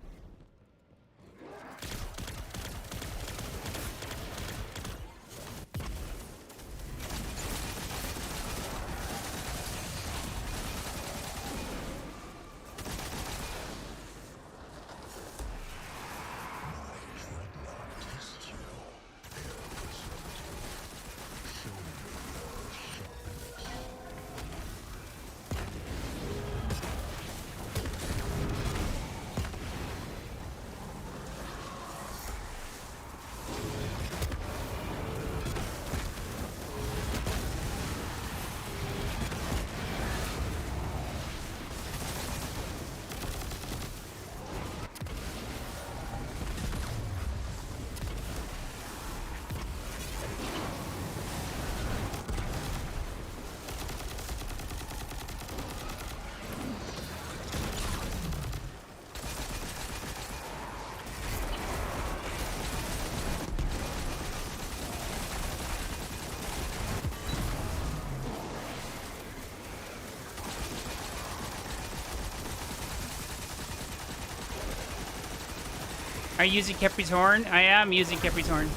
Are you using Kepri's Horn? I am using Kepri's Horn.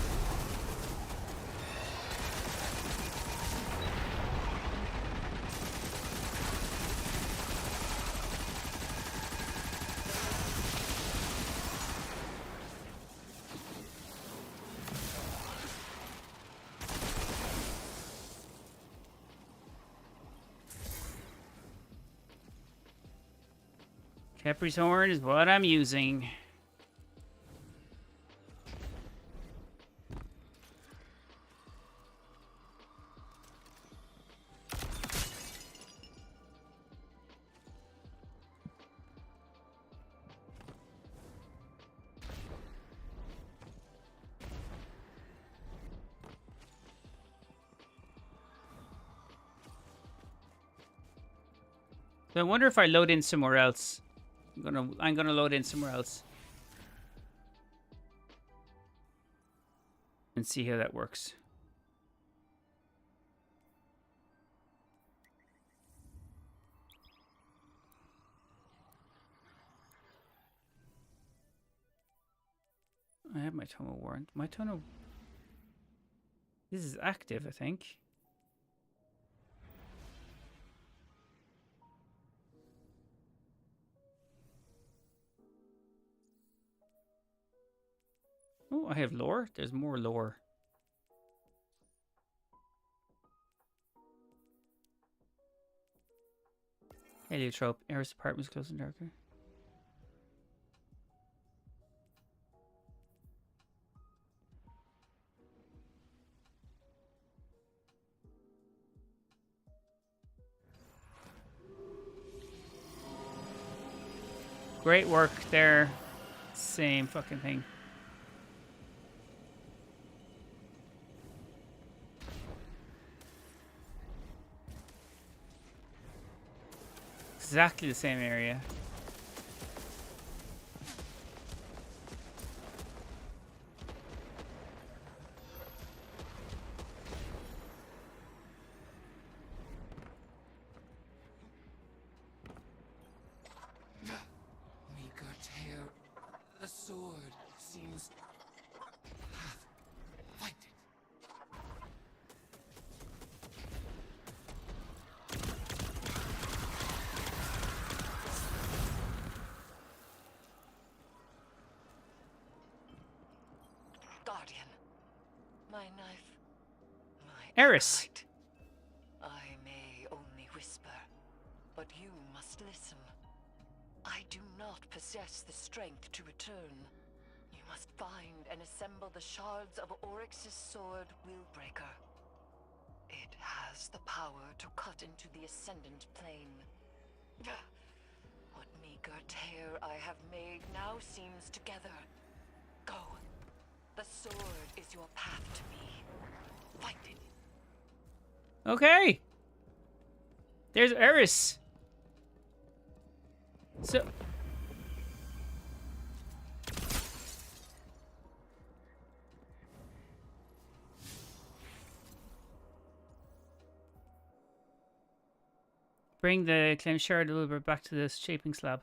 Kepri's Horn is what I'm using. So I wonder if I load in somewhere else. I'm gonna load in somewhere else and see how that works. I have my Tomo warrant. My Tomo. This is active, I think. Oh, I have lore. There's more lore. Heliotrope. Eris apartments close and darker. Great work there. Same fucking thing. Exactly the same area. The sword seems fight it. Guardian, my knife, my Eris. acolyte. I may only whisper, but you must listen. I do not possess the strength to return. You must find and assemble the shards of Oryx's sword, Willbreaker. It has the power to cut into the Ascendant Plane. What meager tear I have made now seems together. Go. The sword is your path to me. Fight it. Okay. There's Eris. So. Bring the claim shard a little bit back to the shaping slab.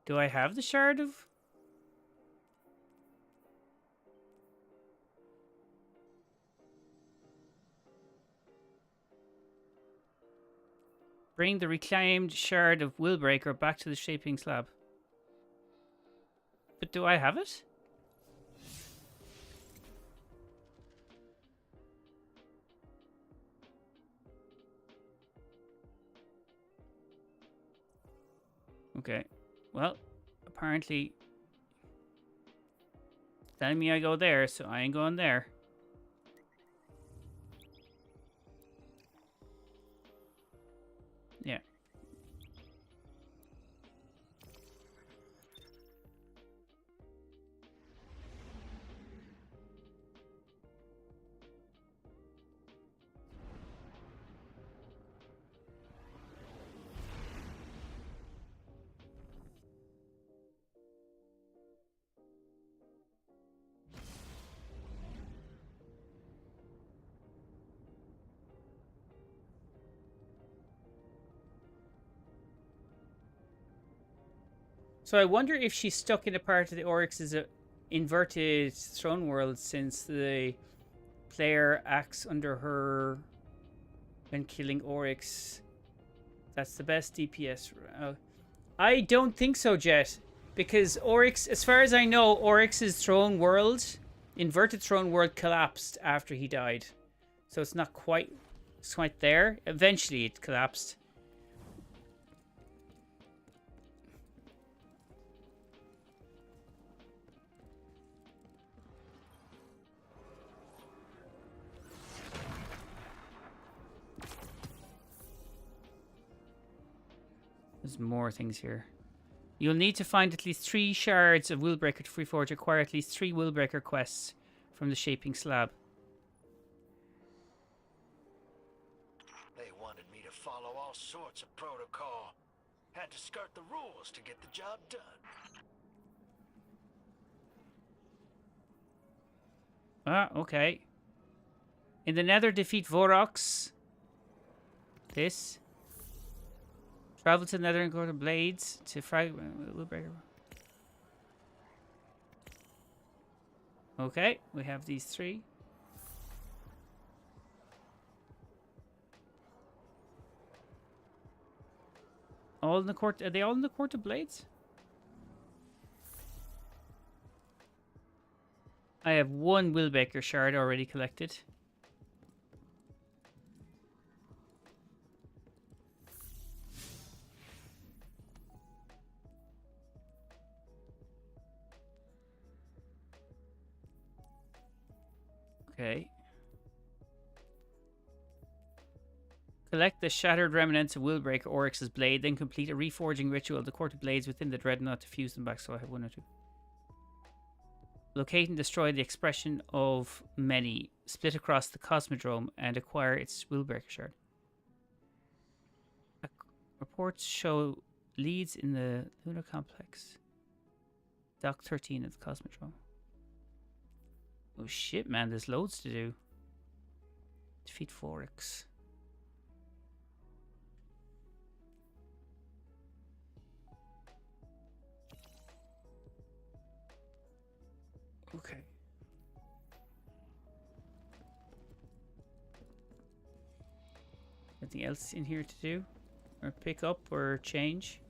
Do I have the shard of? Bring the reclaimed shard of Willbreaker back to the shaping slab. But do I have it? Okay. Well, apparently it's telling me I go there, so I ain't going there. Yeah. So I wonder if she's stuck in a part of the Oryx's inverted throne world since the player acts under her when killing Oryx. That's the best DPS. I don't think so, Jet. Because Oryx, as far as I know, Oryx's throne world, inverted throne world, collapsed after he died. So it's not quite, it's quite there. Eventually it collapsed. There's more things here. You'll need to find at least 3 shards of Willbreaker to Freeforge. Acquire at least 3 Willbreaker quests from the Shaping Slab. follow all sorts of protocol. Had to skirt the rules to get the job done. Ah, okay. In the Nether, defeat Vorox. This. Travel to the Nether and go to Blades to fragment Willbreaker. Okay, we have these 3. All in the court. Are they all in the Court of Blades? I have 1 Willbaker shard already collected. Okay. Collect the shattered remnants of Willbreaker Oryx's blade, then complete a reforging ritual of the Court of Blades within the Dreadnought to fuse them back. So I have 1 or 2. Locate and destroy the expression of many. Split across the Cosmodrome and acquire its Willbreaker shard. Reports show leads in the Lunar Complex. Dock 13 of the Cosmodrome. Oh shit, man, there's loads to do. Defeat Forex. Okay. Anything else in here to do? Or pick up or change?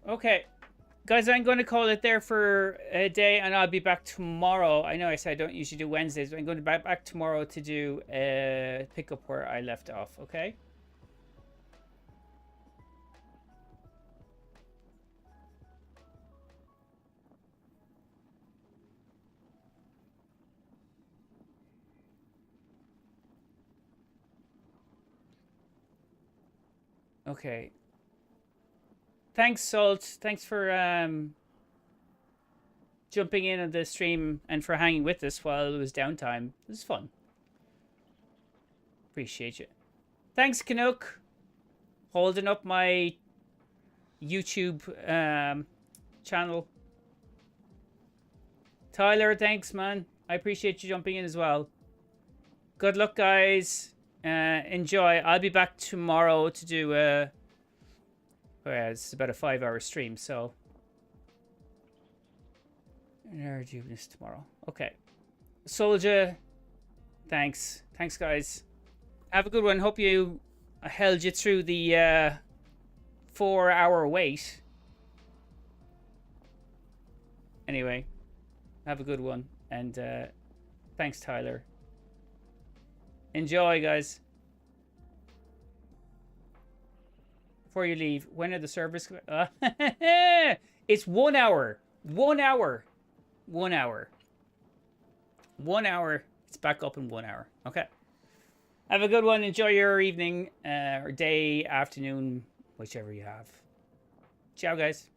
Okay. Guys, I'm going to call it there for a day, and I'll be back tomorrow. I know I said I don't usually do Wednesdays, but I'm going to be back tomorrow to do pick up where I left off, okay? Okay. Thanks, Salt. Thanks for jumping in on the stream and for hanging with us while it was downtime. It was fun. Appreciate you. Thanks, Canuck. Holding up my YouTube channel. Tyler, thanks, man. I appreciate you jumping in as well. Good luck, guys. Enjoy. I'll be back tomorrow to do it's about a 5-hour stream, so I'll do this tomorrow. Okay. Soldier, thanks. Thanks, guys. Have a good one. Hope you held you through the 4-hour wait. Anyway, have a good one. And thanks, Tyler. Enjoy, guys. Before you leave, when are the servers? It's 1 hour. 1 hour. 1 hour. 1 hour. It's back up in 1 hour. Okay. Have a good one. Enjoy your evening or day, afternoon, whichever you have. Ciao, guys.